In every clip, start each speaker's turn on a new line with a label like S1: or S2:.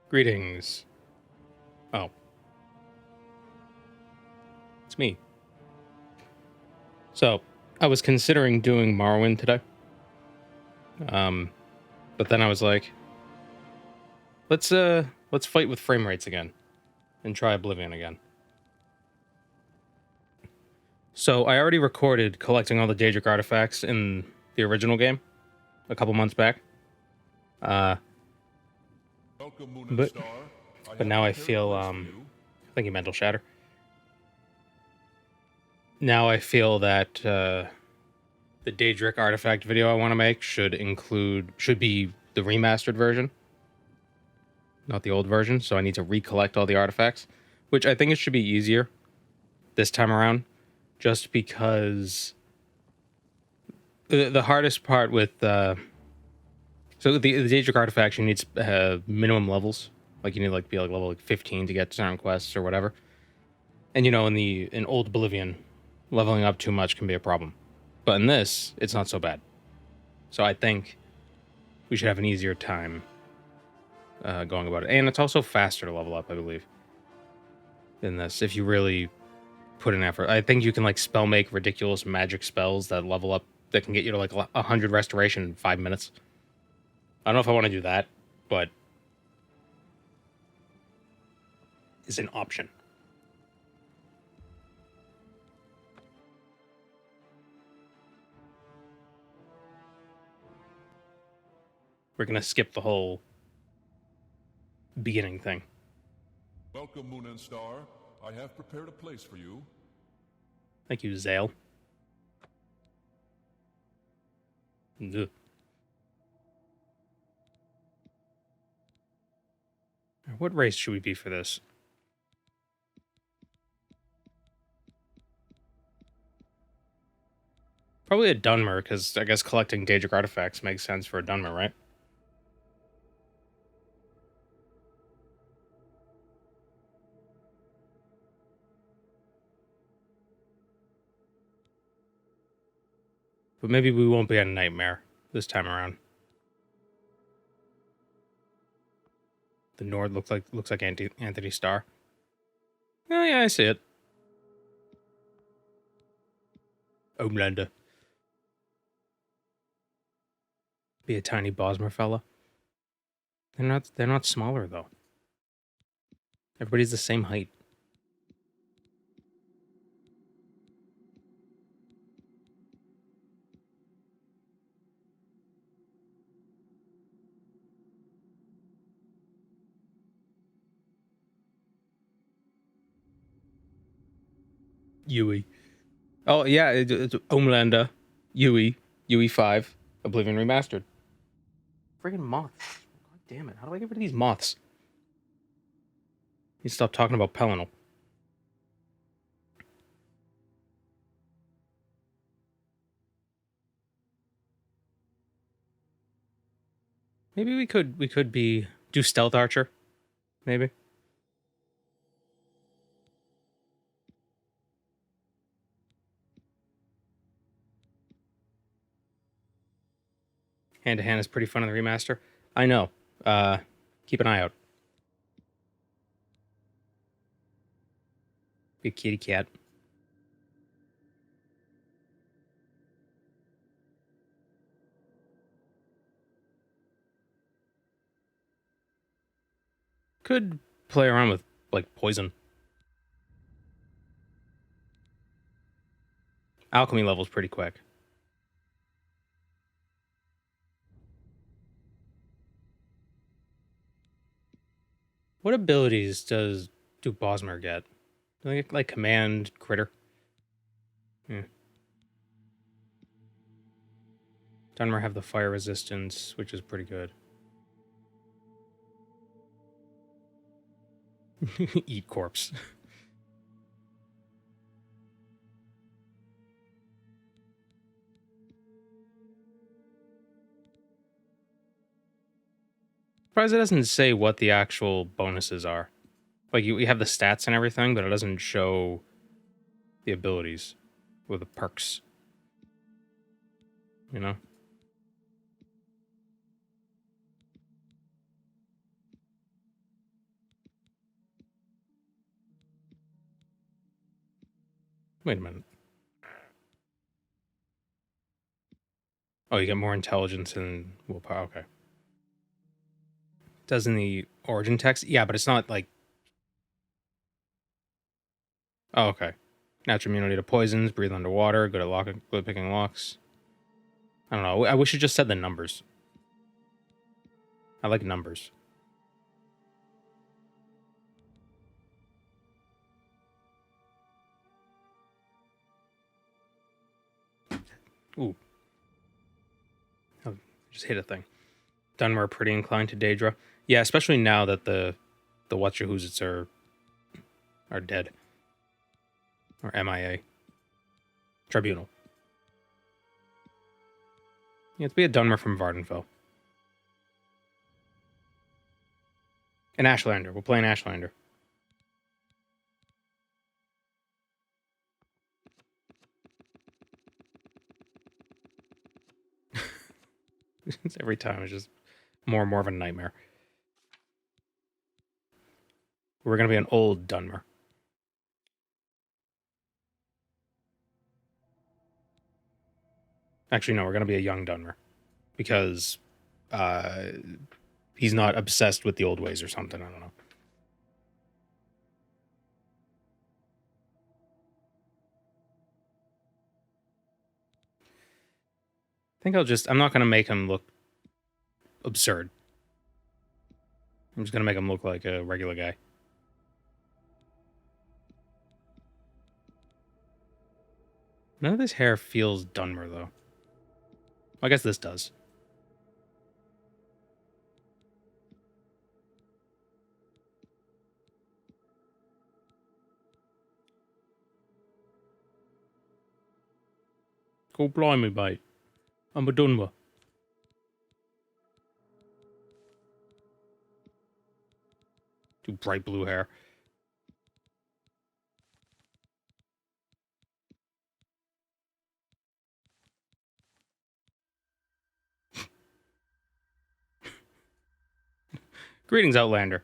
S1: Greetings. Oh, it's me. So, I was considering doing Morrowind today. But then I was like, let's fight with frame rates again and try Oblivion again. So, I already recorded collecting all the Daedric artifacts in the original game a couple months back.
S2: Welcome, Moon
S1: But-
S2: and Star.
S1: But now I
S2: have
S1: feel
S2: prepared a place for you.
S1: thank you, Mental Shatter. Now I feel that the Daedric artifact video I want to make should be the remastered version, not the old version. So I need to recollect all the artifacts, which I think it should be easier this time around, just because the hardest part with so the Daedric artifacts, you need minimum levels. Like you need to be level 15 to get certain quests or whatever. And in old Oblivion, leveling up too much can be a problem. But in this, it's not so bad. So I think we should have an easier time going about it. And it's also faster to level up, I believe, in this, if you really put in effort. I think you can spell make ridiculous magic spells that level up, that can get you to 100 restoration in 5 minutes. I don't know if I want to do that, but it's an option. We're going to skip the whole beginning thing.
S2: Welcome, Moon and Star. I have prepared a place for you.
S1: Thank you, Zale. Ugh. What race should we be for this? Probably a Dunmer, because I guess collecting Daedric artifacts makes sense for a Dunmer, right? But maybe we won't be a Nightmare this time around. The Nord looks like Anthony Starr. Oh yeah, I see it. Homelander. Be a tiny Bosmer fella. They're not smaller though. Everybody's the same height. Yui. Oh yeah, it's Homelander. Yui 5, Oblivion Remastered. Friggin' moths. God damn it. How do I get rid of these moths? You stop talking about Pelinal. Maybe we could do Stealth Archer. Maybe. Hand to hand is pretty fun in the remaster. I know. Keep an eye out. Be a kitty cat. Could play around with poison. Alchemy level's pretty quick. What abilities do Bosmer get? Do they get command critter? Yeah. Dunmer have the fire resistance, which is pretty good. Eat corpse. Surprised it doesn't say what the actual bonuses are. You have the stats and everything, but it doesn't show the abilities or the perks. You know? Wait a minute. Oh, you get more intelligence and willpower. Okay. Does in the origin text? Yeah, but it's not like... Oh, okay. Natural immunity to poisons, breathe underwater, good at picking locks. I don't know. I wish it just said the numbers. I like numbers. Ooh. Oh, just hit a thing. Dunmer are pretty inclined to Daedra. Yeah, especially now that the whatchahoozits are dead. Or MIA. Tribunal. You have to be a Dunmer from Vardenfell. An Ashlander. We'll play an Ashlander. Every time it's just more and more of a nightmare. We're going to be an old Dunmer. Actually, no, we're going to be a young Dunmer. Because he's not obsessed with the old ways or something. I don't know. I think I'm not going to make him look absurd. I'm just going to make him look like a regular guy. None of this hair feels Dunmer, though. I guess this does. Go blimey, mate. I'm a Dunmer. Do bright blue hair. Greetings, Outlander.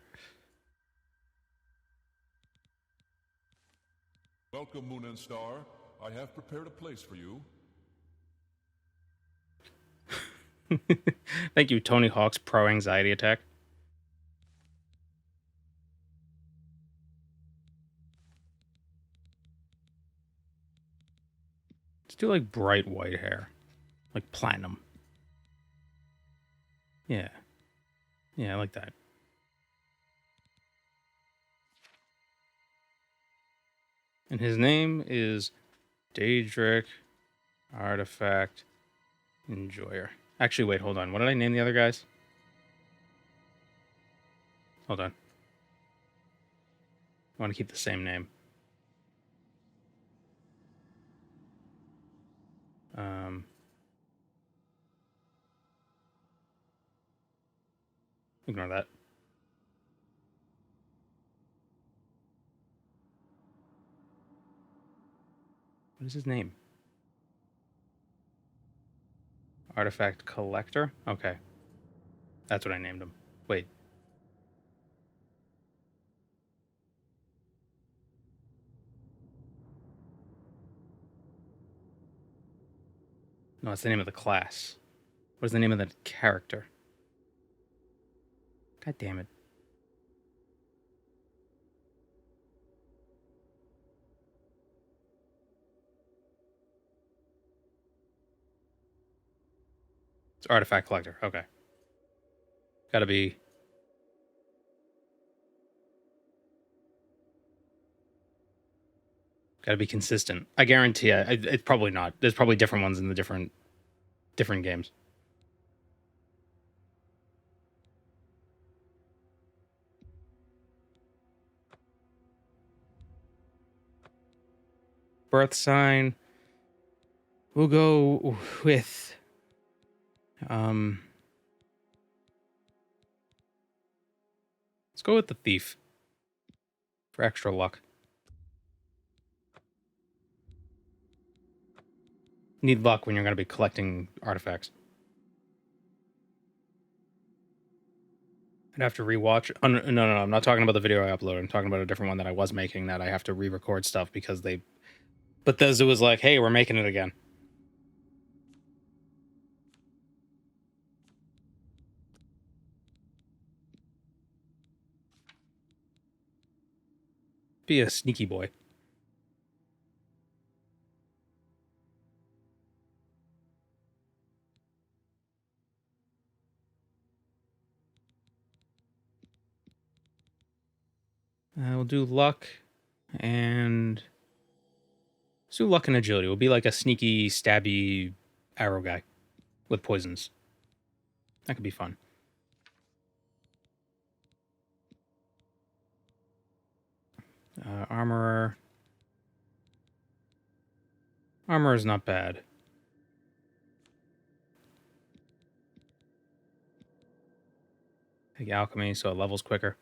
S2: Welcome, Moon and Star. I have prepared a place for you.
S1: Thank you, Tony Hawk's Pro Anxiety Attack. Let's do like bright white hair. Like platinum. Yeah. Yeah, I like that. And his name is Daedric Artifact Enjoyer. Actually, wait, hold on. What did I name the other guys? Hold on. I want to keep the same name. Ignore that. What is his name? Artifact Collector? Okay. That's what I named him. Wait. No, it's the name of the class. What is the name of the character? God damn it. It's Artifact Collector. Okay. Gotta be... Gotta be consistent. I guarantee it's probably not. There's probably different ones in the different games. Birth sign. We'll go with... Let's go with the thief. For extra luck. Need luck when you're going to be collecting artifacts. I'd have to rewatch. Oh, no, I'm not talking about the video I uploaded. I'm talking about a different one that I was making that I have to re-record stuff because they Bethesda was like, hey, we're making it again. Be a sneaky boy. We'll do luck and let's do luck and agility. We'll be like a sneaky, stabby arrow guy with poisons. That could be fun. Armorer. Armor is not bad. Take alchemy so it levels quicker.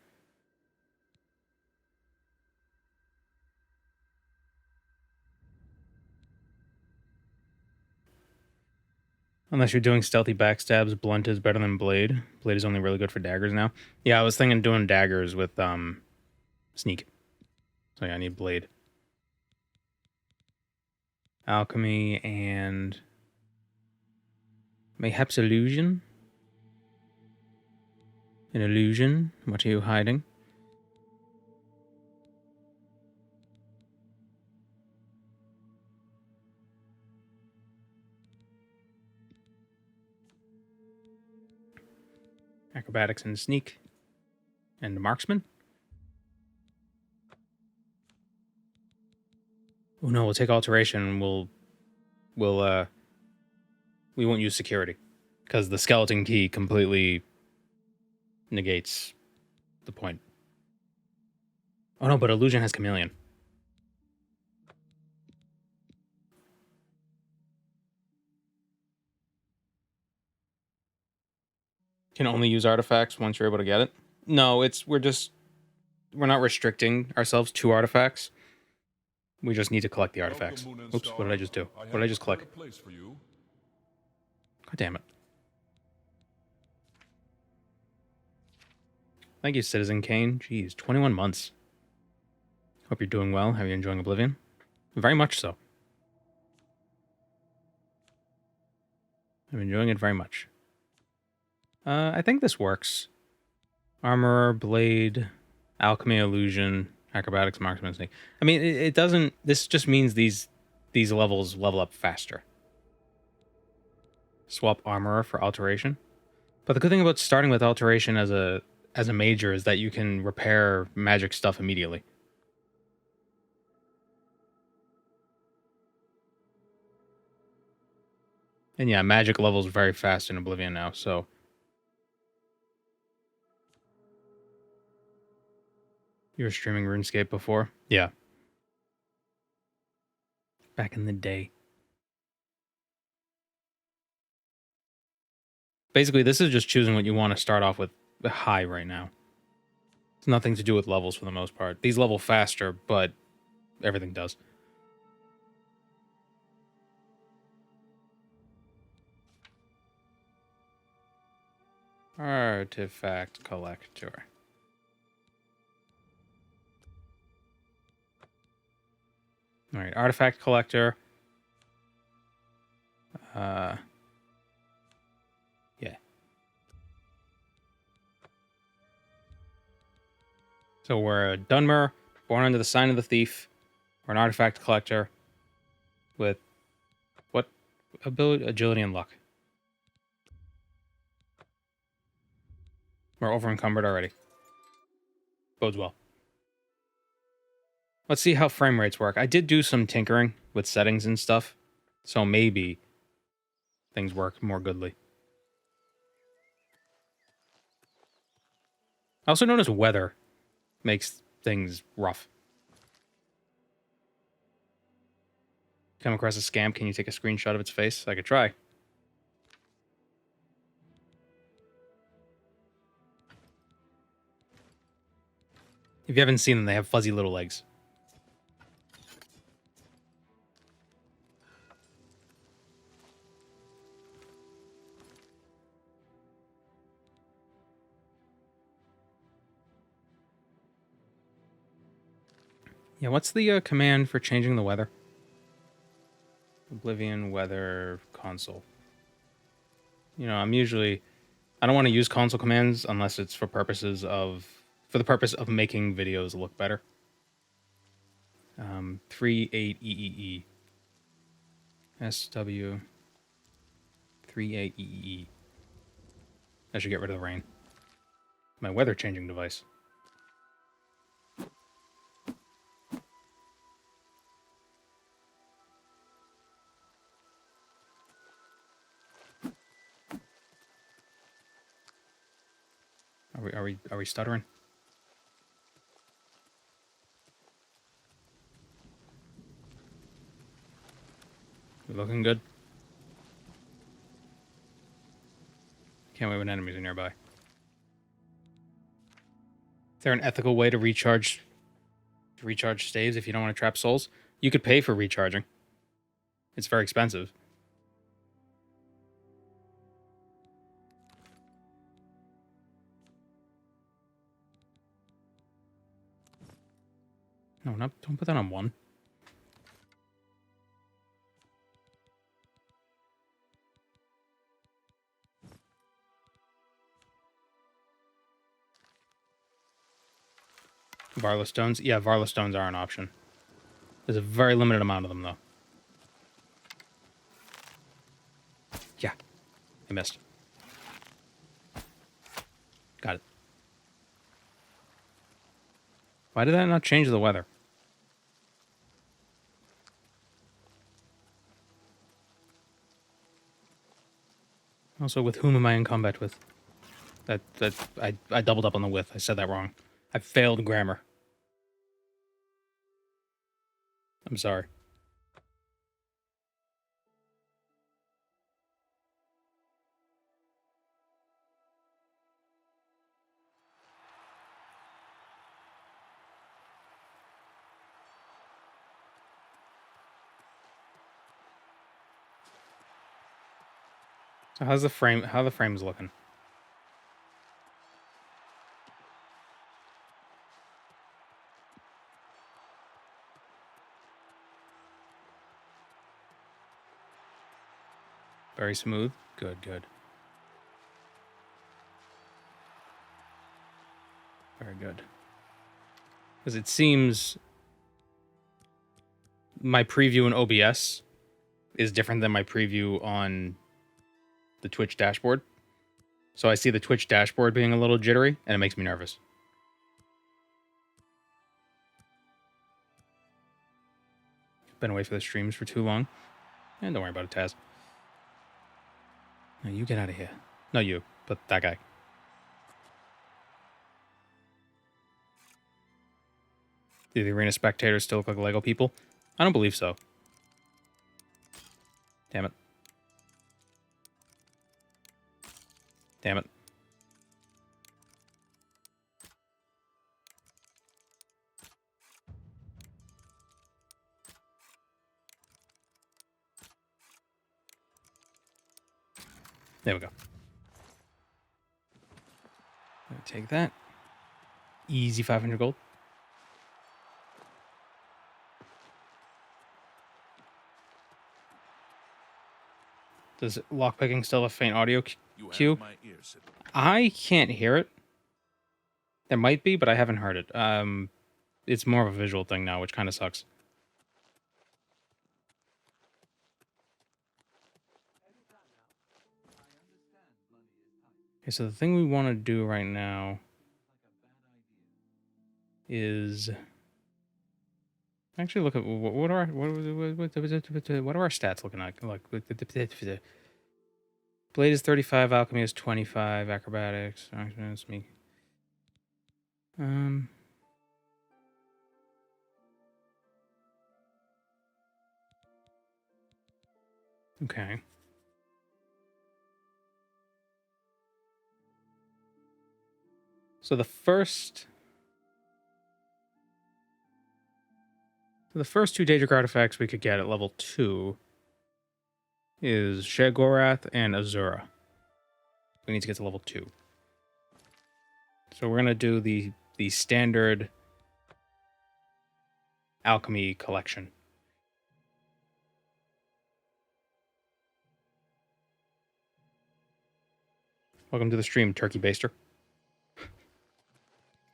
S1: Unless you're doing stealthy backstabs, blunt is better than blade. Blade is only really good for daggers now. Yeah, I was thinking doing daggers with sneak. So yeah, I need blade. Alchemy and mayhaps illusion. An illusion. What are you hiding? Acrobatics and sneak. And marksman. Oh no, we'll take alteration. We won't use security because the skeleton key completely negates the point. Oh no, but illusion has chameleon. Can only use artifacts once you're able to get it. No, we're not restricting ourselves to artifacts. We just need to collect the artifacts. Oops, what did I just do? What did I just click? God damn it. Thank you, Citizen Kane. Jeez, 21 months. Hope you're doing well. How are you enjoying Oblivion? Very much so. I'm enjoying it very much. I think this works. Armor, blade, alchemy, illusion, acrobatics, marksman, sneak. I mean, it doesn't. This just means these levels level up faster. Swap armorer for alteration. But the good thing about starting with alteration as a major is that you can repair magic stuff immediately. And yeah, magic levels very fast in Oblivion now, so you were streaming RuneScape before? Yeah. Back in the day. Basically, this is just choosing what you want to start off with high right now. It's nothing to do with levels for the most part. These level faster, but everything does. Artifact collector. All right, artifact collector. Yeah. So we're a Dunmer, born under the sign of the thief. We're an artifact collector with what ability? Agility and luck. We're over encumbered already. Bodes well. Let's see how frame rates work. I did do some tinkering with settings and stuff, so maybe things work more goodly. I also noticed weather makes things rough. Come across a scam, can you take a screenshot of its face? I could try. If you haven't seen them, they have fuzzy little legs. Yeah, what's the command for changing the weather? Oblivion Weather Console. You know, I don't want to use console commands unless it's for the purpose of making videos look better. 38EEE. SW 38EEE. I should get rid of the rain. My weather changing device. Are we stuttering? We looking good? Can't wait when enemies are nearby. Is there an ethical way to recharge staves if you don't want to trap souls? You could pay for recharging. It's very expensive. No, don't put that on 1. Varla stones? Yeah, Varla stones are an option. There's a very limited amount of them, though. Yeah. I missed. Got it. Why did that not change the weather? Also, with whom am I in combat with? I doubled up on the with. I said that wrong. I failed grammar. I'm sorry. So how the frame's looking? Very smooth. Good. Very good. Because it seems my preview in OBS is different than my preview on the Twitch dashboard. So I see the Twitch dashboard being a little jittery, and it makes me nervous. Been away for the streams for too long. And don't worry about it, Taz. No, you get out of here. No, you, but that guy. Do the arena spectators still look like Lego people? I don't believe so. Damn it. Damn it. There we go. Take that. Easy 500 gold. Does lockpicking still have a faint audio cue? I can't hear it. There might be, but I haven't heard it. It's more of a visual thing now, which kind of sucks. Okay, so the thing we want to do right now is actually look at what are our stats looking like? Blade is 35, alchemy is 25, acrobatics. That's me. Okay. So the first two Daedric artifacts we could get at level 2 is Shegorath and Azura. We need to get to level 2. So we're gonna do the standard alchemy collection. Welcome to the stream, Turkey Baster.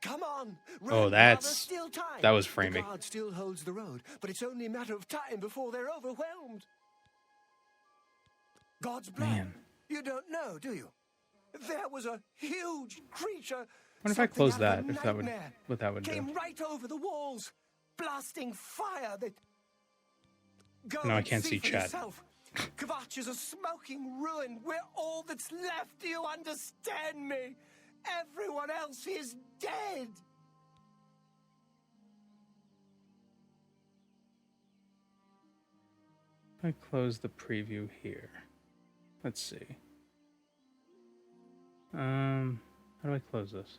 S3: Come on,
S1: Oh,
S3: run,
S1: that's...
S3: there's still time.
S1: That was
S3: The
S1: framing.
S3: guard still holds the road, but it's only a matter of time before they're overwhelmed. God's blood.
S1: Man.
S3: You don't know, do you? There was a huge creature.
S1: I wonder if I close
S3: something out
S1: that,
S3: of a
S1: if that would...
S3: nightmare.
S1: What that would do.
S3: Came right over the walls, blasting fire that... Go
S1: No, I
S3: and
S1: can't see
S3: for
S1: chat.
S3: yourself. Kvatch is a smoking ruin. We're all that's left. Do you understand me? Everyone else is dead.
S1: I close the preview here. Let's see. How do I close this?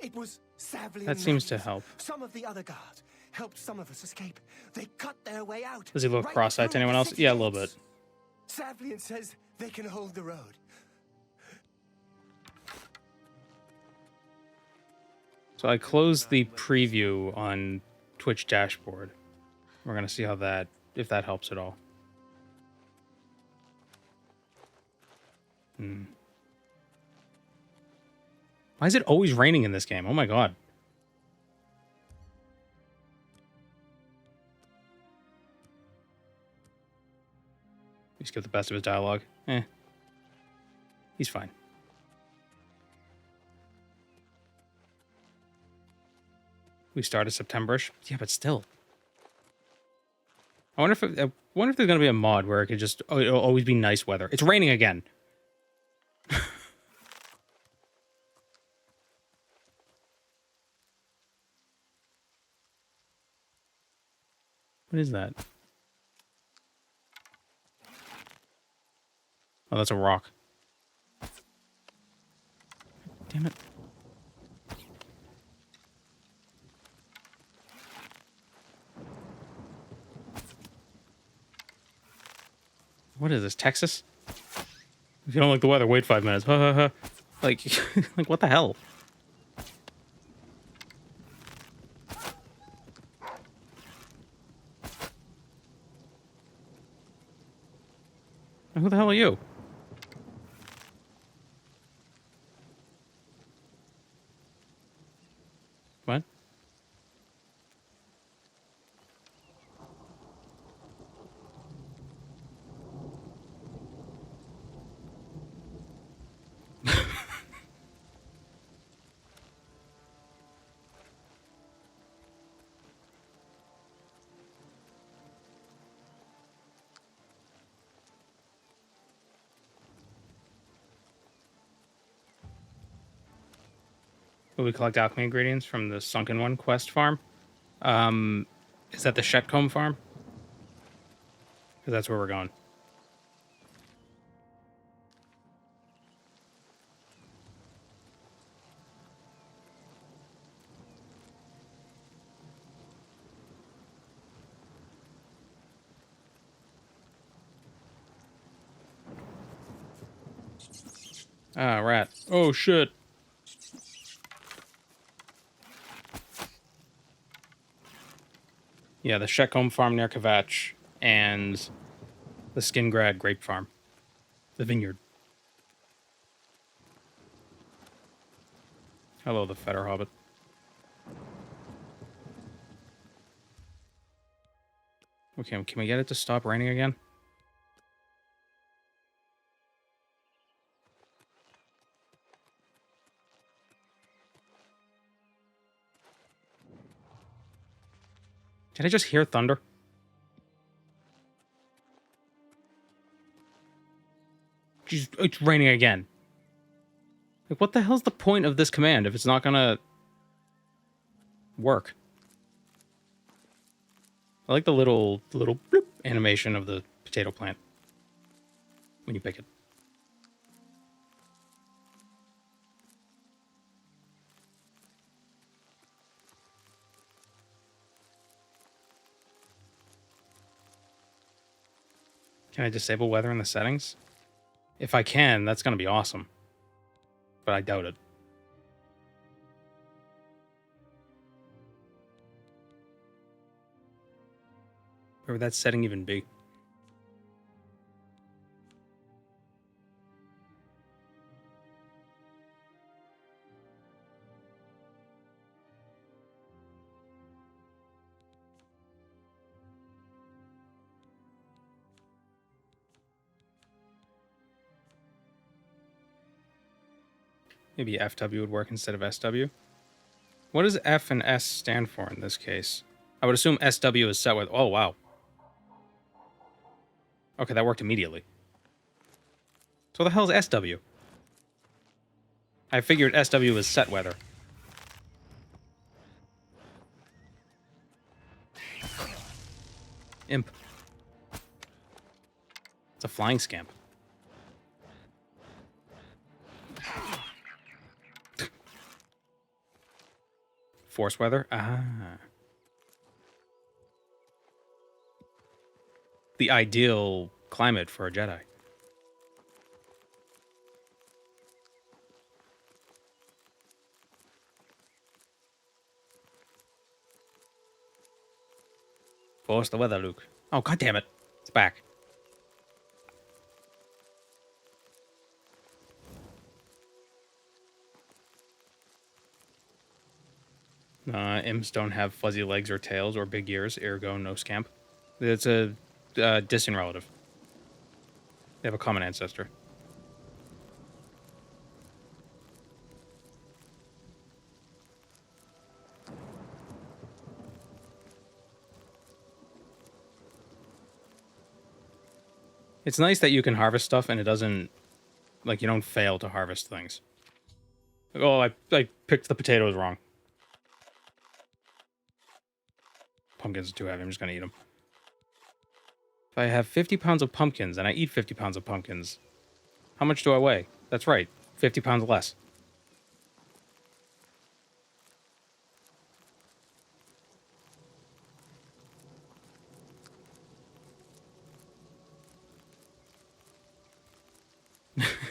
S3: It was Savly.
S1: That seems to help.
S3: Some of the other guards helped some of us escape. They cut their way out.
S1: Does he look
S3: right
S1: cross-eyed to
S3: through
S1: anyone
S3: the
S1: else?
S3: city
S1: Yeah, a little
S3: gates.
S1: bit.
S3: Savlian says they can hold the road.
S1: So I closed the preview on Twitch dashboard. We're gonna see how that, if that helps at all. Why is it always raining in this game? Oh my god. He's got the best of his dialogue. He's fine. We started September-ish. Yeah, but still. I wonder if there's gonna be a mod where it could just it'll always be nice weather. It's raining again. What is that? Oh, that's a rock. Damn it. What is this, Texas? If you don't like the weather, wait 5 minutes. Ha ha ha. Like, like what the hell? Who the hell are you? What? Will we collect alchemy ingredients from the Sunken One quest farm? Is that the Shetcombe farm? Because that's where we're going. Ah, rat. Oh, shit. Yeah, the Shetcombe farm near Kvatch and the Skingrad grape farm. The vineyard. Hello, the Fetter Hobbit. Okay, can we get it to stop raining again? Did I just hear thunder? Jeez, it's raining again. Like, what the hell's the point of this command if it's not gonna work? I like the little bloop animation of the potato plant when you pick it. Can I disable weather in the settings? If I can, that's going to be awesome. but I doubt it. Where would that setting even be? Maybe FW would work instead of SW. What does F and S stand for in this case? I would assume SW is set with... Oh, wow. Okay, that worked immediately. So what the hell is SW? I figured SW was set weather. Imp. It's a flying scamp. Force weather? Ah. The ideal climate for a Jedi. Force the weather, Luke. Oh, god damn it. It's back. Imps don't have fuzzy legs or tails or big ears, ergo no scamp. It's a distant relative. They have a common ancestor. It's nice that you can harvest stuff and it doesn't... Like, you don't fail to harvest things. Like, oh, I picked the potatoes wrong. Pumpkins are too heavy, I'm just gonna eat them. If I have 50 pounds of pumpkins and I eat 50 pounds of pumpkins, how much do I weigh? That's right, 50 pounds less.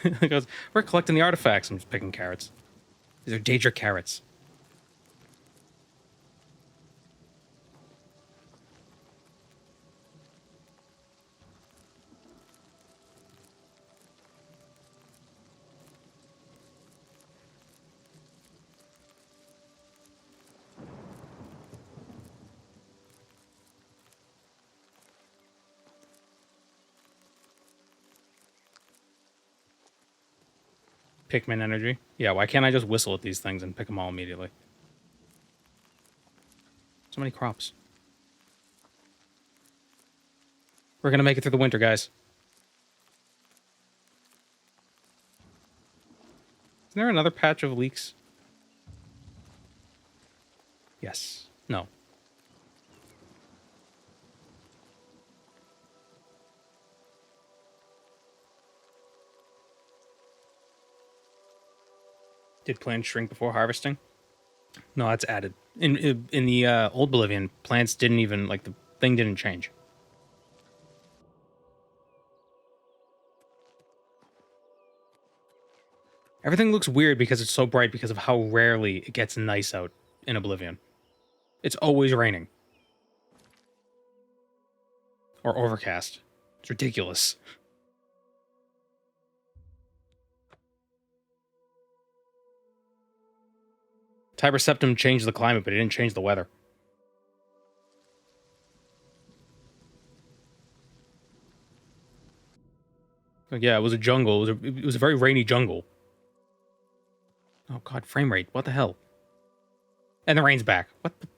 S1: He goes, we're collecting the artifacts. I'm just picking carrots. These are Daedric carrots. Pikmin energy. Yeah, why can't I just whistle at these things and pick them all immediately? So many crops. We're gonna make it through the winter, guys. Isn't there another patch of leeks? Yes. No. Did plants shrink before harvesting? No, that's added. In the old Oblivion, plants didn't even, like, the thing didn't change. Everything looks weird because it's so bright because of how rarely it gets nice out in Oblivion. It's always raining. Or overcast. It's ridiculous. Tiber Septim changed the climate, but it didn't change the weather. Like, yeah, it was a jungle. It was a very rainy jungle. Oh god, frame rate. What the hell? And the rain's back. What the...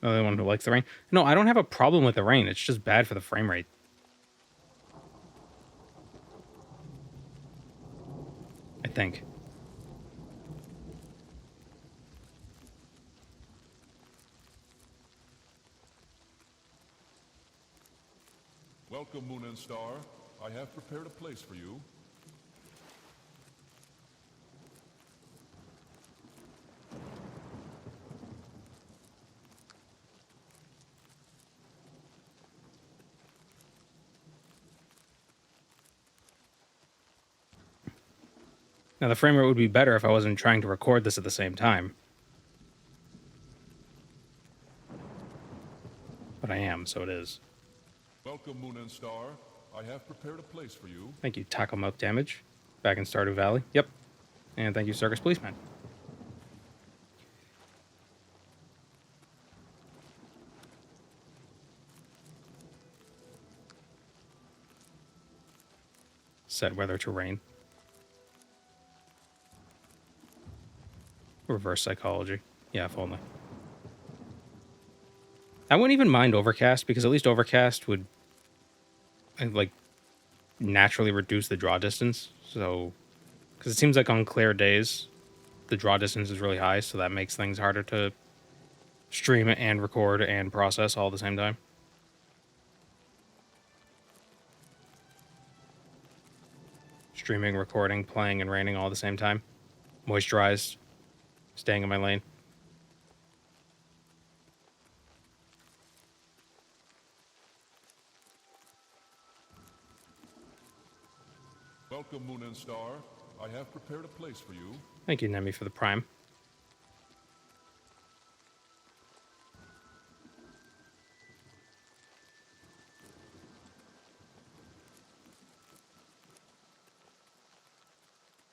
S1: Oh, the one who likes the rain? No, I don't have a problem with the rain. It's just bad for the frame rate. I think.
S2: Welcome, Moon and Star. I have prepared a place for you.
S1: Now, the frame rate would be better if I wasn't trying to record this at the same time. But I am, so it is.
S2: Welcome, Moon and Star. I have prepared a place for you.
S1: Thank you, Taco Mouth Damage. Back in Stardew Valley. Yep. And thank you, Circus Policeman. Set weather to rain. Reverse psychology. Yeah, if only. I wouldn't even mind overcast, because at least overcast would like naturally reduce the draw distance. So, because it seems like on clear days, the draw distance is really high, so that makes things harder to stream and record and process all at the same time. Streaming, recording, playing, and raining all at the same time. Moisturized. Staying in my lane.
S2: Welcome, Moon and Star. I have prepared a place for you.
S1: Thank you, Nemi, for the prime.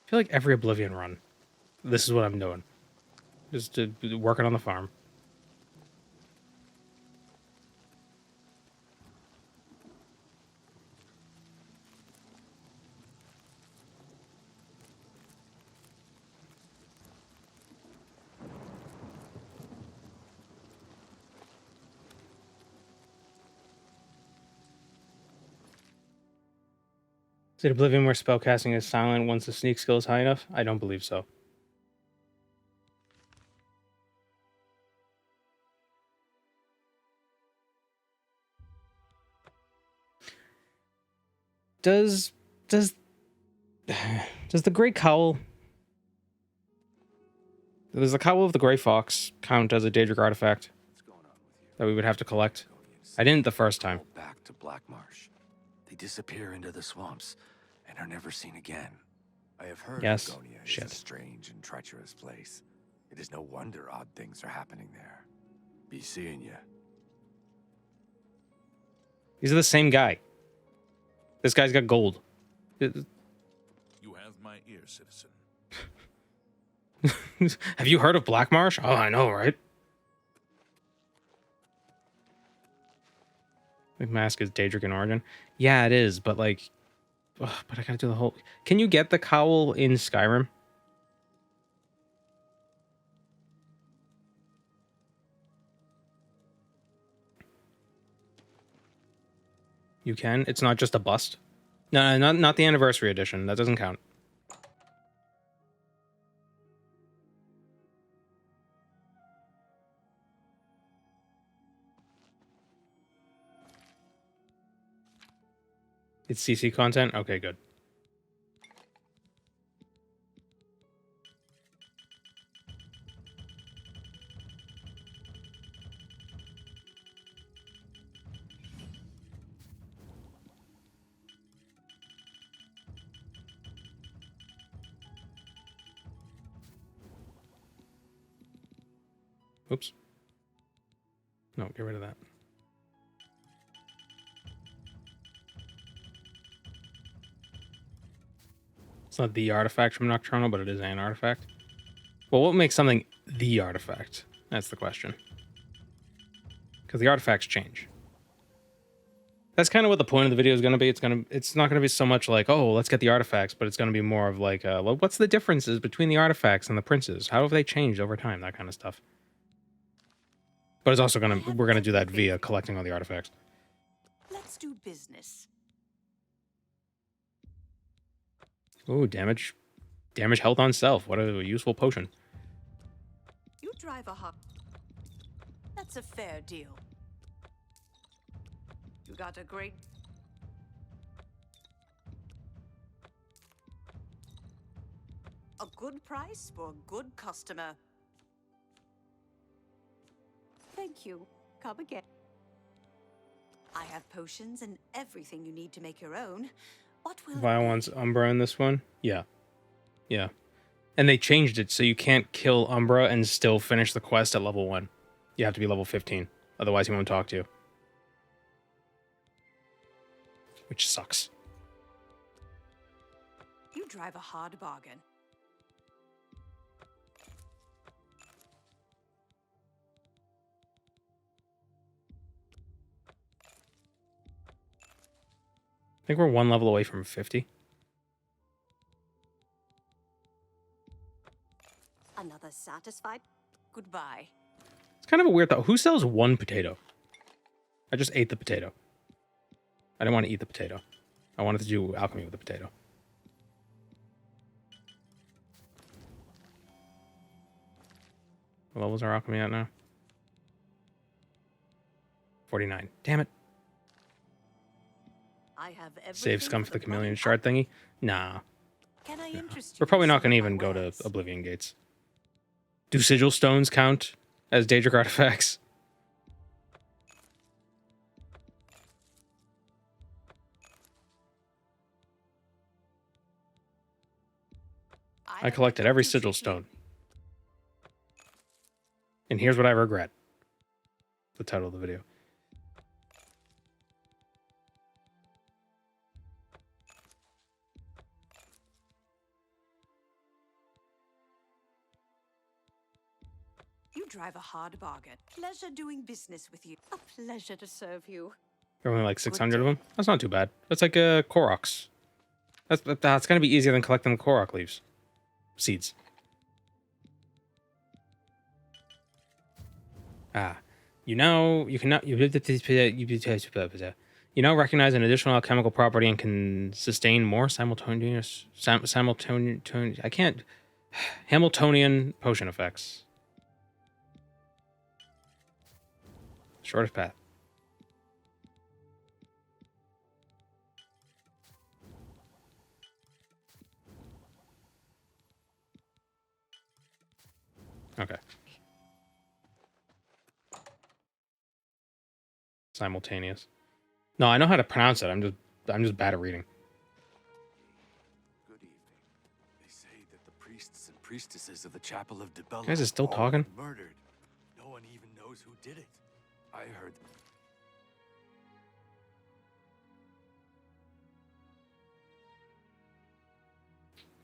S1: I feel like every Oblivion run, this is what I'm doing. Just working on the farm. Is it Oblivion where spellcasting is silent once the sneak skill is high enough? I don't believe so. Does the Great Cowl... Does the Cowl of the Grey Fox count as a Daedric artifact that we would have to collect? I didn't the first time.
S3: Back to Black Marsh. They disappear into the swamps and are never seen again. I have heard
S1: Yes.
S3: Argonia is
S1: Shit.
S3: a strange and treacherous place. It is no wonder odd things are happening there. Be seeing you.
S1: These are the same guy. This guy's got gold.
S2: You have my ear, citizen.
S1: Have you heard of Black Marsh? Oh, I know, right? The mask is Daedric in origin. Yeah, it is, but like... Ugh, but I gotta do the whole... Can you get the cowl in Skyrim? You can? It's not just a bust? No, not the anniversary edition. That doesn't count. It's CC content? Okay, good. Oops. No, get rid of that. It's not the artifact from Nocturnal, but it is an artifact. Well, what makes something the artifact? That's the question. Because the artifacts change. That's kind of what the point of the video is going to be. It's not going to be so much like, oh, let's get the artifacts, but it's going to be more of like, well, what's the differences between the artifacts and the princes? How have they changed over time? That kind of stuff. But it's also we're gonna do that via collecting all the artifacts.
S4: Let's do business.
S1: Ooh, damage health on self. What a useful potion.
S4: You drive a hawk. That's a fair deal. You got a great... A good price for a good customer. Thank you. Come again. I have potions and everything you need to make your own. What will
S1: Vile wants Umbra in this one? Yeah. Yeah. And they changed it so you can't kill Umbra and still finish the quest at level 1. You have to be level 15. Otherwise, he won't talk to you. Which sucks.
S4: You drive a hard bargain.
S1: I think we're 1 level away from 50.
S4: Another satisfied? Goodbye.
S1: It's kind of a weird thought. Who sells 1 potato? I just ate the potato. I didn't want to eat the potato. I wanted to do alchemy with the potato. What levels are alchemy at now? 49. Damn it.
S4: I have
S1: Save scum for the chameleon shard thingy? Nah.
S4: Can I interest you?
S1: We're probably
S4: in
S1: not
S4: some
S1: going to
S4: of my
S1: even go to
S4: wares?
S1: Oblivion Gates. Do sigil stones count as Daedric artifacts? I collected every sigil stone. And here's what I regret. The title of the video.
S4: You drive a hard bargain. Pleasure doing business with you. A pleasure to serve you.
S1: There are only like 600 of them. That's not too bad. That's like Koroks. That's gonna be easier than collecting the Korok leaves. Seeds. You now recognize an additional alchemical property and can sustain more Hamiltonian potion effects. Shortest path. Okay. Simultaneous. No, I know how to pronounce it. I'm just bad at reading.
S5: Good evening. They say that the priests and priestesses of the Chapel of Debella
S1: You guys are still
S5: all
S1: talking?
S5: murdered. No one even knows who did it. I heard.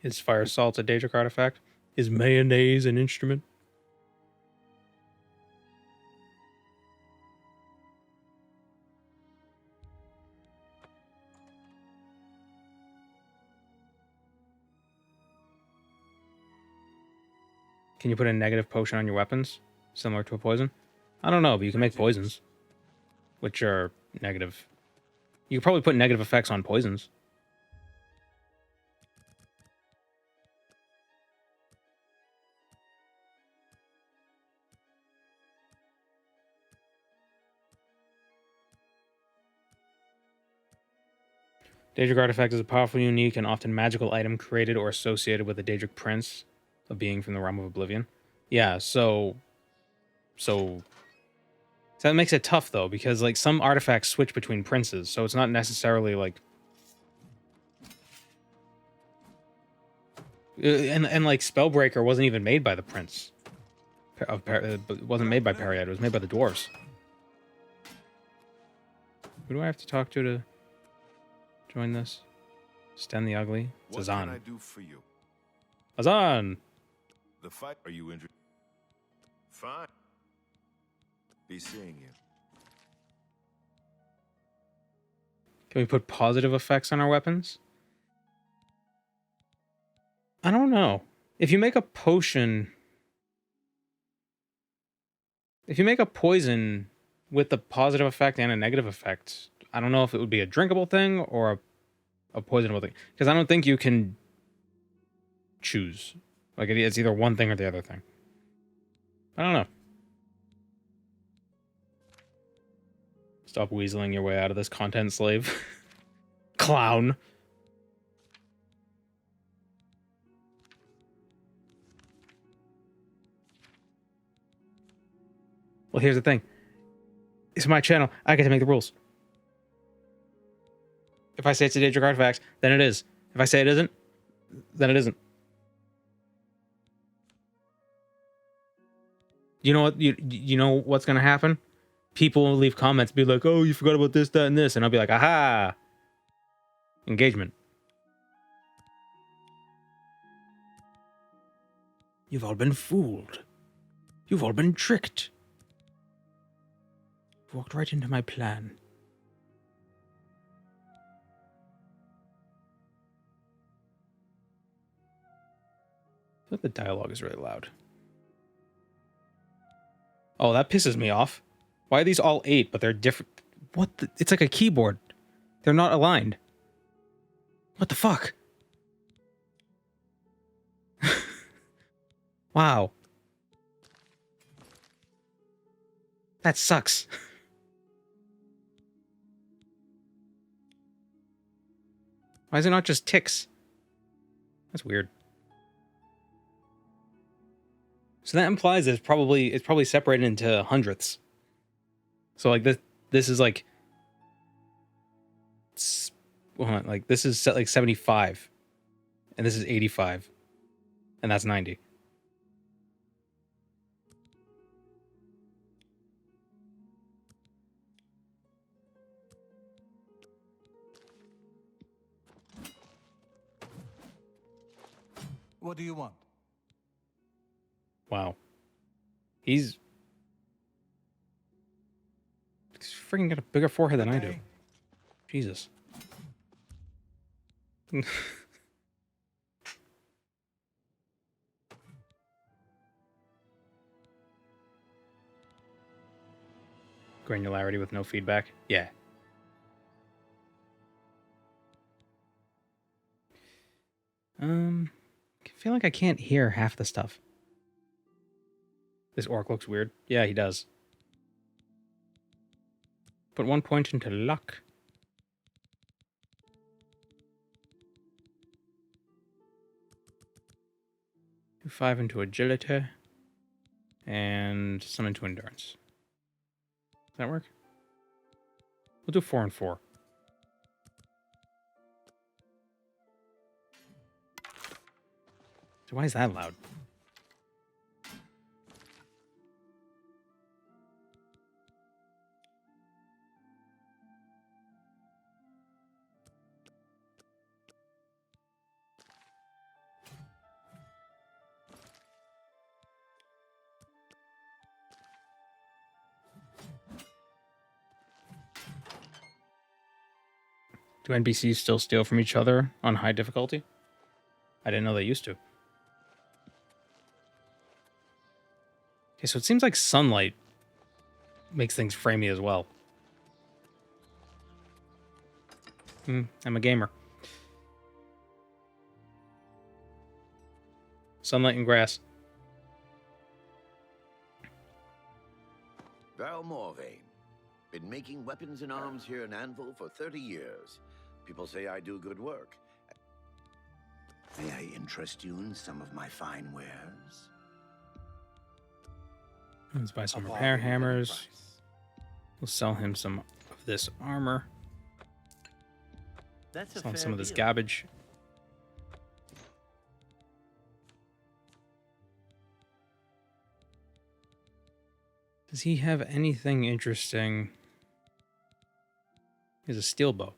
S1: Is fire salt a Daedric artifact? Is mayonnaise an instrument? Can you put a negative potion on your weapons? Similar to a poison? I don't know, but you can make poisons. Which are negative. You could probably put negative effects on poisons. Daedric artifact is a powerful, unique, and often magical item created or associated with a Daedric prince, a being from the realm of Oblivion. Yeah, so that makes it tough though, because like some artifacts switch between princes, so it's not necessarily like and like Spellbreaker wasn't even made by the prince. It wasn't made by Periad, it was made by the dwarves. Who do I have to talk to join this? Sten the Ugly. It's
S6: What can I
S1: Azan.
S6: do for you?
S1: Azan!
S6: The fight? Are you interested? Fine. Be seeing you.
S1: Can we put positive effects on our weapons? I don't know. If you make a potion... If you make a poison with a positive effect and a negative effect, I don't know if it would be a drinkable thing or a poisonable thing. Because I don't think you can choose. Like, it's either one thing or the other thing. I don't know. Stop weaseling your way out of this content, slave. Clown. Well, here's the thing. It's my channel. I get to make the rules. If I say it's a Daedric artifact, then it is. If I say it isn't, then it isn't. You know what? You know what's gonna happen? People will leave comments, be like, "Oh, you forgot about this, that, and this," and I'll be like, "Aha! Engagement." You've all been fooled. You've all been tricked. You've walked right into my plan. I feel like the dialogue is really loud. Oh, that pisses me off. Why are these all 8, but they're different? What the? It's like a keyboard. They're not aligned. What the fuck? Wow. That sucks. Why is it not just ticks? That's weird. So that implies that it's probably separated into hundredths. So like this is like this is set like 75, and this is 85, and that's 90.
S3: What do you want?
S1: Wow. He's freaking got a bigger forehead than I do. Jesus. Granularity with no feedback. Yeah. I feel like I can't hear half the stuff. This orc looks weird. Yeah, he does. Put 1 point into luck. Do 5 into agility. And some into endurance. Does that work? We'll do 4 and 4. So why is that loud? Do NPCs still steal from each other on high difficulty? I didn't know they used to. Okay, so it seems like sunlight makes things framey as well. I'm a gamer. Sunlight and grass.
S7: Val Morvain. Been making weapons and arms here in Anvil for 30 years. People say I do good work. May I interest you in some of my fine wares?
S1: Let's buy some repair hammers. We'll sell him some of this armor. Sell him some of this garbage. Does he have anything interesting? He has a steel bow.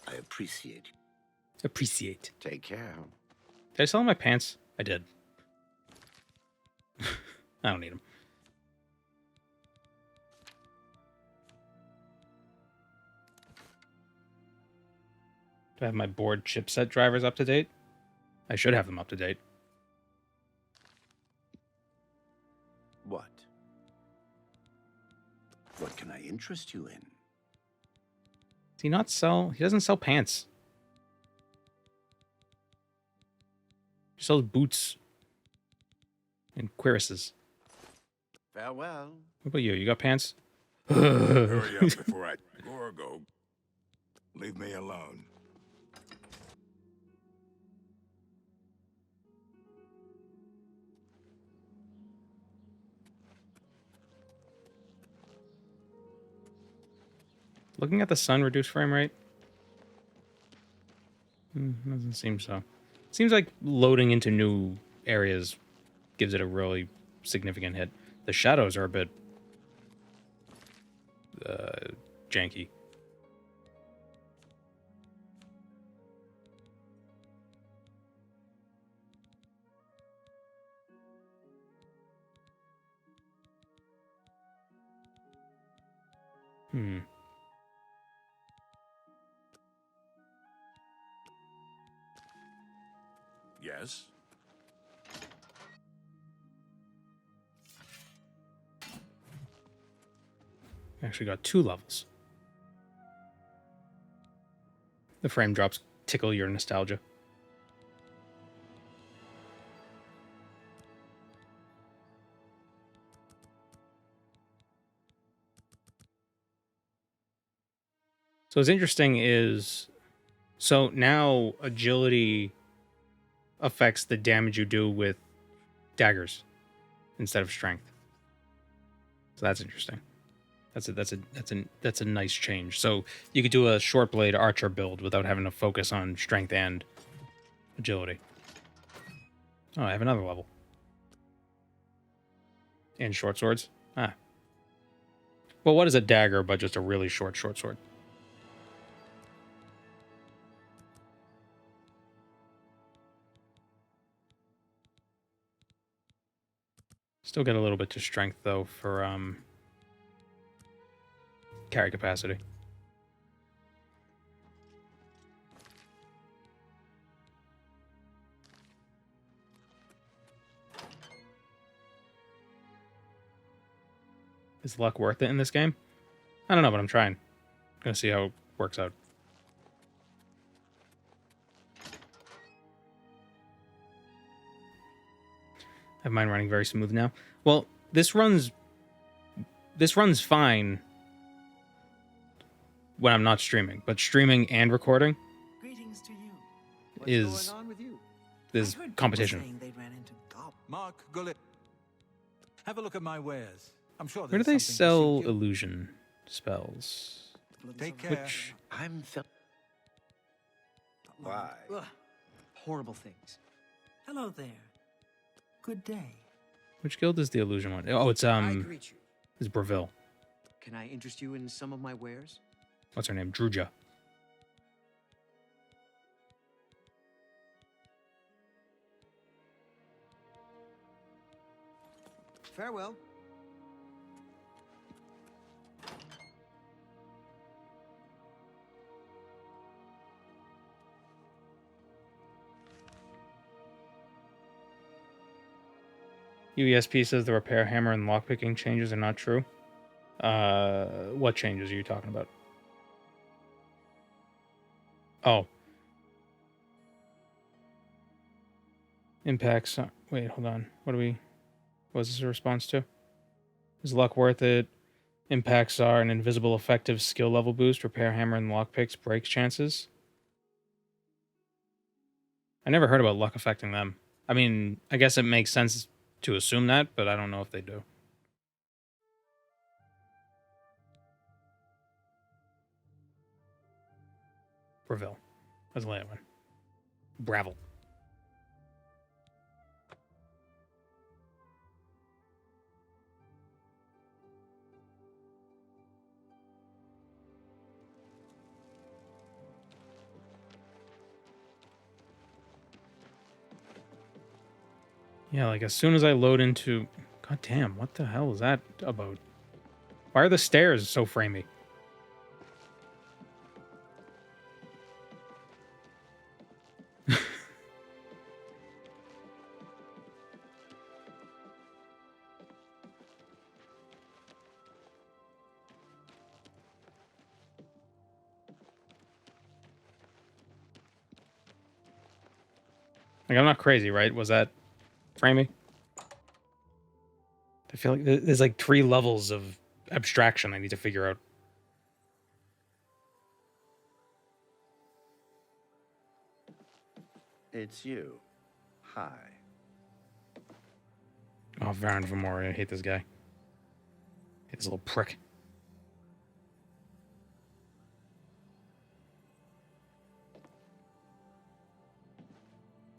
S7: I appreciate you.
S1: Appreciate.
S7: Take care.
S1: Did I sell him my pants? I did. I don't need them. Do I have my board chipset drivers up to date? I should have them up to date.
S7: What? What can I interest you in?
S1: Does he not sell? He doesn't sell pants. He sells boots and cuirasses.
S7: Farewell.
S1: What about you? You got pants?
S6: Hurry up before I go. Leave me alone.
S1: Looking at the sun reduced frame rate. Doesn't seem so. Seems like loading into new areas gives it a really significant hit. The shadows are a bit janky.
S2: Yes?
S1: Actually got 2 levels. The frame drops tickle your nostalgia. So what's interesting is, so now agility affects the damage you do with daggers instead of strength. So that's interesting. That's a nice change. So you could do a short blade archer build without having to focus on strength and agility. Oh, I have another level. And short swords. Ah. Well, what is a dagger but just a really short sword? Still get a little bit to strength though for carry capacity. Is luck worth it in this game? I don't know, but I'm trying. Gonna see how it works out. I have mine running very smooth now. Well, this runs fine when I'm not streaming, but streaming and recording
S3: Greetings to you.
S1: is
S3: Going on with you?
S1: is
S3: I heard people
S1: competition.
S3: saying they ran into goblins.
S8: Mark Gullet. Have a look at my wares. I'm sure
S1: Where do
S8: there's
S1: they
S8: something to
S1: sell
S8: suit you.
S1: illusion spells?
S8: Take care.
S1: Which
S7: I'm Why?
S3: Ugh, horrible things. Hello there. Good day.
S1: guild is the illusion one? Oh, it's
S9: I greet you.
S1: it's Breville.
S9: Can I interest you in some of my wares?
S1: What's her name? Druja.
S9: Farewell.
S1: UESP says the repair hammer and lockpicking changes are not true. What changes are you talking about? Oh. Impacts. Wait, hold on. What was this a response to? Is luck worth it? Impacts are an invisible effective skill level boost. Repair hammer and lockpicks breaks chances. I never heard about luck affecting them. I mean, I guess it makes sense to assume that, but I don't know if they do. Breville. Let's lay it one. Bravel. Yeah, like as soon as I load into... God damn, what the hell is that about? Why are the stairs so framey? Like, I'm not crazy, right? Was that framey? I feel like there's like 3 levels of abstraction I need to figure out.
S7: It's you. Hi.
S1: Oh, Varan Vamori. I hate this guy. I hate this little prick.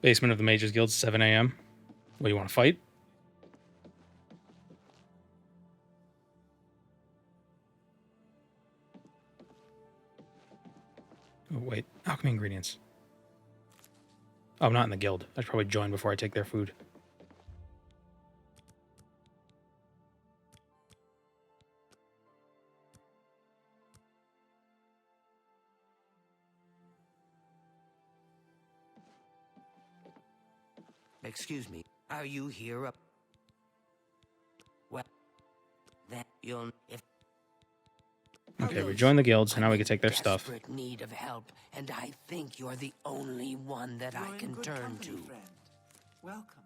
S1: Basement of the Mages Guild, 7 a.m. What, you want to fight? Oh, wait. Alchemy ingredients. Oh, I'm not in the guild. I should probably join before I take their food.
S3: Excuse me, are you here up? Well, then you'll... If
S1: Okay, we joined the guild, so now we can take their stuff.
S3: desperate need of help, and I think you're the only one that I can turn to.
S9: Friend. Welcome.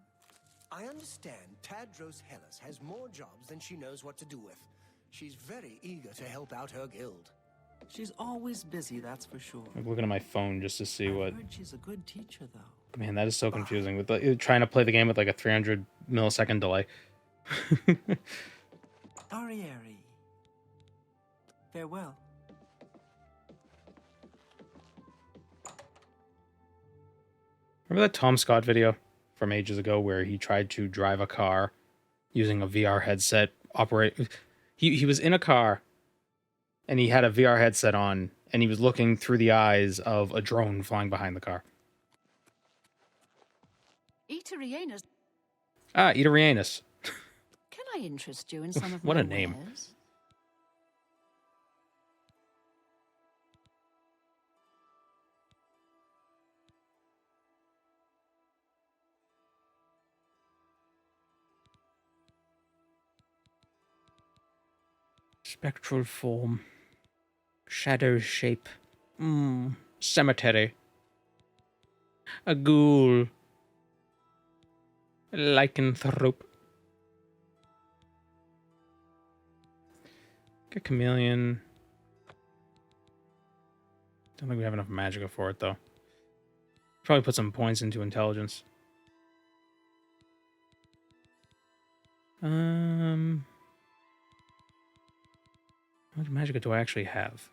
S3: I understand Tadros Hellas has more jobs than she knows what to do with. She's very eager to help out her guild.
S9: She's always busy, that's for sure.
S1: I'm looking at my phone just to see what...
S9: I heard she's a good teacher, though.
S1: Man, that is so confusing. With trying to play the game with like a 300 millisecond delay.
S9: Arieri. Farewell.
S1: Remember that Tom Scott video from ages ago where he tried to drive a car using a VR headset? He was in a car and he had a VR headset on and he was looking through the eyes of a drone flying behind the car.
S4: Eaterianus,
S1: Ah, Eaterianus.
S4: can I interest you in some of
S1: What
S4: my
S1: a name.
S4: wares?
S1: Spectral form. Shadow shape. Cemetery. A ghoul. Lycanthrope. A chameleon. Don't think we have enough magicka for it, though. Probably put some points into intelligence. How much magicka do I actually have?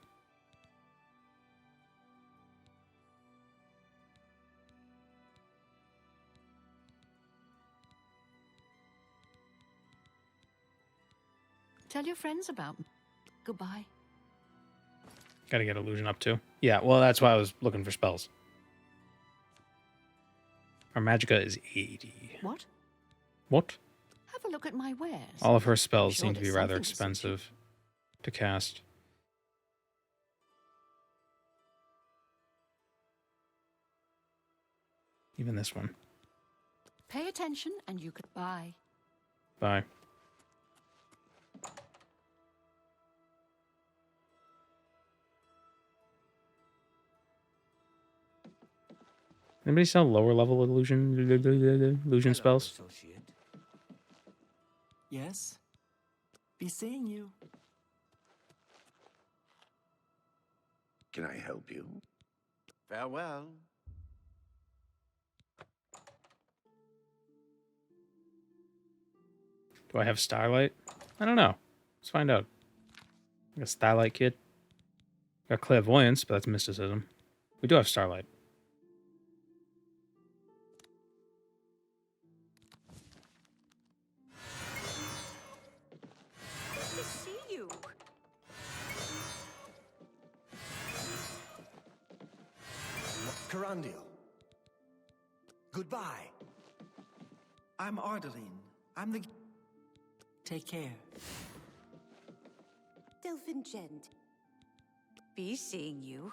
S4: Tell your friends about me. Goodbye.
S1: Gotta get illusion up too. Yeah, well, that's why I was looking for spells. Our magicka is 80.
S4: What?
S1: What?
S4: Have a look at my wares.
S1: All of her spells
S4: Sure
S1: seem to be
S4: there's
S1: rather
S4: something to suit you.
S1: expensive to cast. Even this one.
S4: Pay attention and you could buy.
S1: Bye. Anybody sell lower level illusion spells?
S3: Associate.
S9: Yes? Be seeing you.
S7: Can I help you?
S5: Farewell.
S1: Do I have Starlight? I don't know. Let's find out. I got Starlight Kid. Got Clairvoyance, but that's mysticism. We do have Starlight.
S4: Good to see you.
S3: Carandial. Goodbye.
S9: I'm Ardeline. I'm the... Take care.
S4: Delphin Gent. Be seeing you.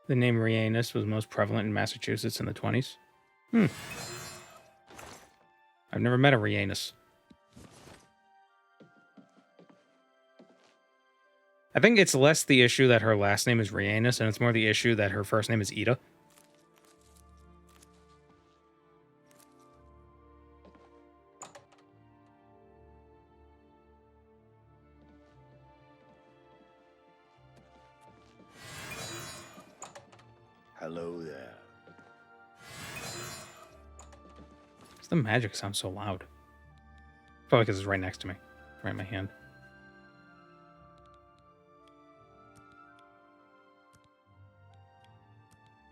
S1: The name Rhianus was most prevalent in Massachusetts in the 20s. I've never met a Rhianus. I think it's less the issue that her last name is Rhianus, and it's more the issue that her first name is Ida.
S7: Hello there.
S1: The magic sounds so loud. Probably because it's right next to me. Right in my hand.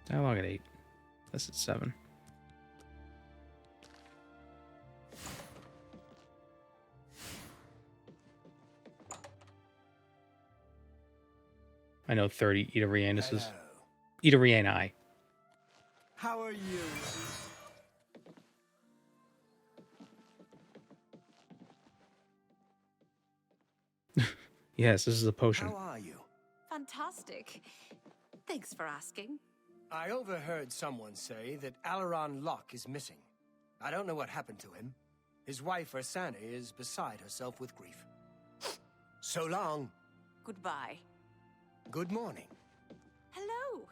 S1: Dialogue at 8. This is 7. I know 30 Ida Rianuses. Ida Riani.
S3: How are you?
S1: Yes, this is a potion.
S3: How are you?
S4: Fantastic. Thanks for asking.
S3: I overheard someone say that Alaran Locke is missing. I don't know what happened to him. His wife, Ursana, is beside herself with grief. So long.
S4: Goodbye.
S3: Good morning.
S4: Hello.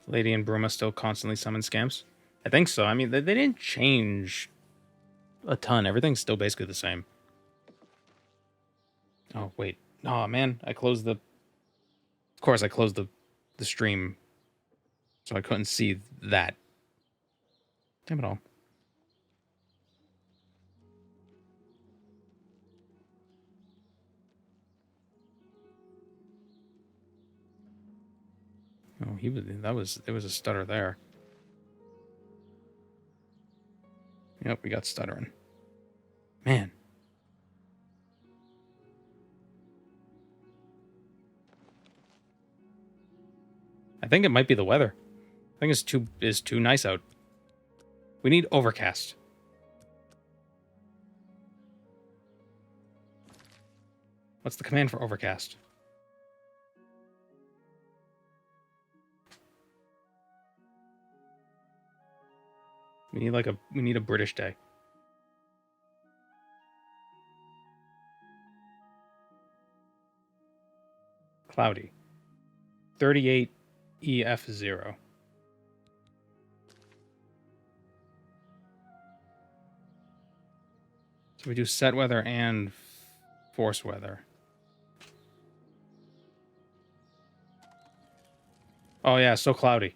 S1: Lady and Bruma still constantly summon scamps? I think so. I mean, they didn't change a ton. Everything's still basically the same. Oh, wait. Oh, man. I closed the... Of course, I closed the stream. So I couldn't see that. Damn it all. Oh, there was a stutter there. Yep, we got stuttering. Man. I think it might be the weather. I think it's too nice out. We need overcast. What's the command for overcast? We need a British day. Cloudy. 38 EF0. So we do set weather and force weather. Oh yeah, so cloudy.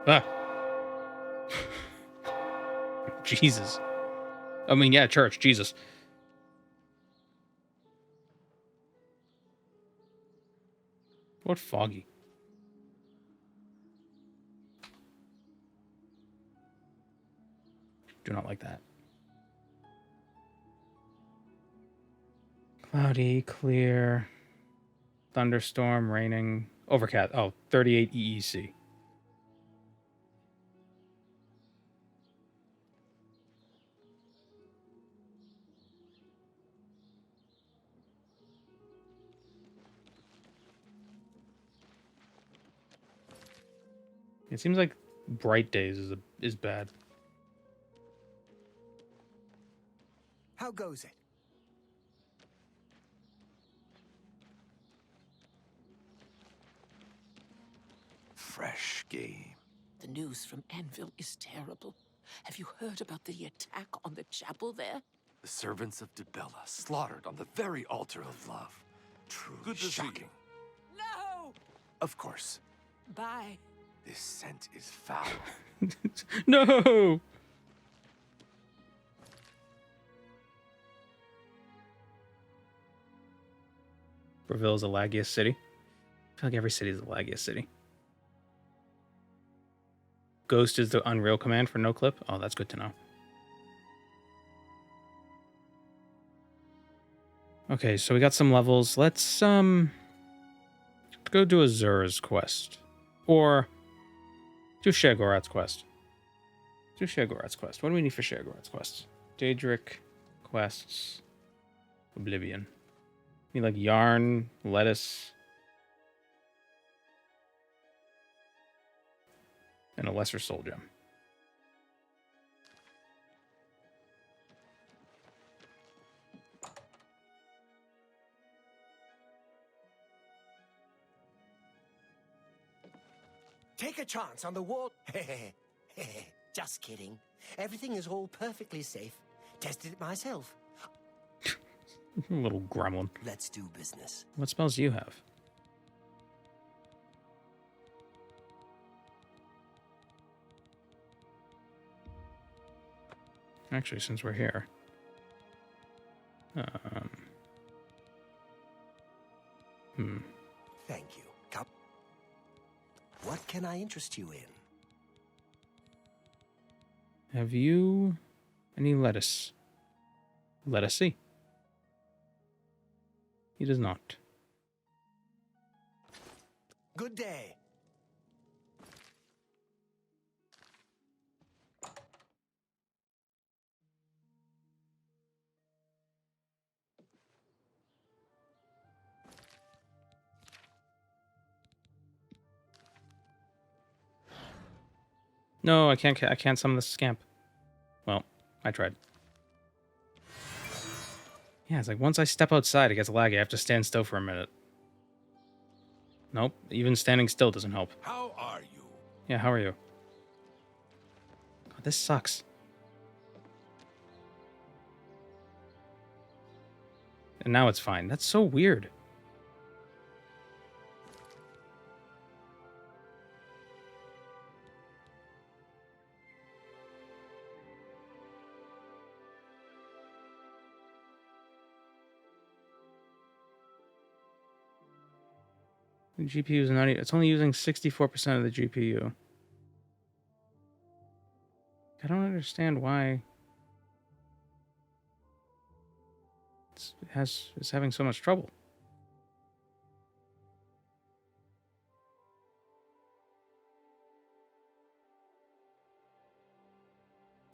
S1: Ah. Jesus. I mean, yeah, church, Jesus. What foggy? Do not like that. Cloudy, clear, thunderstorm, raining, overcast. Oh, 38 EEC. It seems like bright days is bad.
S3: How goes it?
S5: Fresh game.
S10: The news from Anvil is terrible. Have you heard about the attack on the chapel there?
S5: The servants of Dibella slaughtered on the very altar of love. Truly
S6: Good to see you.
S5: shocking.
S10: No!
S5: Of course,
S10: Bye.
S5: this scent is foul.
S1: No! Braville is the laggiest city. I feel like every city is the laggiest city. Ghost is the Unreal command for no clip. Oh, that's good to know. Okay, so we got some levels. Let's go do Azura's quest. Or do Sheogorath's quest. Do Sheogorath's quest. What do we need for Sheogorath's quest? Daedric quests. Oblivion. We need like yarn, lettuce, and a lesser soul gem.
S3: Take a chance on the wall. Just kidding. Everything is all perfectly safe. Tested it myself.
S1: Little gremlin.
S3: Let's do business.
S1: What spells do you have? Actually, since we're here.
S3: Thank you. Come. What can I interest you in?
S1: Have you any lettuce? Let us see. He does not.
S3: Good day.
S1: No, I can't summon the scamp. Well, I tried. Yeah, it's like once I step outside, it gets laggy. I have to stand still for a minute. Nope, even standing still doesn't help.
S6: How are you?
S1: Yeah, how are you? God, this sucks. And now it's fine. That's so weird. The GPU is not. It's only using 64% of the GPU. I don't understand why it's having so much trouble.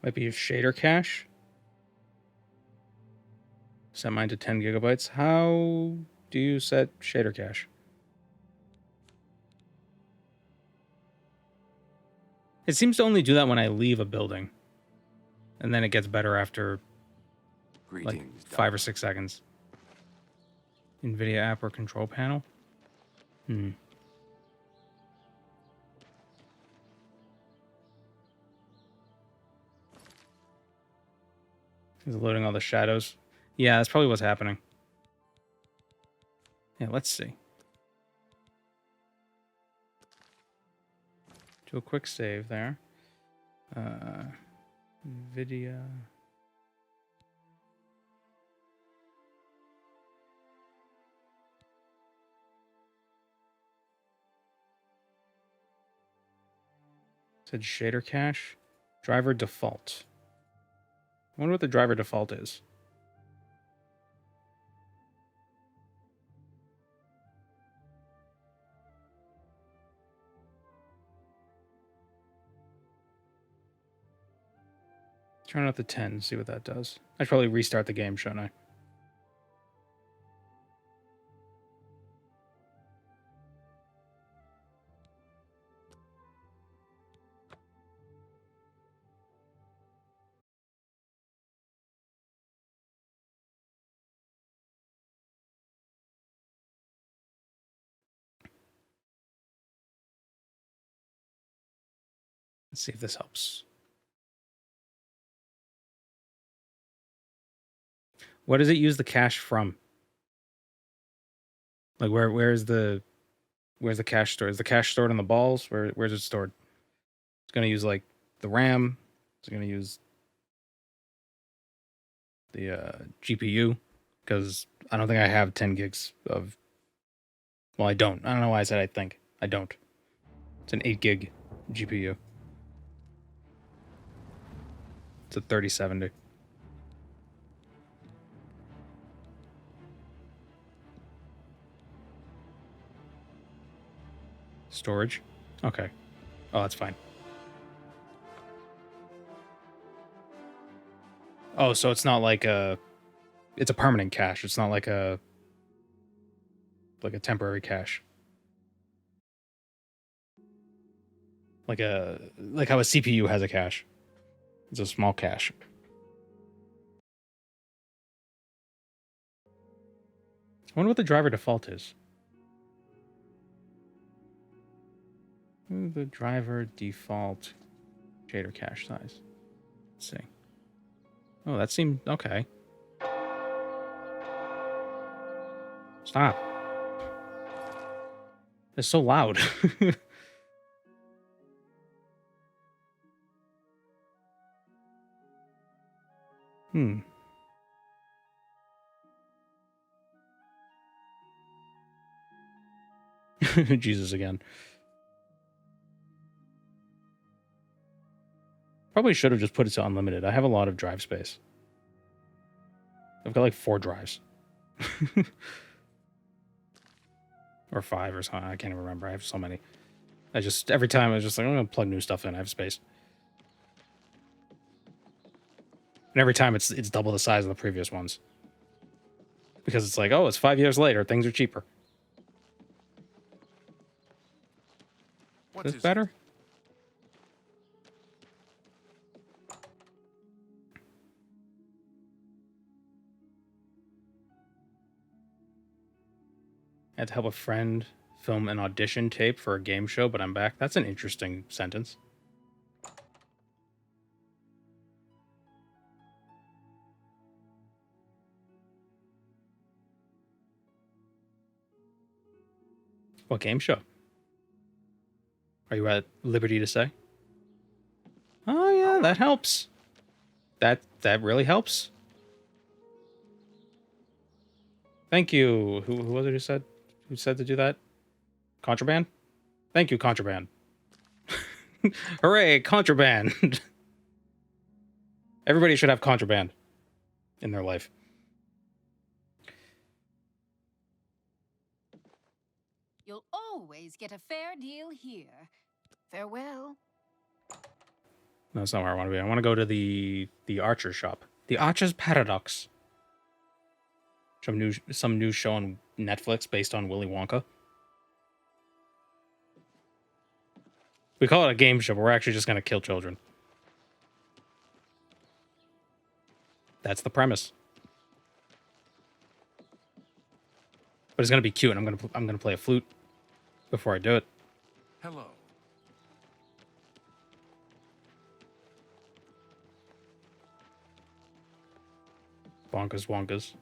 S1: Might be a shader cache. Set mine to 10 gigabytes. How do you set shader cache? It seems to only do that when I leave a building. And then it gets better after like 5 or 6 seconds. NVIDIA app or control panel? He's loading all the shadows. Yeah, that's probably what's happening. Yeah, let's see. Do a quick save there. NVIDIA. Said shader cache. Driver default. I wonder what the driver default is. Turn out the 10, see what that does. I should probably restart the game, shouldn't I? Let's see if this helps. What does it use the cache from? Like where's the cache stored? Is the cache stored on the balls? Where's it stored? It's gonna use like the RAM. It's gonna use the GPU because I don't think I have 10 gigs of. Well, I don't. I don't know why I said I think. I don't. It's an 8 gig GPU. It's a 3070. Storage? Okay. Oh, that's fine. Oh, so it's not like it's a permanent cache. It's not like a temporary cache. Like how a CPU has a cache. It's a small cache. I wonder what the driver default is. The driver default shader cache size. Let's see. Oh, that seemed okay. Stop. It's so loud. Jesus again. Probably should have just put it to unlimited. I have a lot of drive space. I've got like 4 drives. Or 5 or something. I can't even remember. I have so many. Every time I was just like, I'm going to plug new stuff in. I have space. And every time it's double the size of the previous ones. Because it's like, oh, it's 5 years later. Things are cheaper. Is this better? I had to help a friend film an audition tape for a game show, but I'm back. That's an interesting sentence. What game show? Are you at liberty to say? Oh yeah, that helps. That really helps. Thank you. Who was it who said to do that? Contraband? Thank you, Contraband. Hooray, Contraband. Everybody should have Contraband in their life.
S11: You'll always get a fair deal here. Farewell.
S1: No, that's not where I want to be. I want to go to the Archer shop. The Archer's Paradox. Some new show on Netflix based on Willy Wonka. We call it a game show, but we're actually just going to kill children. That's the premise. But it's going to be cute, and I'm going to play a flute before I do it.
S2: Hello.
S1: Bonkas wonkas.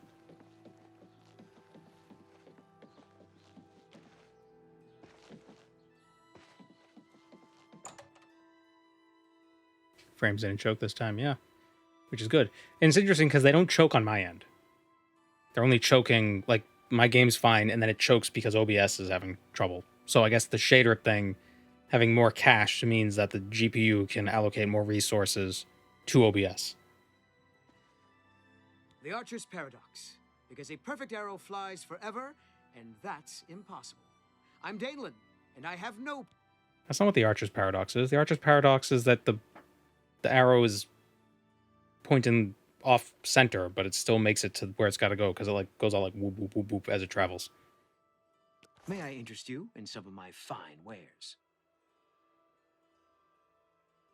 S1: Frames didn't choke this time, yeah. Which is good. And it's interesting because they don't choke on my end. They're only choking, like, my game's fine, and then it chokes because OBS is having trouble. So I guess the shader thing, having more cache, means that the GPU can allocate more resources to OBS.
S12: The Archer's Paradox. Because a perfect arrow flies forever, and that's impossible. I'm Daedlin, and I have no...
S1: That's not what the Archer's Paradox is. The Archer's Paradox is that the arrow is pointing off center, but it still makes it to where it's got to go, because it like goes all like whoop, whoop, whoop, whoop as it travels.
S12: May I interest you in some of my fine wares?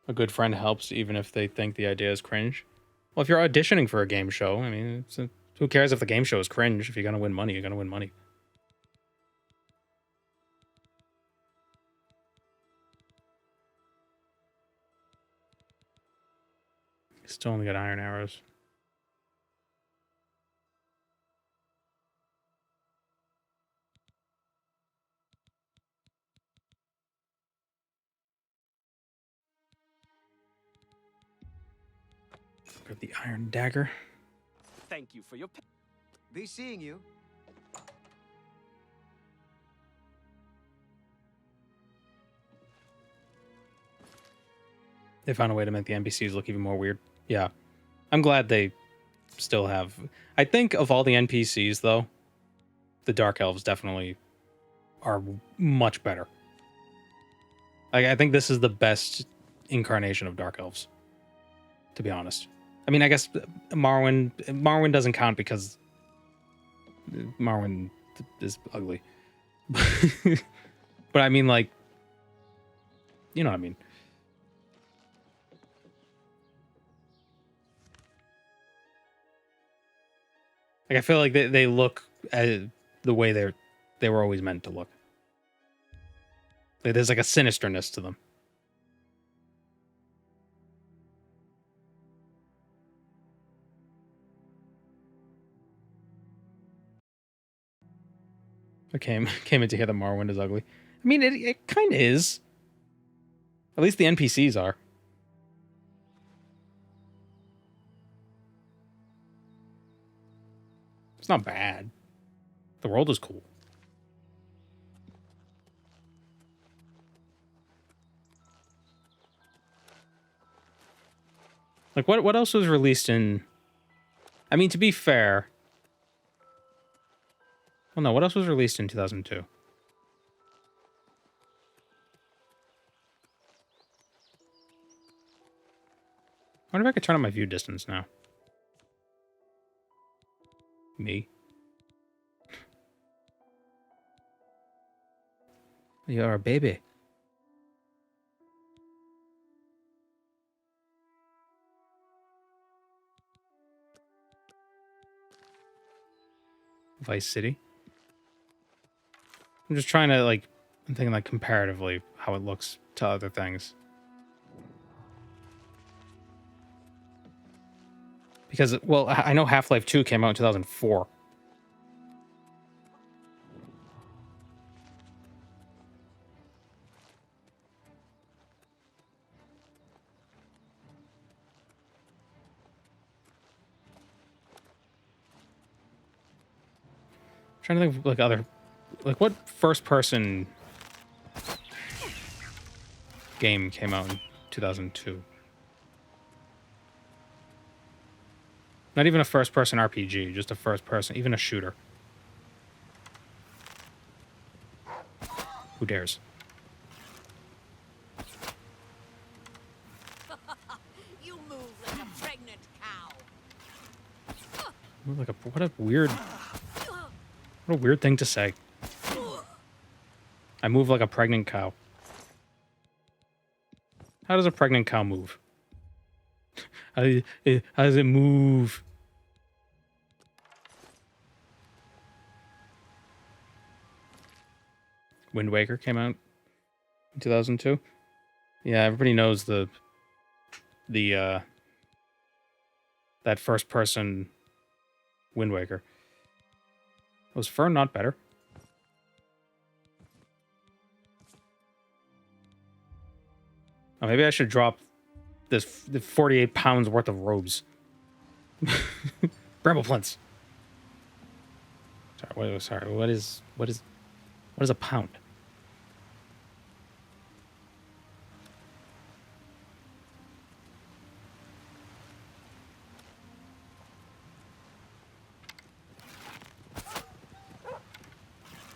S1: A good friend helps even if they think the idea is cringe. Well, if you're auditioning for a game show, I mean, who cares if the game show is cringe? If you're going to win money, you're going to win money. Still only got iron arrows. Got the iron dagger.
S12: Thank you for your... Be seeing you.
S1: They found a way to make the NPCs look even more weird. Yeah. I'm glad they still have... I think of all the NPCs, though, the Dark Elves definitely are much better. I think this is the best incarnation of Dark Elves, to be honest. I mean, I guess Marwyn doesn't count because Marwyn is ugly. But I mean, like, you know what I mean. Like, I feel like they look the way they were always meant to look. Like, there's like a sinisterness to them. I came in to hear that Marwyn is ugly. I mean, it kind of is. At least the NPCs are. It's not bad. The world is cool. Like, what else was released in... I mean, to be fair... Well, no, what else was released in 2002? I wonder if I could turn on my view distance now. Me. You're a baby. Vice City. I'm just trying to, like, I'm thinking, like, comparatively how it looks to other things. Because, well, I know Half-Life 2 came out in 2004. Trying to think of, like, other... Like, what first-person game came out in 2002? Not even a first-person RPG, just a first-person, even a shooter. Who dares?
S10: You move like a pregnant cow.
S1: What a weird thing to say. I move like a pregnant cow. How does a pregnant cow move? How does it move? Wind Waker came out in 2002. Yeah, everybody knows that first person Wind Waker. Was Fern not better? Oh, maybe I should drop the 48 pounds worth of robes. Bramble plinths. Sorry, what is a pound?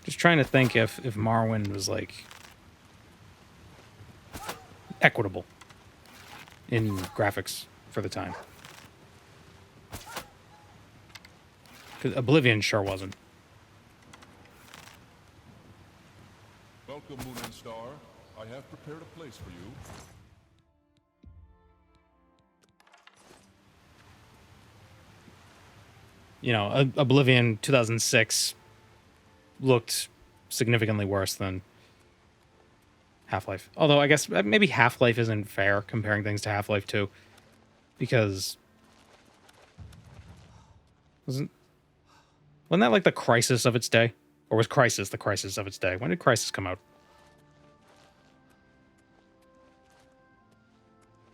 S1: Just trying to think if Morrowind was, like, equitable in graphics for the time. Because Oblivion sure wasn't.
S2: Welcome, Moon and Star. I have prepared a place for you.
S1: You know, Oblivion 2006 looked significantly worse than Half-Life. Although I guess maybe Half-Life isn't fair comparing things to Half-Life 2. Because wasn't that like the crisis of its day? Or was Crisis the crisis of its day? When did Crisis come out?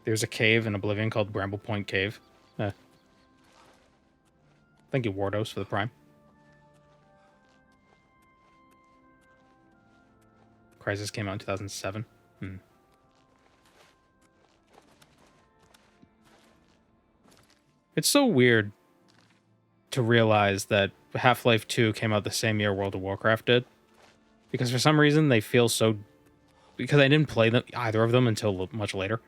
S1: There's a cave in Oblivion called Bramble Point Cave. Thank you, Wardos, for the Prime. Crisis came out in 2007. It's so weird to realize that Half-Life 2 came out the same year World of Warcraft did. Because for some reason they feel so... Because I didn't play either of them until much later.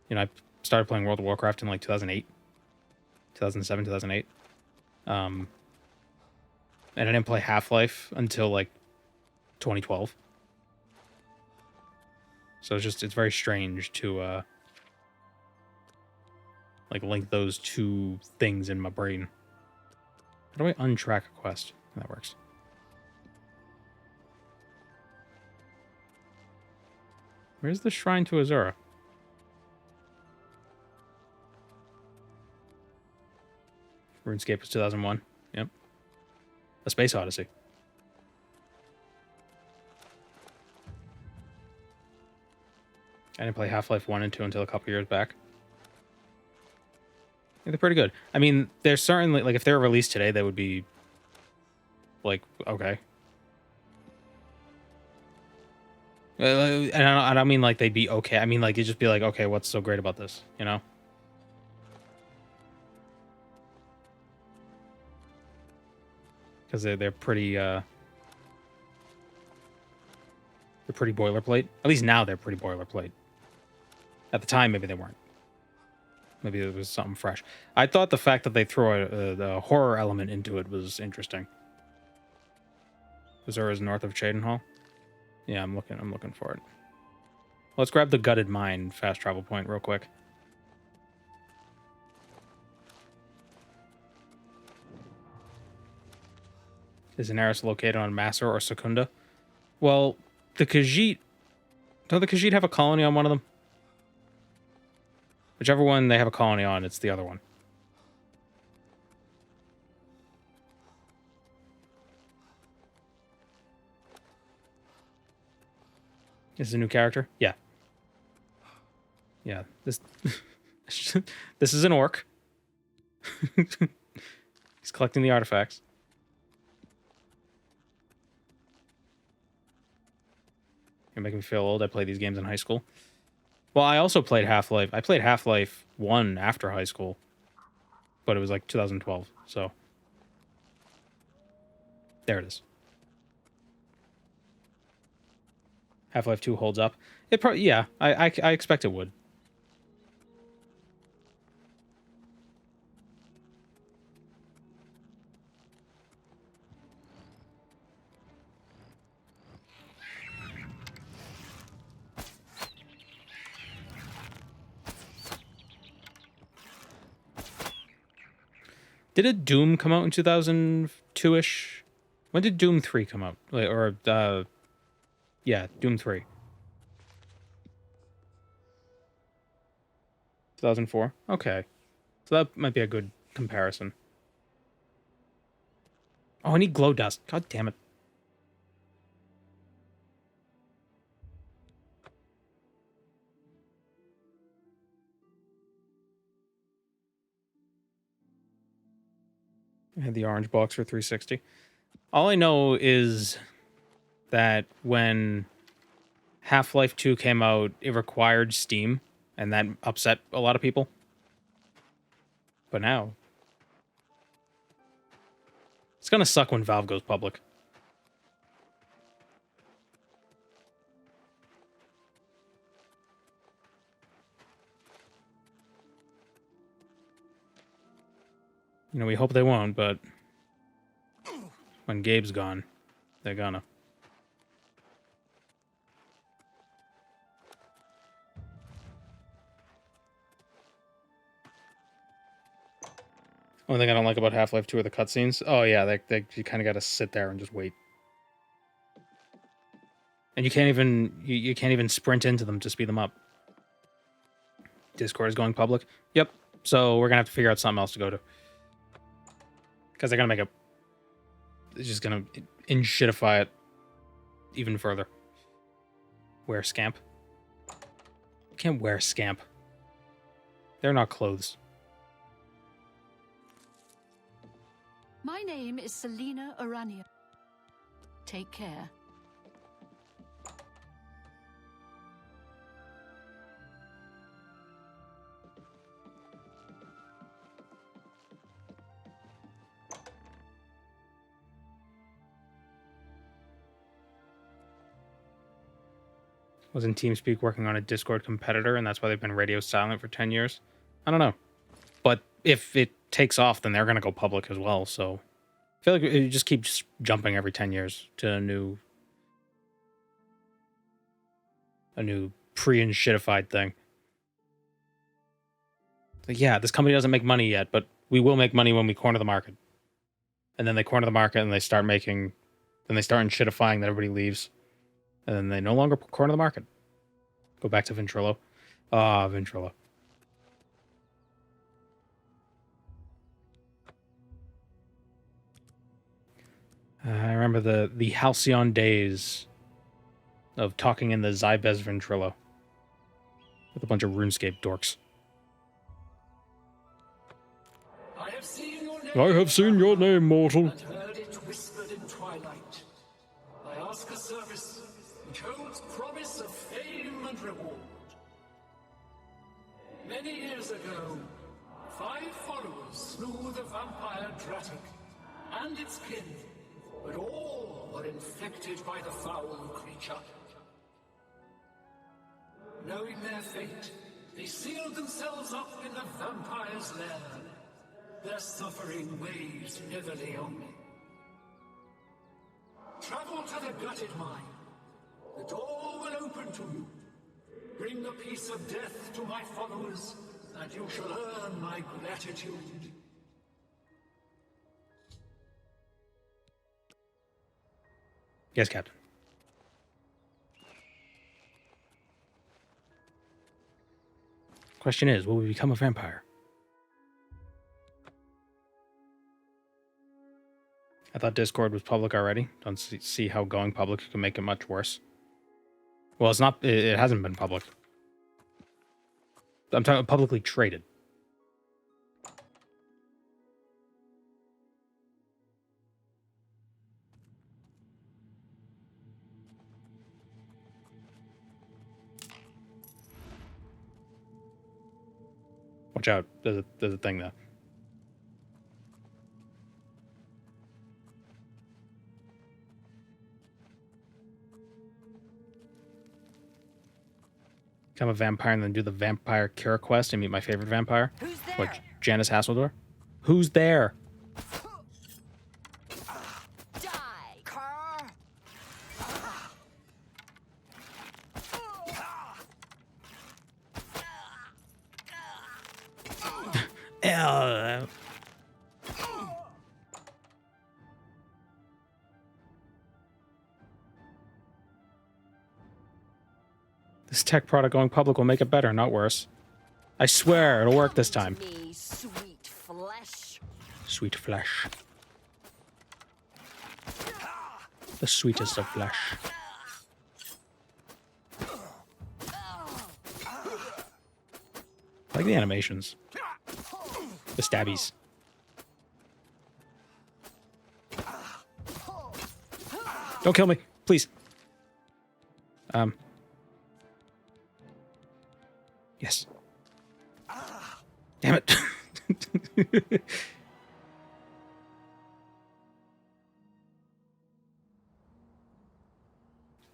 S1: You know, I started playing World of Warcraft in like 2008. 2007, 2008. And I didn't play Half-Life until like 2012. So it's very strange to like link those two things in my brain. How do I untrack a quest? That works. Where's the shrine to Azura? RuneScape was 2001. Yep. A Space Odyssey. I didn't play Half-Life 1 and 2 until a couple years back. They're pretty good. I mean, they're certainly, like, if they're released today, they would be, like, okay. And I don't mean, like, they'd be okay. I mean, like, you'd just be like, okay, what's so great about this, you know? Because they're pretty boilerplate. At least now they're pretty boilerplate. At the time, maybe they weren't. Maybe it was something fresh. I thought the fact that they throw the horror element into it was interesting. Missouri is north of Cheydinhall. Yeah, I'm looking for it. Let's grab the gutted mine fast travel point real quick. Is Daenerys located on Masser or Secunda? Well, the Khajiit... Don't the Khajiit have a colony on one of them? Whichever one they have a colony on, it's the other one. This is a new character? Yeah. Yeah, this... this is an orc. He's collecting the artifacts. You're making me feel old. I played these games in high school. Well, I also played Half-Life. I played Half-Life 1 after high school. But it was like 2012, so... There it is. Half-Life 2 holds up. It probably... Yeah, I expect it would. Did a Doom come out in 2002-ish? When did Doom 3 come out? Or, yeah, Doom 3. 2004? Okay. So that might be a good comparison. Oh, I need glow dust. God damn it. I had the orange box for 360. All I know is that when Half-Life 2 came out, it required Steam, and that upset a lot of people. But now... It's gonna suck when Valve goes public. You know, we hope they won't, but... When Gabe's gone, they're gonna. Only thing I don't like about Half-Life 2 are the cutscenes. Oh yeah, you kind of got to sit there and just wait. And you can't even sprint into them to speed them up. Discord is going public. Yep. So we're gonna have to figure out something else to go to. Because they're gonna make a... It's just gonna in-shitify it even further. Wear scamp. You can't wear scamp. They're not clothes.
S4: My name is Selena Arania. Take care.
S1: Wasn't TeamSpeak working on a Discord competitor, and that's why they've been radio silent for 10 years? I don't know. But if it takes off, then they're going to go public as well, so... I feel like it just keeps jumping every 10 years to a new pre-and-shitified thing. Like, yeah, this company doesn't make money yet, but we will make money when we corner the market. And then they corner the market, and they start making... Then they start in-shitifying that everybody leaves. And then they no longer corner the market. Go back to Ventrilo. Ah, Ventrilo. I remember the halcyon days of talking in the Zybez Ventrilo with a bunch of RuneScape dorks. I have seen your name, mortal.
S13: And heard it whispered in twilight. I ask a service which holds promise of fame and reward. Many years ago, 5 followers slew the vampire Daedric and its kin, but all were infected by the foul creature. Knowing their fate, they sealed themselves up in the vampire's lair. Their suffering weighs heavily on me. Travel to the gutted mine. The door will open to you. Bring the piece of death to my followers, and you shall earn my gratitude.
S1: Yes, Captain. Question is, will we become a vampire? I thought Discord was public already. Don't see how going public can make it much worse. Well, it's not. It hasn't been public. I'm talking publicly traded. Watch out. There's a thing there. Become a vampire and then do the vampire cure quest and meet my favorite vampire.
S4: Who's there?
S1: What, Janice Hasseldor? Who's there?
S4: Die, car. This tech product going public will make it better, not worse. I swear, it'll work this time. Me, sweet flesh.
S1: Sweet flesh. The sweetest of flesh. I like the animations. The stabbies. Don't kill me, please. Yes. Damn it.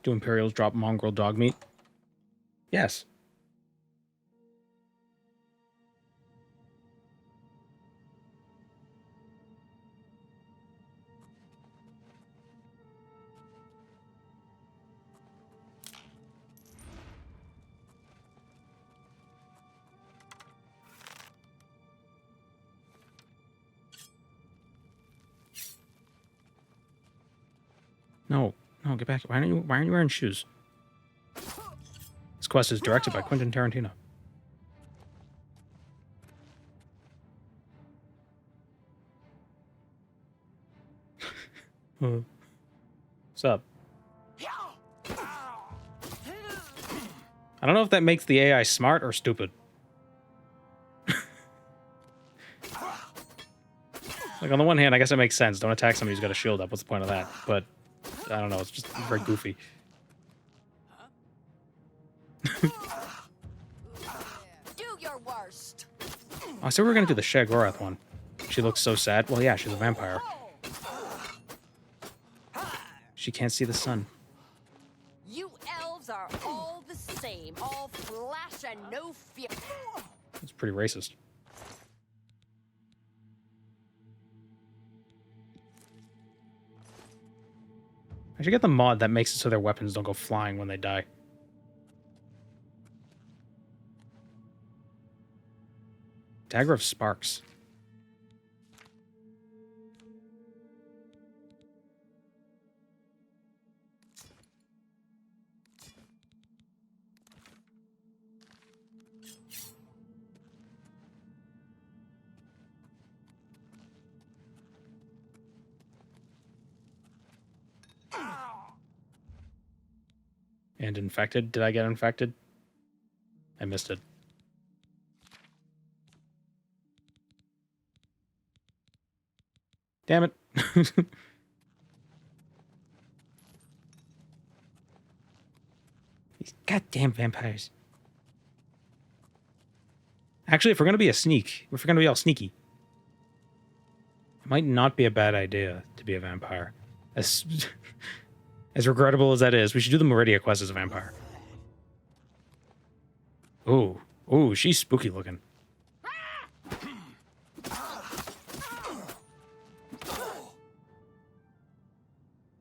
S1: Do Imperials drop mongrel dog meat? Yes. No, get back. Why aren't you wearing shoes? This quest is directed by Quentin Tarantino. What's up? I don't know if that makes the AI smart or stupid. Like, on the one hand, I guess it makes sense. Don't attack somebody who's got a shield up. What's the point of that? But I don't know. It's just very goofy.
S4: Do your worst.
S1: I said we were going to do the Shag-Gorath one. She looks so sad. Well, yeah, she's a vampire. She can't see the sun.
S4: You elves are all the same. All flash and no fear.
S1: It's pretty racist. I should get the mod that makes it so their weapons don't go flying when they die. Dagger of Sparks. And infected? Did I get infected? I missed it.
S4: Damn it. These goddamn vampires. Actually, if we're gonna be all sneaky, it might not be a bad idea to be a vampire. As as regrettable as that is, we should do the Meridia quest as a vampire. Ooh, ooh, she's spooky looking.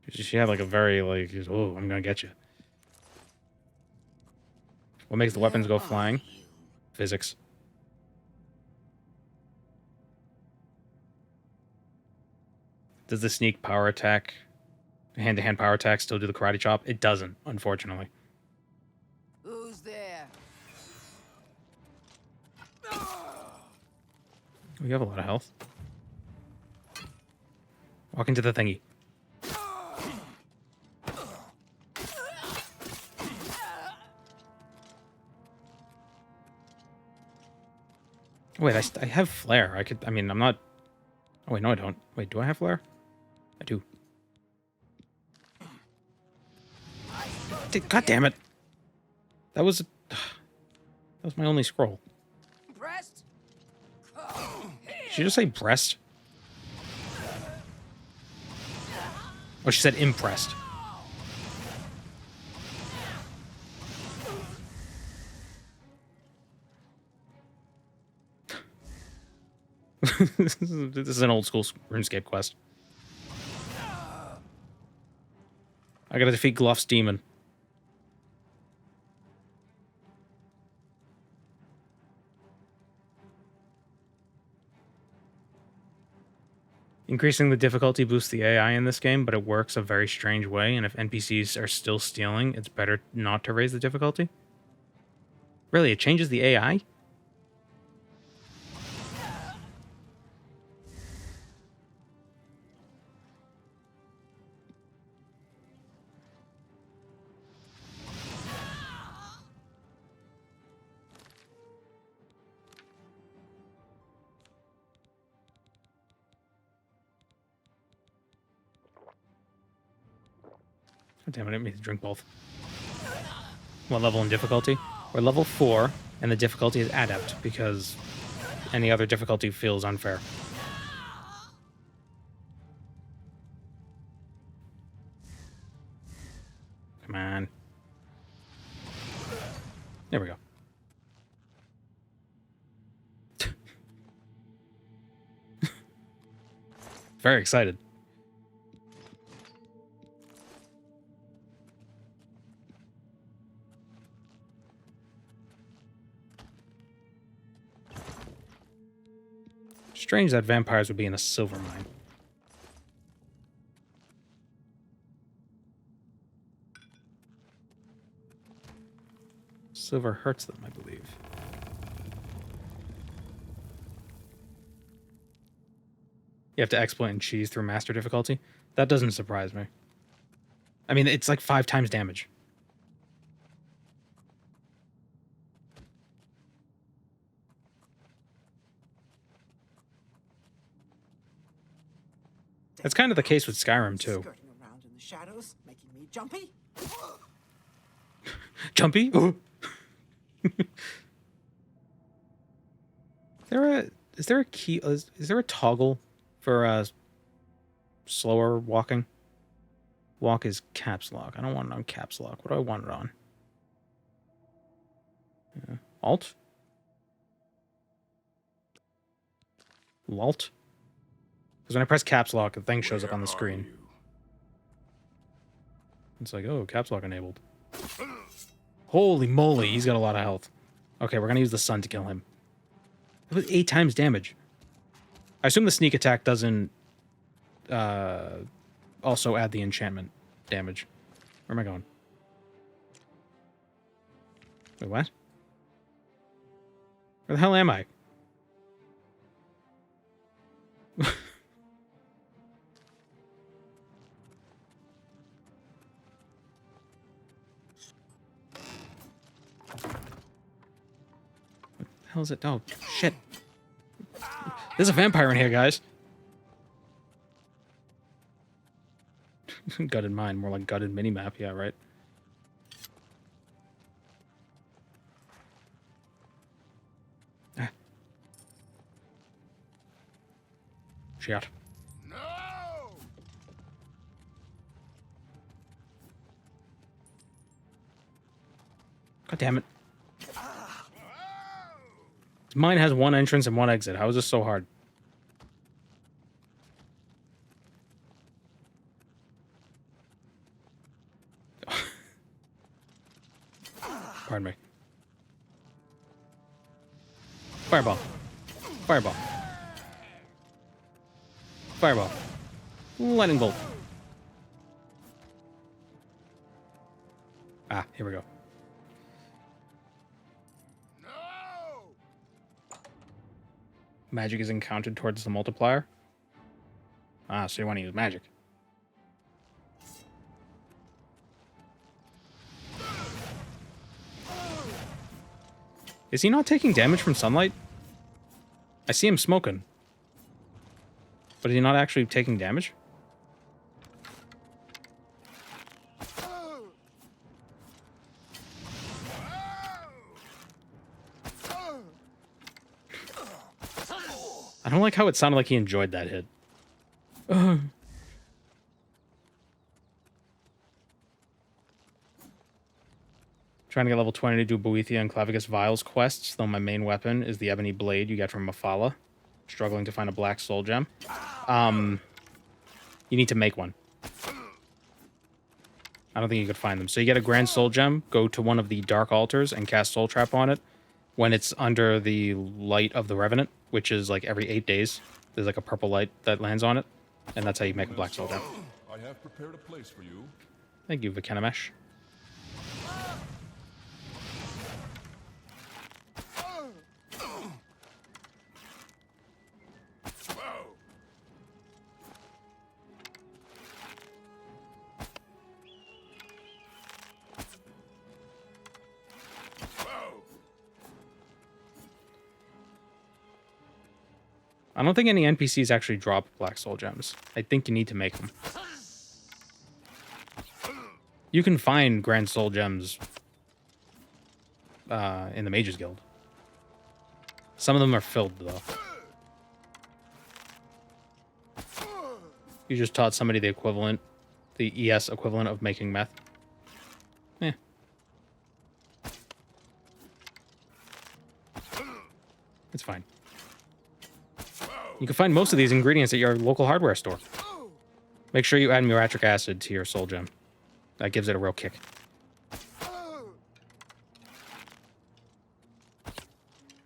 S4: She had like a very like, oh, I'm gonna get you. What makes the weapons go flying? Physics. Does the sneak power attack, hand-to-hand power attack, still do the karate chop? It doesn't, unfortunately.
S10: Who's there?
S4: We have a lot of health. Walk into the thingy. Wait, I have flare. I mean, I'm not... Oh, wait, no, I don't. Wait, do I have flare? I do. God damn it. That was my only scroll.
S10: Breast?
S4: Did she just say breast? Oh, she said impressed. This is an old school RuneScape quest. I gotta defeat Gluff's demon. Increasing the difficulty boosts the AI in this game, but it works a very strange way, and if NPCs are still stealing, it's better not to raise the difficulty. Really, it changes the AI? God damn it, I didn't mean to drink both. What level in difficulty? We're level 4, and the difficulty is adept, because any other difficulty feels unfair. Come on. There we go. Very excited. Strange that vampires would be in a silver mine. Silver hurts them, I believe. You have to exploit and cheese through master difficulty? That doesn't surprise me. I mean, it's like 5 times damage. That's kind of the case with Skyrim, too.
S9: Skirting around in the shadows, making me jumpy.
S4: Jumpy? Is there a key? Is there a toggle for slower walking? Walk is caps lock. I don't want it on caps lock. What do I want it on? Alt? Alt? Because when I press caps lock, the thing shows up on the screen. It's like, oh, caps lock enabled. Holy moly, he's got a lot of health. Okay, we're gonna use the sun to kill him. It was 8 times damage. I assume the sneak attack doesn't also add the enchantment damage. Where am I going? Wait, what? Where the hell am I? How's it? Oh, shit. There's a vampire in here, guys. Gutted mine, more like gutted minimap. Yeah, right. Ah. Shit. God damn it. Mine has one entrance and one exit. How is this so hard? Pardon me. Fireball. Fireball. Fireball. Lightning bolt. Ah, here we go. Magic is encountered towards the multiplier. Ah, so you want to use magic. Is he not taking damage from sunlight? I see him smoking. But is he not actually taking damage? I don't like how it sounded like he enjoyed that hit. Trying to get level 20 to do Boethia and Clavicus Vials quests, though my main weapon is the Ebony Blade you get from Mafala. Struggling to find a Black Soul Gem. You need to make one. I don't think you could find them. So you get a Grand Soul Gem, go to one of the Dark Altars and cast Soul Trap on it. When it's under the light of the Revenant, which is like every 8 days, there's like a purple light that lands on it, and that's how you make a Black Soul Gem.
S2: I have prepared a place for you.
S4: Thank you, Vikanamesh. I don't think any NPCs actually drop Black Soul Gems. I think you need to make them. You can find Grand Soul Gems in the Mages Guild. Some of them are filled, though. You just taught somebody the equivalent, the ES equivalent of making meth. Eh. It's fine. You can find most of these ingredients at your local hardware store. Make sure you add muriatic acid to your soul gem. That gives it a real kick.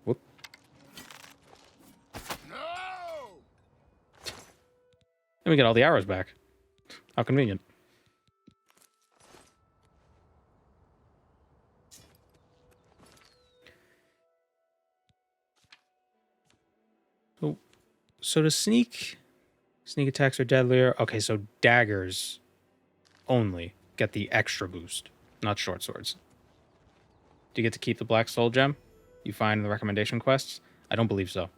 S4: Whoop. And we get all the arrows back. How convenient. So to sneak attacks are deadlier. Okay, so daggers only get the extra boost, not short swords. Do you get to keep the Black Soul Gem you find in the recommendation quests? I don't believe so.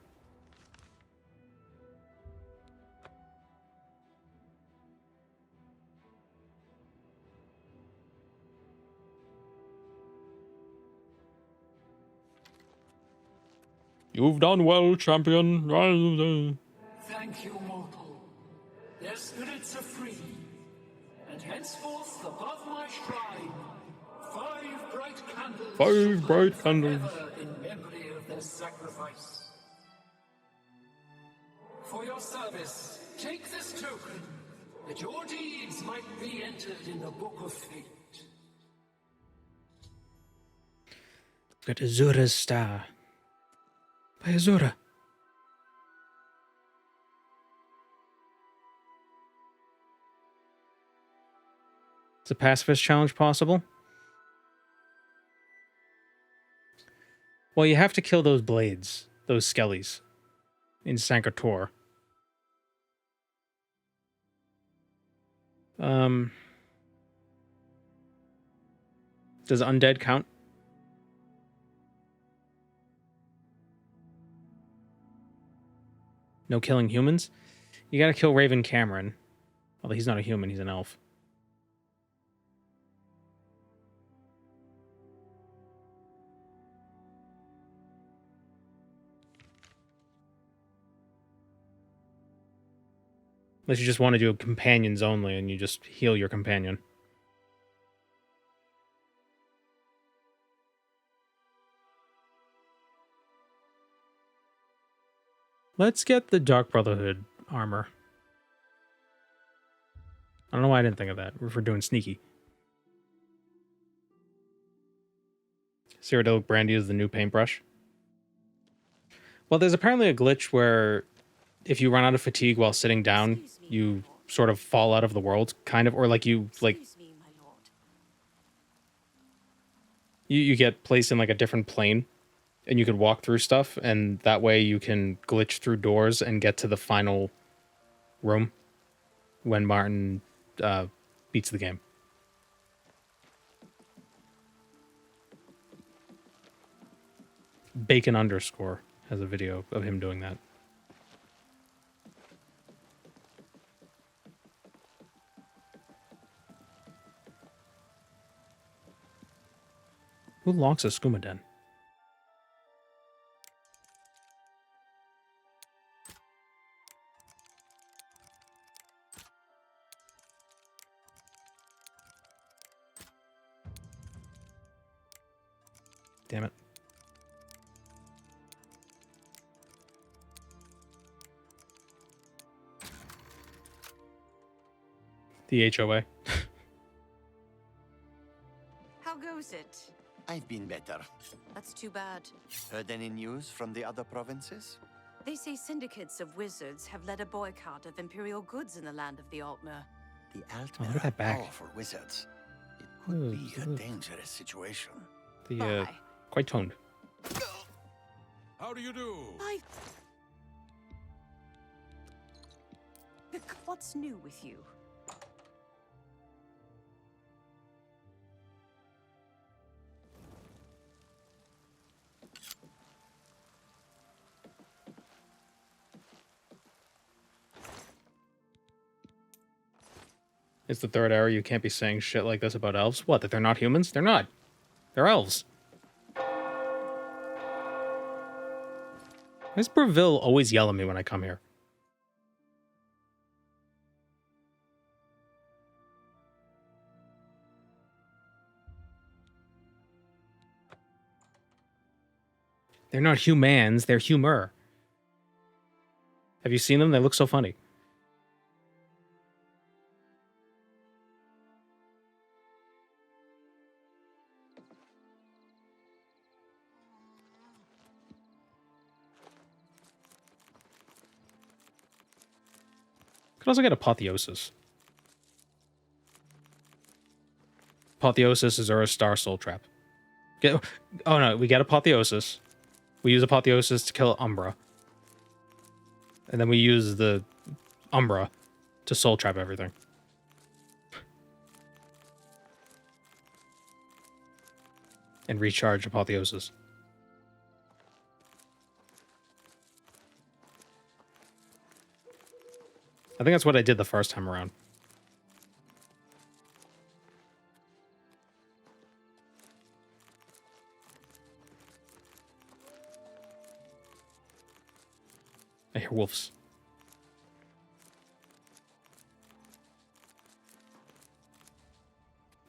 S4: You've done well, champion.
S13: Thank you, mortal. Their spirits are free, and henceforth above my shrine, 5 bright candles.
S4: 5 bright candles.
S13: In memory of their sacrifice. For your service, take this token, that your deeds might be entered in the Book of Fate.
S4: Got Azura's star. By Azura. Is a pacifist challenge possible? Well, you have to kill those blades, those skellies, in Sankator. Does undead count? No killing humans? You gotta kill Raven Cameron. Although he's not a human, he's an elf. Unless you just want to do companions only and you just heal your companion. Let's get the Dark Brotherhood armor. I don't know why I didn't think of that. If we're doing sneaky. Cyrodiilic Brandy is the new paintbrush. Well, there's apparently a glitch where if you run out of fatigue while sitting down, you sort of fall out of the world, kind of, or like you get placed in like a different plane, and you could walk through stuff, and that way you can glitch through doors and get to the final room when Martin beats the game. Bacon underscore has a video of him doing that. Who locks a skooma den? Damn it. The HOA.
S14: How goes it?
S7: I've been better.
S14: That's too bad.
S7: Heard any news from the other provinces?
S14: They say syndicates of wizards have led a boycott of imperial goods in the land of the Altmer.
S7: The
S4: Oh, look
S7: Altmer
S4: at that
S7: are
S4: back.
S7: powerful wizards. It could be a dangerous situation.
S4: The quite toned.
S2: How do you do?
S14: What's new with you?
S4: It's the third hour. You can't be saying shit like this about elves. What, that they're not humans? They're not. They're elves. Why does Breville always yell at me when I come here? They're not humans, they're humor. Have you seen them? They look so funny. Could also get Apotheosis. Apotheosis is our star soul trap. Oh no, we get Apotheosis. We use Apotheosis to kill Umbra. And then we use the Umbra to soul trap everything. And recharge Apotheosis. I think that's what I did the first time around. I hear wolves.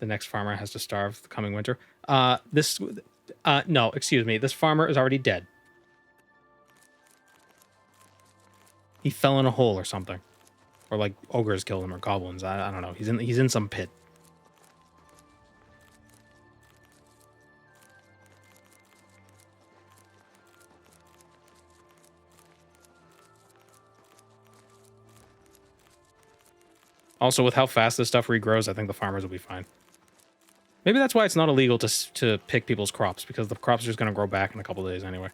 S4: The next farmer has to starve the coming winter. No, excuse me. This farmer is already dead. He fell in a hole or something. Or like ogres killed him or goblins. I don't know. He's in some pit. Also, with how fast this stuff regrows, I think the farmers will be fine. Maybe that's why it's not illegal to pick people's crops, because the crops are just going to grow back in a couple of days anyway.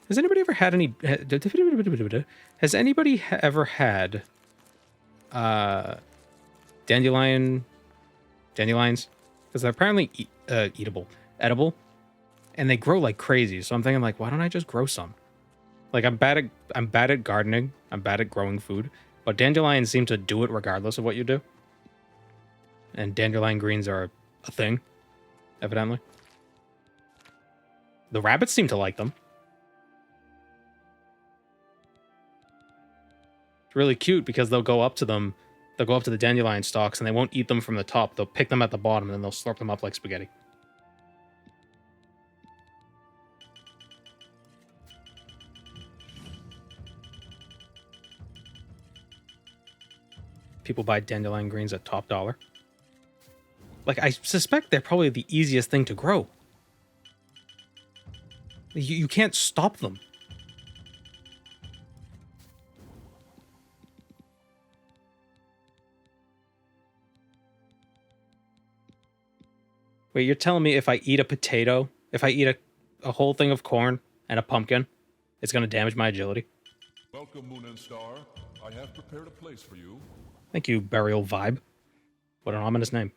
S4: Has anybody ever had any... Has anybody ever had... dandelions? Because they're apparently edible. And they grow like crazy. So I'm thinking, like, why don't I just grow some? Like I'm bad at gardening. I'm bad at growing food, but dandelions seem to do it regardless of what you do. And dandelion greens are a thing, evidently. The rabbits seem to like them. It's really cute because they'll go up to them, they'll go up to the dandelion stalks and they won't eat them from the top. They'll pick them at the bottom and then they'll slurp them up like spaghetti. People buy dandelion greens at top dollar. Like, I suspect they're probably the easiest thing to grow. You can't stop them. Wait, you're telling me if I eat a potato, if I eat a whole thing of corn and a pumpkin, it's going to damage my agility?
S2: Welcome, Moon and Star. I have prepared a place for you.
S4: Thank you, Burial Vibe. What an ominous name.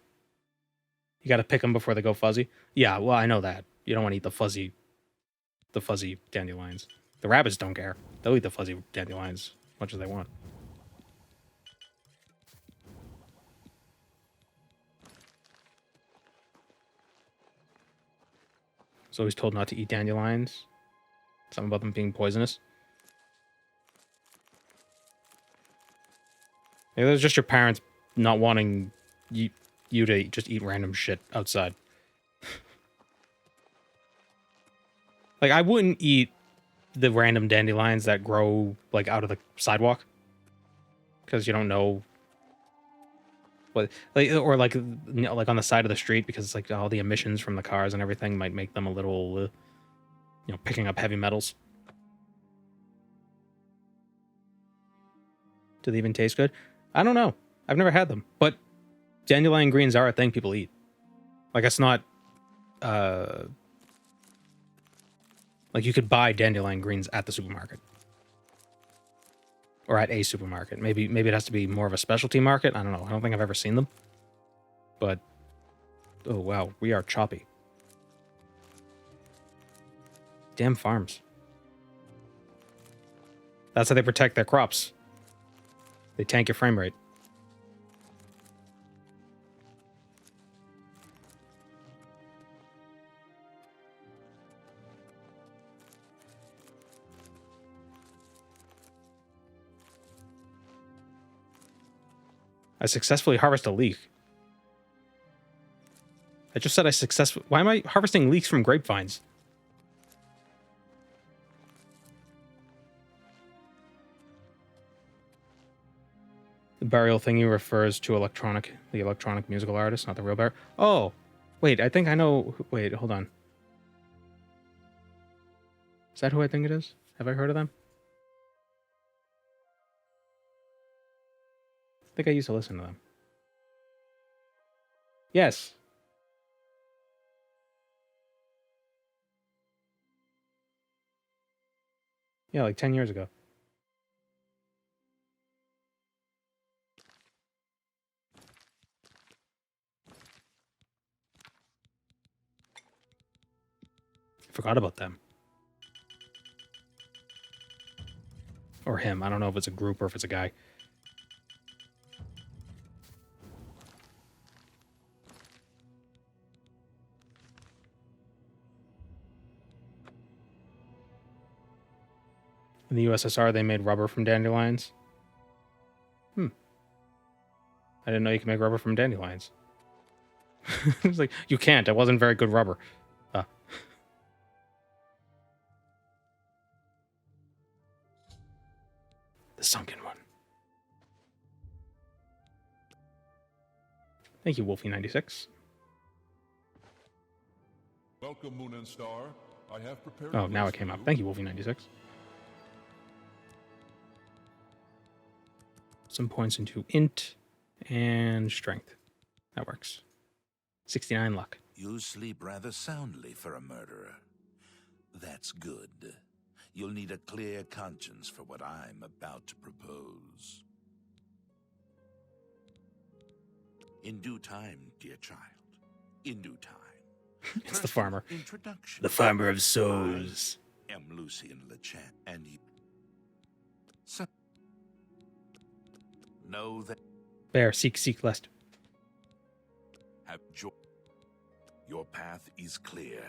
S4: You got to pick them before they go fuzzy? Yeah, well, I know that. You don't want to eat the fuzzy dandelions. The rabbits don't care. They'll eat the fuzzy dandelions as much as they want. So he's told not to eat dandelions. Something about them being poisonous. Maybe that's just your parents not wanting you to just eat random shit outside. Like, I wouldn't eat the random dandelions that grow, like, out of the sidewalk. Because you don't know what... Like, or, like, you know, like on the side of the street, because it's, like, all the emissions from the cars and everything might make them a little, you know, picking up heavy metals. Do they even taste good? I don't know. I've never had them. But dandelion greens are a thing people eat. Like, it's not... Like, you could buy dandelion greens at the supermarket. Or at a supermarket. Maybe it has to be more of a specialty market. I don't know. I don't think I've ever seen them. But... Oh, wow. We are choppy. Damn farms. That's how they protect their crops. They tank your frame rate. I successfully harvest a leek. I just said I successfully... Why am I harvesting leeks from grapevines? The burial thingy refers to the electronic musical artist, not the real bear. Oh, wait, I think I know... Wait, hold on. Is that who I think it is? Have I heard of them? I think I used to listen to them. Yes. Yeah, like 10 years ago. Forgot about them. Or him. I don't know if it's a group or if it's a guy. In the USSR, they made rubber from dandelions. I didn't know you could make rubber from dandelions. It's like, you can't. It wasn't very good rubber. The sunken one. Thank you, Wolfie96.
S2: Welcome, Moon and Star. I have prepared.
S4: Oh, now it came up. Thank you, Wolfie96. Some points into int and strength. That works. 69 luck.
S15: You sleep rather soundly for a murderer. That's good. You'll need a clear conscience for what I'm about to propose. In due time, dear child. In due time.
S4: It's the farmer.
S15: Introduction.
S4: The farmer of souls.
S15: am Lucien Lechamp, and you... So... Know that...
S4: Bear, seek lest.
S15: Have joy. Your path is clear.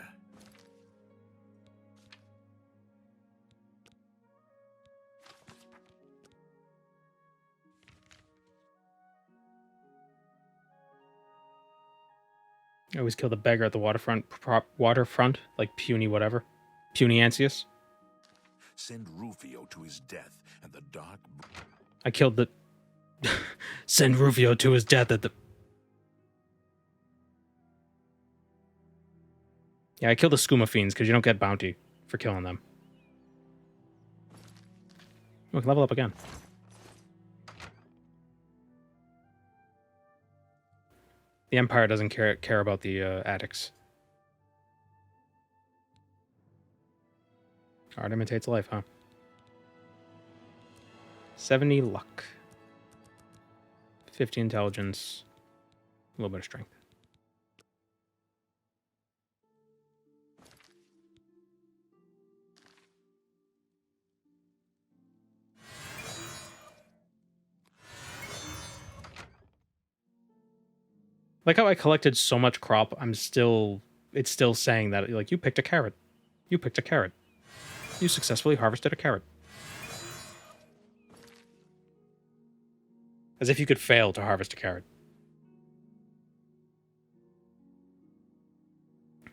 S4: I always kill the beggar at the waterfront, like puny whatever. Puny Ansius.
S15: Send Rufio to his death, and the dark...
S4: I killed the... Send Rufio to his death at the... Yeah, I killed the Skooma Fiends, because you don't get bounty for killing them. Look, level up again. The Empire doesn't care about the addicts. Art imitates life, huh? 70 luck. 50 intelligence. A little bit of strength. Like how I collected so much crop, it's still saying that, like, you picked a carrot. You picked a carrot. You successfully harvested a carrot. As if you could fail to harvest a carrot.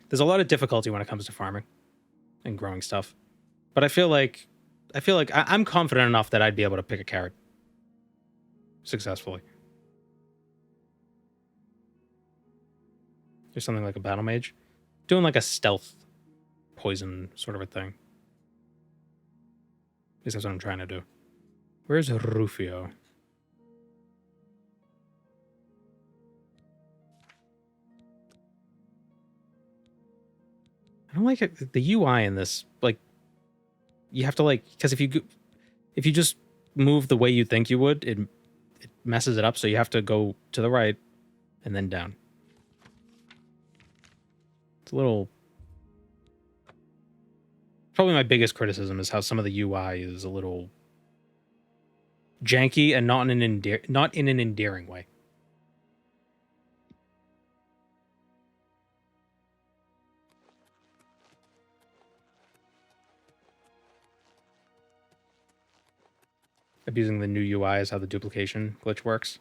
S4: There's a lot of difficulty when it comes to farming and growing stuff. But I feel like I'm confident enough that I'd be able to pick a carrot successfully. There's something like a battle mage. Doing like a stealth poison sort of a thing. At least that's what I'm trying to do. Where's Rufio? I don't like it. The UI in this, like, you have to, like, because if you just move the way you think you would, it messes it up. So you have to go to the right and then down. It's a little... Probably my biggest criticism is how some of the UI is a little janky and not in an endearing way. Abusing the new UI is how the duplication glitch works.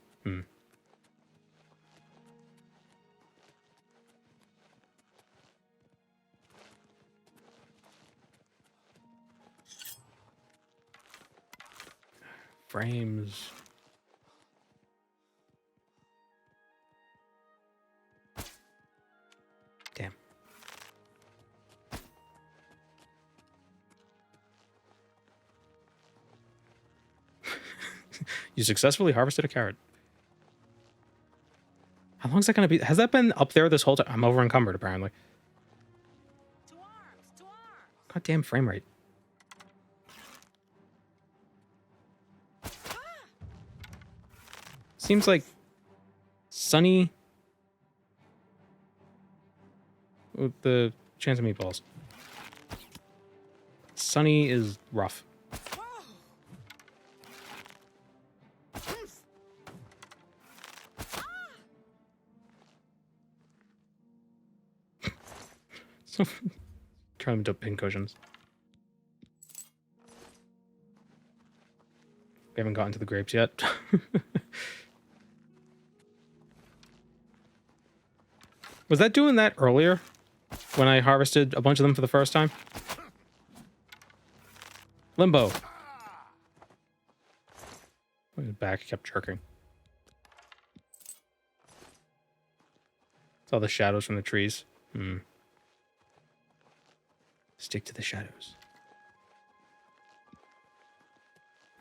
S4: Frames. Damn. You successfully harvested a carrot. How long is that going to be? Has that been up there this whole time? I'm over encumbered, apparently. Goddamn frame rate. Seems like Sunny with the chance of meatballs. Sunny is rough. So turn them into pincushions. We haven't gotten to the grapes yet. Was that doing that earlier? When I harvested a bunch of them for the first time? Limbo. His back kept jerking. It's all the shadows from the trees. Stick to the shadows.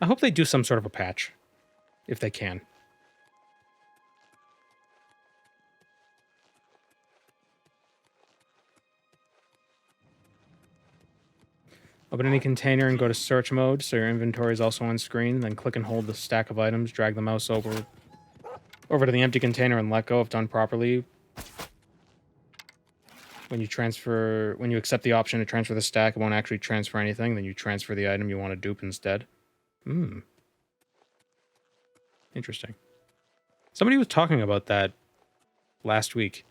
S4: I hope they do some sort of a patch. If they can. Open any container and go to search mode so your inventory is also on screen. Then click and hold the stack of items. Drag the mouse over to the empty container and let go if done properly.
S1: When you accept the option to transfer the stack, it won't actually transfer anything. Then you transfer the item you want to dupe instead. Hmm. Interesting. Somebody was talking about that last week.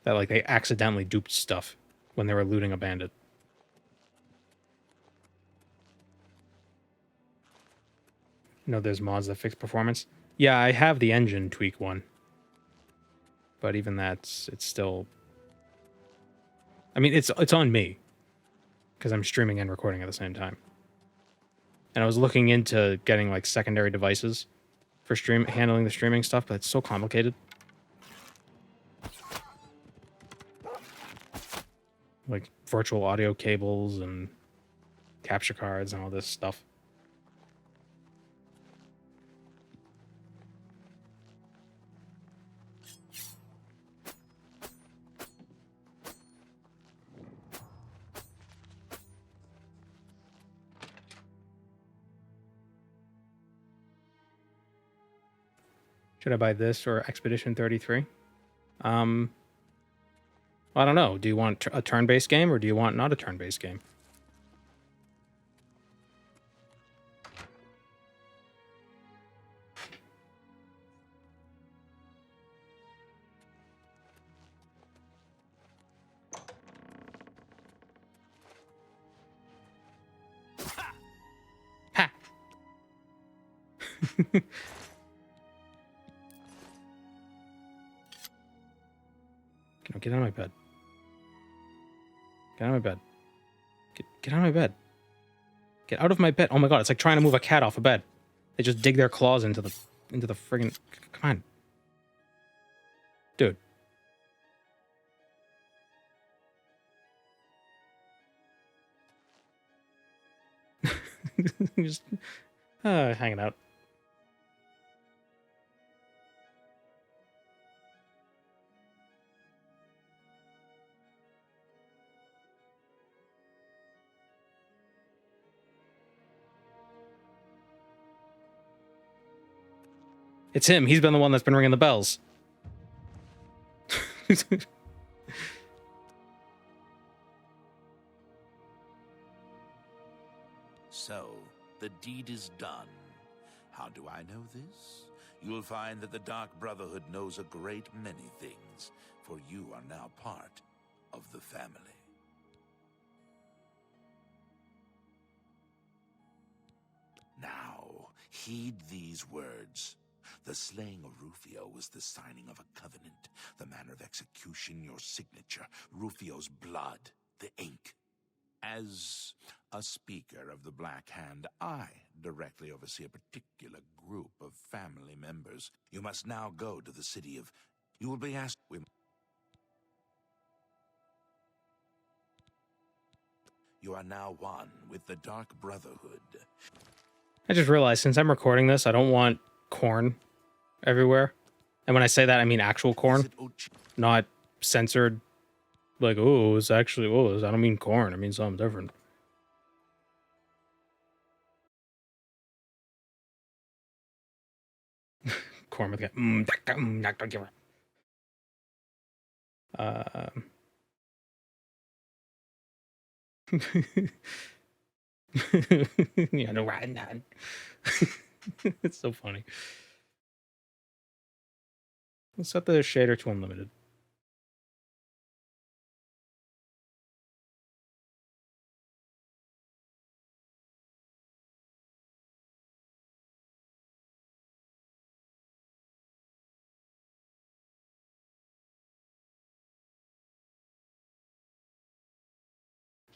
S1: That like they accidentally duped stuff when they were looting a bandit. You know, there's mods that fix performance. Yeah, I have the engine tweak one. But even it's still... I mean, it's on me. Because I'm streaming and recording at the same time. And I was looking into getting, like, secondary devices for handling the streaming stuff, but it's so complicated. Like, virtual audio cables and capture cards and all this stuff. Should I buy this or Expedition 33? I don't know. Do you want a turn-based game or do you want not a turn-based game? Ha! Get out of my bed. Get out of my bed. Get out of my bed. Get out of my bed. Oh my god, it's like trying to move a cat off a bed. They just dig their claws into the friggin'... Come on. Dude. Just hanging out. It's him. He's been the one that's been ringing the bells.
S15: So, the deed is done. How do I know this? You'll find that the Dark Brotherhood knows a great many things, for you are now part of the family. Now, heed these words. The slaying of Rufio was the signing of a covenant. The manner of execution, your signature. Rufio's blood, the ink. As a speaker of the Black Hand, I directly oversee a particular group of family members. You must now go to the city of... You will be asked... You are now one with the Dark Brotherhood.
S1: I just realized, since I'm recording this, I don't want corn everywhere. And when I say that, I mean actual corn. Not censored. Like, oh, it's actually... Oh, I don't mean corn. I mean something different. Corn with that... Yeah, no, right. It's so funny. Let's set the shader to unlimited.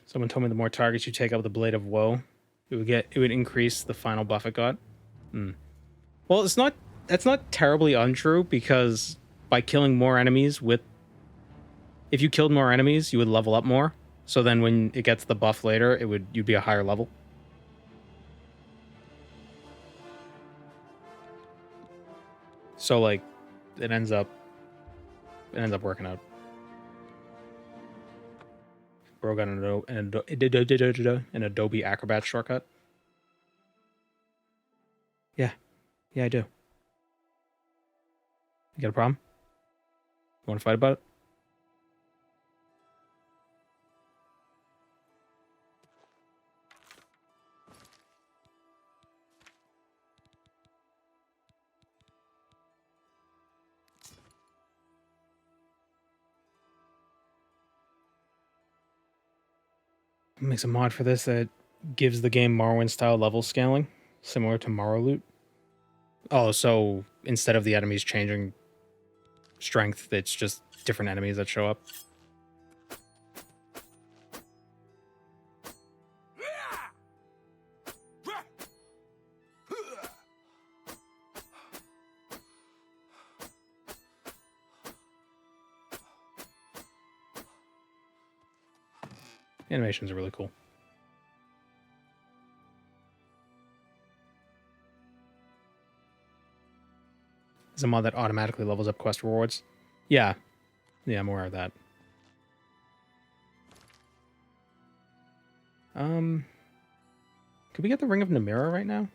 S1: Someone told me the more targets you take out with the Blade of Woe, it would increase the final buff it got. Well, that's not terribly untrue, because by killing more enemies if you killed more enemies, you would level up more. So then when it gets the buff later, you'd be a higher level. So like it ends up working out. Bro got an Adobe Acrobat shortcut. Yeah, I do. You got a problem? You want to fight about it?
S4: Makes a mod for this that gives the game Morrowind-style level scaling, similar to Morrowloot. Oh, so instead of the enemies changing strength, it's just different enemies that show up. Animations are really cool. Is a mod that automatically levels up quest rewards. Yeah. Yeah, I'm aware of that. Could we get the Ring of Namira right now?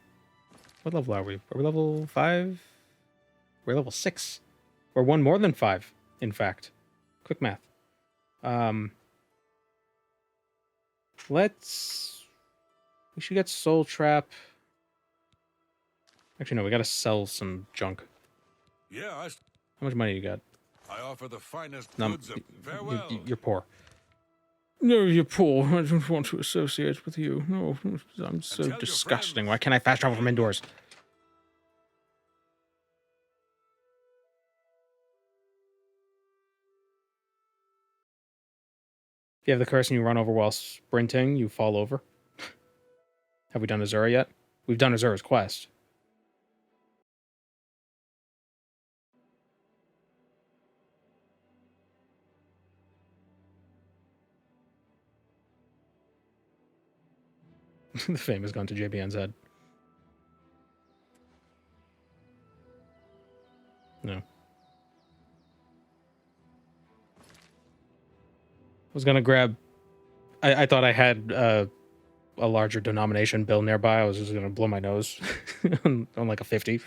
S4: What level are we? Are we level 5? We're level 6. We're one more than 5, in fact. Quick math. We should get Soul Trap. Actually, no, we gotta sell some junk.
S2: Yeah,
S4: How much money you got?
S2: I offer the finest
S4: No,
S2: goods of farewell.
S4: you're poor. No, you're poor. I don't want to associate with you. No, I'm so disgusting. Why can't I fast travel from indoors? If you have the curse and you run over while sprinting, you fall over. Have we done Azura yet? We've done Azura's quest. The fame has gone to JBN's head. No. I was gonna grab... I thought I had a larger denomination bill nearby. I was just gonna blow my nose on like a 50.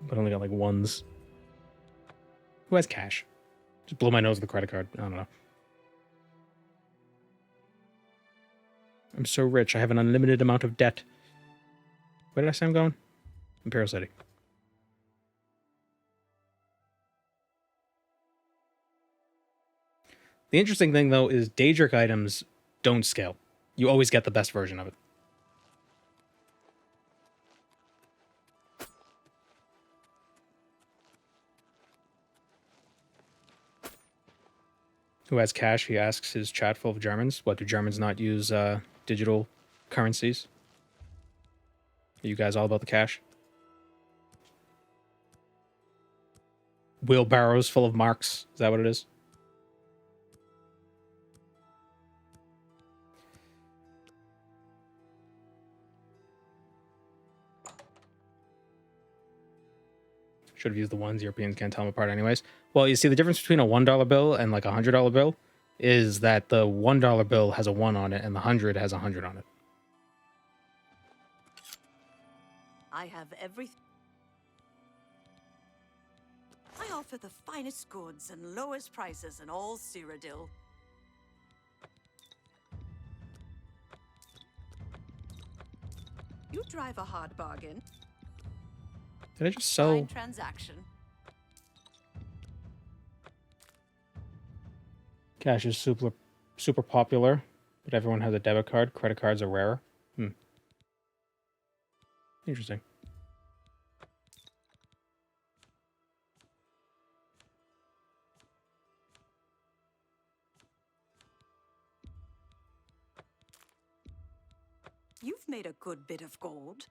S4: But I only got like ones. Who has cash? Just blow my nose with a credit card. I don't know. I'm so rich. I have an unlimited amount of debt. Where did I say I'm going? Imperial City. The interesting thing, though, is Daedric items don't scale. You always get the best version of it. Who has cash? He asks his chat full of Germans. What, do Germans not use digital currencies? Are you guys all about the cash? Wheelbarrows full of marks. Is that what it is? Should have used the ones. Europeans can't tell them apart anyways. Well, you see, the difference between a $1 bill and like a $100 bill is that the $1 bill has a 1 on it and the 100 has a 100 on it.
S14: I have everything. I offer the finest goods and lowest prices in all Cyrodiil. You drive a hard bargain.
S4: Did I just sell?
S14: Fine transaction.
S4: Cash is super popular, but everyone has a debit card. Credit cards are rarer. Interesting.
S14: You've made a good bit of gold.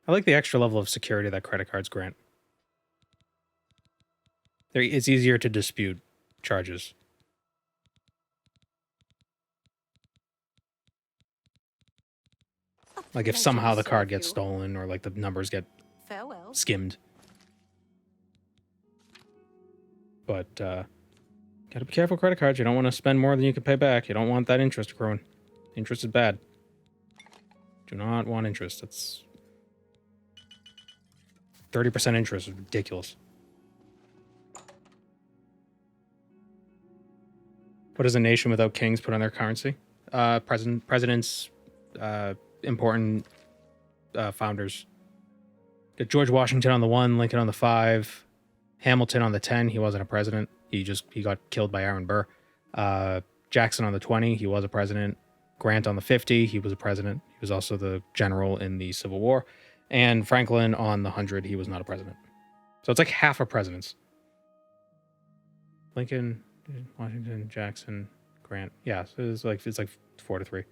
S4: I like the extra level of security that credit cards grant. It's easier to dispute charges. Like if somehow the card gets stolen or like the numbers get skimmed. But gotta be careful with credit cards. You don't want to spend more than you can pay back. You don't want that interest accruing. Interest is bad. Do not want interest. That's 30% interest is ridiculous. What does a nation without kings put on their currency? Presidents, important founders. Got George Washington on the 1, Lincoln on the 5, Hamilton on the 10. He wasn't a president. He got killed by Aaron Burr. Jackson on the 20. He was a president. Grant on the 50. He was a president. He was also the general in the Civil War. And Franklin on the 100. He was not a president. So it's like half of presidents. Lincoln, Washington, Jackson, Grant. Yeah, so it's like 4-3.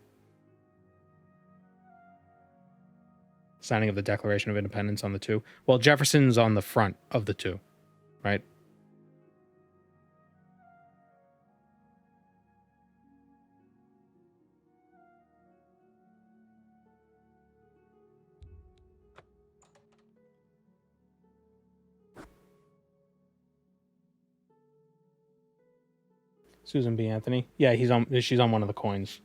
S4: Signing of the Declaration of Independence on the 2. Well, Jefferson's on the front of the 2, right? Susan B. Anthony. Yeah, she's on one of the coins.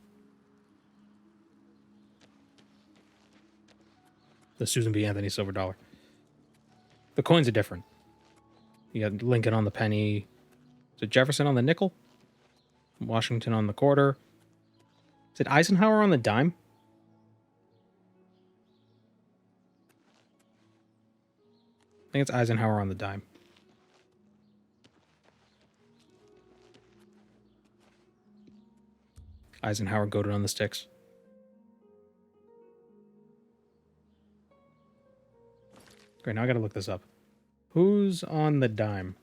S4: The Susan B. Anthony silver dollar. The coins are different. You got Lincoln on the penny. Is it Jefferson on the nickel? Washington on the quarter. Is it Eisenhower on the dime? I think it's Eisenhower on the dime. Eisenhower goaded on the sticks. Great, now I gotta look this up. Who's on the dime?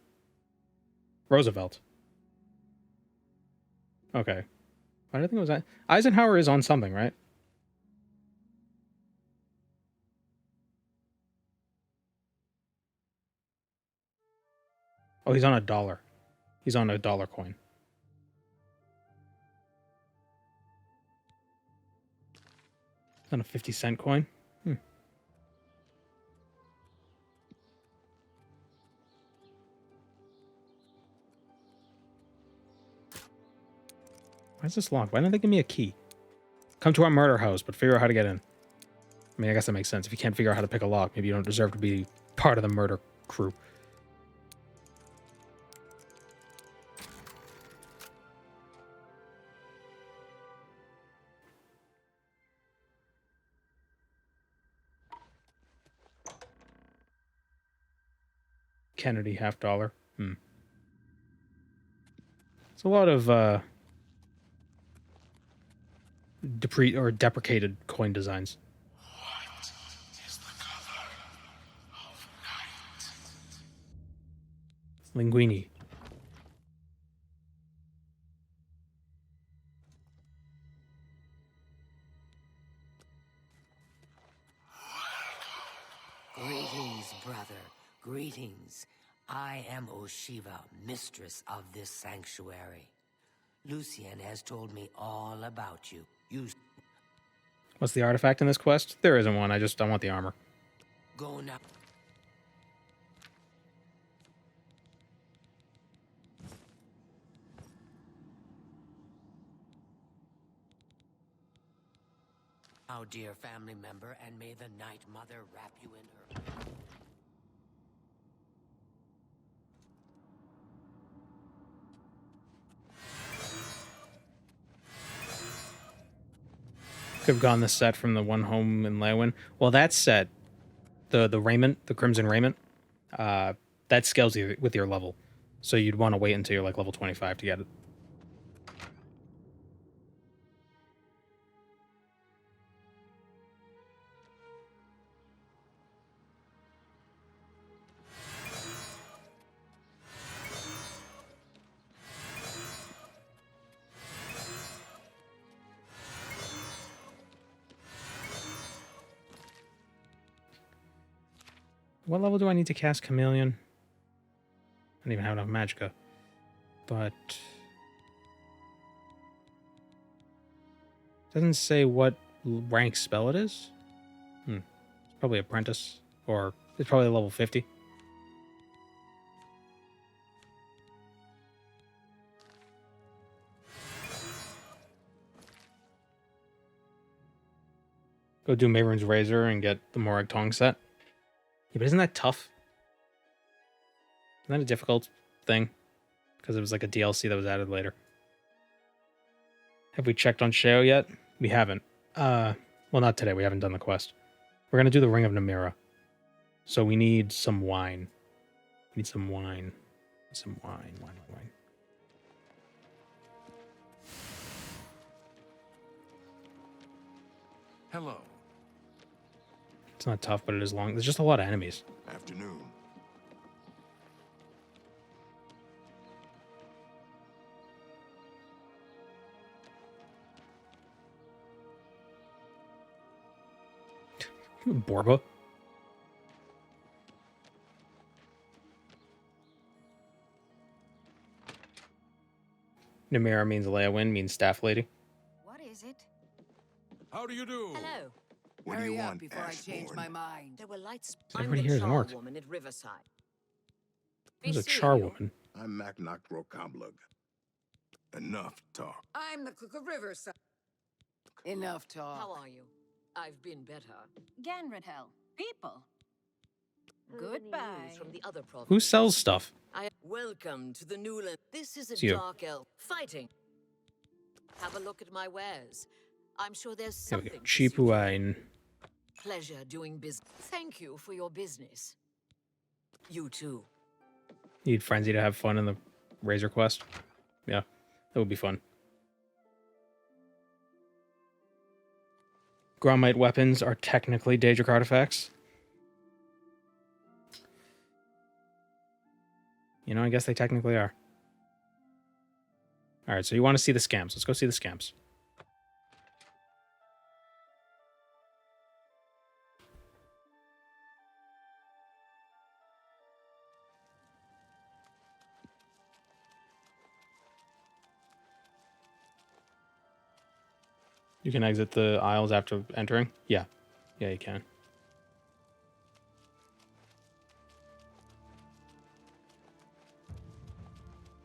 S4: Roosevelt. Okay. Why did I think it was that? Eisenhower is on something, right? Oh, he's on a dollar. He's on a dollar coin. On a 50-cent coin? Why is this locked? Why don't they give me a key? Come to our murder house, but figure out how to get in. I mean, I guess that makes sense. If you can't figure out how to pick a lock, maybe you don't deserve to be part of the murder crew. Kennedy $50. It's a lot of deprecated coin designs.
S15: What is the color of night?
S4: Linguini.
S16: Greetings, brother. Greetings. I am Oshiva, mistress of this sanctuary. Lucien has told me all about you.
S4: What's the artifact in this quest? There isn't one. I want the armor.
S16: Go now. Now, dear family member, and may the Night Mother wrap you in her.
S4: Could have gone the set from the one home in Lewin. Well, that set, the raiment, the crimson raiment, that scales with your level. So you'd want to wait until you're like level 25 to get it. What level do I need to cast Chameleon? I don't even have enough Magicka. But doesn't say what rank spell it is. It's probably Apprentice, or it's probably level 50. Go do Maverin's Razor and get the Morag Tong set. Yeah, but isn't that tough? Isn't that a difficult thing? Because it was like a DLC that was added later. Have we checked on Sheo yet? We haven't. Well, not today. We haven't done the quest. We're gonna do the Ring of Namira. So we need some wine. We need some wine. Some wine.
S6: Hello.
S4: It's not tough, but it is long. There's just a lot of enemies.
S6: Afternoon.
S4: Borba. Namira means Leowyn, means staff lady.
S11: What is it?
S2: How do you do?
S16: Hello.
S6: What do you
S10: Hurry up
S6: want,
S10: before I change
S6: Ashbourne?
S10: my mind. There were lights.
S4: Everybody here is an orc.
S10: Woman at Riverside.
S4: There's a charwoman.
S6: I'm Mac Kamblug. Enough talk.
S10: I'm the cook of Riverside. Enough talk. How are you? I've been better.
S11: Ganradhel. People. Goodbye.
S10: From the other province.
S4: Who sells stuff?
S10: Welcome to the new land. This is a
S4: It's you.
S10: dark elf fighting. Have a look at my wares. I'm sure there's
S4: Here we
S10: something.
S4: go. Cheap wine.
S10: Pleasure doing business. Thank you for your business. You too.
S4: Need Frenzy to have fun in the Razor Quest. Yeah, that would be fun. Gromite weapons are technically Daedric artifacts. You know, I guess they technically are. Alright, so you want to see the scams. Let's go see the scams. You can exit the aisles after entering? Yeah. Yeah, you can.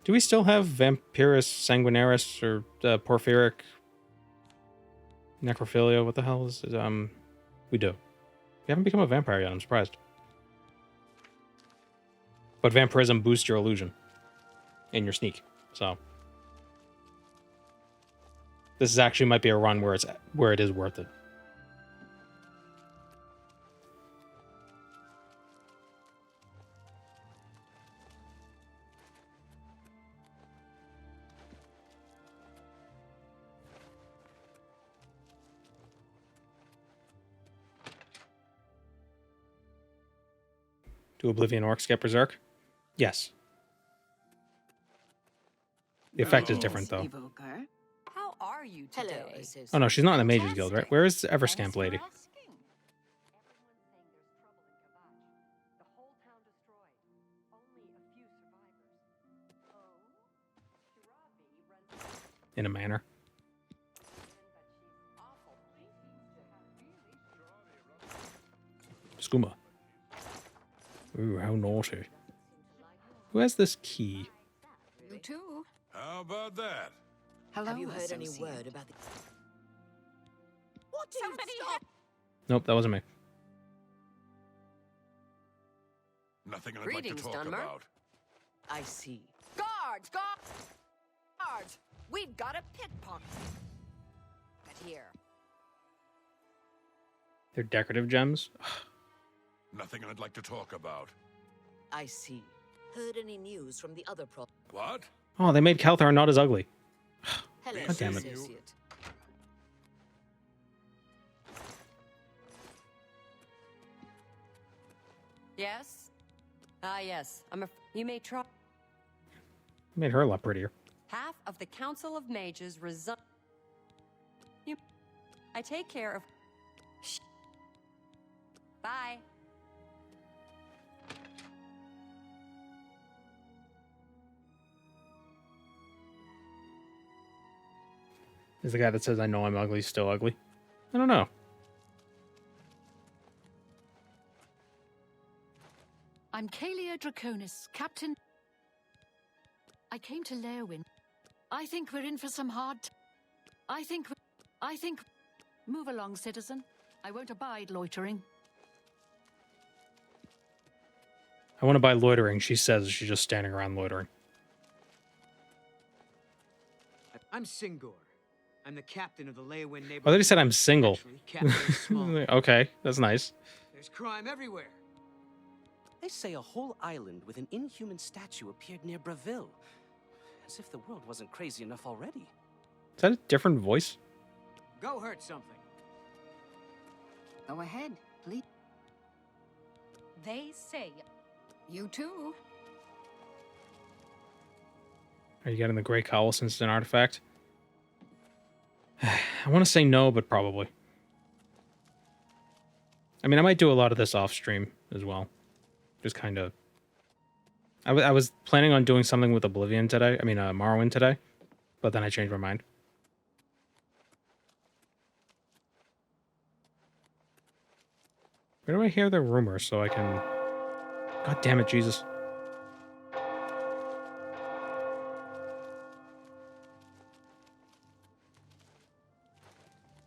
S4: Do we still have Vampirus Sanguinaris or Porphyric Necrophilia? What the hell is it? We do. We haven't become a vampire yet, I'm surprised. But vampirism boosts your illusion and your sneak, so this is actually might be a run where it is worth it. Do Oblivion Orcs get Berserk? Yes. The effect is different, though.
S14: Evoker. How are you today?
S10: Hello,
S4: Oh, no, she's not in the Mages Guild, right? Where is Everscamp Lady? In a manor. Skooma. Ooh, how naughty. Who has this key?
S11: You too.
S2: How about that?
S11: Hello,
S10: Have you heard any
S11: associate.
S10: word about the... What do
S11: Somebody
S10: you stop?
S4: Nope, that wasn't me.
S2: Nothing I'd
S10: Greetings,
S2: like to talk
S10: Dunmer.
S2: about.
S10: I see.
S14: Guards! Guards! We've got a pickpocket here.
S4: They're decorative gems?
S2: Nothing I'd like to talk about.
S10: I see. Heard any news from the other prop?
S2: What?
S4: Oh, they made Kalthar not as ugly.
S10: Hello,
S4: God damn it.
S10: associate.
S17: Yes? Ah, yes. You may try.
S4: Made her a lot prettier.
S17: Half of the Council of Mages resign. I take care of. Shh. Bye.
S4: Is the guy that says, I know I'm ugly, still ugly? I don't know.
S18: I'm Kalia Draconis, Captain. I came to Leowyn. I think we're in for some hard. I think. Move along, citizen. I won't abide loitering.
S4: I want to buy loitering. She says she's just standing around loitering.
S12: I'm Singor. I'm the captain of the Leywin neighborhood.
S4: I thought he said I'm single.
S12: Actually, Captain Small.
S4: Okay, that's nice.
S12: There's crime everywhere.
S19: They say a whole island with an inhuman statue appeared near Breville. As if the world wasn't crazy enough already.
S4: Is that a different voice?
S12: Go hurt something.
S11: Go ahead, please. They say you too.
S4: Are you getting the Grey Cowl since it's an artifact? I want to say no, but probably. I mean, I might do a lot of this off stream as well. Just kind of. I was planning on doing something with Oblivion today. I mean, Morrowind today, but then I changed my mind. Where do I hear the rumor so I can? God damn it, Jesus!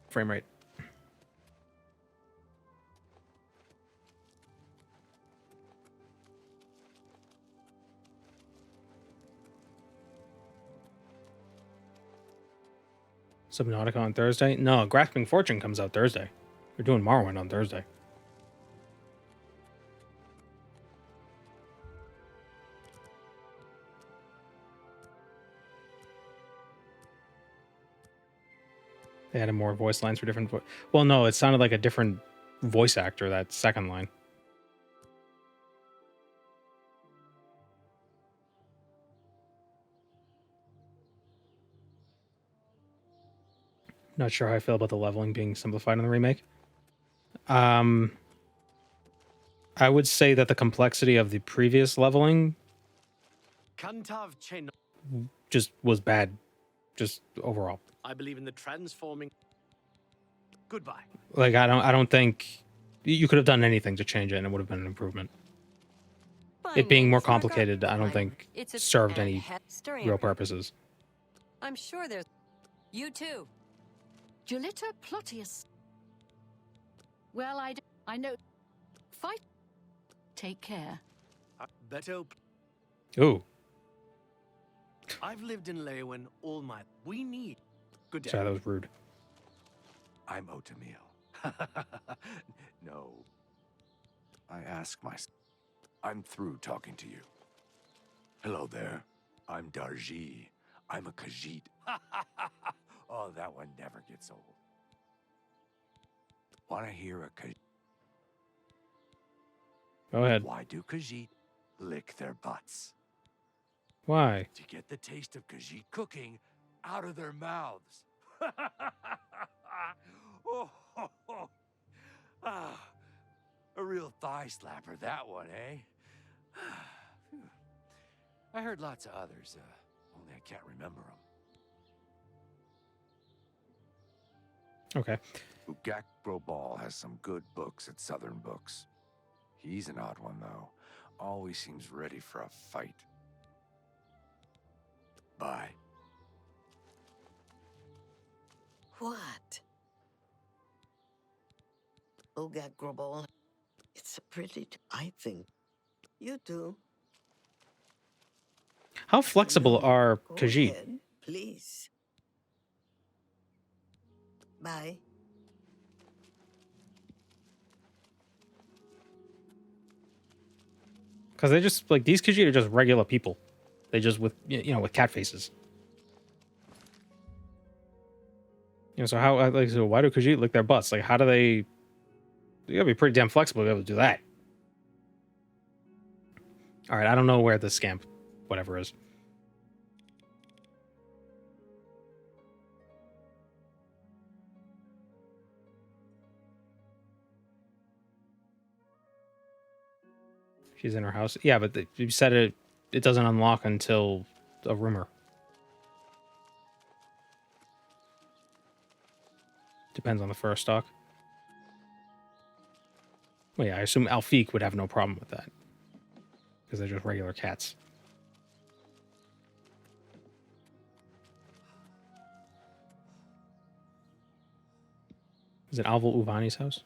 S4: Frame rate. Subnautica on Thursday? No, Grasping Fortune comes out Thursday. We're doing Morrowind on Thursday. They added more voice lines for different well, no, it sounded like a different voice actor, that second line. Not sure how I feel about the leveling being simplified in the remake. I would say that the complexity of the previous leveling just was bad, just overall.
S19: I believe in the transforming. Goodbye.
S4: Like I don't think you could have done anything to change it and it would have been an improvement. It being more complicated, I don't think served any real purposes.
S17: I'm sure there's. You too.
S18: Julita Plotius. Well, I know. Fight. Take care.
S19: Beto.
S4: Ooh.
S19: I've lived in Leywin all my. We need. Good day.
S4: Sorry, that was rude.
S5: I'm Otamil. No. I ask myself. I'm through talking to you. Hello there. I'm Darji. I'm a Khajiit. Oh, that one never gets old. Want to hear a Khajiit?
S4: Go ahead.
S5: Why do Khajiit lick their butts?
S4: Why?
S5: To get the taste of Khajiit cooking out of their mouths. Oh, ho, ho. Ah, a real thigh slapper, that one, eh? I heard lots of others, only I can't remember them.
S4: Okay.
S5: Ugak Grobal has some good books at Southern Books. He's an odd one, though. Always seems ready for a fight. Bye.
S20: What? Ugak Grobal. It's a pretty, I think. You do.
S4: How flexible are
S20: Go
S4: Khajiit?
S20: ahead, please. Bye.
S4: Because they just like these Khajiit are just regular people. They just with with cat faces. So how so why do Khajiit lick their butts? Like how do they? You gotta be pretty damn flexible to be able to do that. All right, I don't know where the scamp, whatever is. She's in her house. Yeah, but you said it doesn't unlock until a rumor. Depends on the first stock. Well, yeah, I assume Alfiq would have no problem with that. Because they're just regular cats. Is it Alval Uvani's house?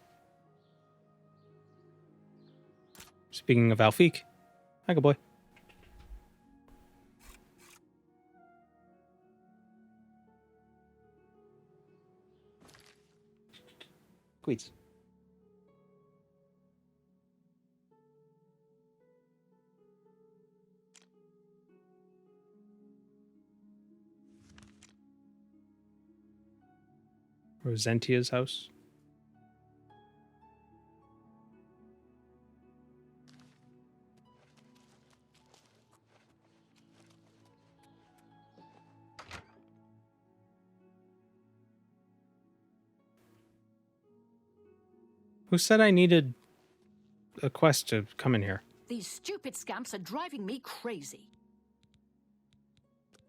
S4: Speaking of Alfiq. Hi, good boy. Queets. Rosentia's house. Who said I needed a quest to come in here?
S18: These stupid scamps are driving me crazy.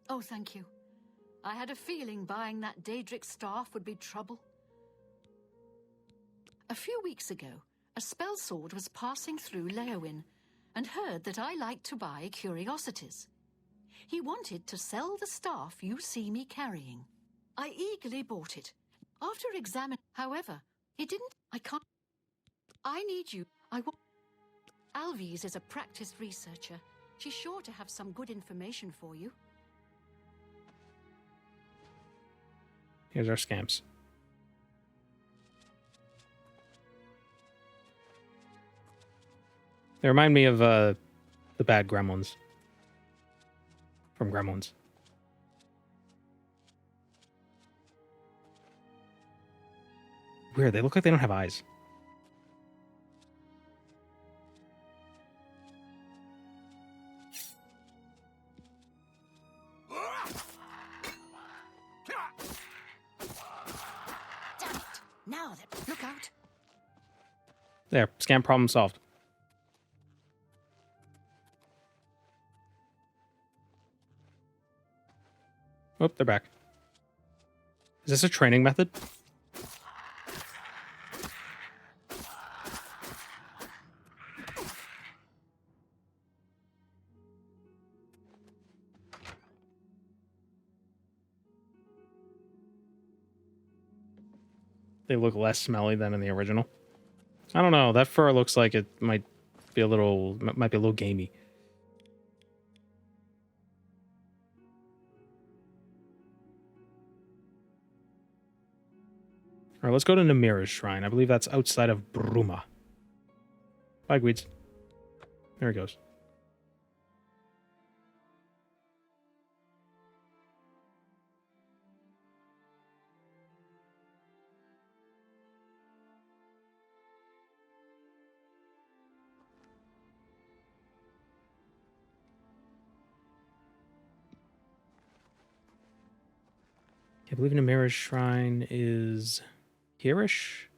S18: Oh, thank you. I had a feeling buying that Daedric staff would be trouble. A few weeks ago, a spell sword was passing through Leowin and heard that I liked to buy curiosities. He wanted to sell the staff you see me carrying. I eagerly bought it. After examining, however, he didn't. I can't. I need you. Alvies is a practiced researcher. She's sure to have some good information for you.
S4: Here's our scamps. They remind me of the bad gremlins from Gremlins. Weird, they look like they don't have eyes.
S18: Damn it! Now then, look out!
S4: There, scam problem solved. Oh, they're back. Is this a training method? They look less smelly than in the original. I don't know. That fur looks like it might be a little gamey. All right, let's go to Namira's shrine. I believe that's outside of Bruma. Bye, Gweeds. There he goes. I believe Namira's shrine is here-ish.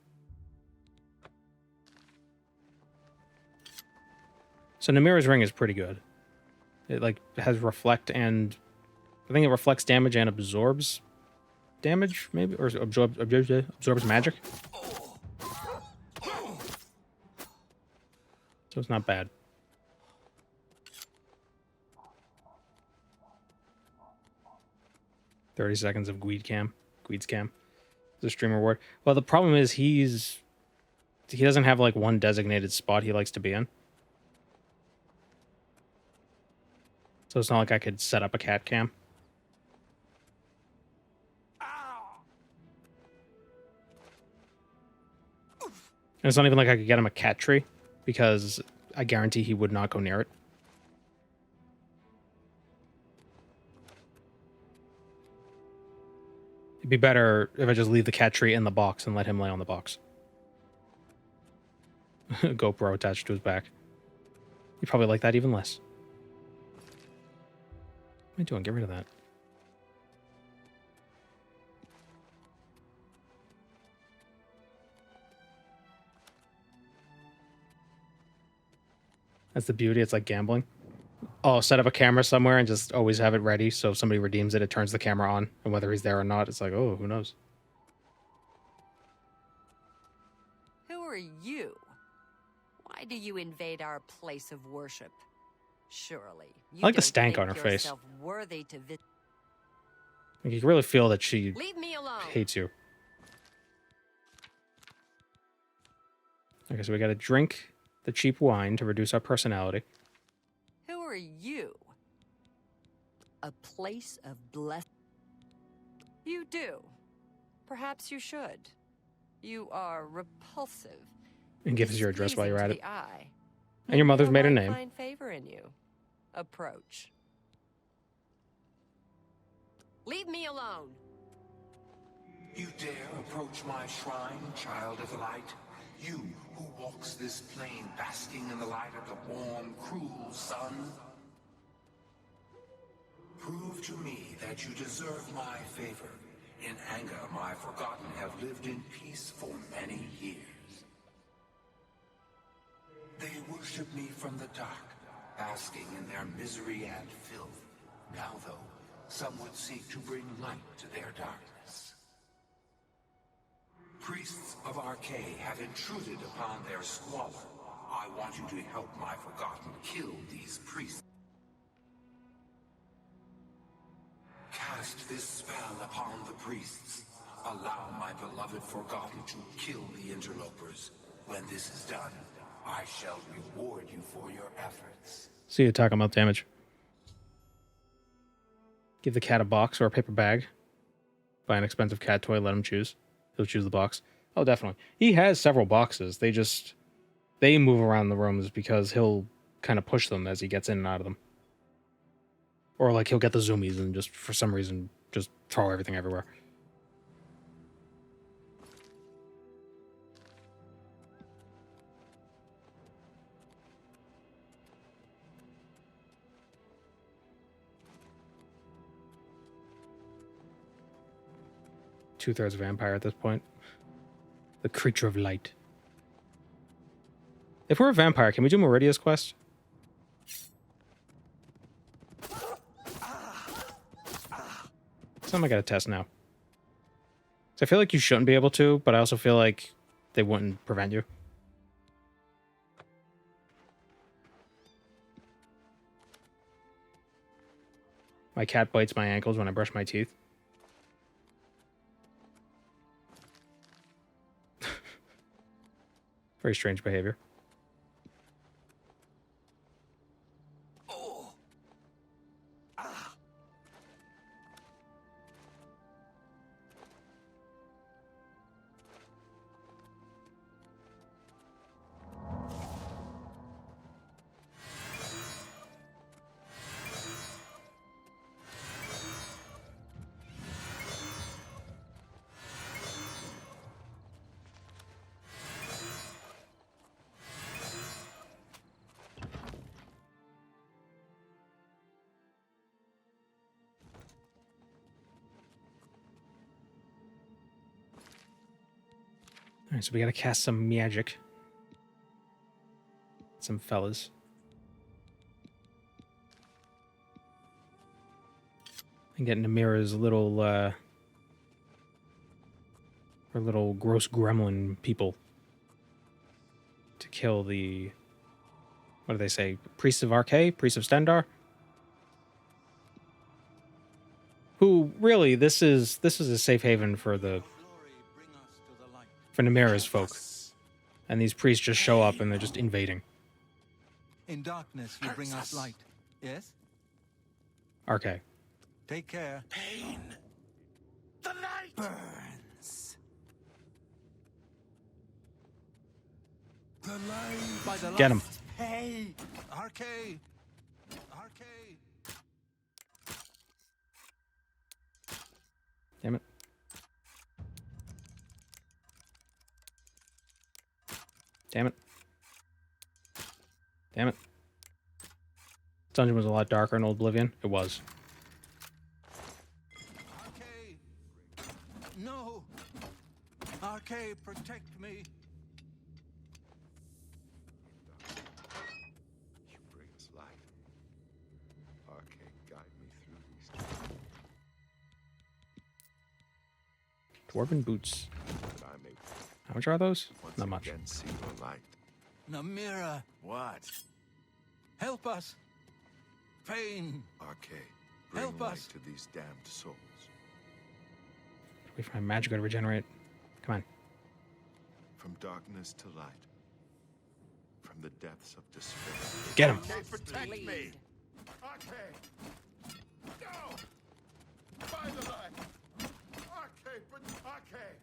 S4: So Namira's ring is pretty good. It has reflect, and I think it reflects damage and absorbs damage, maybe, or absorbs magic. So it's not bad. "30 seconds of Gweed's cam. The stream reward. Well, the problem is he doesn't have like one designated spot he likes to be in. So it's not like I could set up a cat cam. And it's not even like I could get him a cat tree, because I guarantee he would not go near it. It'd be better if I just leave the cat tree in the box and let him lay on the box. GoPro attached to his back. You'd probably like that even less. What am I doing? Get rid of that. That's the beauty. It's like gambling. Oh, set up a camera somewhere and just always have it ready, so if somebody redeems it, it turns the camera on, and whether he's there or not, it's like, oh, who knows?
S17: Who are you? Why do you invade our place of worship? Surely, you
S4: I like the
S17: don't
S4: stank
S17: think
S4: on her face.
S17: yourself worthy to
S4: Like, you can really feel that she
S17: Leave me alone.
S4: hates you. Okay, so we got to drink the cheap wine to reduce our personality.
S17: Who are you? A place of blessing. You do. Perhaps you should. You are repulsive.
S4: And give us your address while you're at it.
S17: Displeasing to the eye.
S4: And your mother's
S17: Namira
S4: maiden
S17: might
S4: name.
S17: find favor in you. Approach. Leave me alone.
S15: You dare approach my shrine, child of the light? You who walks this plain basking in the light of the warm, cruel sun? Prove to me that you deserve my favor. In anger, my forgotten have lived in peace for many years. They worship me from the dark, basking in their misery and filth. Now, though, some would seek to bring light to their darkness. Priests of Archay have intruded upon their squalor. I want you to help my forgotten kill these priests. Cast this spell upon the priests. Allow my beloved forgotten to kill the interlopers. When this is done, I shall reward you for your efforts.
S4: See you talking about damage. Give the cat a box or a paper bag. Buy an expensive cat toy, let him choose. He'll choose the box. Oh, definitely. He has several boxes. They move around the rooms because he'll kind of push them as he gets in and out of them. Or like he'll get the zoomies and just for some reason just throw everything everywhere. Two-thirds vampire at this point. The creature of light. If we're a vampire, can we do Meridia's quest? Something I gotta test now. So I feel like you shouldn't be able to, but I also feel like they wouldn't prevent you. My cat bites my ankles when I brush my teeth. Very strange behavior. Alright, so we gotta cast some magic. Some fellas. And get Namira's little, her little gross gremlin people. To kill the... What do they say? Priests of Archay? Priests of Stendar? Who, really, this is a safe haven for the... For Namira's folk. And these priests just show up and they're just invading.
S8: In darkness, you bring us light. Yes?
S4: Archay.
S8: Take care.
S15: Pain. The light burns. The light.
S8: By the light.
S4: Get him.
S8: Hey, Archay. Archay.
S4: Damn it. Damn it. Damn it. Dungeon was a lot darker in Old Oblivion. It was.
S8: Archay. No. Archay, protect me.
S6: You bring us light. Archay, guide me through these
S4: Dwarven boots.
S6: that I may
S4: How much are those?
S6: once
S4: Not much.
S6: again see your light.
S8: Namira,
S6: What?
S8: help us. Pain.
S6: Archay, bring
S8: Help
S6: light
S8: us.
S6: to these damned souls.
S4: Wait for my magic to regenerate. Come on.
S6: From darkness to light. From the depths of despair.
S4: Get him.
S6: Archay, protect me! Archay! No! By the light! Archay, Archay!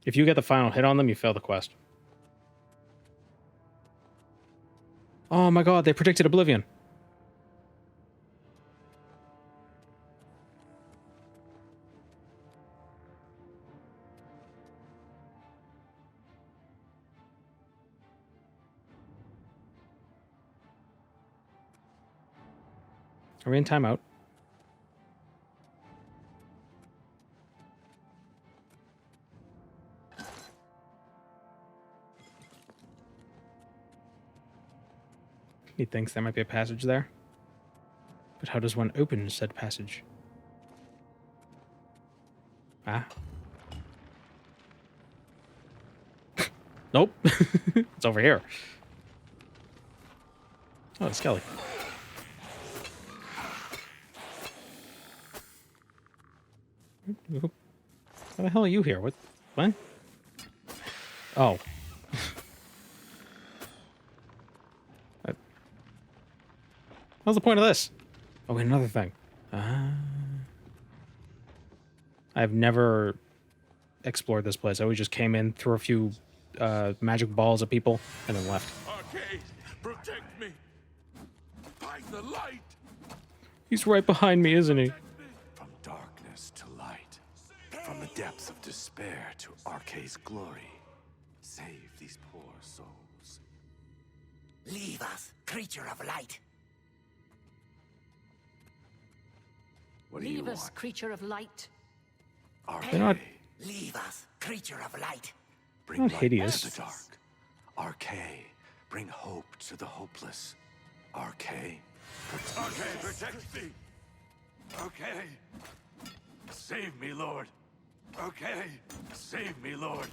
S4: If you get the final hit on them, you fail the quest. Oh my god, they predicted Oblivion. Are we in timeout? He thinks there might be a passage there. But how does one open said passage? Ah. Nope. It's over here. Oh, it's Skelly. How the hell are you here? What? Oh. What's the point of this? Oh, wait, another thing. I've never explored this place. I always just came in, threw a few magic balls at people, and then left.
S15: Arcade, protect me! By the light!
S4: He's right behind me, isn't he?
S5: From darkness to light, from the depths of despair to Arcade's glory, save these poor souls.
S16: Leave us, creature of light.
S5: What do you
S18: Leave us,
S5: want?
S18: creature of light.
S4: They're not,
S16: Leave us, creature of light.
S5: Bring
S4: not
S5: light
S4: hideous.
S5: to the dark. Arcade, bring hope to the hopeless. Arcade, protect me. Okay. Save me, Lord. Okay. Save me, Lord.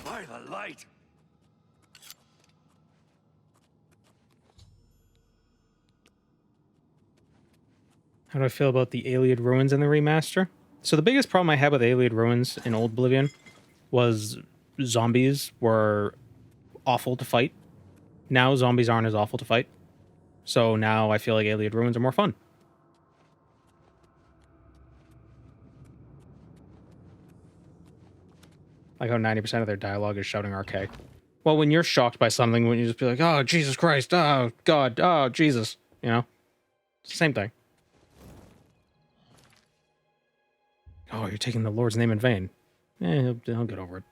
S5: By the light.
S4: How do I feel about the Ayleid Ruins in the remaster? So the biggest problem I had with Ayleid Ruins in Old Oblivion was zombies were awful to fight. Now zombies aren't as awful to fight. So now I feel like Ayleid Ruins are more fun. Like how 90% of their dialogue is shouting RK. Well, when you're shocked by something, when you just be like, oh, Jesus Christ, oh, God, oh, Jesus, you know? It's the same thing. Oh, you're taking the Lord's name in vain. He'll get over it.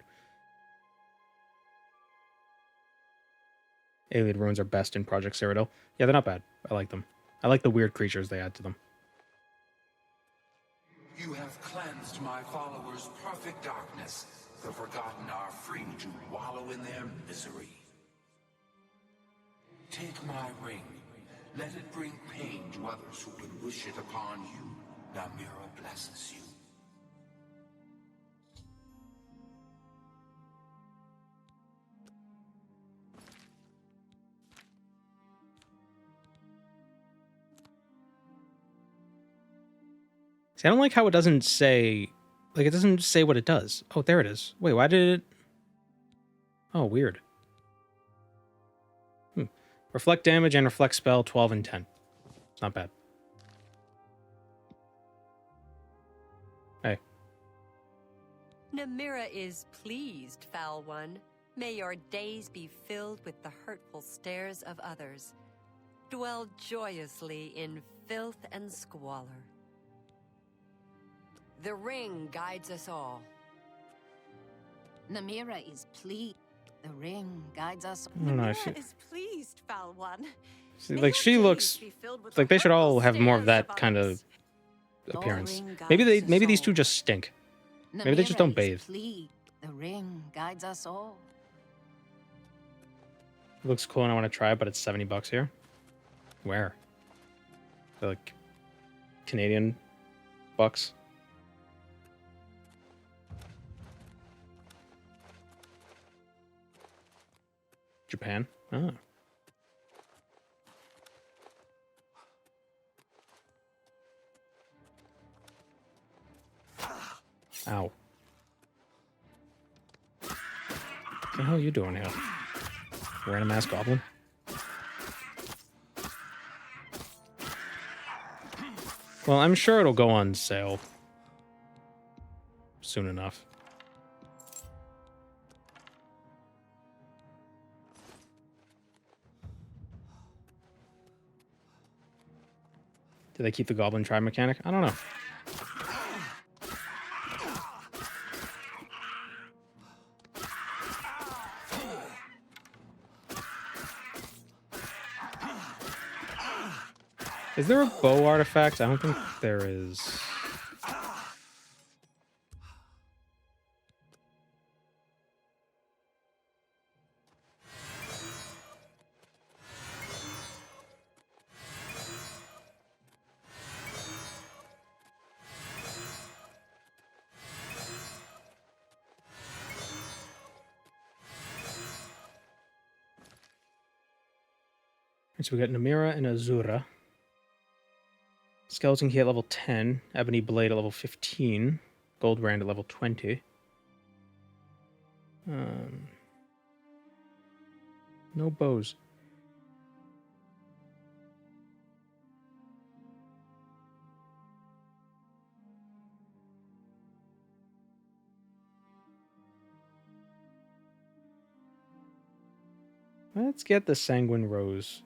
S4: Ayleid Ruins are best in Project Cyrodiil. Yeah, they're not bad. I like them. I like the weird creatures they add to them.
S15: You have cleansed my followers' perfect darkness. The forgotten are free to wallow in their misery. Take my ring. Let it bring pain to others who would wish it upon you. Namira blesses you.
S4: See, I don't like how it doesn't say... Like, it doesn't say what it does. Oh, there it is. Wait, why did it... Oh, weird. Reflect damage and reflect spell 12 and 10. It's not bad. Hey.
S17: Namira is pleased, foul one. May your days be filled with the hurtful stares of others. Dwell joyously in filth and squalor. The ring guides us all.
S11: Namira is pleased. The ring guides us.
S4: I don't know,
S14: Namira is pleased, foul one.
S4: See, like, she looks... Like, they should all have more of that kind of appearance. Maybe these two just stink. Maybe they just don't bathe.
S11: The ring guides us all.
S4: It looks cool and I want to try it, but it's $70 here. Where? They're like Canadian bucks. Japan. Oh. Ow. What the hell are you doing here? Random ass goblin? Well, I'm sure it'll go on sale soon enough. Do they keep the goblin tribe mechanic? I don't know. Is there a bow artifact? I don't think there is. So we got Namira and Azura. Skeleton key at level 10. Ebony blade at level 15. Gold brand at level 20. No bows. Let's get the Sanguine Rose.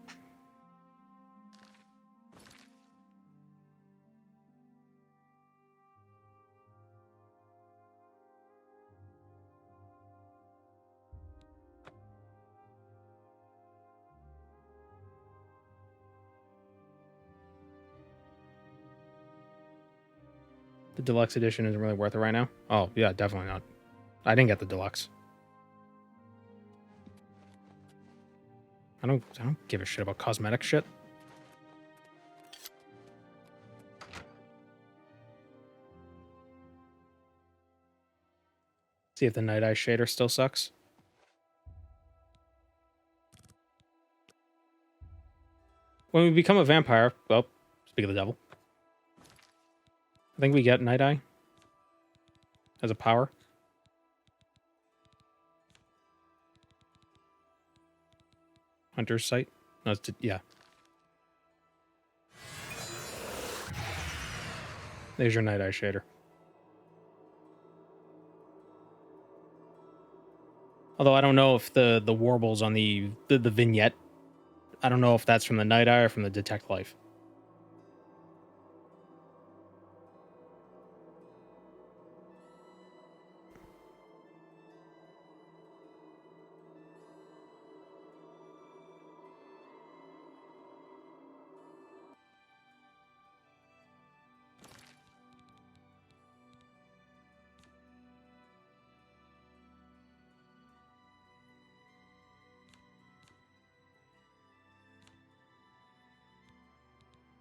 S4: The deluxe edition isn't really worth it right now. Oh, yeah, definitely not. I didn't get the deluxe. I don't give a shit about cosmetic shit. See if the Night Eye shader still sucks. When we become a vampire, well, speak of the devil. I think we get Night Eye as a power. Hunter's Sight? No, it's yeah. There's your Night Eye shader. Although I don't know if the warbles on the vignette, I don't know if that's from the Night Eye or from the Detect Life.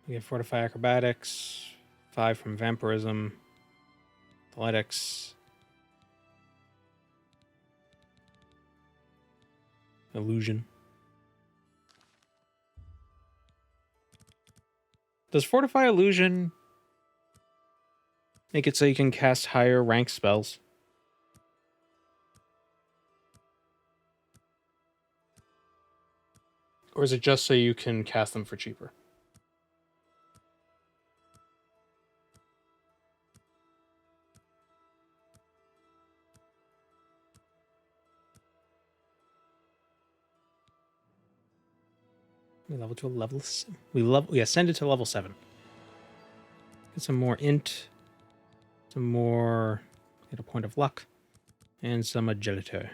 S4: We get Fortify Acrobatics, 5 from Vampirism, Athletics, Illusion. Does Fortify Illusion make it so you can cast higher rank spells? Or is it just so you can cast them for cheaper? We ascended to level 7. Get some more int, some more, get a point of luck, and some agility.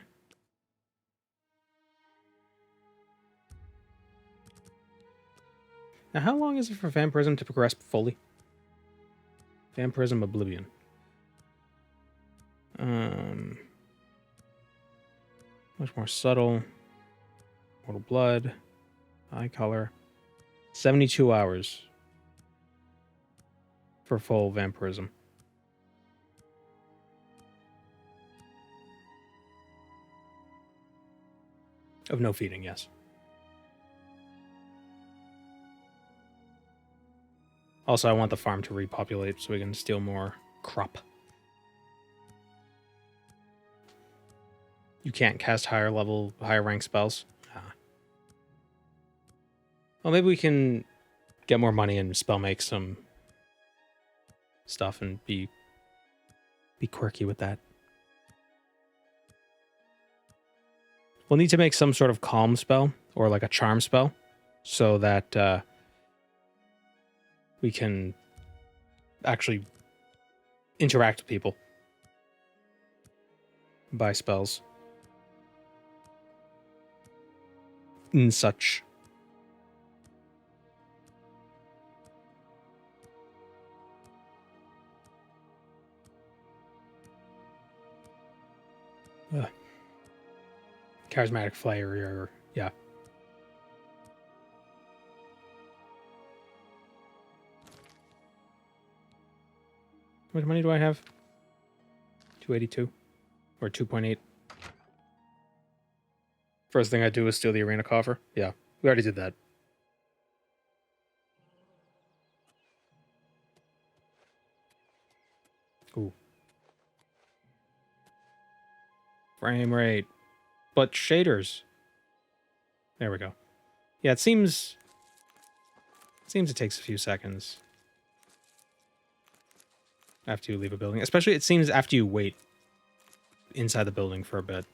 S4: Now, how long is it for Vampirism to progress fully? Vampirism Oblivion. Much more subtle. Mortal Blood. Eye color. 72 hours for full vampirism. Of no feeding, yes. Also, I want the farm to repopulate so we can steal more crop. You can't cast higher rank spells. Well, maybe we can get more money and spell make some stuff and be quirky with that. We'll need to make some sort of calm spell or like a charm spell so that we can actually interact with people. Buy spells. And such. Charismatic flair, yeah. How much money do I have? 282 or 2.8. First thing I do is steal the arena coffer. Yeah, we already did that. Ooh. Frame rate. But shaders. There we go. Yeah, it seems it takes a few seconds after you leave a building. Especially it seems after you wait inside the building for a bit.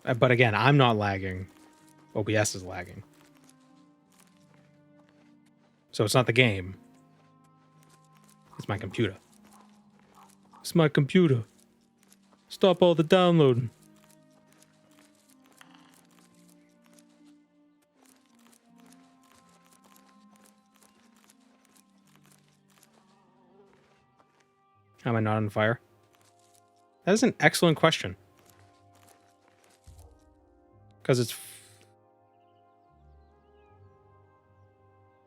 S4: But again, I'm not lagging. OBS is lagging. So it's not the game. It's my computer. It's my computer. Stop all the downloading. How am I not on fire? That is an excellent question. Because it's...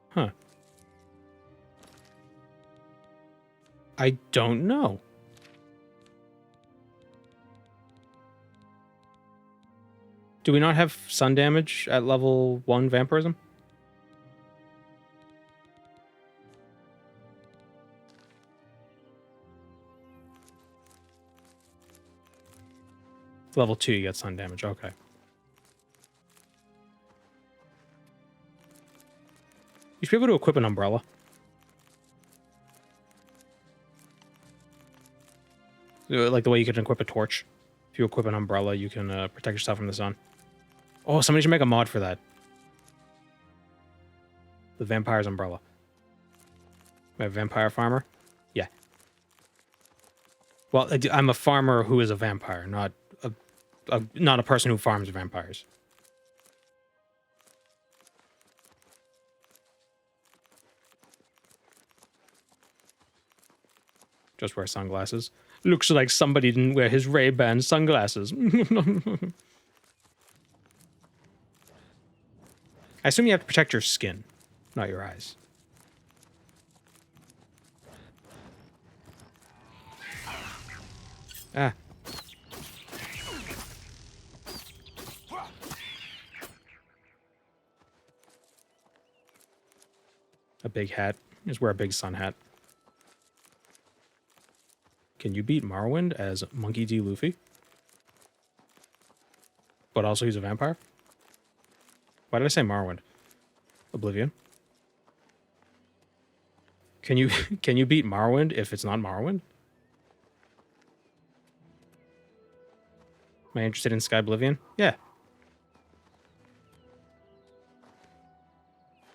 S4: Huh. I don't know. Do we not have sun damage at level 1 vampirism? Level 2 you get sun damage, okay. You should be able to equip an umbrella. Like the way you can equip a torch. If you equip an umbrella, you can protect yourself from the sun. Oh, somebody should make a mod for that. The vampire's umbrella. We have vampire farmer? Yeah. Well, I'm a farmer who is a vampire, not a person who farms vampires. Just wear sunglasses. Looks like somebody didn't wear his Ray-Ban sunglasses. I assume you have to protect your skin, not your eyes. Ah. A big hat. Just wear a big sun hat. Can you beat Morrowind as Monkey D. Luffy? But also he's a vampire? Why did I say Morrowind? Oblivion? Can you beat Morrowind if it's not Morrowind? Am I interested in Sky Oblivion? Yeah.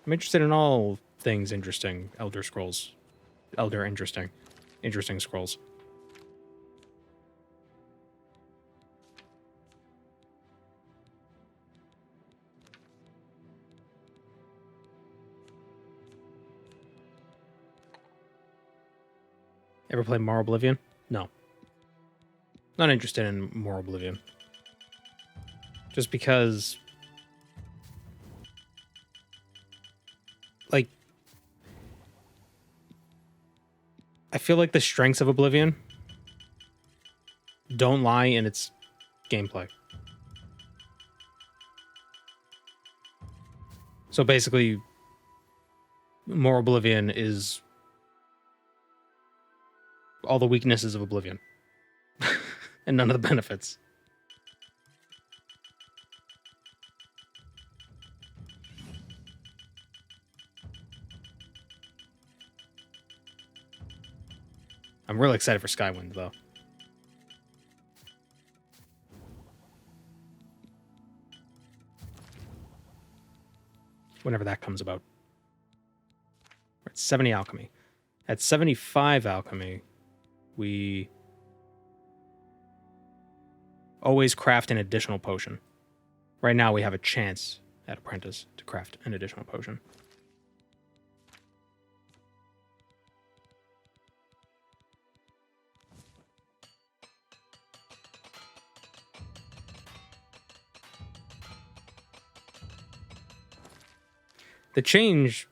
S4: I'm interested in all things interesting. Elder Scrolls. Elder interesting. Interesting scrolls. Ever play more Oblivion? No. Not interested in more Oblivion. Just because... like... I feel like the strengths of Oblivion don't lie in its gameplay. So basically, more Oblivion is all the weaknesses of Oblivion. And none of the benefits. I'm really excited for Skywind, though. whenever that comes about. We're at 70 alchemy. At 75 alchemy, we always craft an additional potion. Right now we have a chance at apprentice to craft an additional potion. The change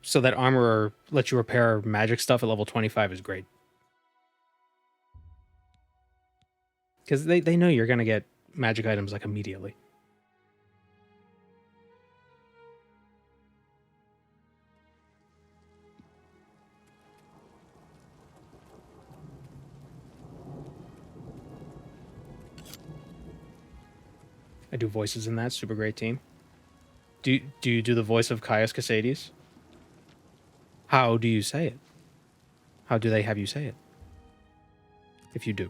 S4: so that armorer lets you repair magic stuff at level 25 is great. Because they know you're going to get magic items like immediately. I do voices in that. Super great team. Do you do the voice of Caius Casades? How do you say it? How do they have you say it? If you do.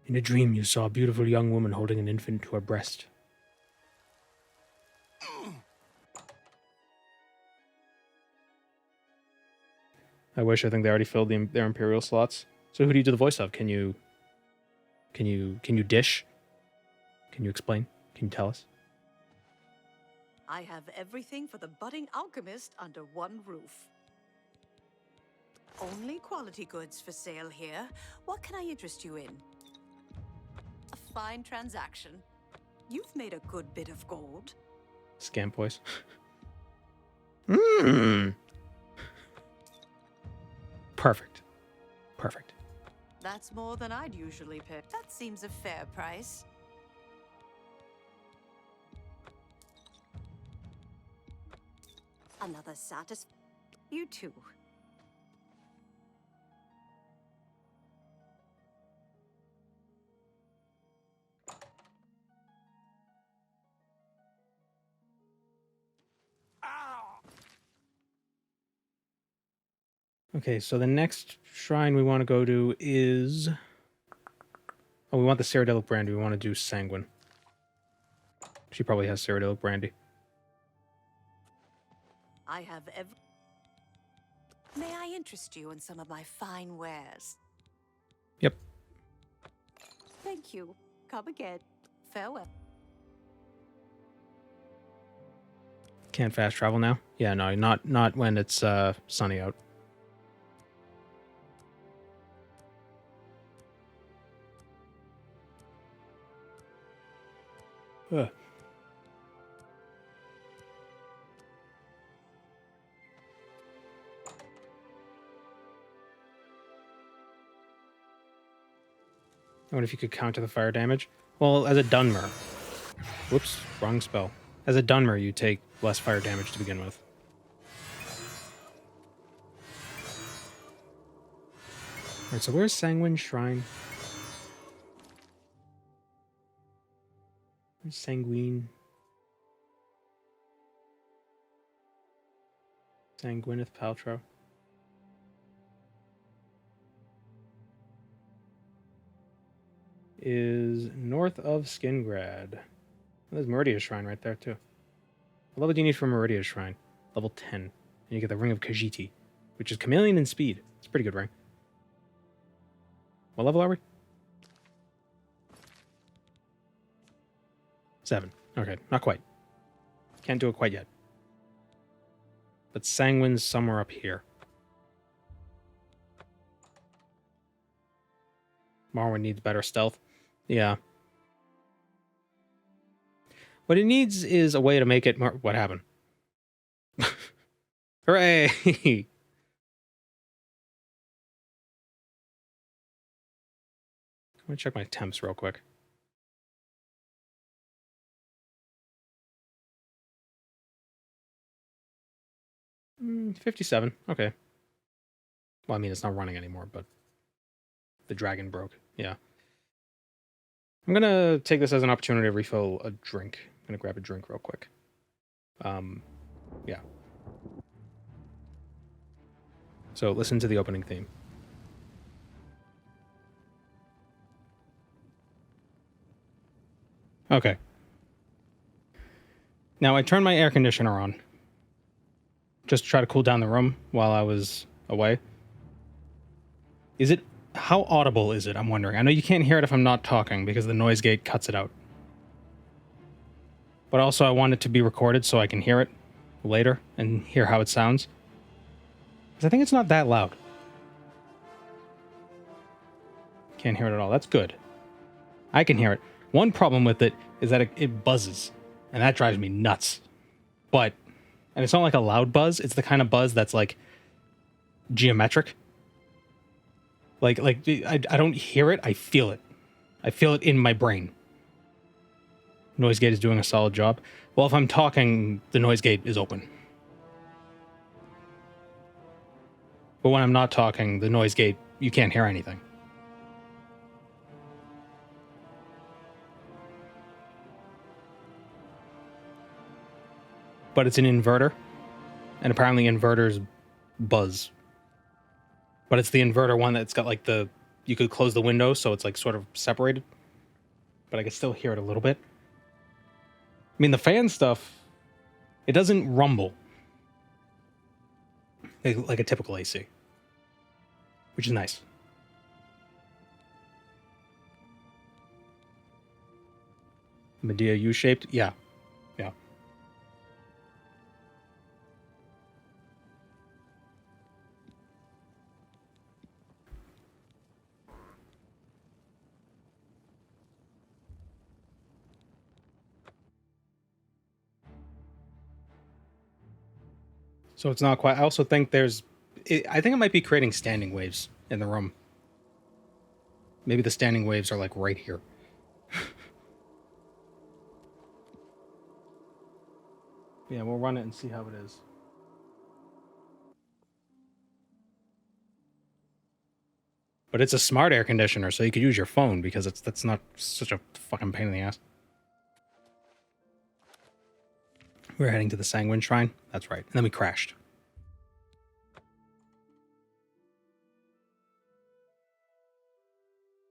S4: In a dream, you saw a beautiful young woman holding an infant to her breast. I think they already filled their Imperial slots. So who do you do the voice of? Can you dish? Can you explain? Can you tell us?
S14: I have everything for the budding alchemist under one roof. Only quality goods for sale here. What can I interest you in? A fine transaction. You've made a good bit of gold.
S4: Scamp voice. Perfect. Perfect.
S14: That's more than I'd usually pay. That seems a fair price. Another You too.
S4: Okay, so the next shrine we want to go to is... Oh, we want the Cyrodiilic Brandy. We want to do Sanguine. She probably has Cyrodiilic Brandy.
S14: I have May I interest you in some of my fine wares?
S4: Yep.
S14: Thank you. Come again. Farewell.
S4: Can't fast travel now? Yeah, no, not when it's sunny out. Ugh. I wonder if you could counter the fire damage. Well, as a Dunmer. Whoops, wrong spell. As a Dunmer, you take less fire damage to begin with. Alright, so where's Sanguine Shrine? Where's Sanguine? Sanguineth Paltrow. Is north of Skingrad. There's Meridia's Shrine right there, too. What level do you need for Meridia's Shrine? Level 10. And you get the Ring of Khajiit, which is Chameleon in speed. It's a pretty good ring. What level are we? 7. Okay, not quite. Can't do it quite yet. But Sanguine's somewhere up here. Marwyn needs better stealth. Yeah. What it needs is a way to make it more... What happened? Hooray! I'm going to check my temps real quick. Mm, 57. Okay. Well, I mean, it's not running anymore, but the dragon broke. Yeah.
S1: I'm gonna take this as an opportunity to refill a drink. I'm gonna grab a drink real quick. Yeah. So listen to the opening theme. Okay. Now I turned my air conditioner on. Just to try to cool down the room while I was away. How audible is it? I'm wondering. I know you can't hear it if I'm not talking because the noise gate cuts it out. But also I want it to be recorded so I can hear it later and hear how it sounds. Because I think it's not that loud. Can't hear it at all. That's good. I can hear it. One problem with it is that it buzzes. And that drives me nuts. And it's not like a loud buzz. It's the kind of buzz that's like geometric. Like I don't hear it. I feel it. I feel it in my brain. Noise gate is doing a solid job. Well, if I'm talking, the noise gate is open. But when I'm not talking, the noise gate, you can't hear anything. But it's an inverter. And apparently inverters buzz. But it's the inverter one that's got like you could close the window so it's like sort of separated. But I can still hear it a little bit. I mean, the fan stuff, it doesn't rumble. Like a typical AC. Which is nice. Medea U-shaped? Yeah. Yeah. So it's not quite... I also think I think it might be creating standing waves in the room. Maybe the standing waves are like right here. Yeah, we'll run it and see how it is. But it's a smart air conditioner, so you could use your phone because that's not such a fucking pain in the ass. We're heading to the Sanguine Shrine. That's right. And then we crashed.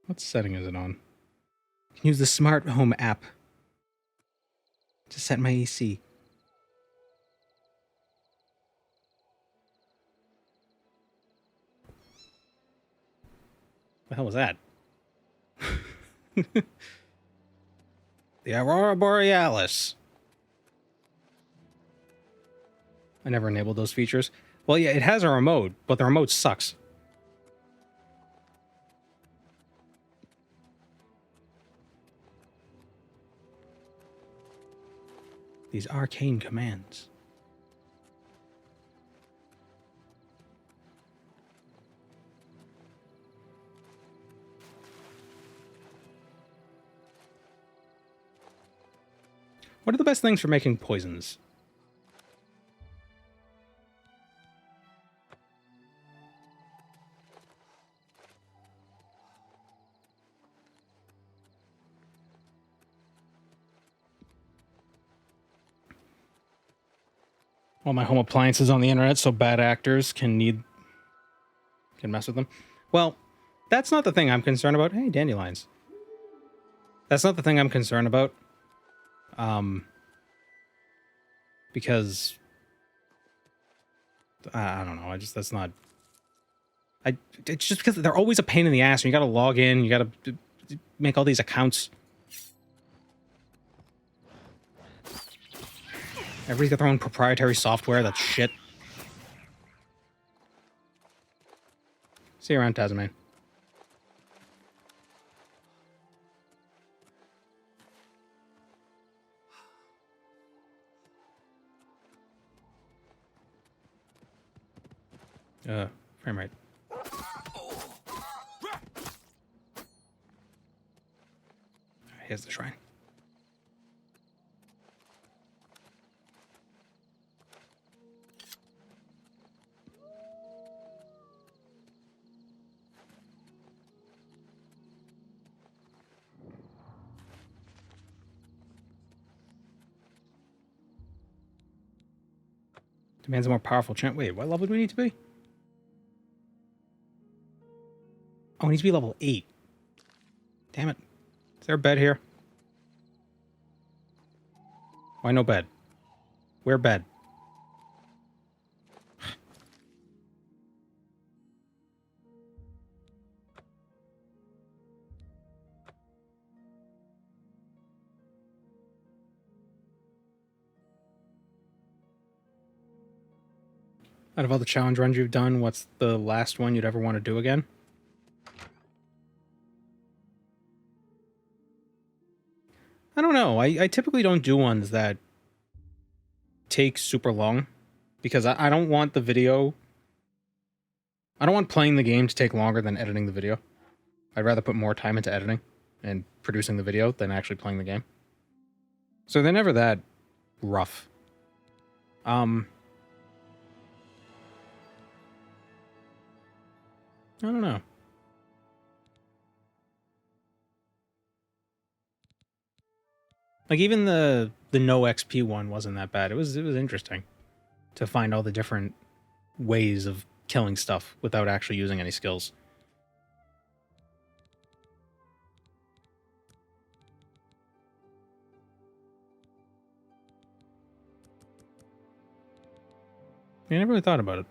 S1: What setting is it on? I can use the smart home app to set my AC. What the hell was that? The Aurora Borealis. I never enabled those features. Well, yeah, it has a remote, but the remote sucks. These arcane commands. What are the best things for making poisons? All my home appliances on the internet so bad actors can mess with them. Well, that's not the thing I'm concerned about. Hey, dandelions. That's not the thing I'm concerned about. Because I don't know. That's not. It's just because they're always a pain in the ass. And you got to log in. You got to make all these accounts. Everybody's got their own proprietary software. That's shit. See you around, Tasman. Frame rate. Here's the shrine.
S4: Demands a more powerful champ. Wait, what level do we need to be? Oh, we need to be level 8. Damn it. Is there a bed here? Why no bed? Where bed? Out of all the challenge runs you've done, what's the last one you'd ever want to do again? I don't know. I typically don't do ones that take super long because I don't want the video. I don't want playing the game to take longer than editing the video. I'd rather put more time into editing and producing the video than actually playing the game. So they're never that rough. I don't know. Like even the no XP one wasn't that bad. It was interesting to find all the different ways of killing stuff without actually using any skills. I never really thought about it.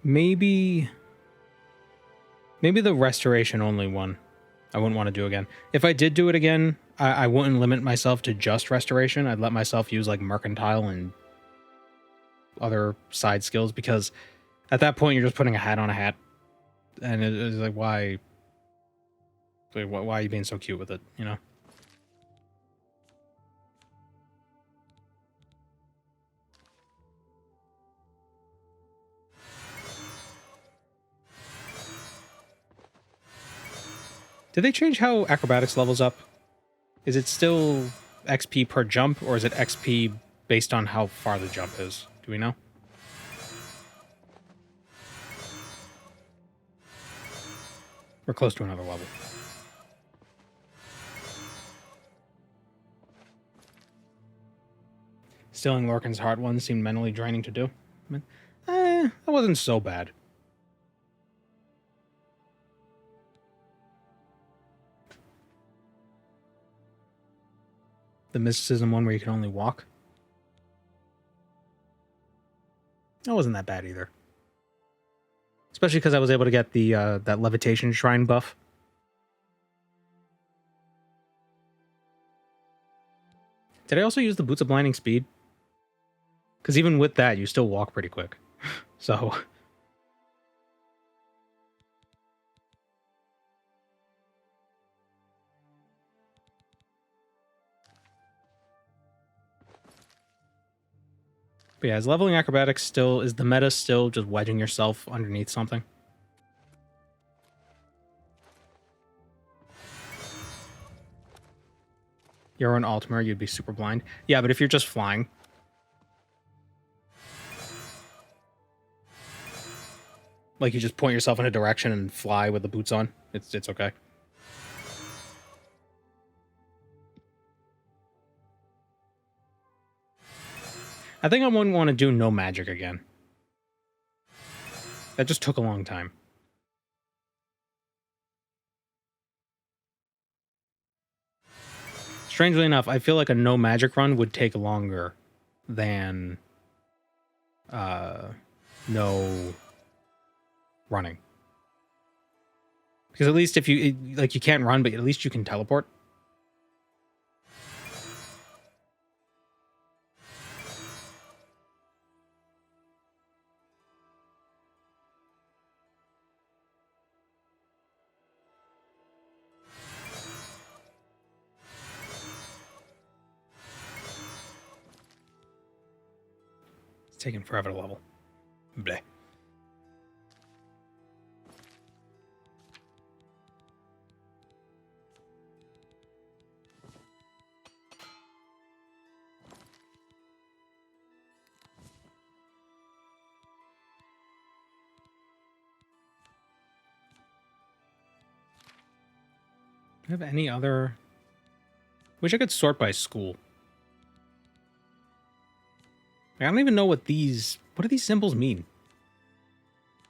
S4: Maybe the restoration only one I wouldn't want to do again. If I did do it again, I wouldn't limit myself to just restoration. I'd let myself use like mercantile and other side skills because at that point you're just putting a hat on a hat. And it's like, why are you being so cute with it, you know? Did they change how acrobatics levels up? Is it still XP per jump, or is it XP based on how far the jump is? Do we know? We're close to another level. Stealing Lorcan's heart one seemed mentally draining to do. That wasn't so bad. The mysticism one where you can only walk. That wasn't that bad either. Especially because I was able to get the that levitation shrine buff. Did I also use the boots of blinding speed? Because even with that, you still walk pretty quick. So... But yeah, is leveling acrobatics still... Is the meta still just wedging yourself underneath something? You're an Altimer, you'd be super blind. Yeah, but if you're just flying... Like, you just point yourself in a direction and fly with the boots on. It's okay. I think I wouldn't want to do no magic again. That just took a long time. Strangely enough, I feel like a no magic run would take longer than no running. Because at least if you, like, you can't run, but at least you can teleport. It's taking forever to level. Bleh. I have any other? Wish I could sort by school. I don't even know what these... What do these symbols mean?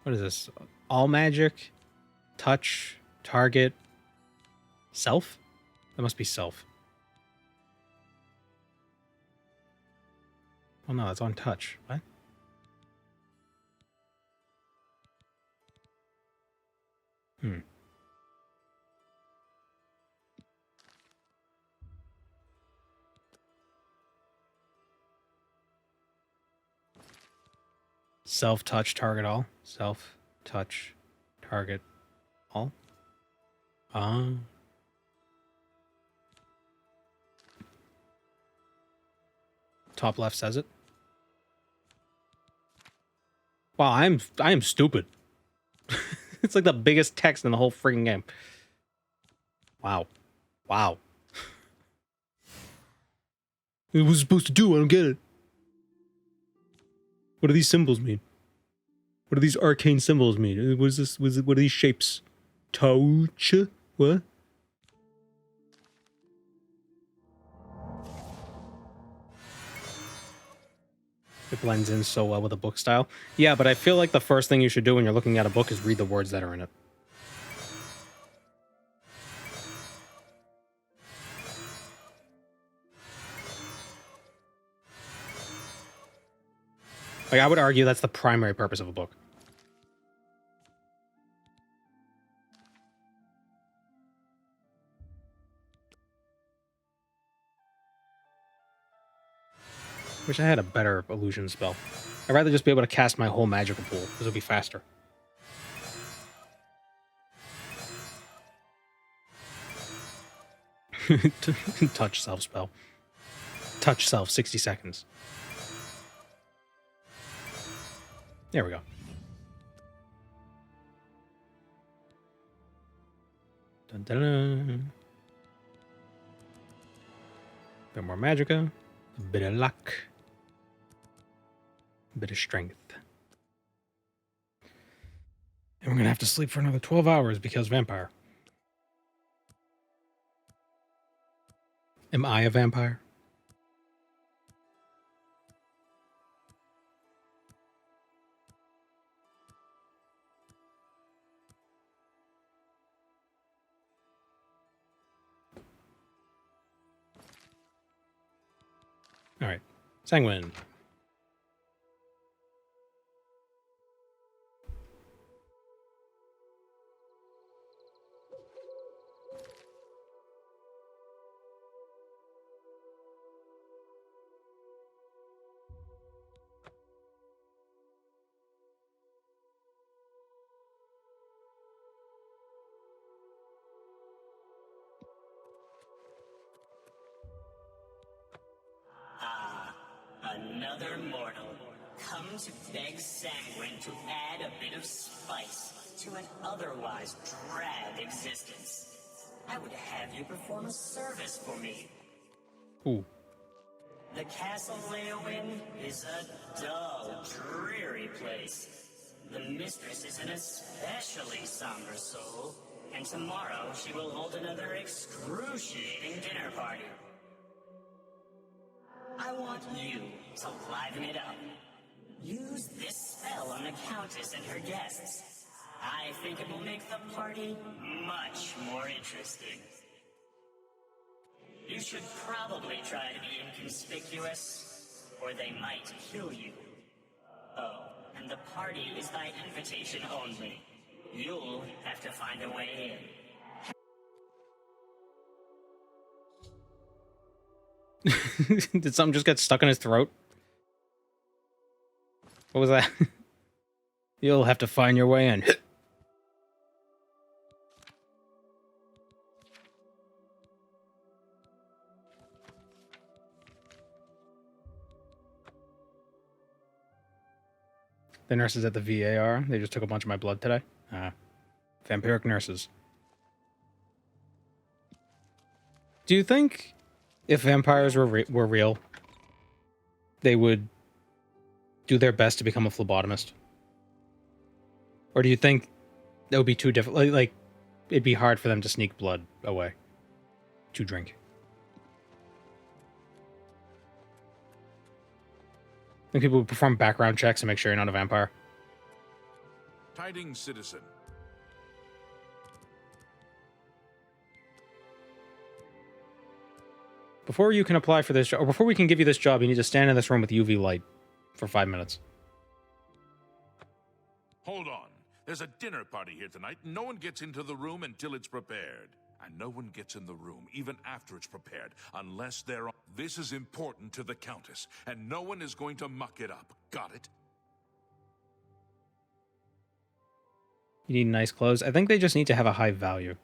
S4: What is this? All magic, touch, target, self? That must be self. Oh no, that's on touch. What? Self, touch, target all. Self, touch, target all. Top left says it. Wow, I am stupid. It's like the biggest text in the whole freaking game. Wow. Wow. What was it supposed to do? I don't get it. What do these symbols mean? What do these arcane symbols mean? What is this? What are these shapes? Touch? What? It blends in so well with the book style. Yeah, but I feel like the first thing you should do when you're looking at a book is read the words that are in it. Like, I would argue that's the primary purpose of a book. Wish I had a better illusion spell. I'd rather just be able to cast my whole magical pool. This would be faster. Touch self spell. Touch self, 60 seconds. There we go. Dun, dun, dun. Bit more magicka. A bit of luck. A bit of strength. And we're gonna have to sleep for another 12 hours because vampire. Am I a vampire? All right, Sanguine.
S21: Another mortal come to beg Sanguine to add a bit of spice to an otherwise drab existence. I would have you perform a service for me.
S4: Ooh.
S21: The castle Leowin is a dull, dreary place. The mistress is an especially somber soul, and tomorrow she will hold another excruciating dinner party. I want you to liven it up. Use this spell on the Countess and her guests. I think it will make the party much more interesting. You should probably try to be inconspicuous, or they might kill you. Oh, and the party is by invitation only. You'll have to find a way in.
S4: Did something just get stuck in his throat? What was that? You'll have to find your way in. The nurses at the VAR, they just took a bunch of my blood today. Vampiric nurses. Do you think if vampires were real, they would do their best to become a phlebotomist? Or do you think that would be too difficult? Like, it'd be hard for them to sneak blood away. to drink. I think people would perform background checks to make sure you're not a vampire.
S15: Tidings, citizen.
S4: Before you can apply for this job, or before we can give you this job, you need to stand in this room with UV light for 5 minutes.
S15: Hold on. There's a dinner party here tonight. No one gets into the room until it's prepared. And no one gets in the room, even after it's prepared, unless they're on. This is important to the Countess, and no one is going to muck it up. Got it?
S4: You need nice clothes. I think they just need to have a high value.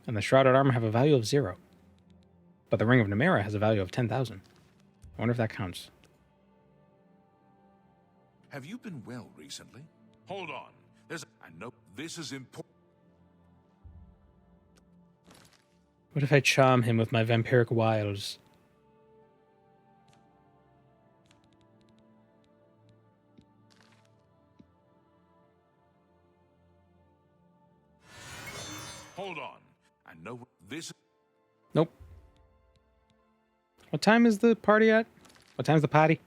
S4: And the Shrouded Armor have a value of 0. But the Ring of Namira has a value of 10,000. I wonder if that counts.
S15: Have you been well recently? Hold on. I know this is important.
S4: What if I charm him with my vampiric wiles?
S15: Hold on. I know this.
S4: Nope. What time is the party at? What time's the party?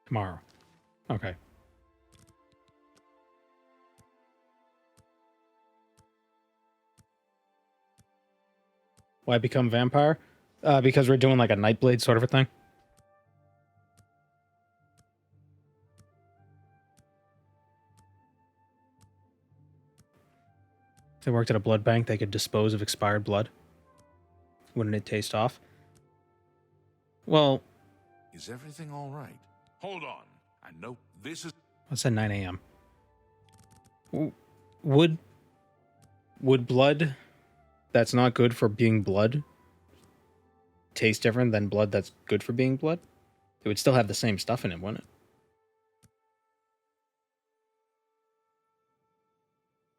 S4: Tomorrow. Okay. Why become vampire? Because we're doing like a Nightblade sort of a thing. If they worked at a blood bank, they could dispose of expired blood. Wouldn't it taste off? Well...
S15: Is everything all right? Hold on. I know this is...
S4: What's at 9 a.m.? Would blood that's not good for being blood taste different than blood that's good for being blood? It would still have the same stuff in it, wouldn't it?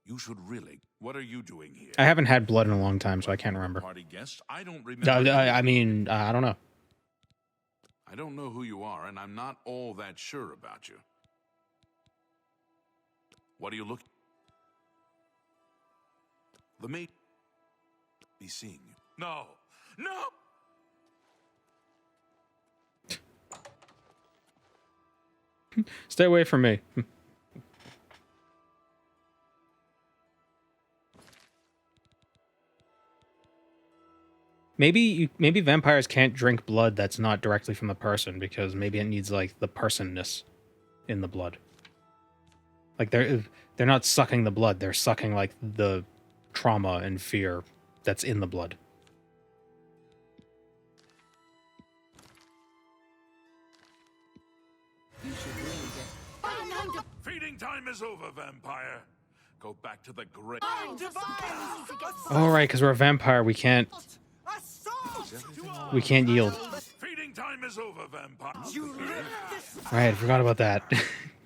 S15: You should really. What are you doing here?
S4: I haven't had blood in a long time, so I can't remember.
S15: Party guest? I don't remember.
S4: I mean, I don't know.
S15: I don't know who you are, and I'm not all that sure about you. What are you looking? The mate be seeing you. No! No!
S4: Stay away from me. Maybe vampires can't drink blood that's not directly from the person because maybe it needs like the personness in the blood. Like they're not sucking the blood, they're sucking like the trauma and fear that's in the blood.
S15: Feeding time is over, vampire. Go back to the grave.
S4: All right, because we're a vampire, we can't yield.
S15: Feeding time is over, vampire.
S4: Right, I forgot about that.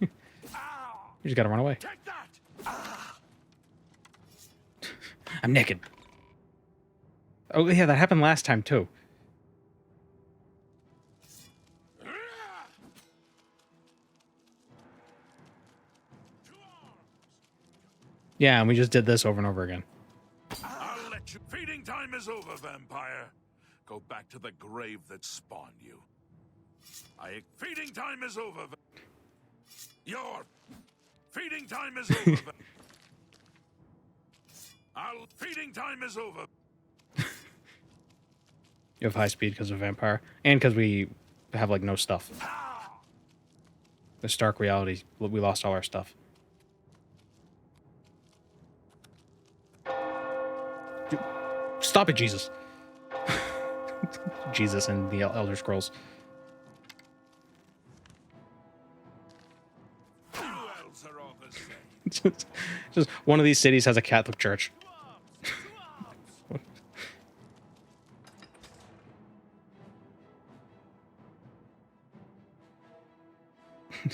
S4: You just gotta run away. I'm naked. Oh yeah, that happened last time too. Yeah, and we just did this over and over again.
S15: I'll let you. Feeding time is over, vampire. Go back to the grave that spawned you. Feeding time is over. Your feeding time is over. Feeding time is over.
S4: You have high speed because of vampire, and because we have like no stuff. The stark reality, we lost all our stuff. Stop it, Jesus. Jesus and the Elder Scrolls. Just one of these cities has a Catholic church.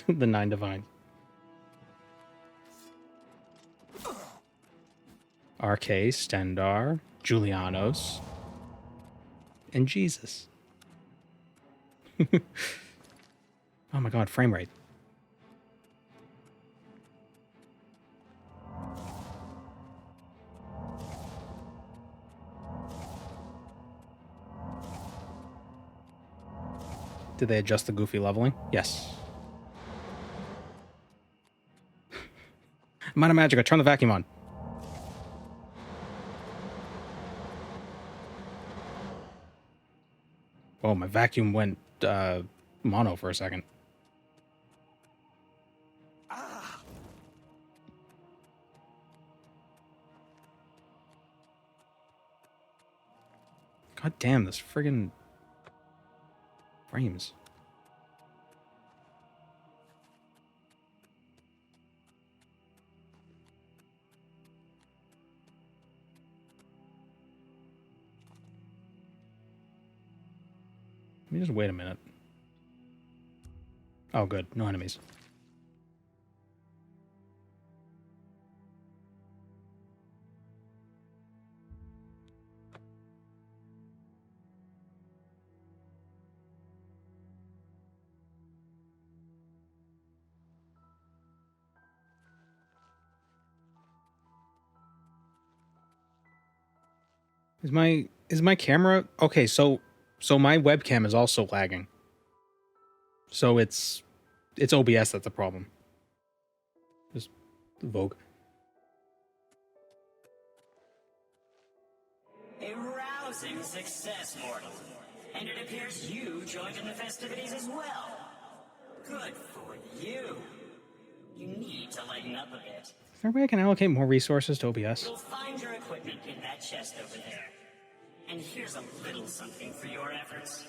S4: The Nine Divine. RK, Stendar, Julianos, and Jesus. Oh my god, frame rate. Did they adjust the goofy leveling? Yes. I'm out of magic. I turn the vacuum on. Oh, my vacuum went mono for a second. God damn, this friggin' frames. Let me just wait a minute. Oh, good. No enemies. Is my camera okay? So my webcam is also lagging. So it's OBS that's the problem. Just Vogue.
S21: A rousing success, mortal. And it appears you joined in the festivities as well. Good for you. You need to lighten up a bit.
S4: Is there a way I can allocate more resources to OBS?
S21: You'll find your equipment in that chest over there. And here's a little something for your efforts.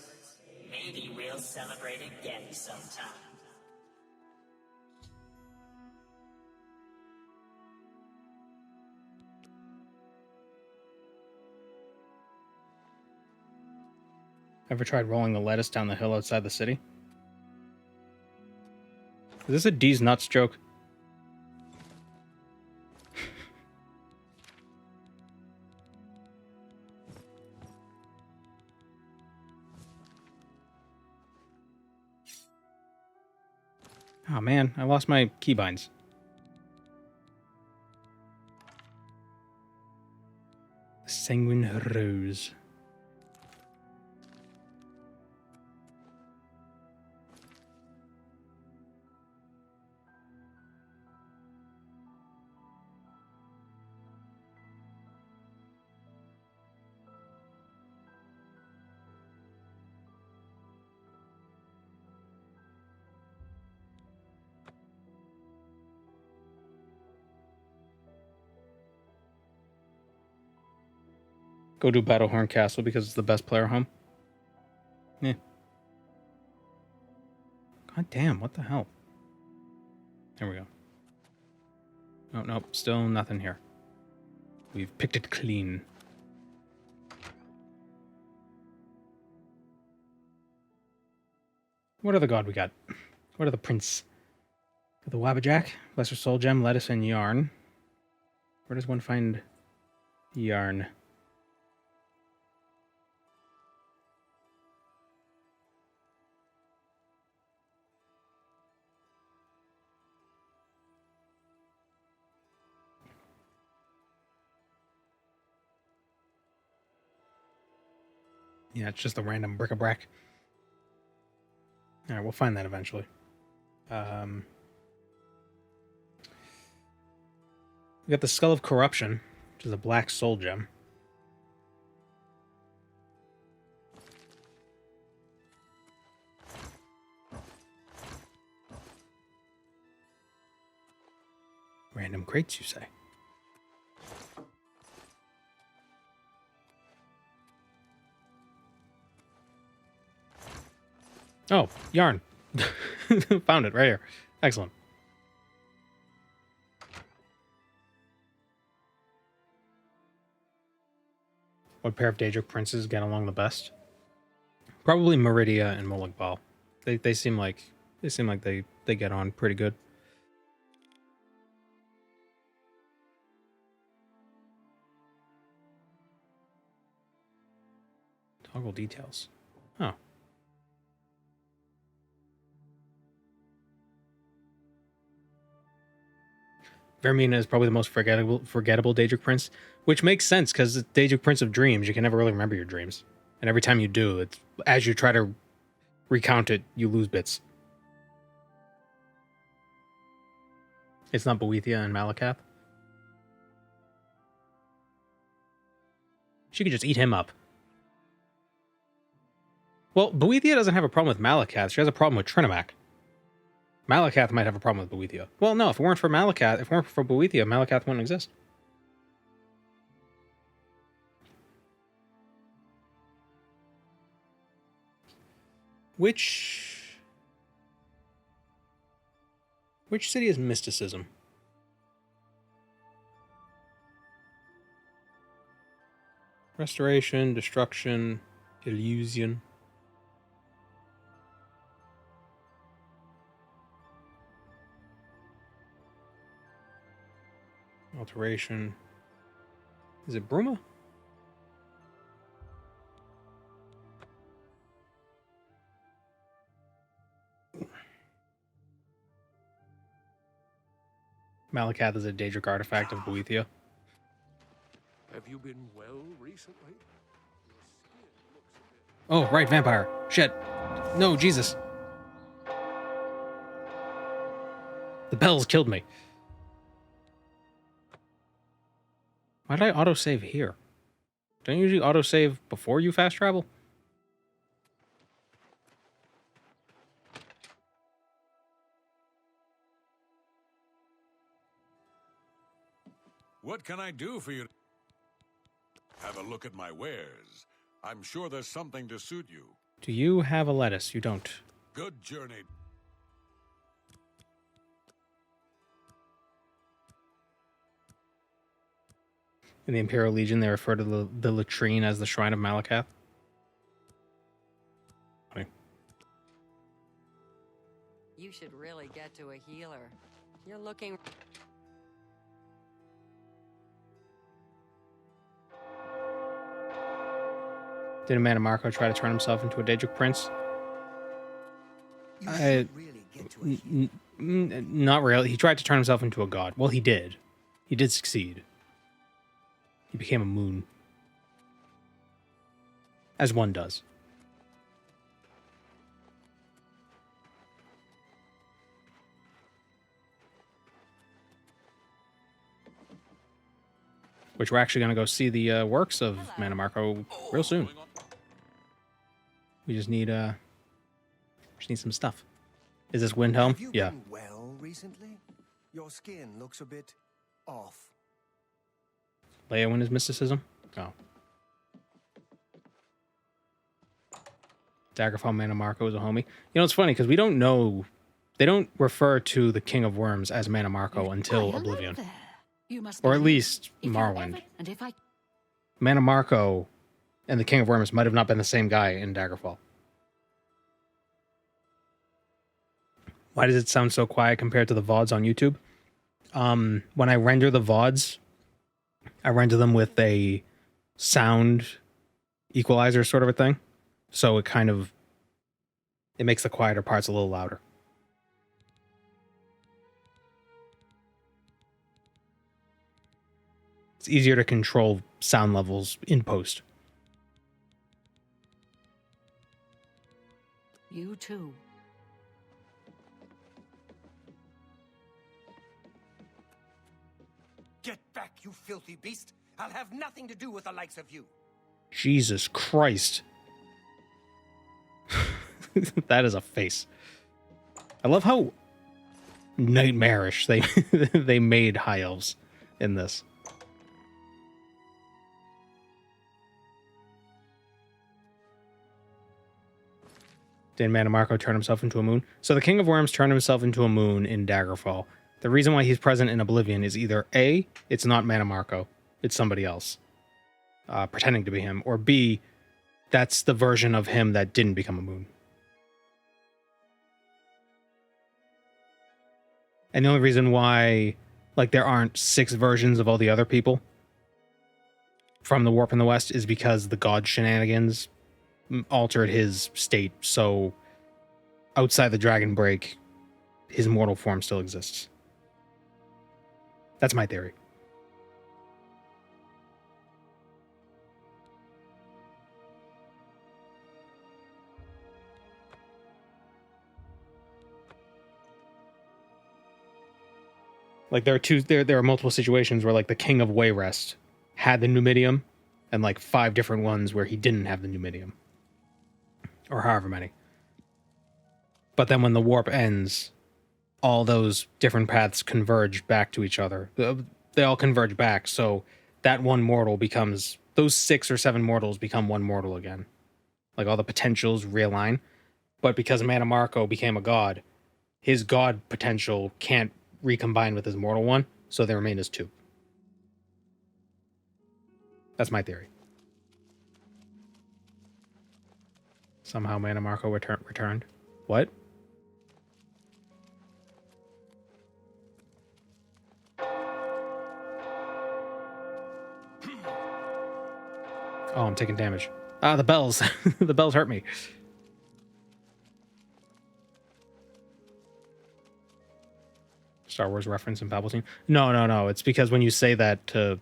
S21: Maybe we'll celebrate again sometime.
S4: Ever tried rolling the lettuce down the hill outside the city? Is this a D's nuts joke? Oh man, I lost my keybinds. Sanguine Rose. Go do Battlehorn Castle because it's the best player home. Yeah. God damn, what the hell? There we go. Nope, nope, still nothing here. We've picked it clean. What other god we got? What are the prints? Got the Wabbajack, Lesser Soul Gem, Lettuce, and Yarn. Where does one find Yarn? Yeah, it's just a random bric-a-brac. Alright, we'll find that eventually. We got the Skull of Corruption, which is a black soul gem. Random crates, you say? Oh, yarn. Found it right here. Excellent. What pair of Daedric princes get along the best? Probably Meridia and Molag Bal. They seem like they get on pretty good. Toggle details. Oh. Vermina is probably the most forgettable Daedric Prince, which makes sense because it's Daedric Prince of Dreams. You can never really remember your dreams. And every time you do, it's as you try to recount it, you lose bits. It's not Boethia and Malakath. She could just eat him up. Well, Boethia doesn't have a problem with Malakath. She has a problem with Trinimac. Malakath might have a problem with Boethia. Well, no, if it weren't for Malakath, if it weren't for Boethia, Malakath wouldn't exist. Which city is mysticism? Restoration, destruction, illusion. Alteration. Is it Bruma? Malakath is a Daedric artifact of Boethia.
S3: Have you been well recently?
S4: Oh, right, vampire. Shit. No, Jesus. The bells killed me. Why did I autosave here? Don't you usually autosave before you fast travel?
S2: What can I do for you? Have a look at my wares. I'm sure there's something to suit you.
S4: Do you have a lettuce? You don't.
S2: Good journey.
S4: In the Imperial Legion, they refer to the latrine as the Shrine of Malakath. Funny.
S17: You should really get to a healer. You're looking...
S4: Did Amanda Marco try to turn himself into a Daedric Prince? Not really. He tried to turn himself into a god. Well, he did. He did succeed. He became a moon. As one does. Which we're actually going to go see the works of Amanda Marco real soon. We just need some stuff. Is this Windhelm?
S5: Have you
S4: Yeah.
S5: been well recently? Your skin looks a bit off.
S4: Leia his mysticism? Oh. Daggerfall Amanda Marco is a homie. You know, it's funny because we don't know. They don't refer to the King of Worms as Mana Marco until Oblivion. Or at least Morrowind.
S18: And if I...
S4: Mana Marco and the King of Worms might have not been the same guy in Daggerfall. Why does it sound so quiet compared to the VODs on YouTube? When I render the VODs, I render them with a sound equalizer sort of a thing. So it kind of... it makes the quieter parts a little louder. It's easier to control sound levels in post.
S18: You too.
S5: Get back, you filthy beast! I'll have nothing to do with the likes of you.
S4: Jesus Christ. That is a face. I love how nightmarish they made high elves in this. Did Mana Marco turn himself into a moon? So the King of Worms turned himself into a moon in Daggerfall. The reason why he's present in Oblivion is either A, it's not Mana Marco, it's somebody else pretending to be him, or B, that's the version of him that didn't become a moon. And the only reason why, like, there aren't 6 versions of all the other people from the Warp in the West is because the god shenanigans altered his state, so outside the Dragon Break, his mortal form still exists. That's my theory. Like there are multiple situations where like the King of Wayrest had the Numidium, and like 5 different ones where he didn't have the Numidium, or however many. But then when the warp ends, all those different paths converge back to each other. They all converge back, so that one mortal becomes, those 6 or 7 mortals become one mortal again. Like all the potentials realign. But because Mannimarco became a god, his god potential can't recombine with his mortal one, so they remain as 2. That's my theory. Somehow Mannimarco returned. What? Oh, I'm taking damage. Ah, the bells. The bells hurt me. Star Wars reference in Palpatine? No. It's because when you say that to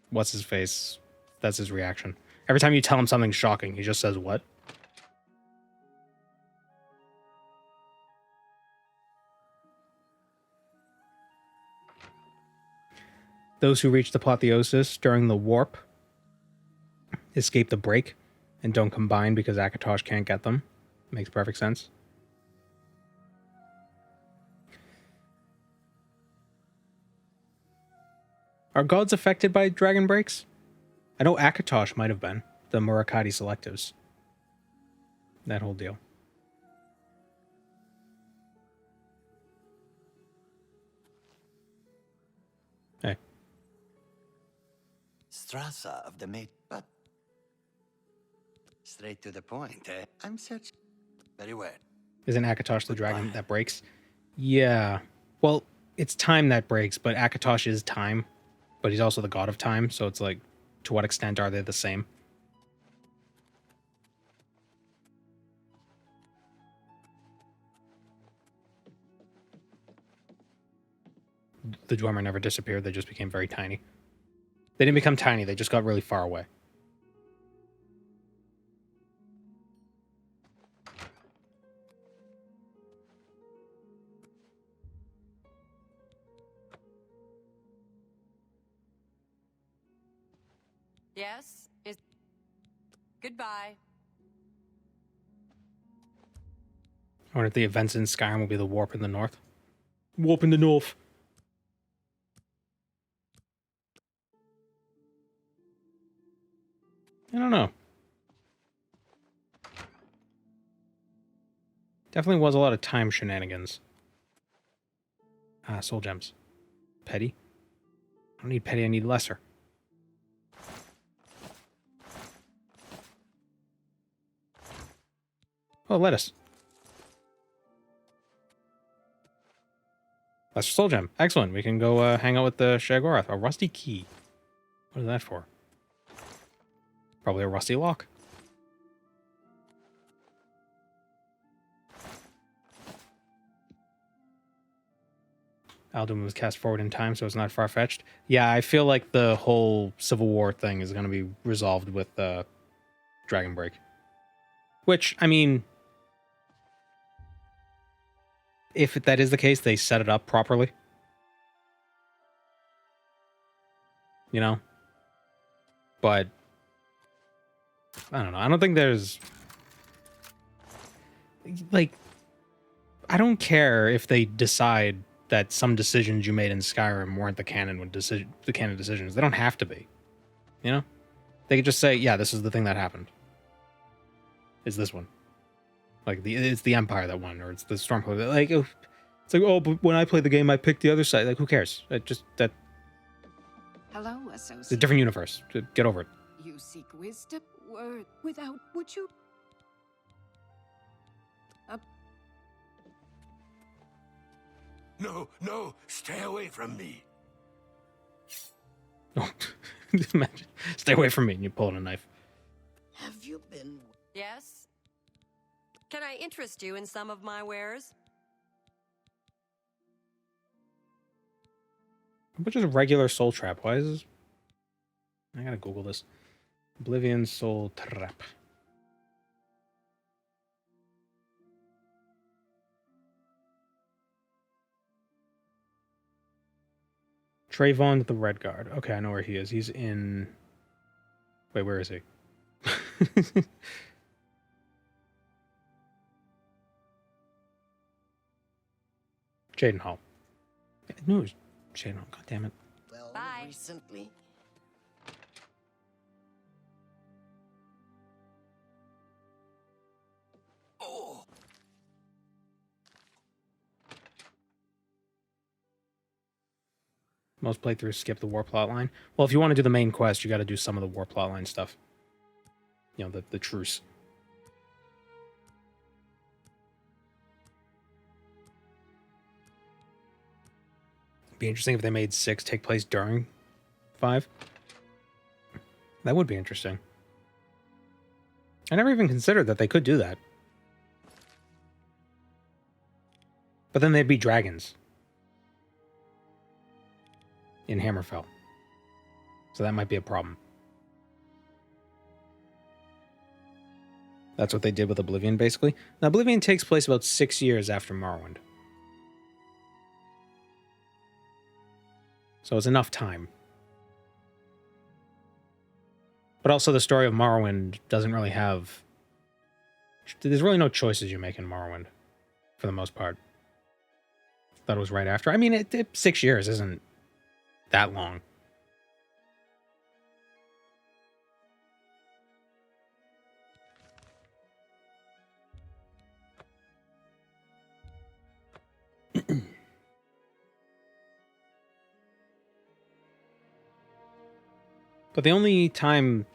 S4: what's his face, that's his reaction. Every time you tell him something shocking, he just says what? Those who reach the apotheosis during the warp escape the break and don't combine because Akatosh can't get them. Makes perfect sense. Are gods affected by dragon breaks? I know Akatosh might have been. The Murakati selectives. That whole deal. Hey.
S9: Strasa of the mate, but straight to the point, eh? I'm such very well.
S4: Isn't Akatosh the dragon that breaks? Yeah. Well, it's time that breaks, but Akatosh is time. But he's also the god of time, so it's like, to what extent are they the same? The Dwemer never disappeared, they just became very tiny. They didn't become tiny, they just got really far away.
S17: Yes? Is... Goodbye.
S4: I wonder if the events in Skyrim will be the warp in the north. Warp in the north. I don't know. Definitely was a lot of time shenanigans. Ah, soul gems. Petty? I don't need petty, I need lesser. Oh, lettuce. Lesser soul gem. Excellent. We can go hang out with the Shaggorath. A rusty key. What is that for? Probably a rusty lock. Alduin was cast forward in time, so it's not far-fetched. Yeah, I feel like the whole Civil War thing is going to be resolved with Dragon Break. Which, I mean, if that is the case, they set it up properly. You know? But I don't know. I don't think there's... Like, I don't care if they decide that some decisions you made in Skyrim weren't the canon decisions. They don't have to be. You know? They could just say, yeah, this is the thing that happened. Is this one. Like, it's the Empire that won, or it's the Stormcloak. Like, it's like, oh, but when I played the game, I picked the other side. Like, who cares?
S11: Hello,
S4: It's a
S11: associate.
S4: different universe. Get over it.
S11: You seek wisdom, word without would you?
S6: No, stay away from me.
S4: Oh, imagine. Stay away from me, and you pull out a knife.
S20: Have you been...
S17: Yes? Can I interest you in some of my wares?
S4: Which is a regular soul trap. Why is this? I gotta Google this. Oblivion soul trap. Trayvon the Red Guard. Okay, I know where he is. He's in... Wait, where is he? Jaden Hall. I knew it was Jaden Hall. God damn it.
S20: Well,
S17: Bye.
S20: recently.
S4: Most playthroughs skip the war plot line. Well, if you want to do the main quest, you got to do some of the war plot line stuff. You know, the truce. Be interesting if they made 6 take place during 5. That would be interesting. I never even considered that they could do that. But then they'd be dragons. In Hammerfell. So that might be a problem. That's what they did with Oblivion, basically. Now, Oblivion takes place about 6 years after Morrowind. So it's enough time. But also the story of Morrowind doesn't really have... There's really no choices you make in Morrowind, for the most part. Thought it was right after. I mean, 6 years isn't that long. But the only time...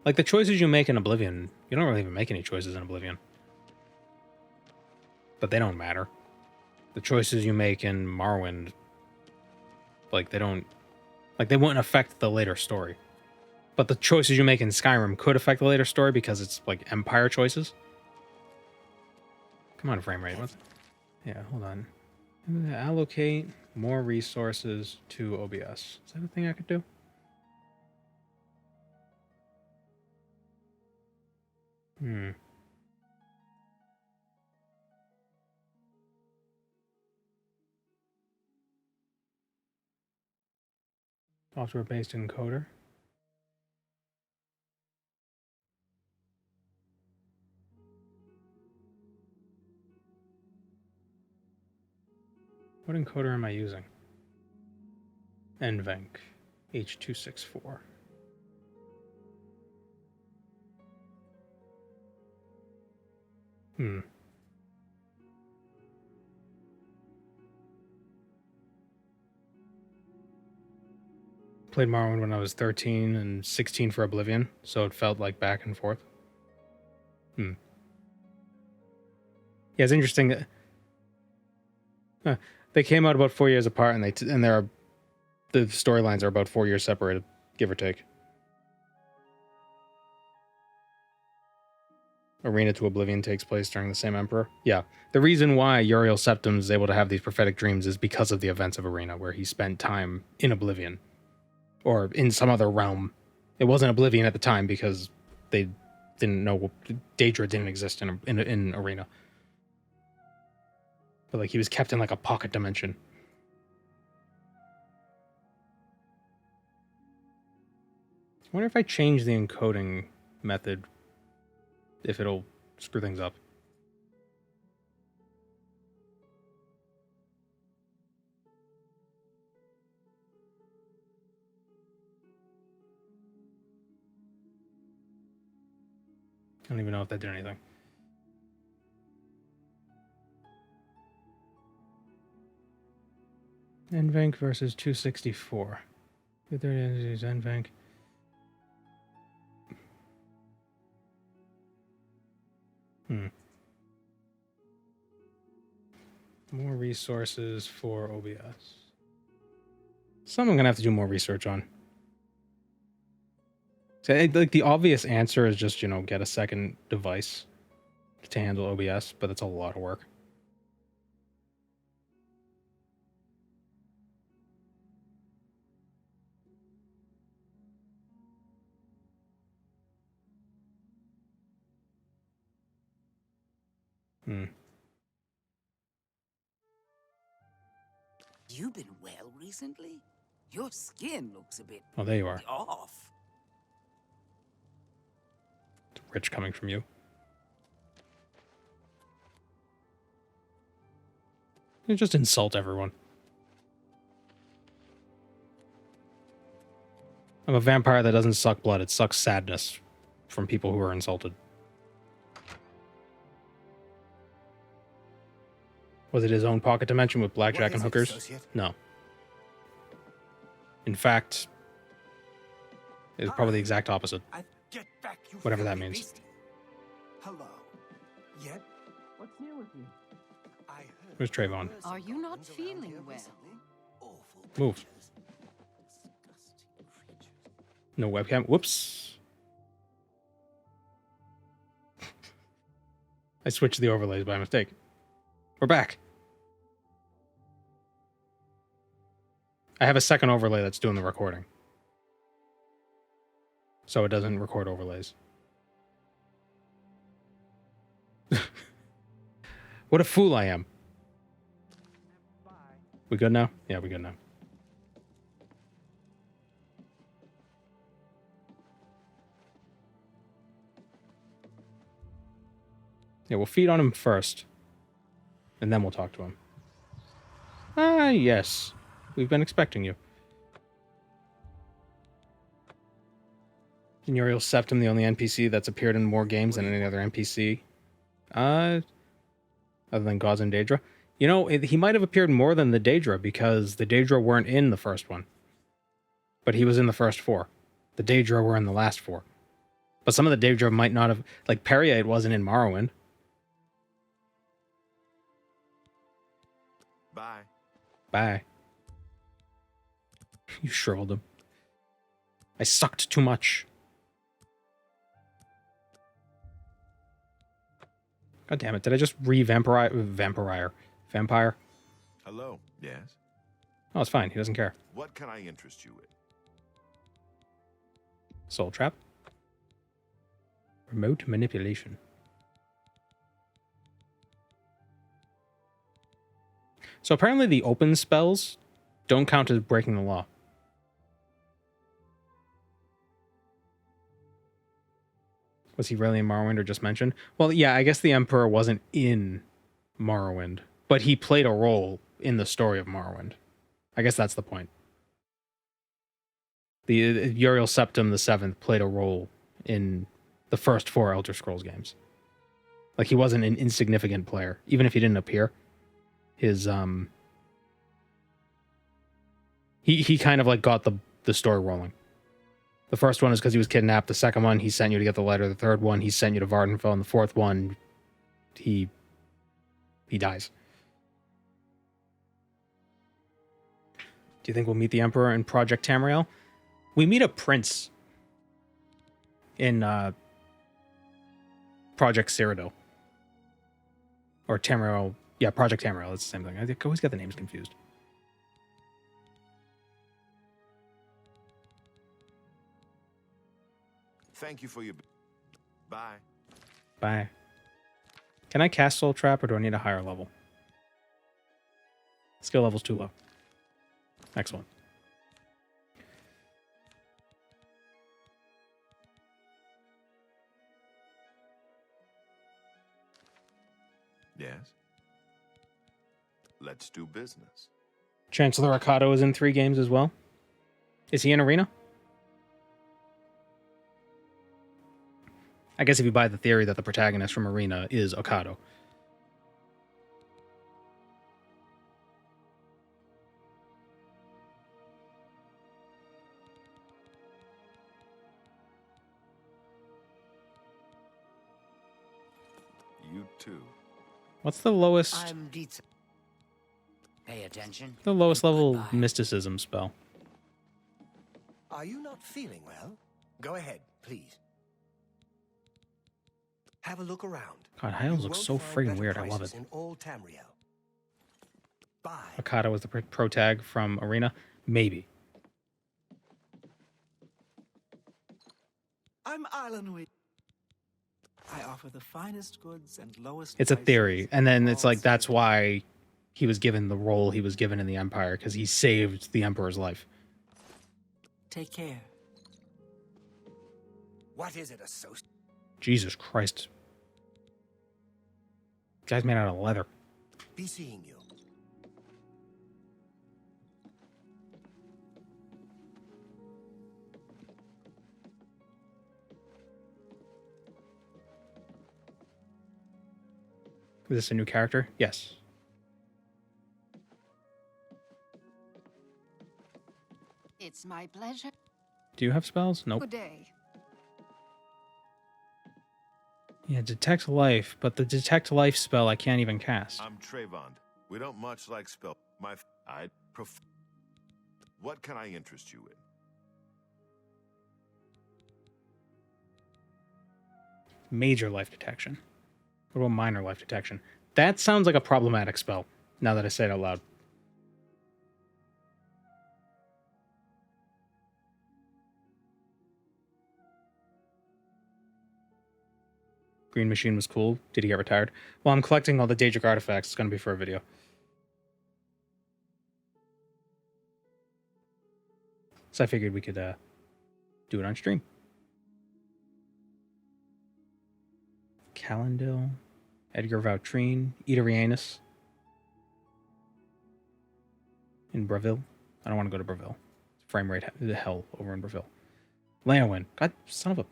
S4: Like, the choices you make in Oblivion, you don't really even make any choices in Oblivion. But they don't matter. The choices you make in Morrowind, like, they don't... Like, they wouldn't affect the later story. But the choices you make in Skyrim could affect the later story because it's, like, Empire choices. Come on, frame rate. What's... Yeah, hold on. Allocate more resources to OBS. Is that a thing I could do? Software-based encoder. What encoder am I using? NVENC H264. Played Morrowind when I was 13 and 16 for Oblivion, so it felt like back and forth. Yeah, it's interesting that they came out about 4 years apart, and the storylines are about 4 years separated, give or take. Arena to Oblivion takes place during the same Emperor. Yeah, the reason why Uriel Septim is able to have these prophetic dreams is because of the events of Arena, where he spent time in Oblivion. Or in some other realm. It wasn't Oblivion at the time because they didn't know Daedra didn't exist in Arena. But like he was kept in like a pocket dimension. I wonder if I change the encoding method, if it'll screw things up. I don't even know if that did anything. NVENC versus 264. 230 is NVENC. More resources for OBS. Some I'm gonna have to do more research on. So, like the obvious answer is just, get a second device to handle OBS, but it's a lot of work. Hmm.
S10: You've been well recently? Your skin looks a bit
S4: Oh, there you are.
S10: off.
S4: It's rich coming from you. You just insult everyone. I'm a vampire that doesn't suck blood. It sucks sadness from people who are insulted. Was it his own pocket dimension with blackjack and hookers? No. In fact, it was probably the exact opposite.
S5: Get back, you
S4: Whatever that
S5: filthy
S4: means.
S5: beast. Hello. Yet? What's new with you? I heard
S4: Where's Trayvon?
S11: Are you not feeling well?
S4: Move. No webcam. Whoops. I switched the overlays by mistake. We're back. I have a second overlay that's doing the recording. So it doesn't record overlays. What a fool I am. We good now? Yeah, we good now. Yeah, we'll feed on him first. And then we'll talk to him. Ah, yes. We've been expecting you. Uriel Septim, the only NPC that's appeared in more games than any other NPC. Other than Gods and Daedra. You know, he might have appeared more than the Daedra because the Daedra weren't in the first one. But he was in the first 4. The Daedra were in the last 4. But some of the Daedra might not have... Like, Periate wasn't in Morrowind.
S6: Bye.
S4: Bye. You shriveled him. I sucked too much. God damn it. Did I just vampire?
S6: Hello. Yes.
S4: Oh, it's fine. He doesn't care.
S6: What can I interest you in?
S4: Soul trap. Remote manipulation. So apparently the open spells don't count as breaking the law. Was he really in Morrowind or just mentioned? Well, yeah, I guess the Emperor wasn't in Morrowind, but he played a role in the story of Morrowind. I guess that's the point. The Uriel Septim the Seventh played a role in the first 4 Elder Scrolls games. Like, he wasn't an insignificant player, even if he didn't appear. His he kind of like got the story rolling. The first one is because he was kidnapped. The second one, he sent you to get the letter. The third one, he sent you to Vardenfell. And the fourth one, he dies. Do you think we'll meet the Emperor in Project Tamriel? We meet a prince in Project Cyrodiil. Or Tamriel. Yeah, Project Tamriel. It's the same thing. I always get the names confused.
S6: Thank you for your... Bye.
S4: Bye. Can I cast Soul Trap or do I need a higher level? Skill level's too low. Excellent.
S6: Yes. Let's do business.
S4: Chancellor Akato is in 3 games as well. Is he in Arena? I guess if you buy the theory that the protagonist from Arena is Akato.
S6: You too.
S4: What's the lowest...
S9: I'm Dietz. Pay attention.
S4: The lowest level mysticism spell?
S5: Are you not feeling well? Go ahead, please. Have a look around.
S4: God, Hyles looks so friggin' weird. I love it.
S5: In old Tamriel. Bye.
S4: Akato was the pro tag from Arena? Maybe.
S5: I'm Islandway. I
S8: offer the finest goods and lowest
S4: It's a
S8: prices.
S4: theory. And then it's like, that's why he was given the role he was given in the Empire, because he saved the Emperor's life.
S8: Take care.
S5: What is it, associate?
S4: Jesus Christ. Guy's made out of leather.
S5: Be seeing you.
S4: Is this a new character? Yes.
S11: It's my pleasure.
S4: Do you have spells? Nope.
S11: Good day.
S4: Yeah, detect life, but the detect life spell I can't even cast.
S6: I'm Trayvon. We don't much like spell. What can I interest you in?
S4: Major life detection. What about minor life detection? That sounds like a problematic spell, now that I say it out loud. Green Machine was cool. Did he get retired? Well, I'm collecting all the Daedric artifacts. It's going to be for a video. So I figured we could do it on stream. Calendil, Edgar Vautrine, Idarianus. In Breville. I don't want to go to Breville. Frame rate the hell over in Breville. Leowin. God, son of a...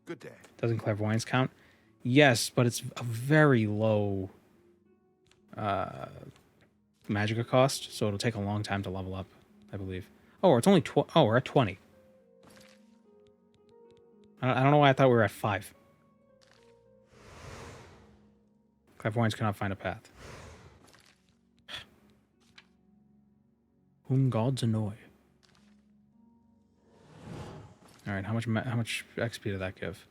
S6: Good day.
S4: Doesn't clairvoyance count? Yes, but it's a very low magicka cost, so it'll take a long time to level up, I believe. Oh, it's only we're at 20. I don't know why I thought we were at 5. Clairvoyance cannot find a path. Whom gods annoy. All right, how much XP did that give?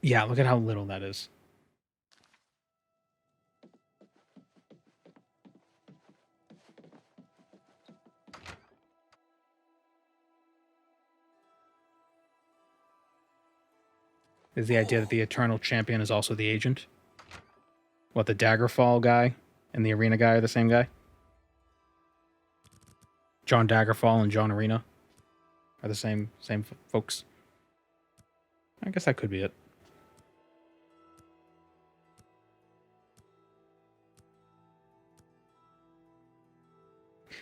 S4: Yeah, look at how little that is. Is the idea that the Eternal Champion is also the agent? What, the Daggerfall guy and the Arena guy are the same guy? John Daggerfall and John Arena are the same folks. I guess that could be it.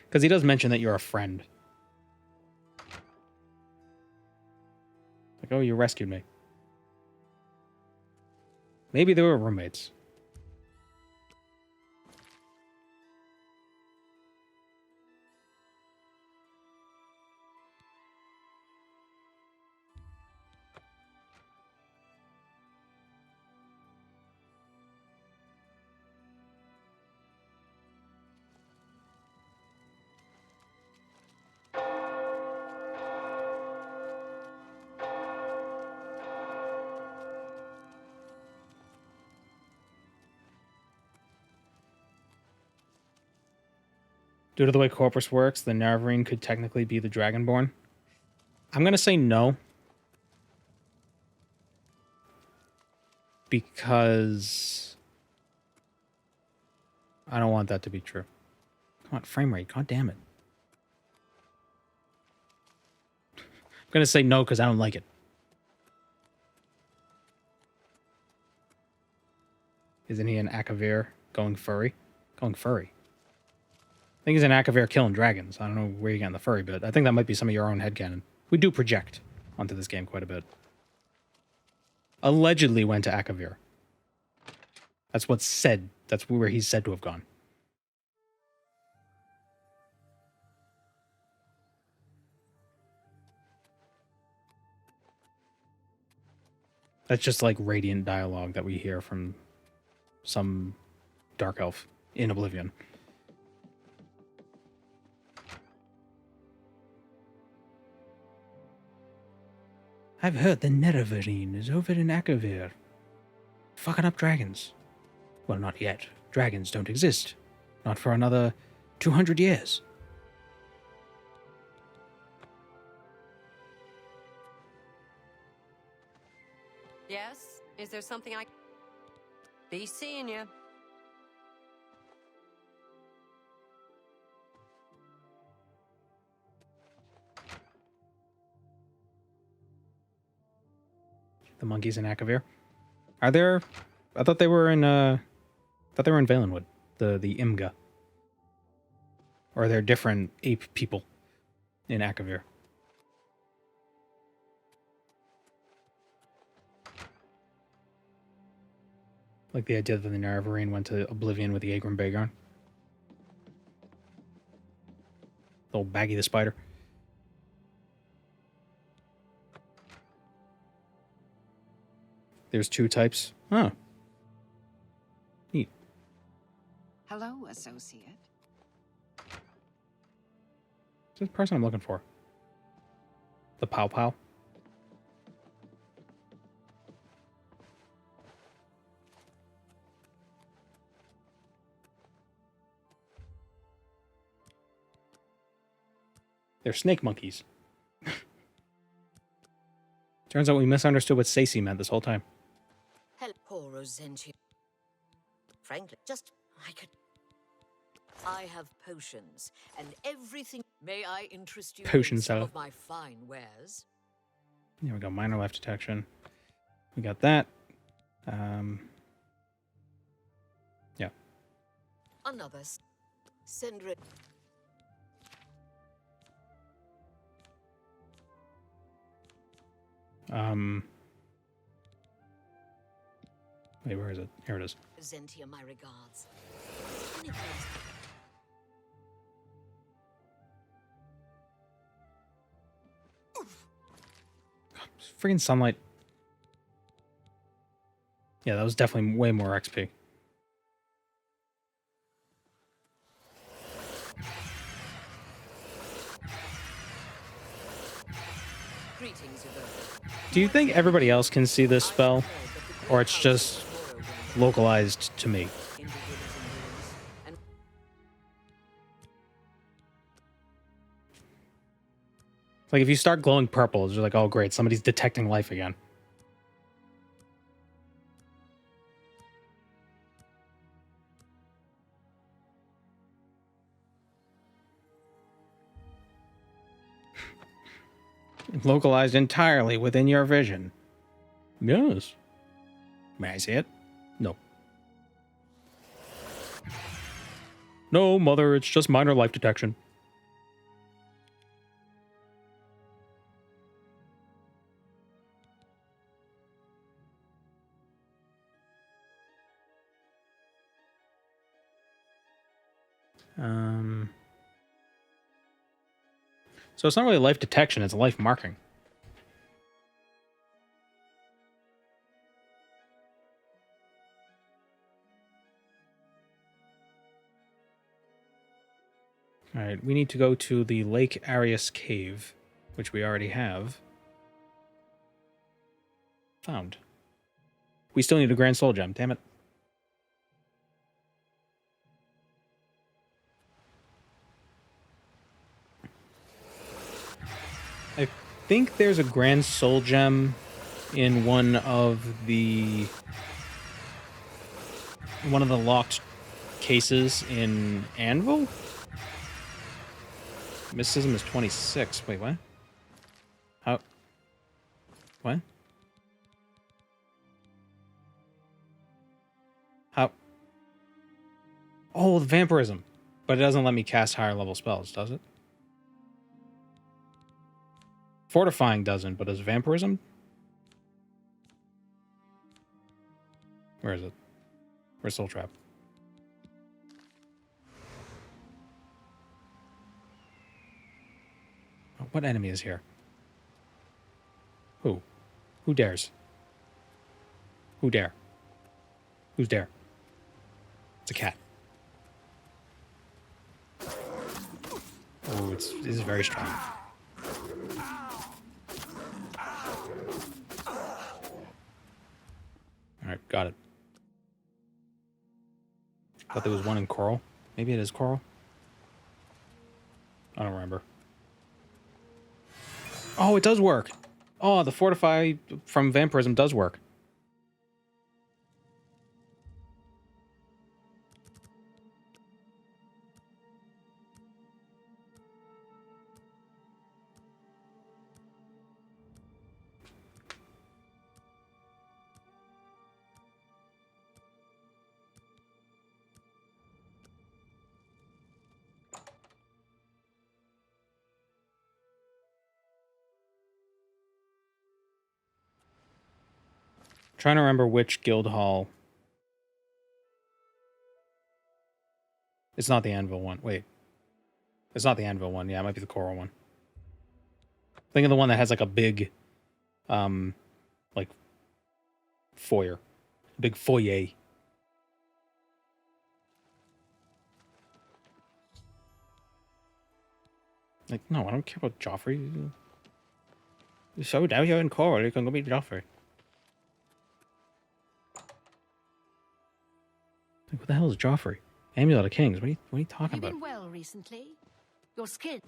S4: Because he does mention that you're a friend. Like, oh, you rescued me. Maybe they were roommates. Due to the way Corpus works, the Narvarine could technically be the Dragonborn. I'm going to say no. Because I don't want that to be true. Come on, frame rate. God damn it. I'm going to say no because I don't like it. Isn't he an Akavir going furry? Going furry. I think he's an Akavir killing dragons. I don't know where you're getting the furry bit. I think that might be some of your own headcanon. We do project onto this game quite a bit. Allegedly went to Akavir. That's what's said. That's where he's said to have gone. That's just like radiant dialogue that we hear from some dark elf in Oblivion. I've heard the Nerevarine is over in Akavir. Fucking up dragons. Well, not yet. Dragons don't exist. Not for another 200 years.
S17: Is there something I... Be seeing you.
S4: The monkeys in Akavir. Are there... I thought they were in, Valenwood. The Imga. Or are there different ape people in Akavir? Like the idea that the Naravarine went to Oblivion with the Agrum Bagon. The old Baggy the Spider. There's 2 types. Oh. Neat.
S11: Hello, associate.
S4: This is the person I'm looking for. The Pow Pow. They're snake monkeys. Turns out we misunderstood what Stacey meant this whole time.
S20: Hello, poor Rosentia. Frankly, I have potions and everything. May I interest you
S4: Potion
S20: in some
S4: seller.
S20: of my fine wares?
S4: There we go. Minor life detection. We got that. Yeah.
S20: Another. Sendri.
S4: Wait, where is it? Here it is.
S20: Zentia, my regards.
S4: Freaking sunlight. Yeah, that was definitely way more XP.
S20: Greetings,
S4: Do you think everybody else can see this spell? Or it's just localized to me? Like, if you start glowing purple, it's just like, oh, great, somebody's detecting life again. Localized entirely within your vision. Yes. May I see it? No. No, mother, it's just minor life detection. So it's not really life detection, it's life marking. Alright, we need to go to the Lake Arius Cave, which we already have. Found. We still need a Grand Soul Gem, damn it. I think there's a Grand Soul Gem in one of the locked cases in Anvil. Mysticism is 26. Wait, what? How? What? How? Oh, the vampirism. But it doesn't let me cast higher level spells, does it? Fortifying doesn't, but does vampirism? Where is it? Where's Soul Trap? Oh, what enemy is here? Who? Who dares? Who dare? Who's dare? It's a cat. Oh, this is very strong. Alright, got it. Thought there was one in Coral. Maybe it is Coral. I don't remember. Oh, it does work. Oh, the Fortify from Vampirism does work. Trying to remember which guild hall. It's not the Anvil one. Wait. It's not the Anvil one. Yeah, it might be the Coral one. Think of the one that has like a big, like, foyer. Big foyer. Like, no, I don't care about Joffrey. So down here in Coral, you can go meet Joffrey. Like, what the hell is Joffrey? Amulet of Kings. What are you talking
S18: Have you
S4: about?
S18: been well recently? Your skin.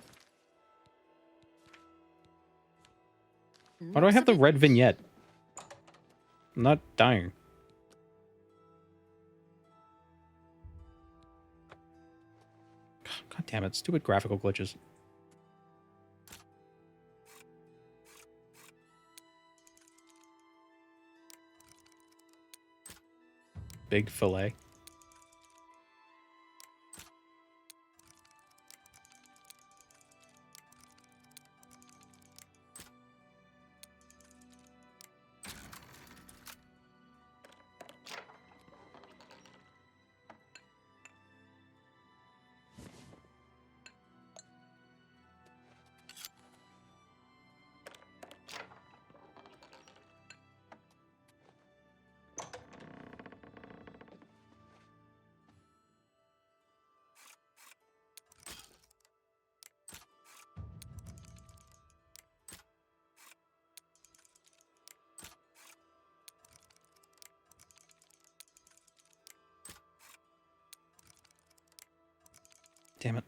S4: Why do I have the red vignette? I'm not dying. God damn it, stupid graphical glitches. Big fillet. Damn it.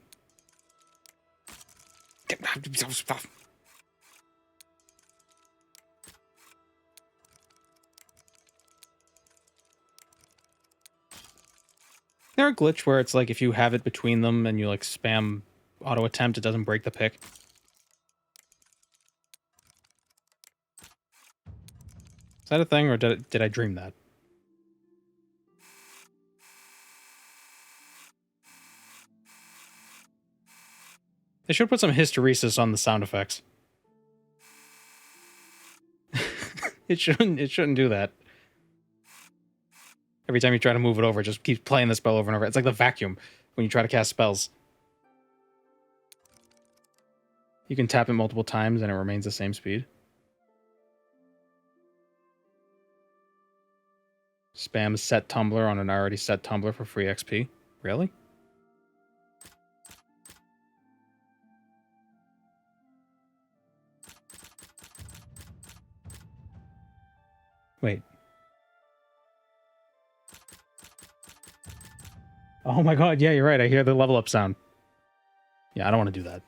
S4: There a glitch where it's like if you have it between them and you like spam auto attempt, it doesn't break the pick? Is that a thing, or did I dream that? They should put some hysteresis on the sound effects. It shouldn't do that. Every time you try to move it over, it just keeps playing the spell over and over. It's like the vacuum when you try to cast spells. You can tap it multiple times and it remains the same speed. Spam set tumbler on an already set tumbler for free XP. Really? Wait. Oh my god, yeah, you're right. I hear the level up sound. Yeah, I don't want to do that.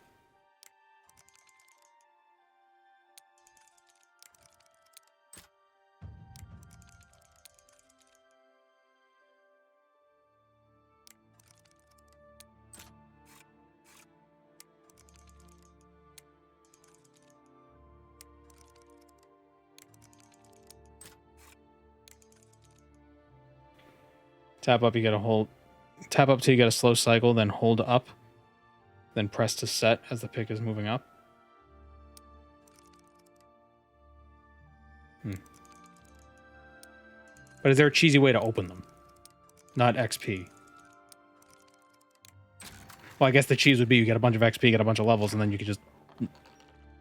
S4: Tap up, you gotta hold. Tap up till you get a slow cycle, then hold up. Then press to set as the pick is moving up. But is there a cheesy way to open them? Not XP. Well, I guess the cheese would be you get a bunch of XP, get a bunch of levels, and then you could just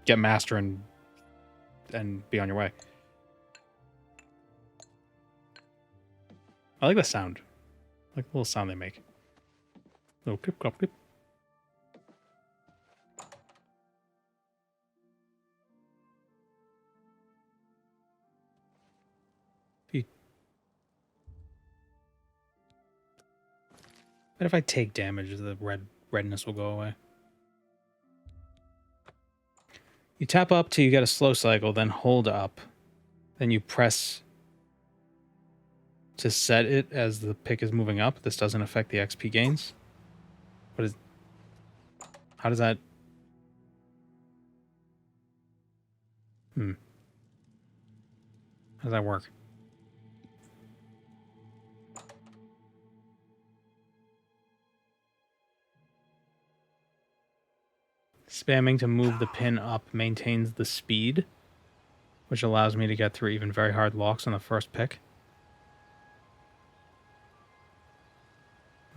S4: get master and be on your way. I like the sound. I like the little sound they make. Little clip, clop, clip. But if I take damage, the redness will go away. You tap up till you get a slow cycle, then hold up. Then you press to set it as the pick is moving up. This doesn't affect the XP gains. What is... How does that... How does that work? Spamming to move the pin up maintains the speed. which allows me to get through even very hard locks on the first pick.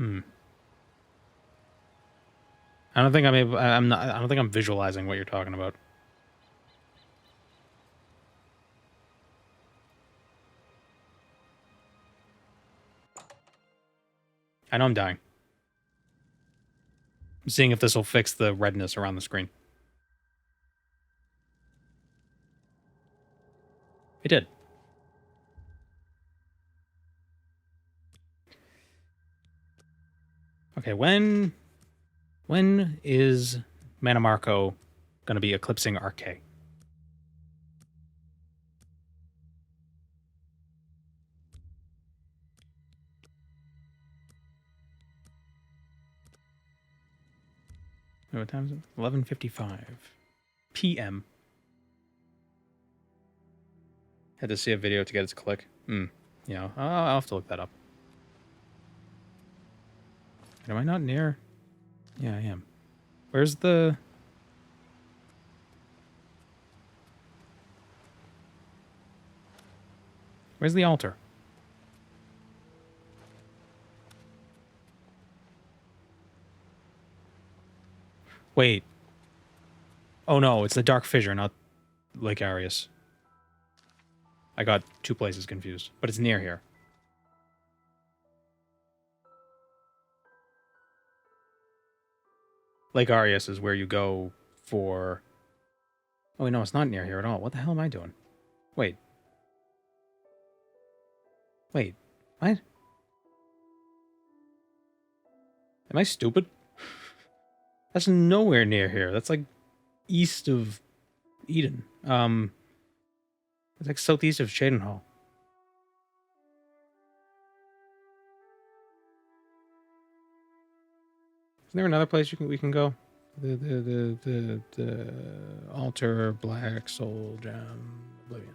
S4: I don't think I'm able. I'm not. I don't think I'm visualizing what you're talking about. I know I'm dying. I'm seeing if this will fix the redness around the screen. It did. Okay, when is Manamarco going to be eclipsing Arcade? What time is it? 11:55 p.m. Had to see a video to get its click. Yeah, I'll have to look that up. Am I not near? Yeah, I am. Where's the... Where's the altar? Wait. Oh no, it's the Dark Fissure, not Lake Arius. I got two places confused, but it's near here. Lake Arius is where you go for... Oh, wait, no, it's not near here at all. What the hell am I doing? Wait. Wait. What? Am I stupid? That's nowhere near here. That's like east of Eden. It's like southeast of Cheydinhal. Isn't there another place we can go? The altar, black soul gem, Oblivion.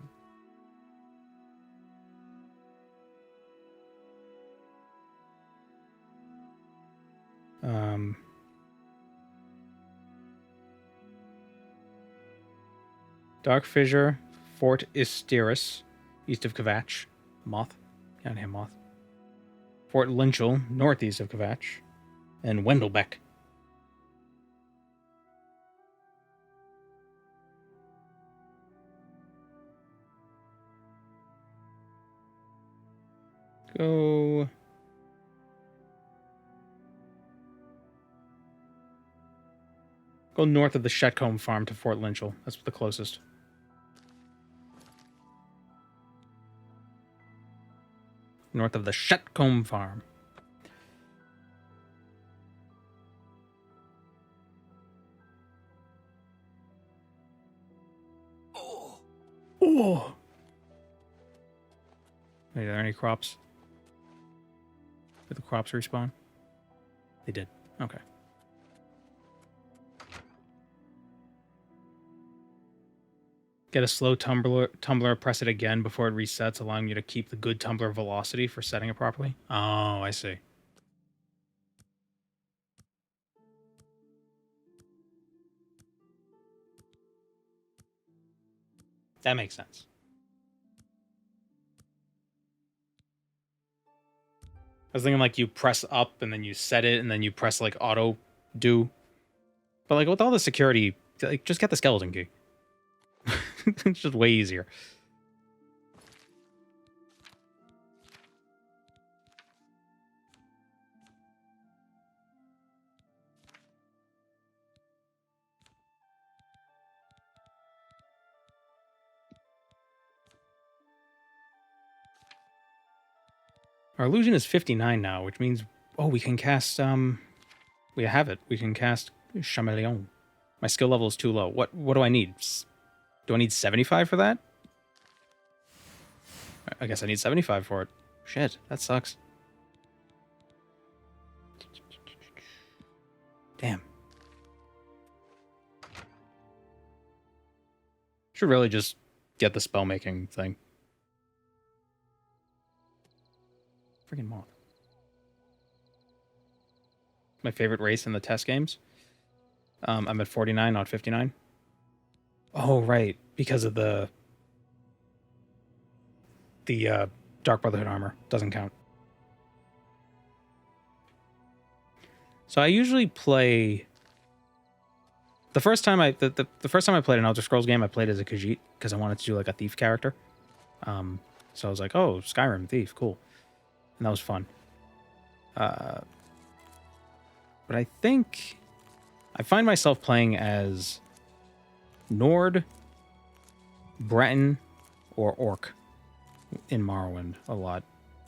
S4: Dark Fissure, Fort Isteris, east of Kvatch. Moth. Goddamn Moth. Fort Lynchel, northeast of Kvatch. And Wendelbeck. Go... Go north of the Shetcombe farm to Fort Lynchel. That's the closest. North of the Shetcombe farm. Oh! Wait, are there any crops? Did the crops respawn? They did. Okay. Get a slow tumbler, press it again before it resets, allowing you to keep the good tumbler velocity for setting it properly. Oh, I see. That makes sense. I was thinking like you press up and then you set it and then you press like auto do. But like with all the security, like just get the skeleton key. It's just way easier. Our illusion is 59 now, which means, oh, we can cast, we have it. We can cast Chameleon. My skill level is too low. What do I need? Do I need 75 for that? I guess I need 75 for it. Shit, that sucks. Damn. Should really just get the spell making thing. Freaking moth. My favorite race in the test games. I'm at 49, not 59. Oh, right. Because of the the Dark Brotherhood armor. Doesn't count. So I usually play. The first time I played an Elder Scrolls game, I played as a Khajiit because I wanted to do like a thief character. So I was like, oh, Skyrim thief, cool, and that was fun. But I think I find myself playing as Nord, Breton, or Orc in Morrowind a lot.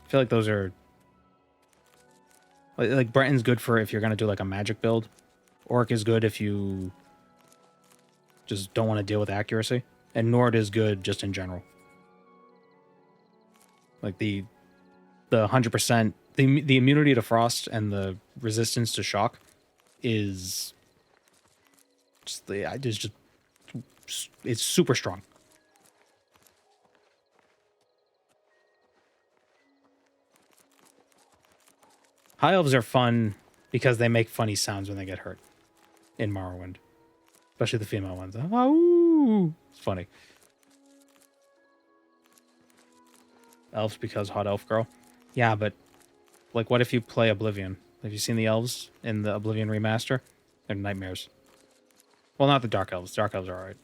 S4: I feel like those are like Breton's good for if you're gonna do like a magic build. Orc is good if you just don't want to deal with accuracy, and Nord is good just in general. Like the 100%, the immunity to frost and the resistance to shock is it's super strong. High elves are fun because they make funny sounds when they get hurt in Morrowind, especially the female ones. Oh, it's funny. Elves because hot elf girl. Yeah, but like, what if you play Oblivion? Have you seen the elves in the Oblivion Remaster? They're nightmares. Well, not the dark elves. Dark elves are alright.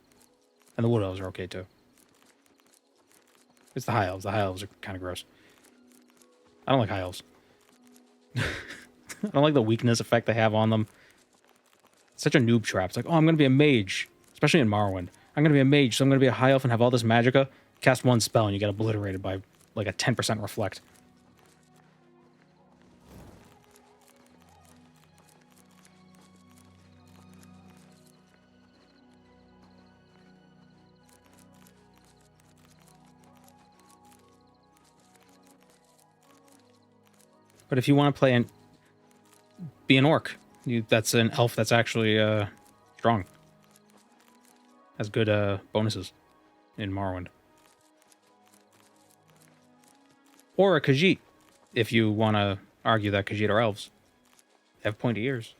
S4: And the wood elves are okay too. It's the high elves. The high elves are kind of gross. I don't like high elves. I don't like the weakness effect they have on them. It's such a noob trap. It's like, oh, I'm going to be a mage. Especially in Morrowind. I'm going to be a mage, so I'm going to be a high elf and have all this magicka. Cast one spell and you get obliterated by like a 10% reflect. But if you want to play be an orc, that's an elf that's actually strong. Has good bonuses in Morrowind. Or a Khajiit, if you want to argue that Khajiit are elves. They have pointy ears.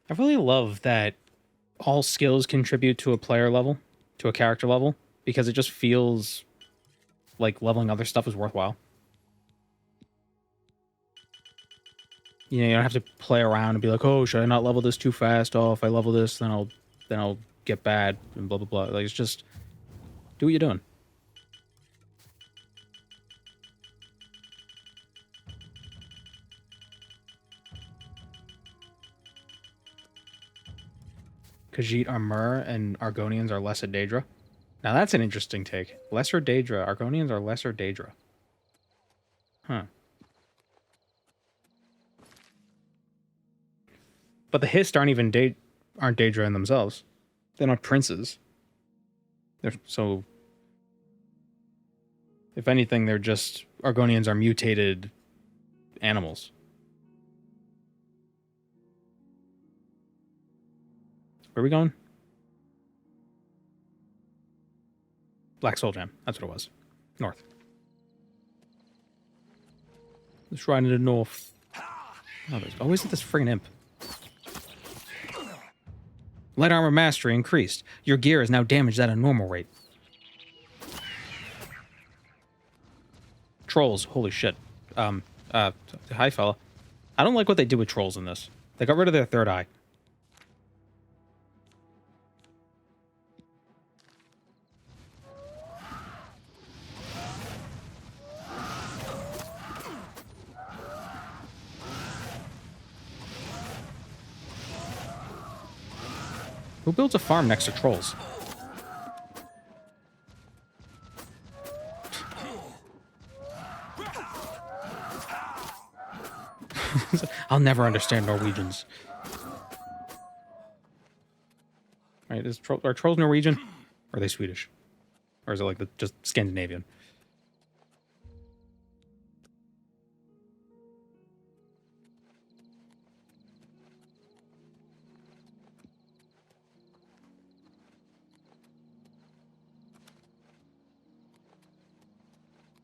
S4: I really love that all skills contribute to a player level, to a character level, because it just feels like leveling other stuff is worthwhile. You know, you don't have to play around and be like, oh, should I not level this too fast? Oh, if I level this, then I'll get bad and blah blah blah. Like, it's just do what you're doing. Khajiit are Mur and Argonians are less at Daedra. Now that's an interesting take. Lesser Daedra. Argonians are lesser Daedra. Huh. But the Hist aren't Daedra in themselves. They're not princes. So if anything, they're just Argonians are mutated animals. Where are we going? Black Soul Jam. That's what it was. North. Let's ride into the north. Oh, there's always this friggin' imp. Light armor mastery increased. Your gear is now damaged at a normal rate. Trolls. Holy shit. Hi, fella. I don't like what they did with trolls in this. They got rid of their third eye. Who builds a farm next to trolls? I'll never understand Norwegians. Right? Are trolls Norwegian? Or are they Swedish? Or is it like just Scandinavian?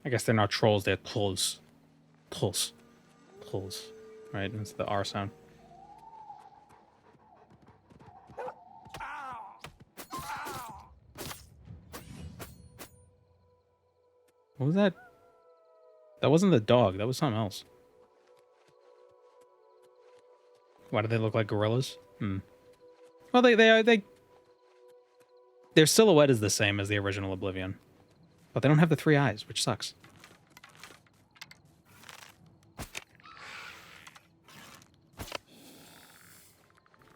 S4: I guess they're not trolls, they're pulls. Pulls. Pulls. Right? That's the R sound. What was that? That wasn't the dog. That was something else. Why do they look like gorillas? Well, their silhouette is the same as the original Oblivion, but they don't have the 3 eyes, which sucks.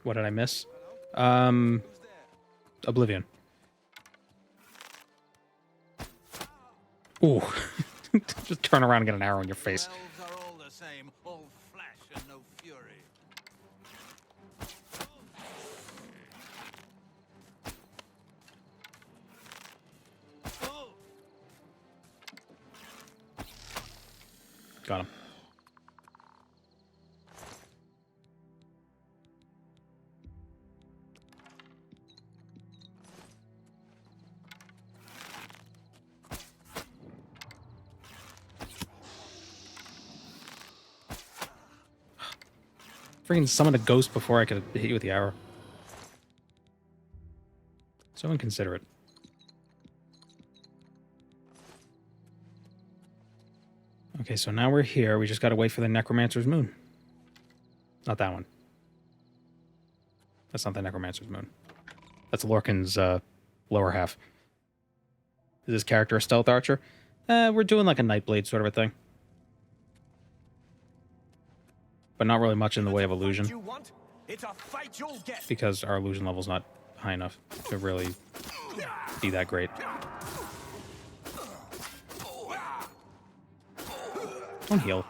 S4: What did I miss? Oblivion. Ooh. Just turn around and get an arrow in your face.
S8: Elves are all the same, all flesh and no fury.
S4: Got him. Freaking summoned a ghost before I could hit you with the arrow. So inconsiderate. Okay, so now we're here. We just gotta wait for the Necromancer's Moon. Not that one. That's not the Necromancer's Moon. That's Lorcan's lower half. Is this character a stealth archer? We're doing like a Nightblade sort of a thing. But not really much in the way of illusion. Because our illusion level's not high enough to really be that great. Don't heal.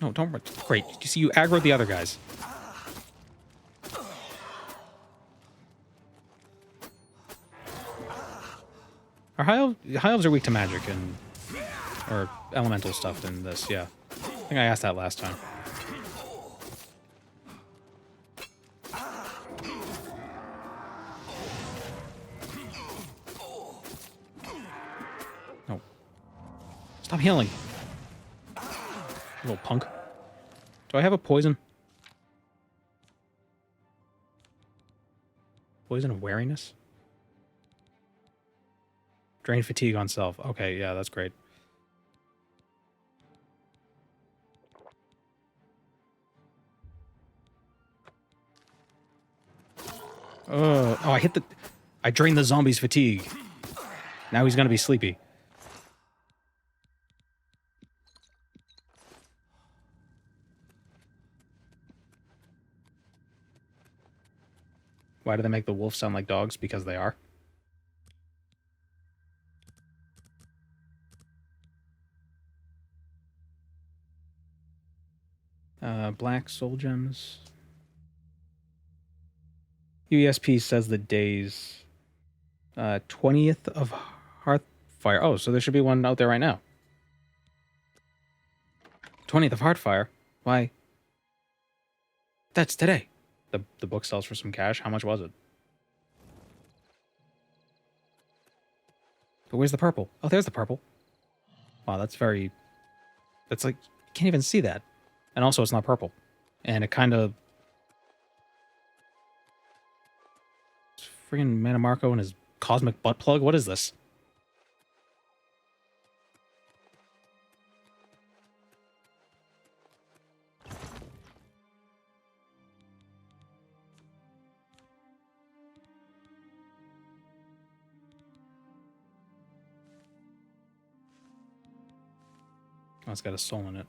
S4: No, don't. Great. You see, you aggroed the other guys. Our high elves are weak to magic or elemental stuff in this, yeah. I think I asked that last time. No. Stop healing. You little punk. Do I have a poison? Poison of wariness? Drain fatigue on self. Okay, yeah, that's great. Oh, I drained the zombie's fatigue. Now he's gonna be sleepy. Why do they make the wolves sound like dogs? Because they are. Black soul gems. UESP says the days 20th of Hearthfire. Oh, so there should be one out there right now. 20th of Hearthfire? Why? That's today. The book sells for some cash. How much was it? But where's the purple? Oh, there's the purple. Wow, that's like, you can't even see that. And also, it's not purple. And it kind of... Friggin' Manamarco and his cosmic butt plug? What is this? Oh, it's got a soul in it.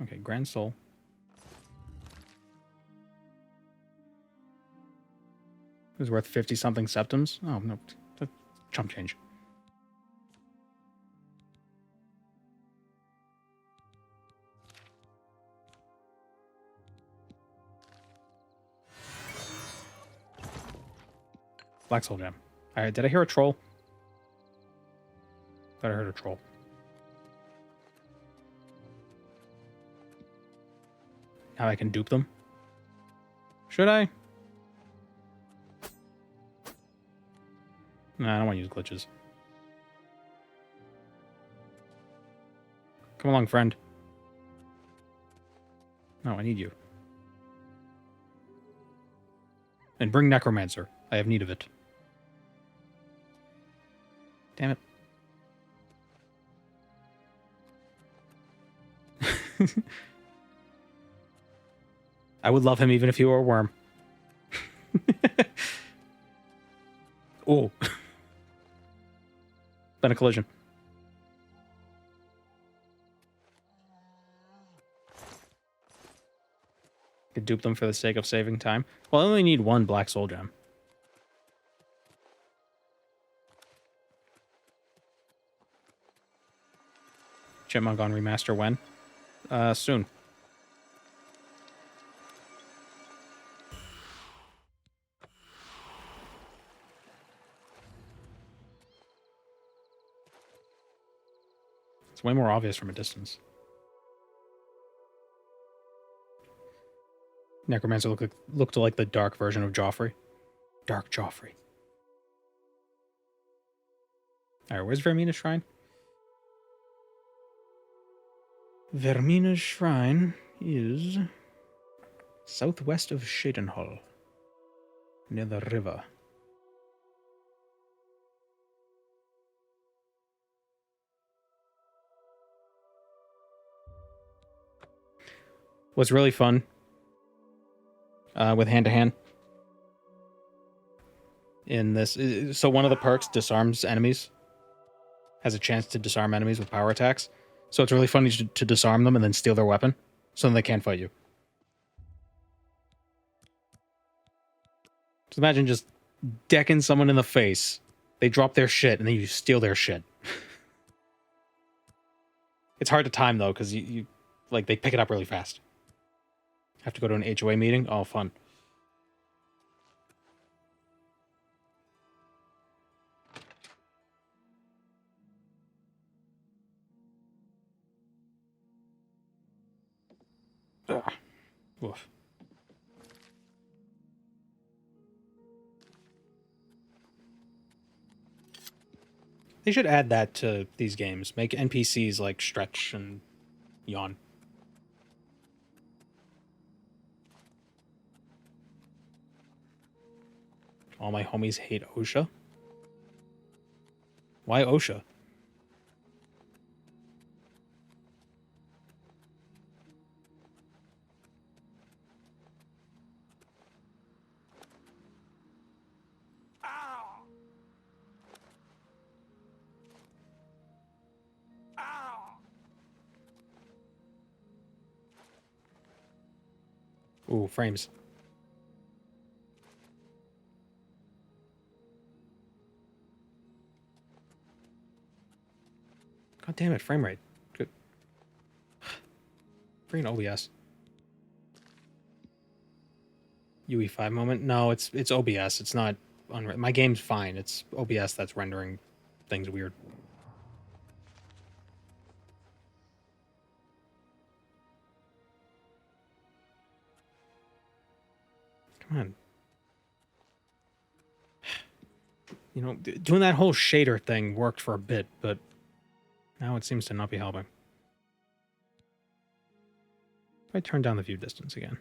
S4: Okay, Grand Soul. It was worth 50-something septims? Oh, no. That's chump change. Black Soul Gem. Alright, did I hear a troll? Thought I heard a troll. Now I can dupe them? Should I? Nah, I don't want to use glitches. Come along, friend. No, I need you. And bring Necromancer. I have need of it. Damn it. I would love him even if he were a worm. Oh. Been a collision. Could dupe them for the sake of saving time. Well, I only need one Black Soul Gem. Chipmunk on remaster when? Soon. It's way more obvious from a distance. Necromancer looked like the dark version of Joffrey. Dark Joffrey. Alright, where's Vermina's Shrine? Vermina's Shrine is southwest of Shadenhall, near the river. What's really fun with hand-to-hand in this, so one of the perks disarms enemies, has a chance to disarm enemies with power attacks. So it's really funny to disarm them and then steal their weapon, so then they can't fight you. Just imagine just decking someone in the face, they drop their shit, and then you steal their shit. It's hard to time, though, because you like, they pick it up really fast. Have to go to an HOA meeting? Oh, fun. Ugh. Woof. They should add that to these games. Make NPCs like stretch and yawn. All my homies hate OSHA. Why OSHA? Ooh, frames. God damn it, frame rate. Good. Freaking OBS. UE5 moment? No, it's OBS. It's not my game's fine. It's OBS that's rendering things weird. Come on. You know, doing that whole shader thing worked for a bit, but now it seems to not be helping. If I turn down the view distance again.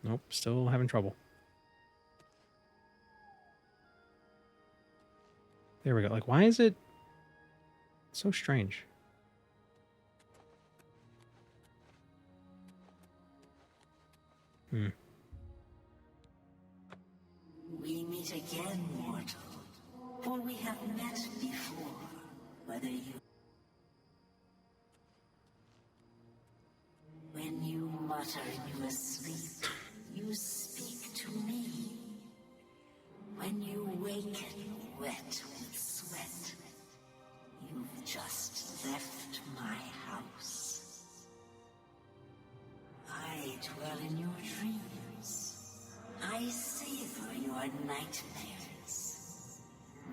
S4: Nope, still having trouble. There we go. Like, why is it so strange? Hmm.
S13: We meet again, mortal. For we have met before, whether you... When you mutter in your sleep, you speak to me. When you waken wet with sweat, you've just left my house. I your nightmares.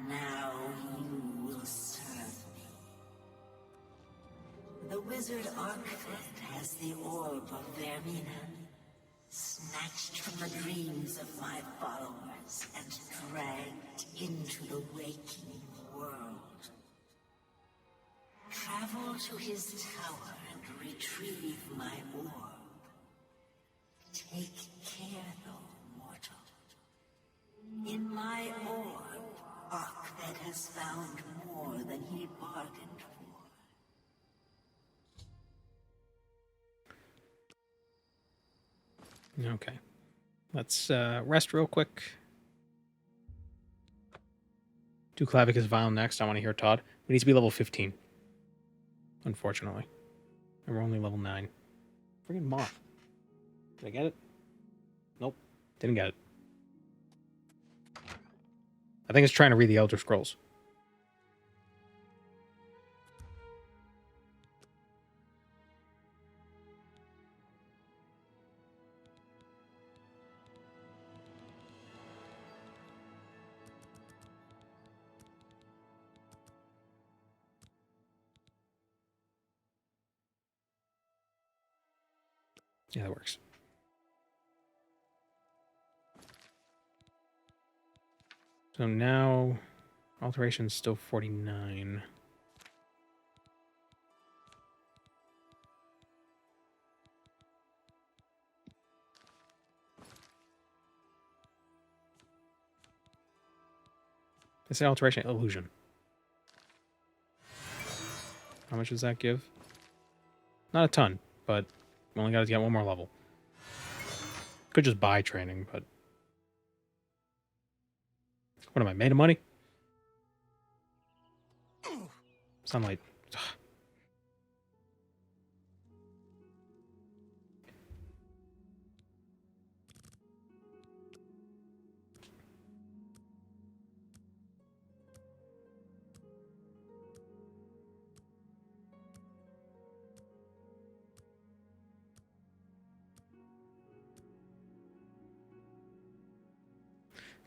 S13: Now you will serve me. The wizard Architect has the orb of Vermina, snatched from the dreams of my followers and dragged into the waking world. Travel to his tower and retrieve my orb. Take care, though, mortal. In my orb, Architect has found more than he bargained for.
S4: Okay. Let's rest real quick. Do Clavicus Vial next. I want to hear Todd. We need to be level 15. Unfortunately. And we're only level 9. Friggin' moth. Did I get it? Nope. Didn't get it. I think it's trying to read the Elder Scrolls. Yeah, that works. So now, alteration's still 49. It's an alteration illusion. How much does that give? Not a ton, but we only got to get one more level. Could just buy training, but what am I, made of money? Sunlight.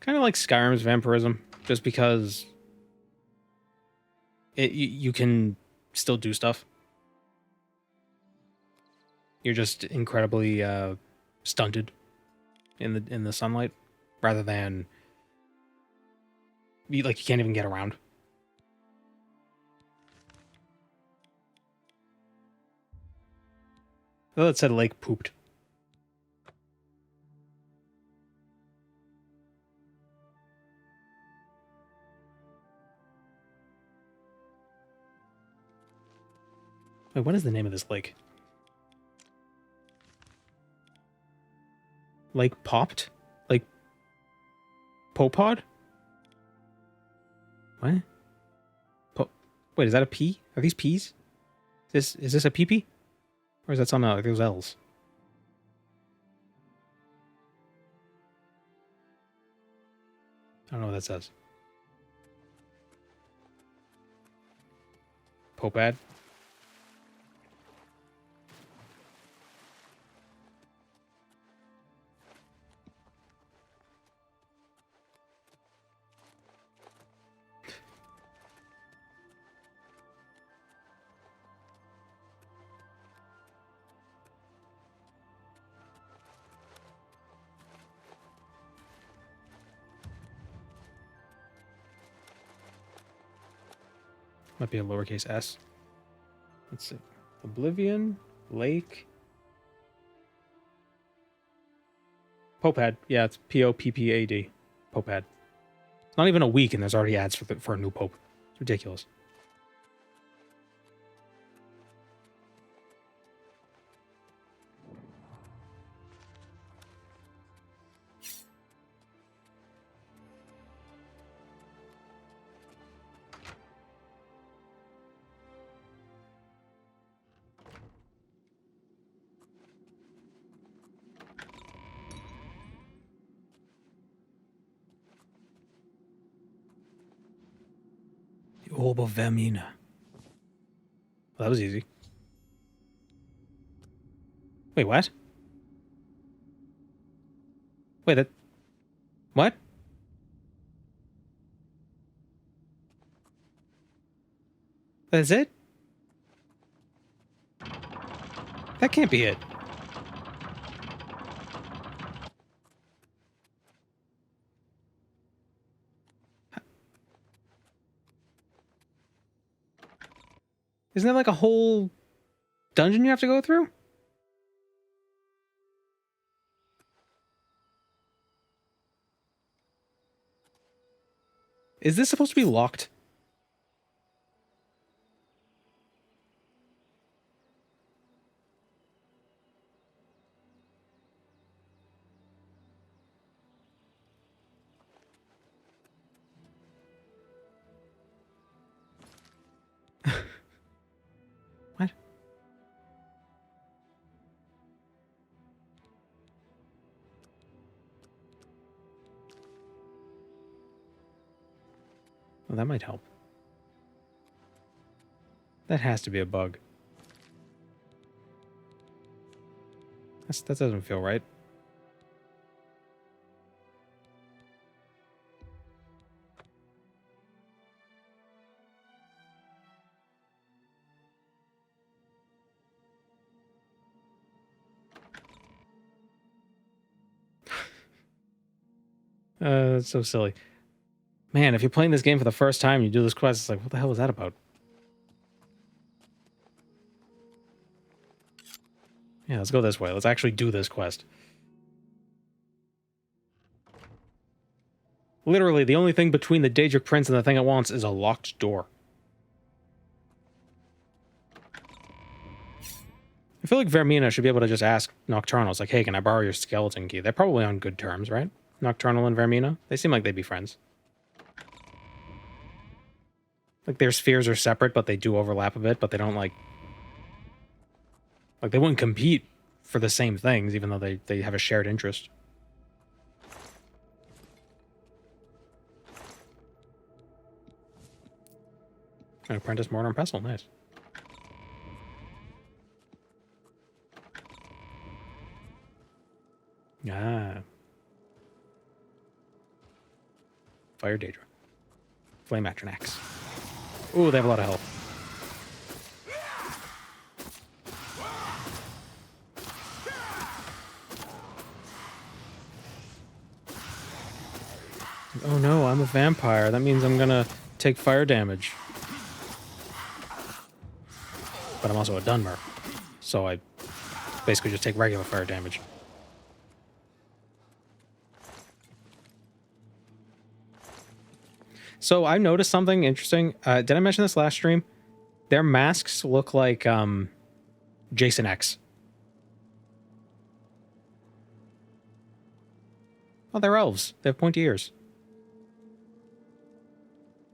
S4: Kind of like Skyrim's vampirism, just because you can still do stuff. You're just incredibly stunted in the sunlight, rather than you can't even get around. Oh, it said lake pooped. Wait, what is the name of this lake? Lake Popped? Like Popod? What? Wait, is that a P? Are these P's? Is this a PP? Or is that something like those L's? I don't know what that says. Popad? Might be a lowercase s. Let's see. Oblivion, Lake. Popad. Yeah, it's Poppad. Popad. It's not even a week and there's already ads for a new Pope. It's ridiculous. The Orb of Vermina. Well, that was easy. Wait, what? Wait, that... What? That's it? That can't be it. Isn't there like a whole dungeon you have to go through? Is this supposed to be locked? What? Well, that might help. That has to be a bug. That doesn't feel right. That's so silly. Man, if you're playing this game for the first time, you do this quest, it's like, what the hell was that about? Yeah, let's go this way. Let's actually do this quest. Literally, the only thing between the Daedric Prince and the thing it wants is a locked door. I feel like Vermina should be able to just ask Nocturnal. It's like, hey, can I borrow your skeleton key? They're probably on good terms, right? Nocturnal and Vermina? They seem like they'd be friends. Like, their spheres are separate, but they do overlap a bit, but they don't, like... Like, they wouldn't compete for the same things, even though they have a shared interest. An apprentice mortar and pestle, nice. Ah. Fire Daedra. Flame Atronax. Ooh, they have a lot of health. Oh no, I'm a vampire. That means I'm gonna take fire damage. But I'm also a Dunmer. So I basically just take regular fire damage. So I noticed something interesting. Did I mention this last stream? Their masks look like Jason X. Oh, they're elves. They have pointy ears.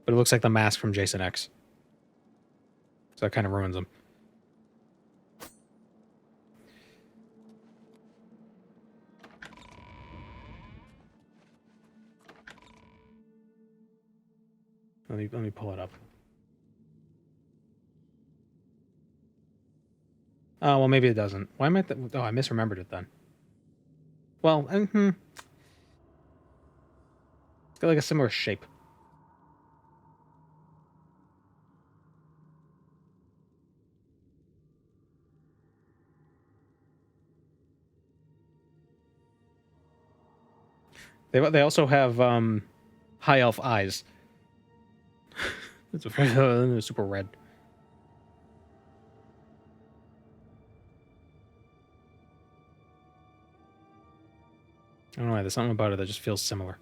S4: But it looks like the mask from Jason X. So that kind of ruins them. Let me pull it up. Oh, well, maybe it doesn't. Why am I... Oh, I misremembered it then. Well, it's got like a similar shape. They also have high elf eyes. It's super red. I don't know why, there's something about it that just feels similar.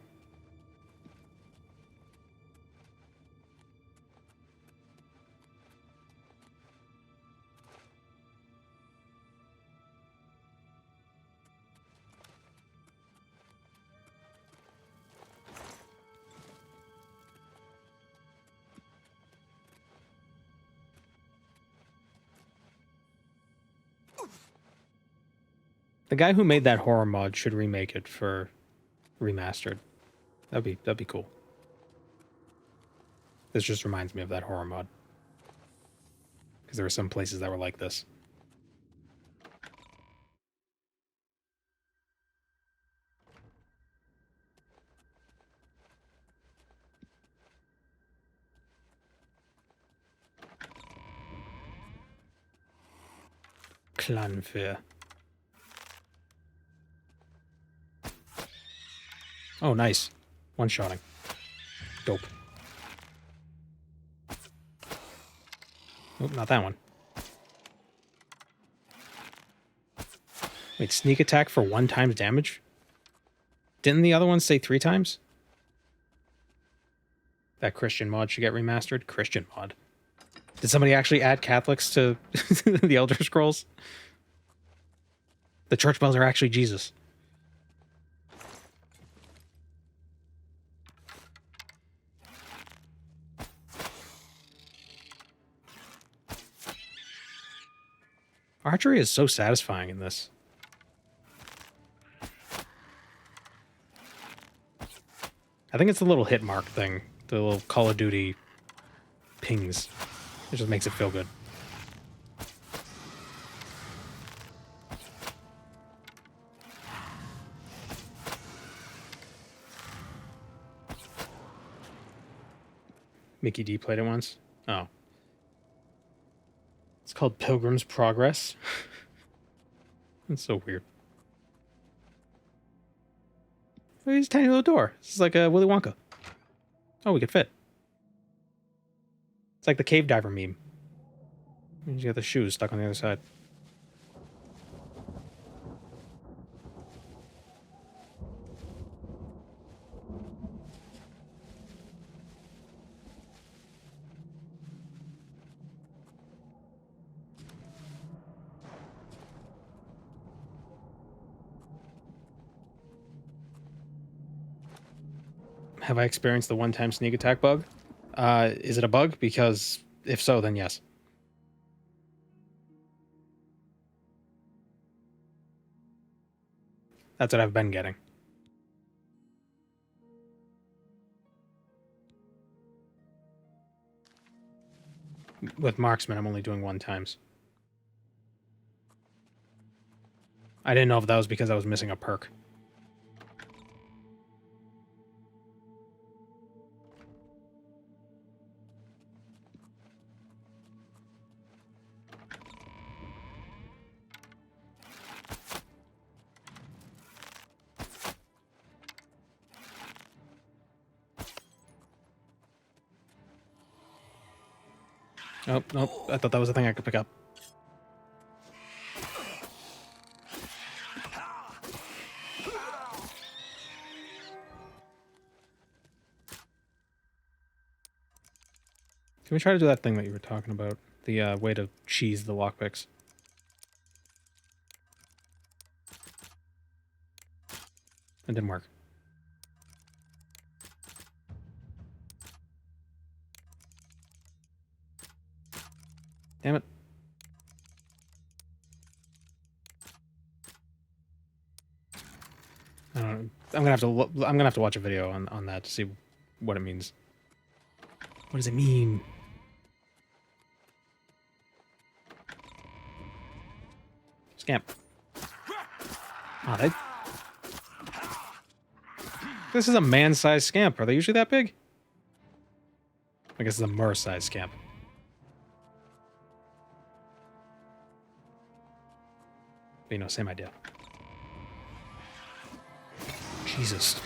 S4: The guy who made that horror mod should remake it for remastered. That'd be cool. This just reminds me of that horror mod. Because there were some places that were like this. Clan fear. Oh, nice. One-shotting. Dope. Nope, not that one. Wait, sneak attack for 1 times damage? Didn't the other one say 3 times? That Christian mod should get remastered. Christian mod. Did somebody actually add Catholics to the Elder Scrolls? The church bells are actually Jesus. Archery is so satisfying in this. I think it's the little hit mark thing. The little Call of Duty pings. It just makes it feel good. Mickey D played it once. Oh. It's called Pilgrim's Progress. That's so weird. Look at this tiny little door. This is like a Willy Wonka. Oh, we could fit. It's like the cave diver meme. You got the shoes stuck on the other side. Have I experienced the one-time sneak attack bug? Is it a bug? Because if so, then yes. That's what I've been getting. With marksman, I'm only doing 1 times. I didn't know if that was because I was missing a perk. Oh, nope. I thought that was a thing I could pick up. Can we try to do that thing that you were talking about? The way to cheese the lockpicks. It didn't work. Damn it. I don't know. I'm gonna have to watch a video on that to see what it means. What does it mean? Scamp. Oh, this is a man-sized scamp. Are they usually that big? I guess it's a mer-sized scamp. But, you know, same idea. Jesus.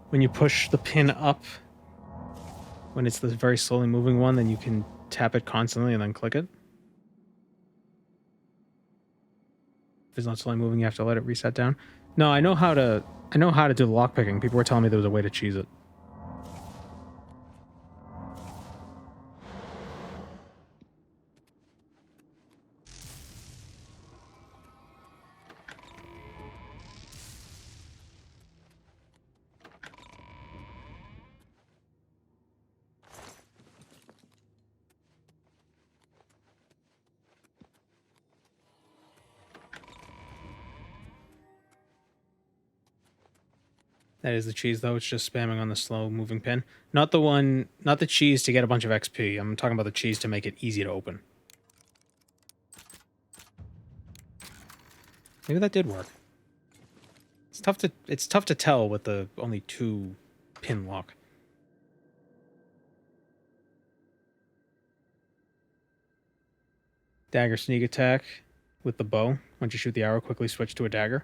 S4: When you push the pin up, when it's the very slowly moving one, then you can tap it constantly and then click it. If it's not slowly moving, you have to let it reset down. No, I know how to do the lockpicking. People were telling me there was a way to cheese it. That is the cheese, though. It's just spamming on the slow-moving pin. Not the cheese to get a bunch of XP. I'm talking about the cheese to make it easy to open. Maybe that did work. It's tough to tell with the only 2 pin lock. Dagger sneak attack with the bow. Once you shoot the arrow, quickly switch to a dagger.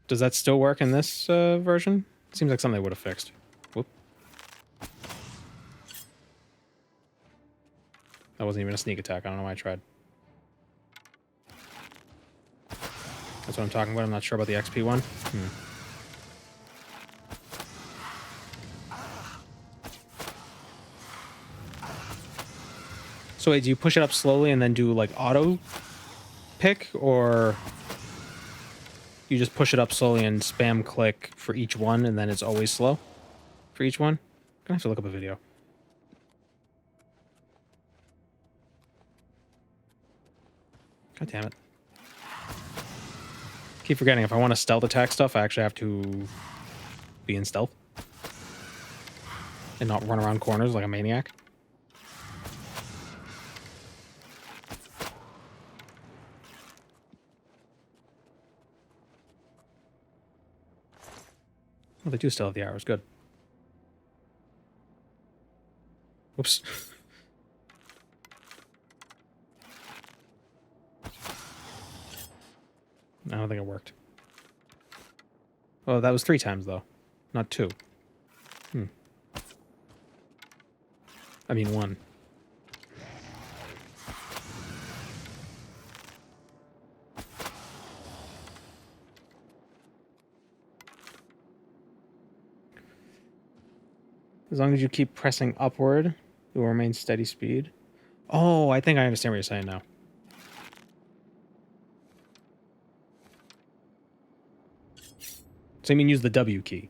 S4: Does that still work in this version? Seems like something they would have fixed. Whoop. That wasn't even a sneak attack. I don't know why I tried. That's what I'm talking about. I'm not sure about the XP one. So wait, do you push it up slowly and then do like auto pick, or you just push it up slowly and spam click for each one and then it's always slow for each one? I'm gonna have to look up a video. God damn it. Keep forgetting, if I want to stealth attack stuff, I actually have to be in stealth and not run around corners like a maniac. Well, they do still have the arrows. Good. Whoops. I don't think it worked. Oh, that was 3 times, though. Not 2. I mean 1. As long as you keep pressing upward, it will remain steady speed. Oh, I think I understand what you're saying now. So you mean use the W key?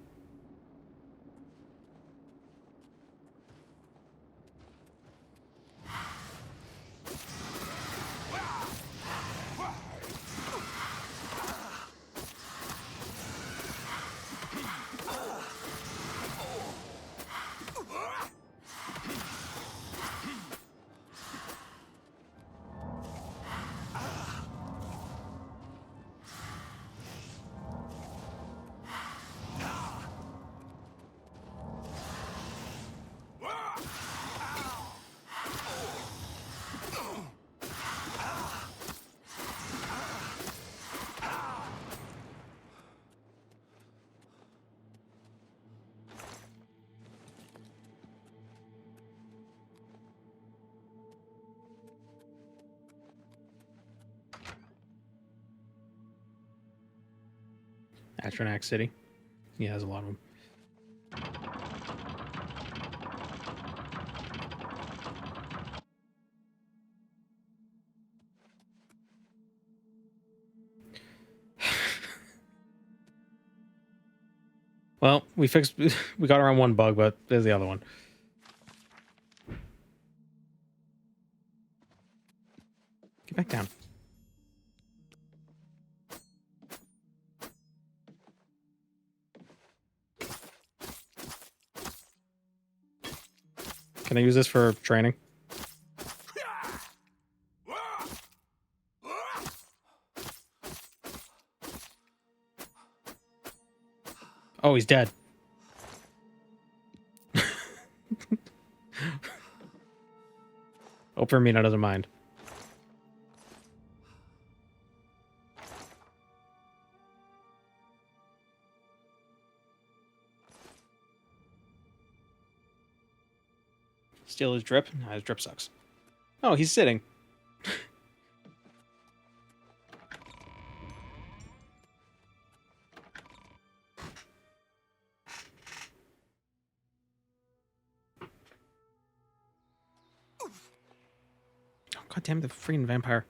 S4: Astronaut City. Yeah, there's a lot of them. Well, we got around 1 bug, but there's the other one. Get back down. Can I use this for training? Oh, he's dead. Hope Vermina doesn't mind. Steal his drip? Nah, his drip sucks. Oh, he's sitting. Oh, God damn the freaking vampire.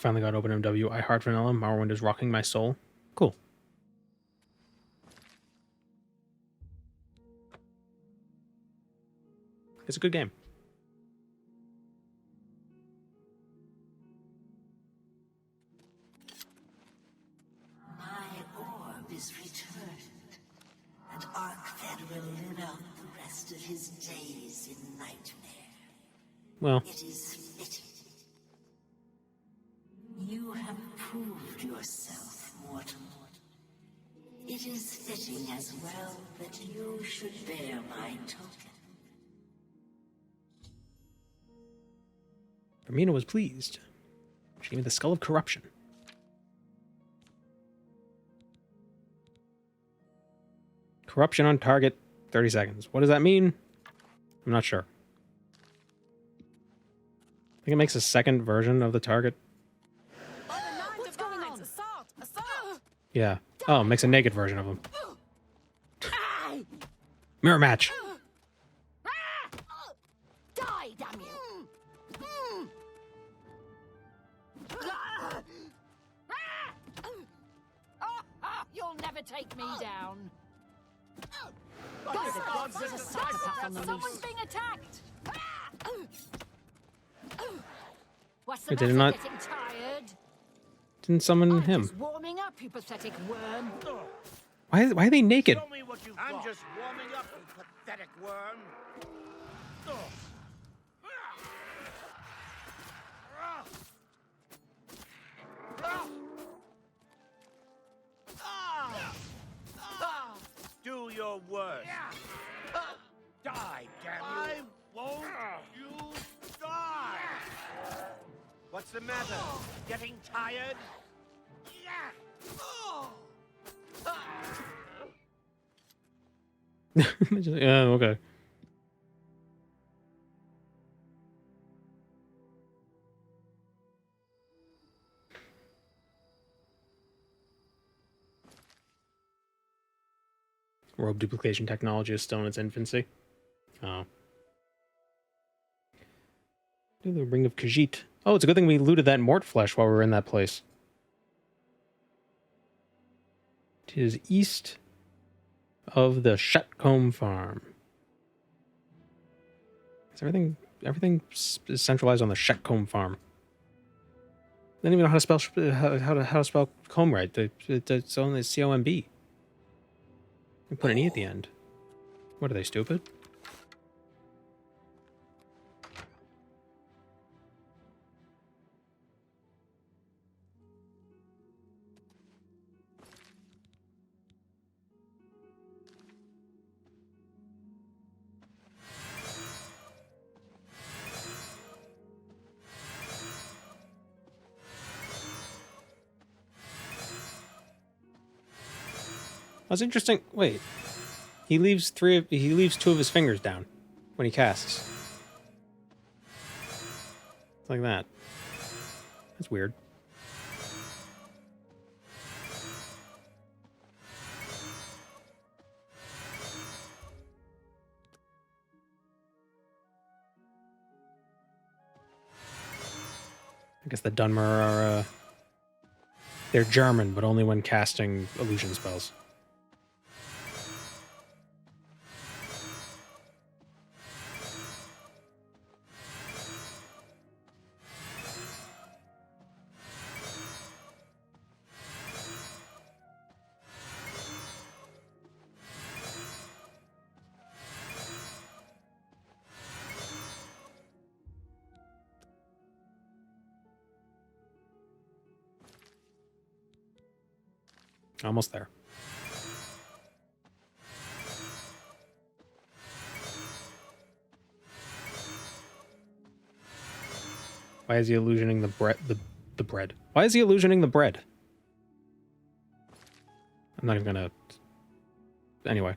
S4: Finally got OpenMW. I Heart Vanilla. Morrowind is rocking my soul. Cool. It's a good game.
S13: My orb is returned, and Arkfed will live out the rest of his days in nightmare.
S4: Well.
S13: It is fitting. You have proved yourself, mortal. It is fitting as well that you should bear my token.
S4: Vermina was pleased. She gave me the Skull of Corruption. Corruption on target, 30 seconds. What does that mean? I'm not sure. I think it makes a second version of the target.
S10: What's going on? Assault! Assault!
S4: Yeah. Oh, it makes a naked version of him. Mirror match.
S10: Die, damn you! You'll never take me down. There's a psychopath on the loose. Someone's being attacked. What's the
S4: Wait, did it
S10: matter?
S4: not-
S10: Getting tired?
S4: Didn't summon him.
S10: Just warming up, you pathetic worm.
S4: Why are they naked?
S7: I'm just warming up, you pathetic worm. Do your worst. Die, damn you. I won't. You die. What's the matter? Getting tired?
S4: Yeah, okay. Robe duplication technology is still in its infancy. Oh. Do the Ring of Khajiit. Oh, it's a good thing we looted that Mort flesh while we were in that place. It is east of the Shetcombe farm. Is everything is centralized on the Shetcombe farm? I don't even know how to spell how to spell comb right. It's only C-O-M-B. We put an E at the end. What are they, stupid? That's interesting. Wait. He leaves two of his fingers down when he casts. Like that. That's weird. I guess the Dunmer are they're German, but only when casting illusion spells. Almost there. Why is he illusioning the bread? The bread. Why is he illusioning the bread? I'm not even gonna. Anyway.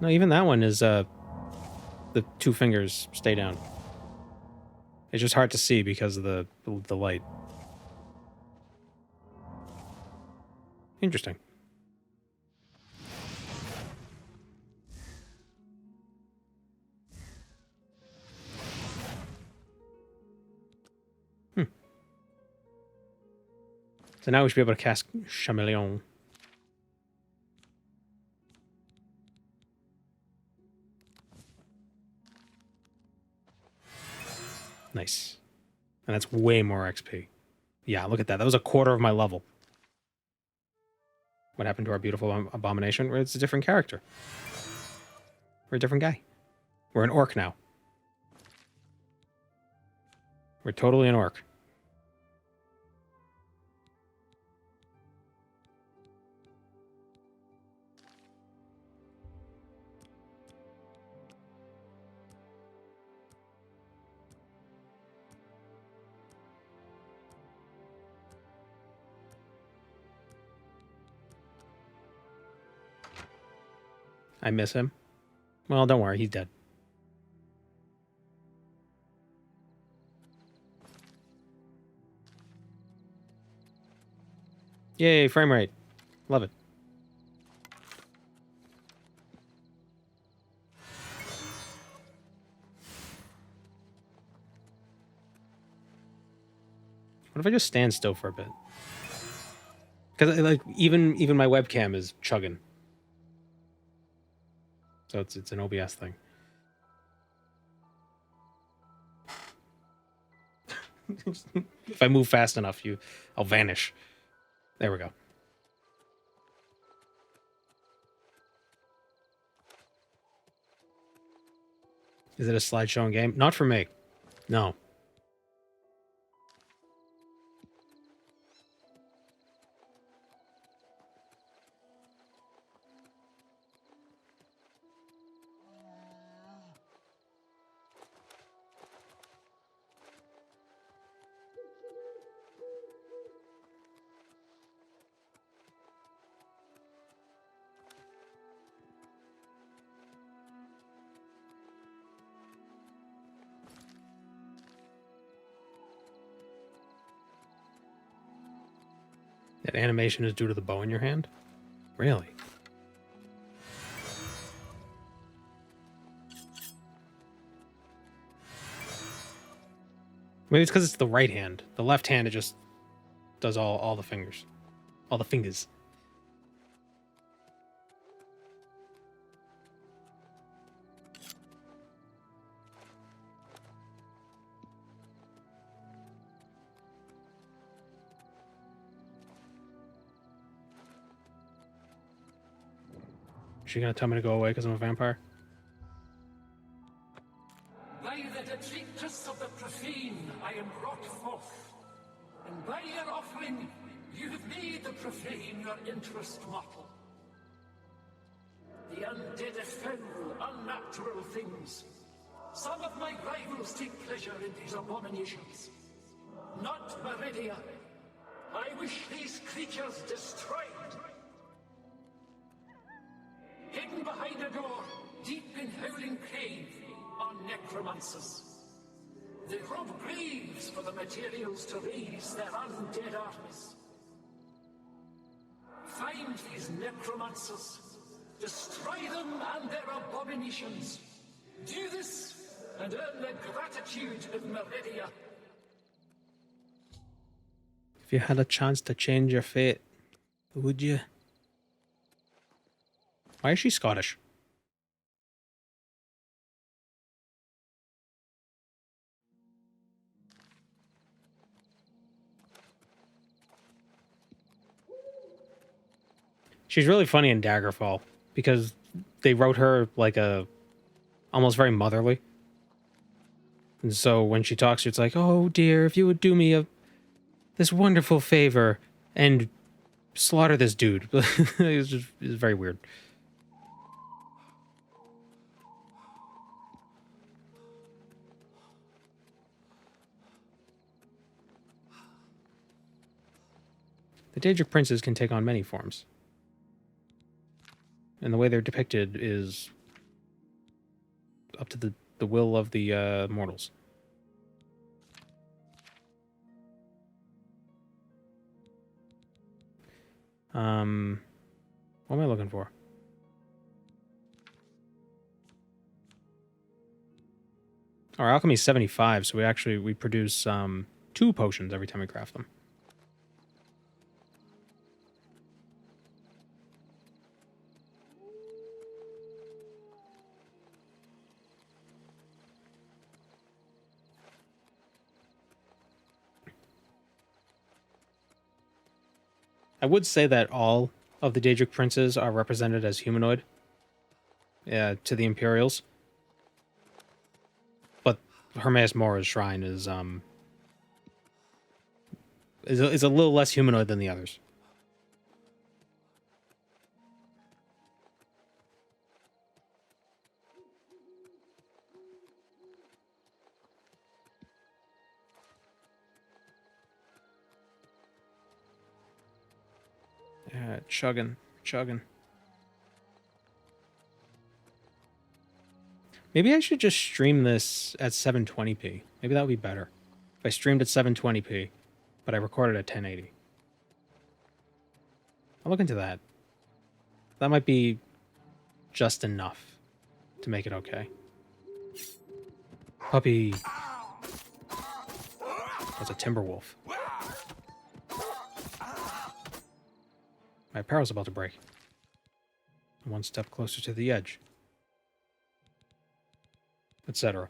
S4: No, even that one is the two fingers stay down. It's just hard to see because of the light. Interesting. So now we should be able to cast Chameleon. Nice. And that's way more XP. Yeah, look at that. That was a quarter of my level. What happened to our beautiful abomination? Well, it's a different character. We're a different guy. We're an orc now. We're totally an orc. I miss him. Well, don't worry, he's dead. Yay, frame rate. Love it. What if I just stand still for a bit? Because like even my webcam is chugging. So it's an OBS thing. If I move fast enough, I'll vanish. There we go. Is it a slideshowing game? Not for me. No. That animation is due to the bow in your hand? Really? Maybe it's because it's the right hand. The left hand, it just does all the fingers. All the fingers. Is she gonna tell me to go away because I'm a vampire?
S3: By the detritus of the profane, I am brought forth. And by your offering, you have made the profane your interest mortal. The undead are foul, unnatural things. Some of my rivals take pleasure in these abominations. Not Meridia. I wish these creatures destroyed. Hidden behind a door, deep in Howling Cave, are necromancers. They rob graves for the materials to raise their undead armies. Find these necromancers, destroy them and their abominations. Do this, and earn the gratitude of Meridia.
S4: If you had a chance to change your fate, would you? Why is she Scottish? She's really funny in Daggerfall because they wrote her like almost very motherly. And so when she talks, it's like, "Oh dear, if you would do me this wonderful favor and slaughter this dude." It's very weird. The Daedric princes can take on many forms. And the way they're depicted is up to the will of the mortals. What am I looking for? Our alchemy is 75, so we produce 2 potions every time we craft them. I would say that all of the Daedric princes are represented as humanoid to the Imperials. But Hermaeus Mora's shrine is a little less humanoid than the others. Chugging. Maybe I should just stream this at 720p. Maybe that would be better. If I streamed at 720p, but I recorded at 1080. I'll look into that. That might be just enough to make it okay. Puppy. That's a timber wolf. My apparel's about to break. One step closer to the edge. Etc.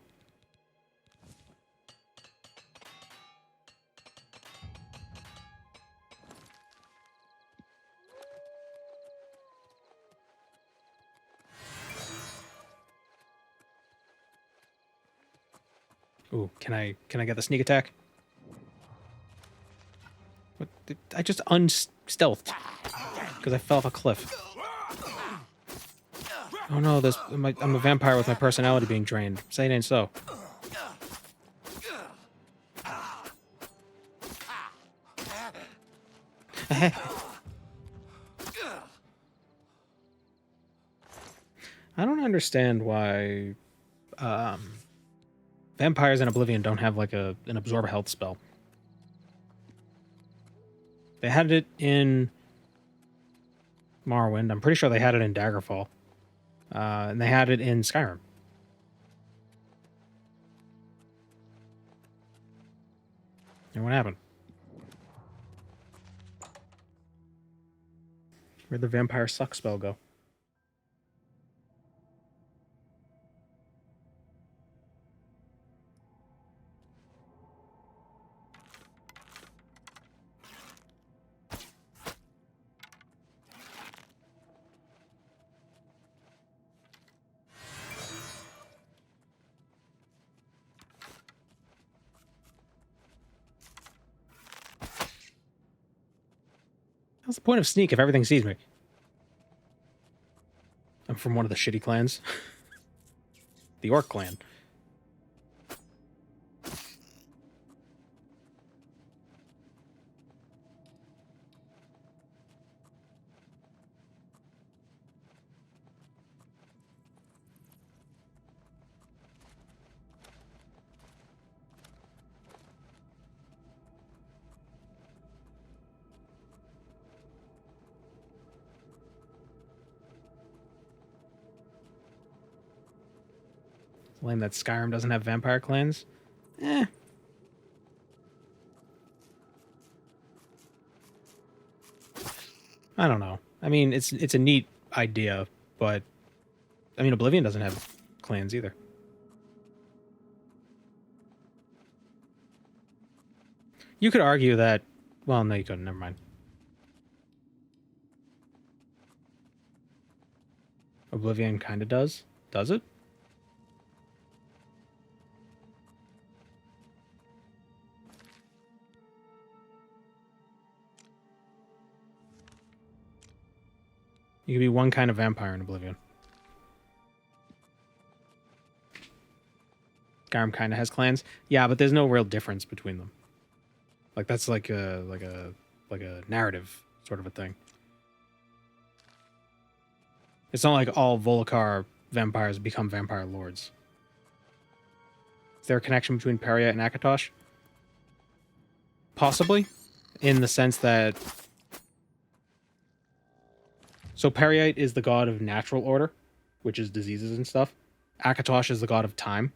S4: Ooh, can I get the sneak attack? What? I just unstealthed because I fell off a cliff. Oh no, I'm a vampire with my personality being drained. Say it ain't so. I don't understand why vampires in Oblivion don't have like an absorb health spell. They had it in Morrowind. I'm pretty sure they had it in Daggerfall. And they had it in Skyrim. And what happened? Where'd the vampire suck spell go? What's the point of sneak if everything sees me? I'm from one of the shitty clans. The Orc clan. Lame that Skyrim doesn't have vampire clans. I don't know. I mean, it's a neat idea, but I mean, Oblivion doesn't have clans either. You could argue that. Well, no, you couldn't. Never mind. Oblivion kind of does. Does it? You could be one kind of vampire in Oblivion. Skyrim kind of has clans. Yeah, but there's no real difference between them. Like that's like a narrative sort of a thing. It's not like all Volokar vampires become vampire lords. Is there a connection between Peria and Akatosh? Possibly, in the sense that so Periite is the god of natural order, which is diseases and stuff. Akatosh is the god of time,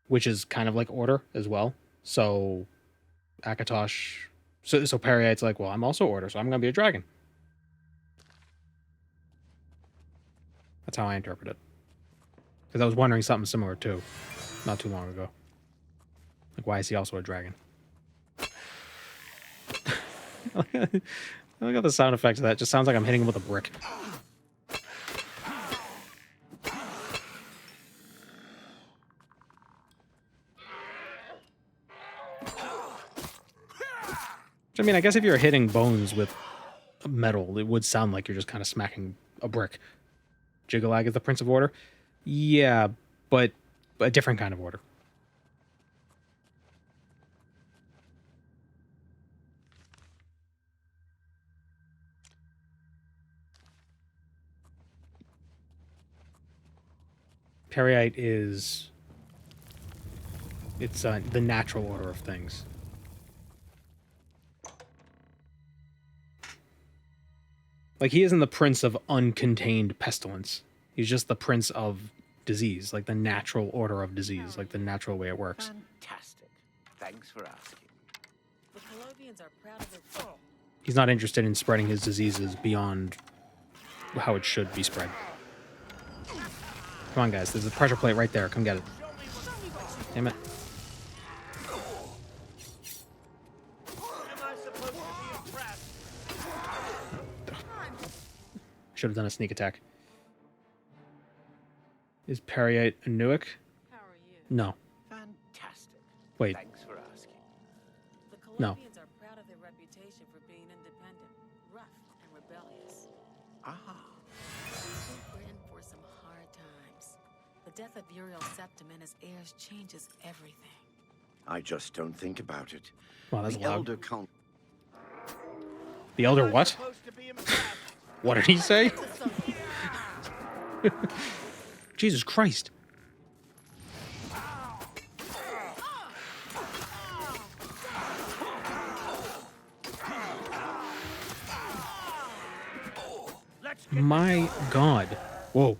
S4: which is kind of like order as well. So Akatosh, so Periite's like, well, I'm also order, so I'm gonna be a dragon. That's how I interpret it. Because I was wondering something similar too, not too long ago. Like, why is he also a dragon? I look at the sound effects of that. It just sounds like I'm hitting him with a brick. I mean, I guess if you're hitting bones with metal, it would sound like you're just kind of smacking a brick. Jigalag is the Prince of Order? Yeah, but a different kind of order. Periite is... It's the natural order of things. Like, he isn't the prince of uncontained pestilence. He's just the prince of disease, like the natural order of disease, like the natural way it works.
S19: Fantastic. Thanks for asking. The Colovians are proud of their...
S4: He's not interested in spreading his diseases beyond how it should be spread. Come on, guys. There's a pressure plate right there. Come get it. Damn it. Should have done a sneak attack. Is Periite a Newick?
S19: How are you?
S4: No.
S19: Fantastic.
S4: Wait.
S19: Thanks for asking. The
S4: No.
S19: Colovians are proud of their reputation for being independent, rough, and rebellious.
S16: Ah. We're in for some hard times. The death of Uriel Septim and his heirs changes everything.
S5: I just don't think about it.
S4: Wow, that's
S5: the
S4: loud.
S5: Elder can't.
S4: The Elder what? What did he say? Jesus Christ. My God. Whoa.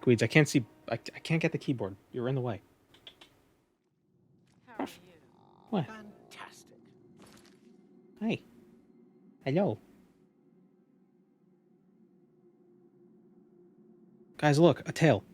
S4: Queeds, I can't see. I can't get the keyboard. You're in the way.
S19: How are you?
S4: What?
S19: Fantastic.
S4: Hi. Hello. Guys, look. A tail.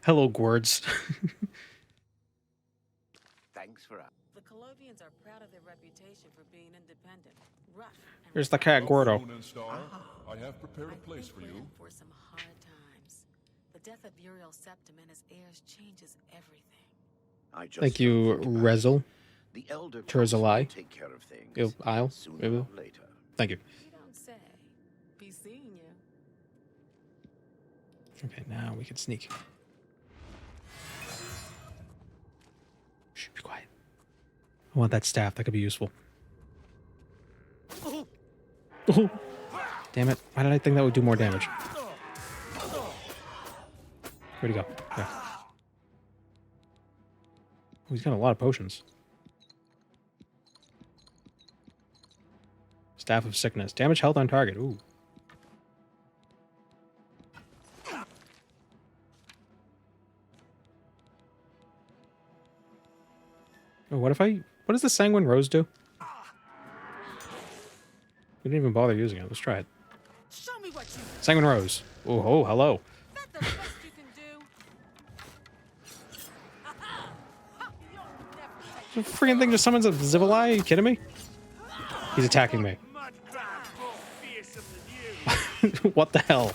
S4: Hello, Gwords.
S19: Thanks for asking. The Colovians are proud of their reputation for being independent, rough, and
S4: Here's the cat, Gordo.
S2: Moon and Star, I have prepared a place for you.
S16: For some hard times. The death of Uriel Septim and his heirs changes everything.
S5: I just
S4: Thank you,
S5: don't think about it.
S4: Rezel.
S5: The Elder
S4: Terzalai.
S5: will take care of things.
S4: Isle.
S5: Sooner or later.
S4: Thank you.
S16: You don't say. Be seeing you.
S4: Okay, now we can sneak. Shh, be quiet. I want that staff. That could be useful. Oh. Damn it. Why did I think that would do more damage? Where'd he go? There. Oh, he's got a lot of potions. Staff of Sickness. Damage health on target. Ooh. Oh, what does the Sanguine Rose do? We didn't even bother using it. Let's try it.
S7: Show me what you
S4: Sanguine Rose. Oh, ho, hello.
S7: That's the best you can do.
S4: The freaking thing just summons a Zivalai? Are you kidding me? He's attacking me. What the hell?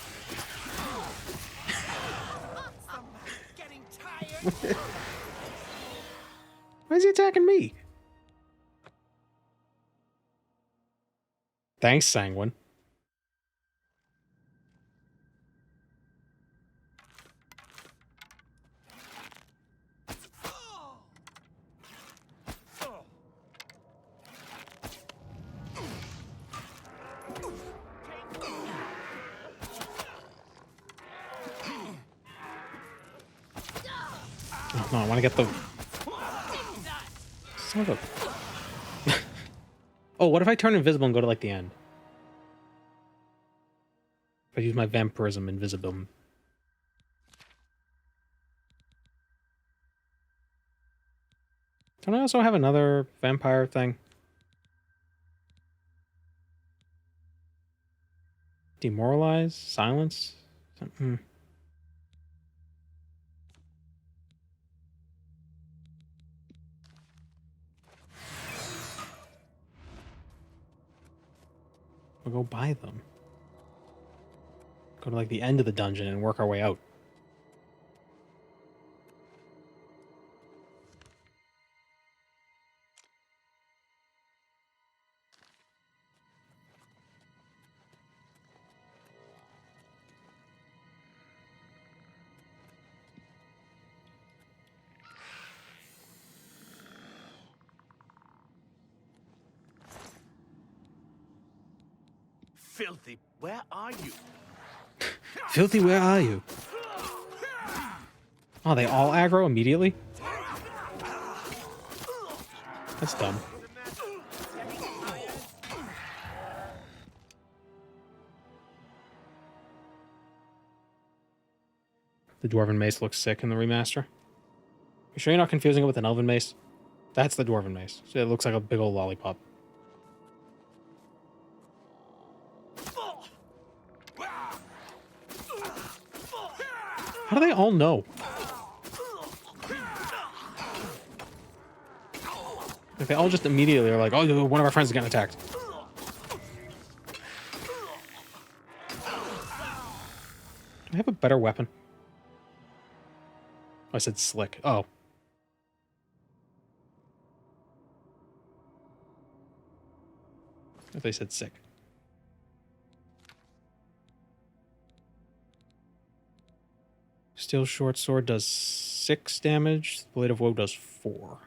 S4: Why is he attacking me? Thanks, Sanguine. Oh, no, I want to get the... Son of a... Oh, what if I turn invisible and go to, like, the end? If I use my vampirism invisibility. Don't I also have another vampire thing? Demoralize? Silence? Something. We'll go buy them. Go to like the end of the dungeon and work our way out.
S7: Filthy, where are you?
S4: Filthy, where are you? Oh, they all aggro immediately? That's dumb. The Dwarven Mace looks sick in the remaster. You sure you're not confusing it with an Elven Mace? That's the Dwarven Mace. So it looks like a big old lollipop. How do they all know? Like they all just immediately are like, oh, one of our friends is getting attacked. Do I have a better weapon? I said slick. Oh. I thought they said sick. Steel short sword does 6 damage. Blade of Woe does 4.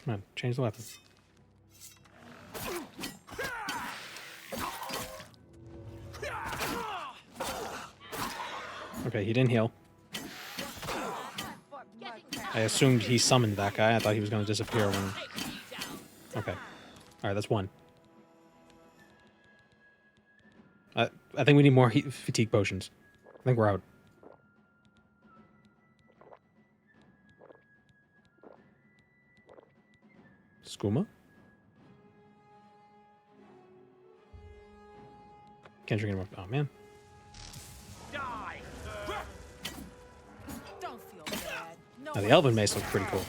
S4: Come on, change the weapon. Okay, he didn't heal. I assumed he summoned that guy. I thought he was going to disappear when... Okay. Alright, that's 1. I think we need more fatigue potions. I think we're out. Skooma? Can't drink anymore. Oh, man. Now, the Elven Mace looks pretty cool.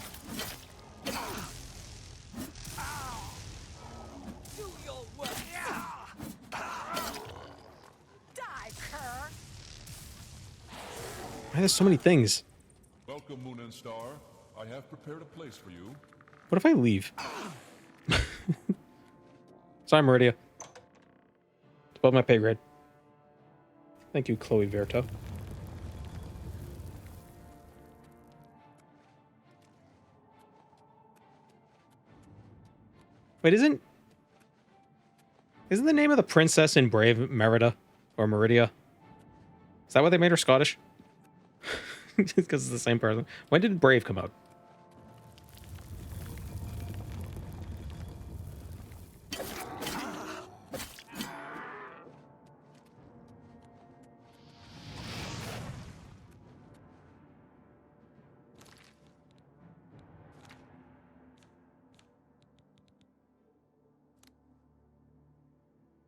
S4: Why there's so many things?
S2: Welcome, Moon and Star. I have prepared a place for you.
S4: What if I leave? Sorry, Meridia. It's above my pay grade. Thank you, Chloe Verto. Wait, isn't the name of the princess in Brave Merida or Meridia? Is that why they made her Scottish? Just because it's the same person. When did Brave come out?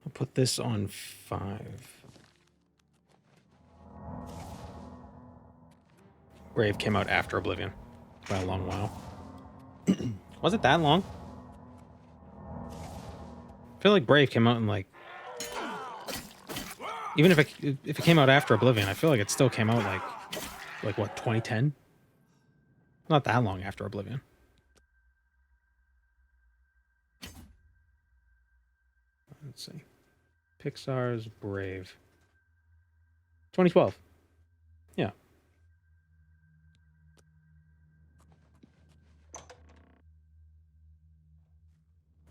S4: I'll put this on 5. Brave came out after Oblivion by a long while. Was it that long? I feel like Brave came out in like... Even if it came out after Oblivion, I feel like it still came out like what, 2010? Not that long after Oblivion. Let's see. Pixar's Brave. 2012. Yeah.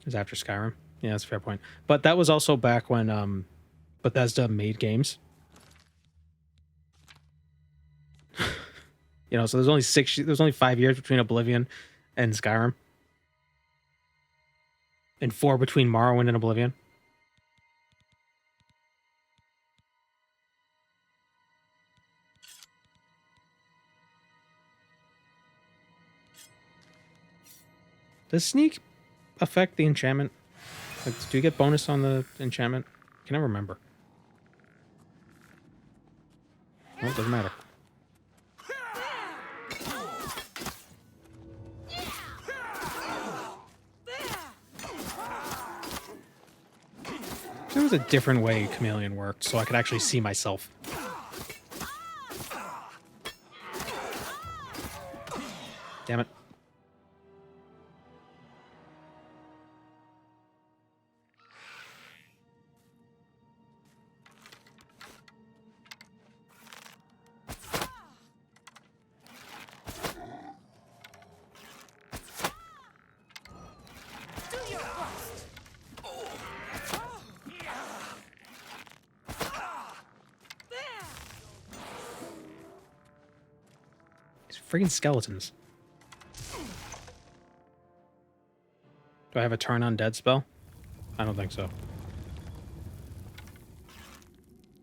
S4: It was after Skyrim. Yeah, that's a fair point. But that was also back when Bethesda made games. You know, so there's only 5 years between Oblivion and Skyrim. And 4 between Morrowind and Oblivion. Does sneak affect the enchantment? Like, do you get bonus on the enchantment? I can never remember. Well, it doesn't matter. There was a different way Chameleon worked, so I could actually see myself. Damn it. Freaking skeletons. Do I have a turn on dead spell? I don't think so.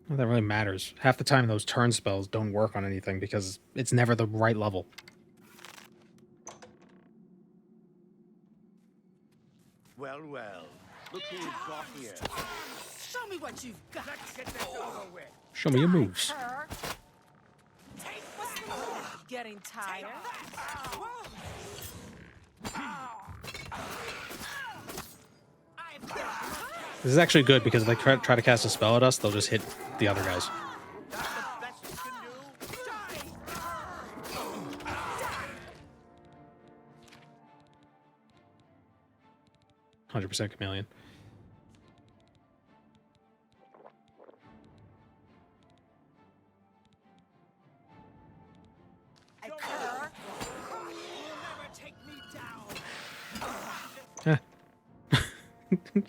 S4: Well, that really matters. Half the time those turn spells don't work on anything because it's never the right level.
S7: Well, well. Look who we've got here.
S10: Show me what you've got.
S7: Let's get this over with.
S4: Show me your moves.
S10: What's the matter? Getting tired?
S4: This is actually good because if they try to cast a spell at us, they'll just hit the other guys. 100% chameleon.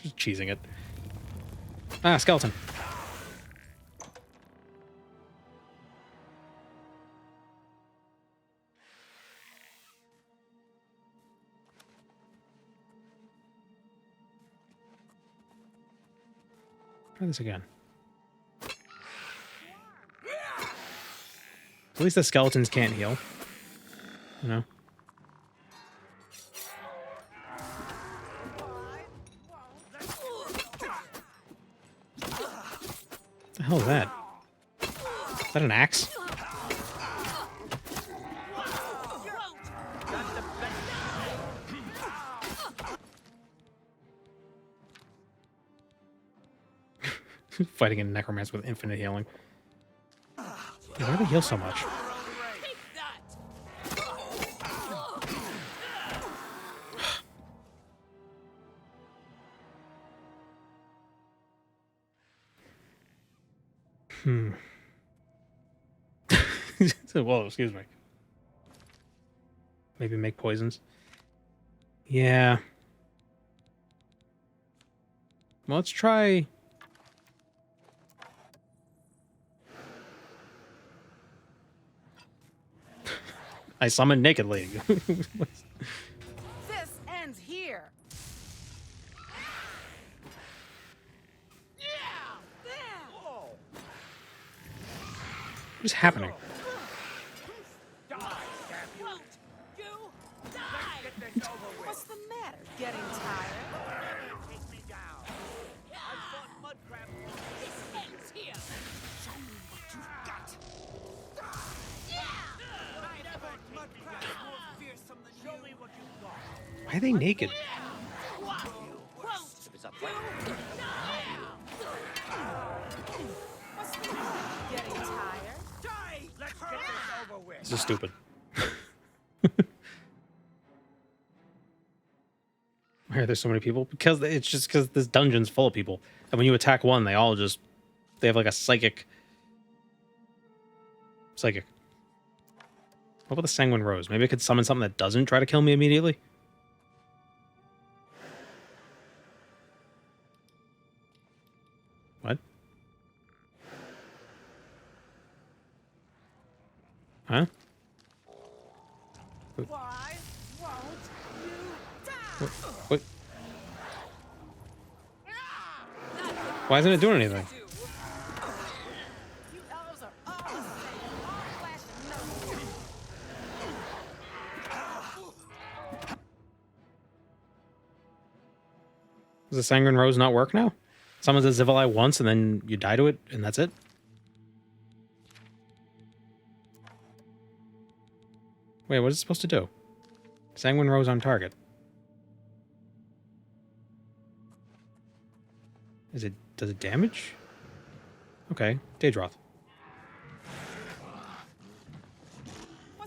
S4: Just cheesing it. Ah, skeleton. Try this again. At least the skeletons can't heal. You know? What the hell is that? Is that an axe? Fighting a necromancer with infinite healing. Why do they heal so much? Whoa, excuse me. Maybe make poisons. Yeah. Well, let's try. I summoned Naked Lady.
S10: This ends here.
S4: What is happening?
S10: What's the matter? Getting tired?
S7: Take me down. I fought mud crab.
S10: This ends here. Show me what you've got.
S7: Show me what you've got.
S4: Why are they naked?
S10: Getting tired?
S7: Let's get this over with.
S4: This is stupid. Why are there so many people? Because it's just because this dungeon's full of people. And when you attack one, they have like a psychic. What about the Sanguine Rose? Maybe I could summon something that doesn't try to kill me immediately? What? Huh?
S7: Why won't you die?
S4: What? Why isn't it doing anything?
S7: You elves are all the same. All flesh and no skin.
S4: Does the Sanguine Rose not work now? Summons a Zivali once and then you die to it and that's it? Wait, what is it supposed to do? Sanguine Rose on target. Does it damage? Okay, Daedroth.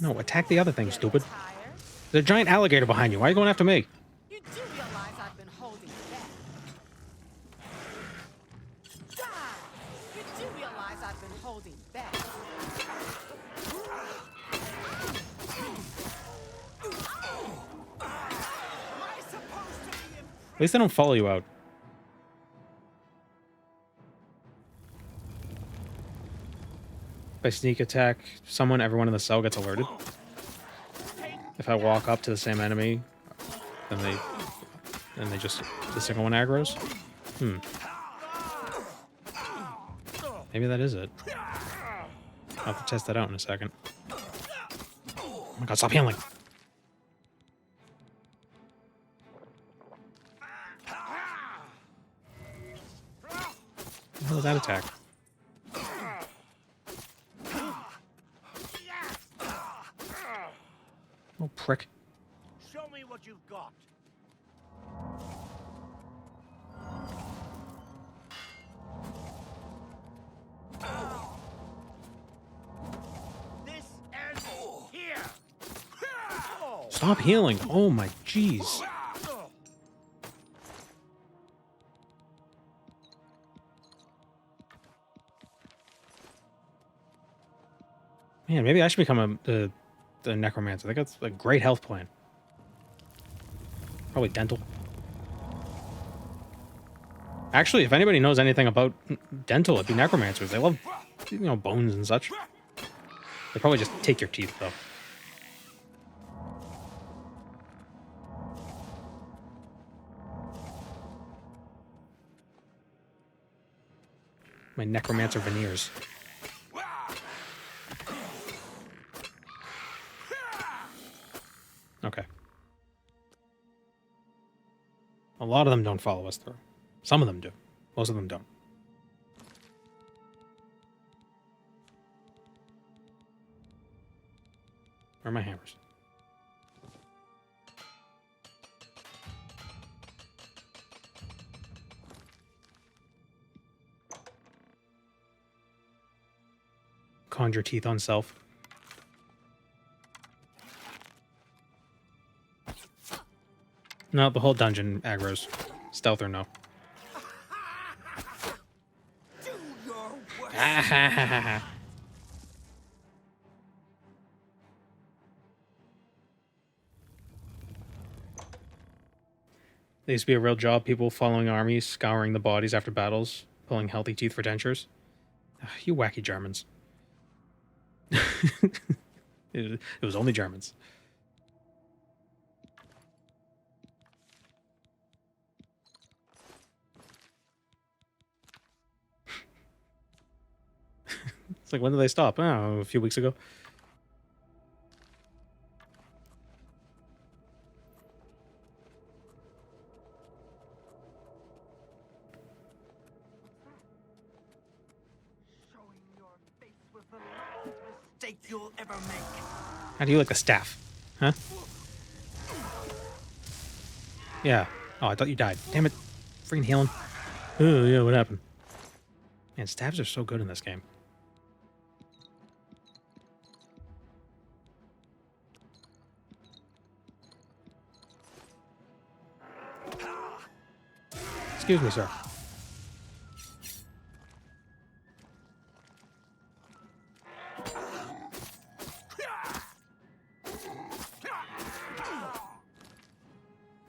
S4: No, attack the other thing, stupid. There's a giant alligator behind you. Why are you going after me?
S7: You do realize I've been holding back. Die! You do realize I've been holding back.
S4: At least they don't follow you out. If I sneak attack someone, everyone in the cell gets alerted. If I walk up to the same enemy, then they just the single one aggros. Maybe that is it. I'll have to test that out in a second. Oh my god, stop healing! What was that attack? Oh, prick.
S7: Show me what you've got. This ends here.
S4: Stop healing! Oh my jeez. Man, maybe I should become the necromancer. I think that's a great health plan. Probably dental. Actually, if anybody knows anything about dental, it'd be necromancers. They love, bones and such. They probably just take your teeth, though. My necromancer veneers. Okay. A lot of them don't follow us through. Some of them do. Most of them don't. Where are my hammers? Conjure teeth on self. No, the whole dungeon aggro's. Stealth or no. There used to be a real job, people following armies, scouring the bodies after battles, pulling healthy teeth for dentures. You wacky Germans. It was only Germans. It's like, when did they stop? Oh, a few weeks ago.
S7: Mistake you'll ever make.
S4: How do you like the staff? Huh? Yeah. Oh, I thought you died. Damn it. Freaking healing. Oh, yeah, what happened? Man, staffs are so good in this game. Excuse me, sir.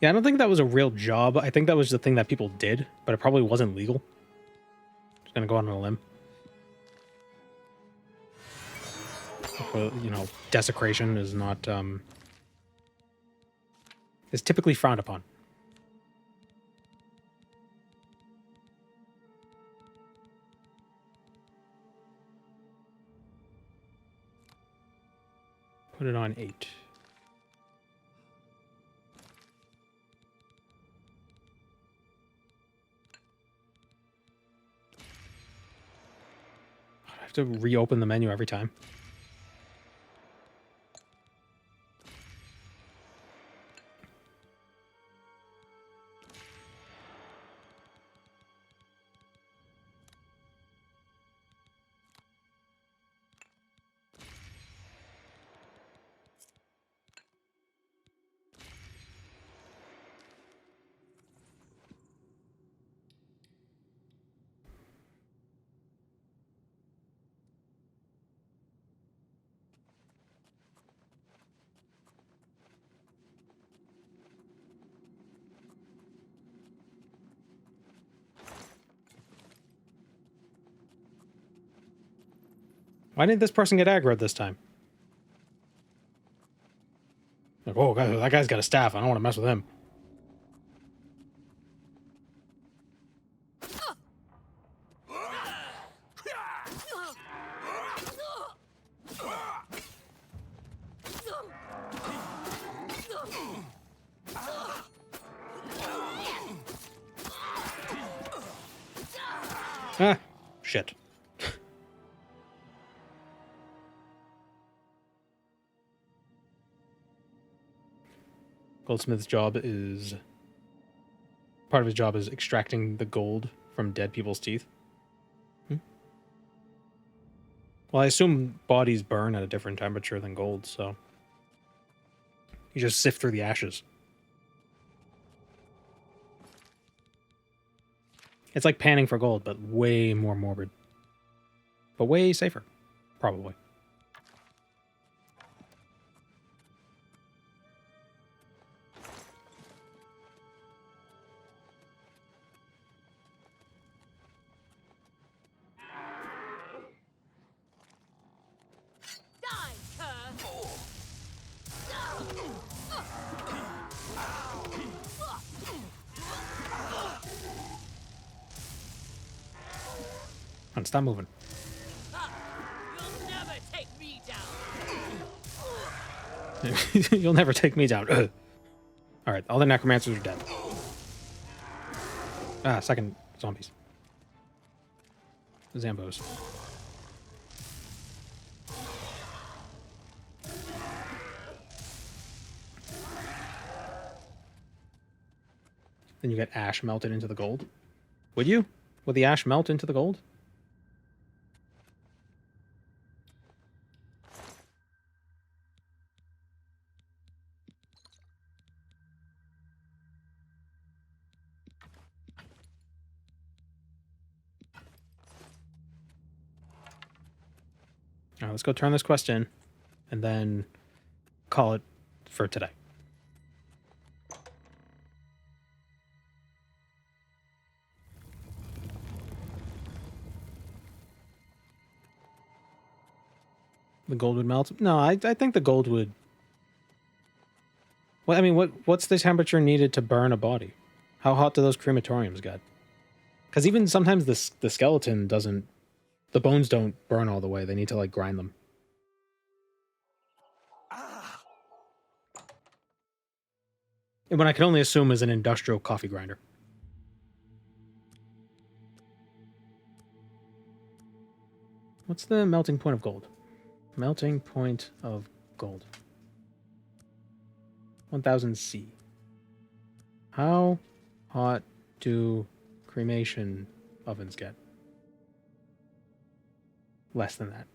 S4: Yeah, I don't think that was a real job. I think that was the thing that people did, but it probably wasn't legal. Just gonna go out on a limb. You know, desecration is not is typically frowned upon. Put it on 8. I have to reopen the menu every time. Why didn't this person get aggroed this time? Like, oh, that guy's got a staff. I don't want to mess with him. Ah, shit. Goldsmith's job is... Part of his job is extracting the gold from dead people's teeth. Well, I assume bodies burn at a different temperature than gold, so... You just sift through the ashes. It's like panning for gold, but way more morbid. But way safer, probably. Come on, stop moving. You'll never take me down. Alright, all the necromancers are dead. Ah, second zombies. Zambos. Then you get ash melted into the gold. Would you? Would the ash melt into the gold? All right, let's go turn this quest in and then call it for today. The gold would melt? No, I think the gold would... Well, I mean, what's the temperature needed to burn a body? How hot do those crematoriums get? Because even sometimes the skeleton doesn't... The bones don't burn all the way. They need to, like, grind them. And what I can only assume is an industrial coffee grinder. What's the melting point of gold? Melting point of gold. 1000 C. How hot do cremation ovens get? Less than that.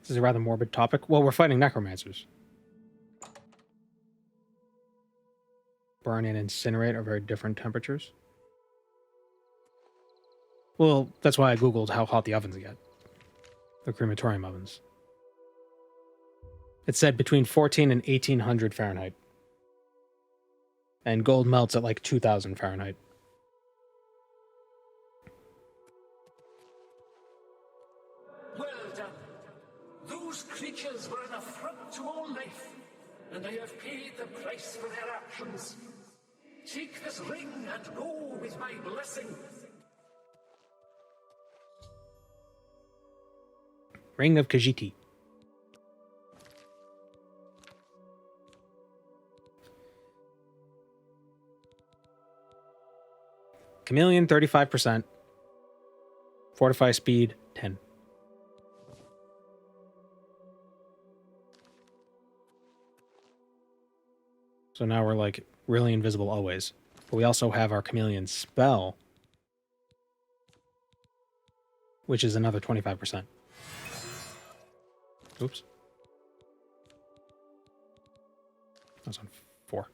S4: This is a rather morbid topic. Well, we're fighting necromancers. Burn and incinerate are very different temperatures. Well, that's why I googled how hot the ovens get. The crematorium ovens. It said between 14 and 1800 Fahrenheit. And gold melts at like 2000 Fahrenheit.
S3: Well Those creatures were an affront to all life, and I have paid the price for their actions. Take this ring and go with my blessing.
S4: Ring of Khajiit. Chameleon 35%. Fortify speed 10. So now we're like really invisible always. But we also have our chameleon spell, which is another 25%. Oops. That's on 4.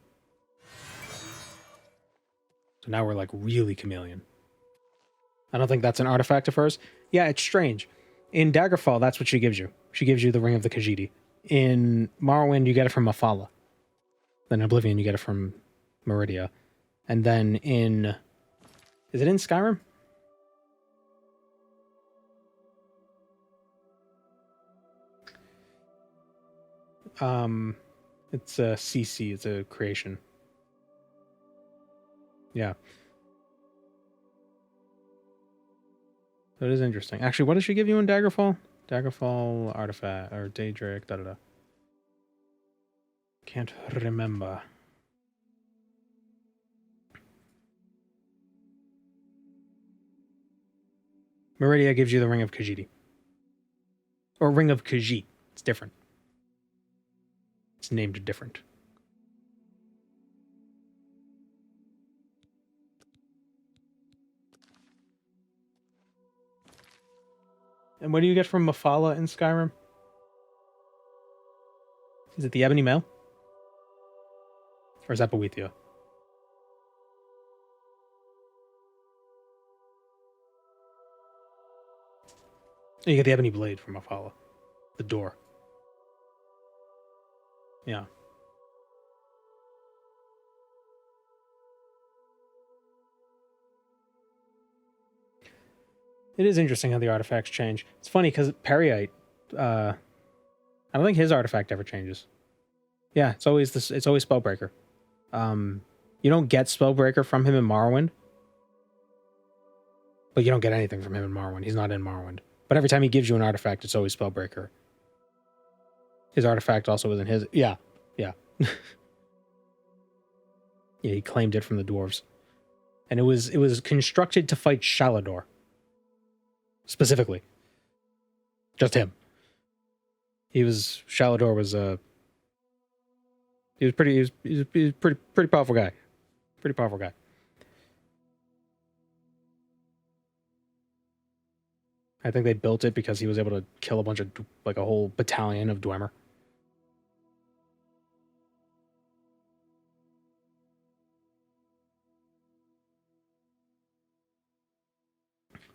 S4: So now we're like really chameleon. I don't think that's an artifact of hers. Yeah, it's strange. In Daggerfall, that's what she gives you. She gives you the Ring of the Khajiit. In Morrowind, you get it from Mafala. Then in Oblivion, you get it from Meridia. And then in... Is it in Skyrim? It's a CC. It's a creation. Yeah. So it is interesting. Actually, what does she give you in Daggerfall? Daggerfall, artifact, or Daedric, da-da-da. Can't remember. Meridia gives you the Ring of Khajiit. Or Ring of Khajiit. It's different. It's named different. And what do you get from Mafala in Skyrim? Is it the Ebony Mail? Or is that Boethia? You get the Ebony Blade from Mafala. The door. Yeah. It is interesting how the artifacts change. It's funny because Periite, I don't think his artifact ever changes. Yeah, it's always this. It's always Spellbreaker. You don't get Spellbreaker from him in Morrowind, but you don't get anything from him in Morrowind. He's not in Morrowind. But every time he gives you an artifact, it's always Spellbreaker. His artifact also wasn't his. Yeah. Yeah, he claimed it from the dwarves. And it was constructed to fight Shalador. Specifically. Just him. Shalador was he was pretty powerful guy. Pretty powerful guy. I think they built it because he was able to kill a bunch of, like a whole battalion of Dwemer.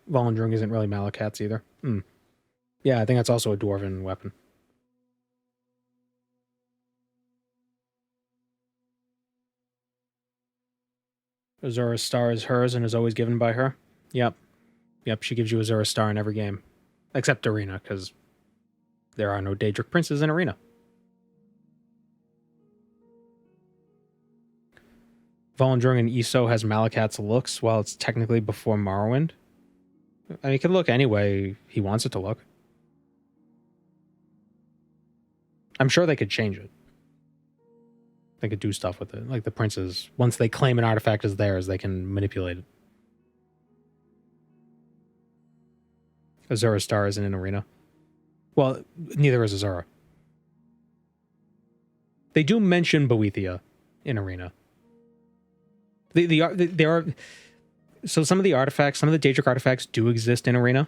S4: Volendrung isn't really Malakat's either. Yeah, I think that's also a dwarven weapon. Azura's Star is hers and is always given by her. Yep, she gives you Azura's Star in every game. Except Arena, because there are no Daedric princes in Arena. Volendrung in ESO has Malakat's looks while it's technically before Morrowind. I mean, it can look any way he wants it to look. I'm sure they could change it. They could do stuff with it. Like the princes, once they claim an artifact as theirs, they can manipulate it. Azura's Star isn't in Arena. Well, neither is Azura. They do mention Boethia in Arena. There are... So some of the artifacts, some of the Daedric artifacts do exist in Arena,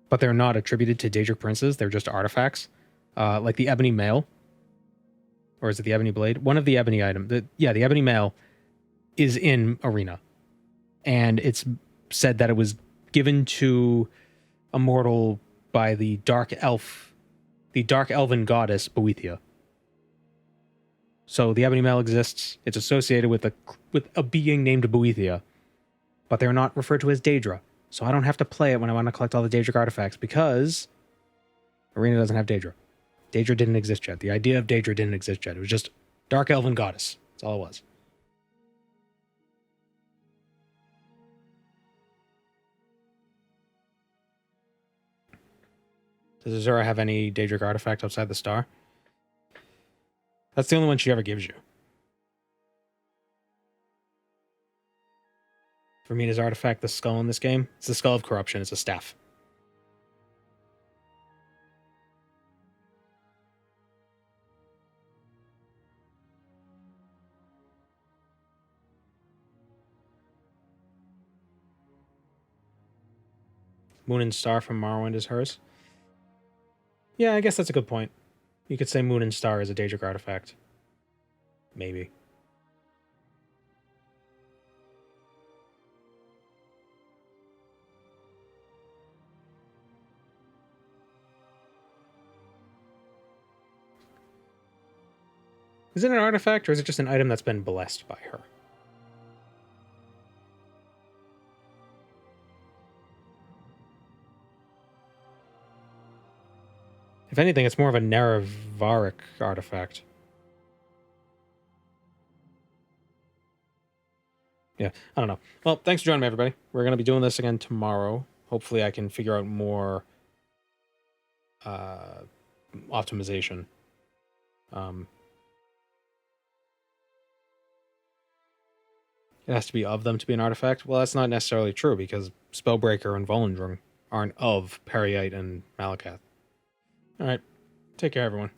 S4: but they're not attributed to Daedric princes. They're just artifacts. Like the Ebony Mail. Or is it the Ebony Blade? One of the Ebony items. The Ebony Mail is in Arena. And it's said that it was given to a mortal by the Dark Elven goddess Boethia. So the Ebony Mail exists. It's associated with a being named Boethia. But they're not referred to as Daedra. So I don't have to play it when I want to collect all the Daedric artifacts because Arena doesn't have Daedra. Daedra didn't exist yet. The idea of Daedra didn't exist yet. It was just dark elven goddess. That's all it was. Does Azura have any Daedric artifact outside the star? That's the only one she ever gives you. For me, does artifact the skull in this game? It's the skull of corruption. It's a staff. Moon and Star from Morrowind is hers. Yeah, I guess that's a good point. You could say Moon and Star is a Daedric artifact. Maybe. Is it an artifact, or is it just an item that's been blessed by her? If anything, it's more of a Neravaric artifact. Yeah, I don't know. Well, thanks for joining me, everybody. We're going to be doing this again tomorrow. Hopefully I can figure out more optimization. It has to be of them to be an artifact. Well, that's not necessarily true, because Spellbreaker and Volendrung aren't of Periite and Malacath. All right. Take care, everyone.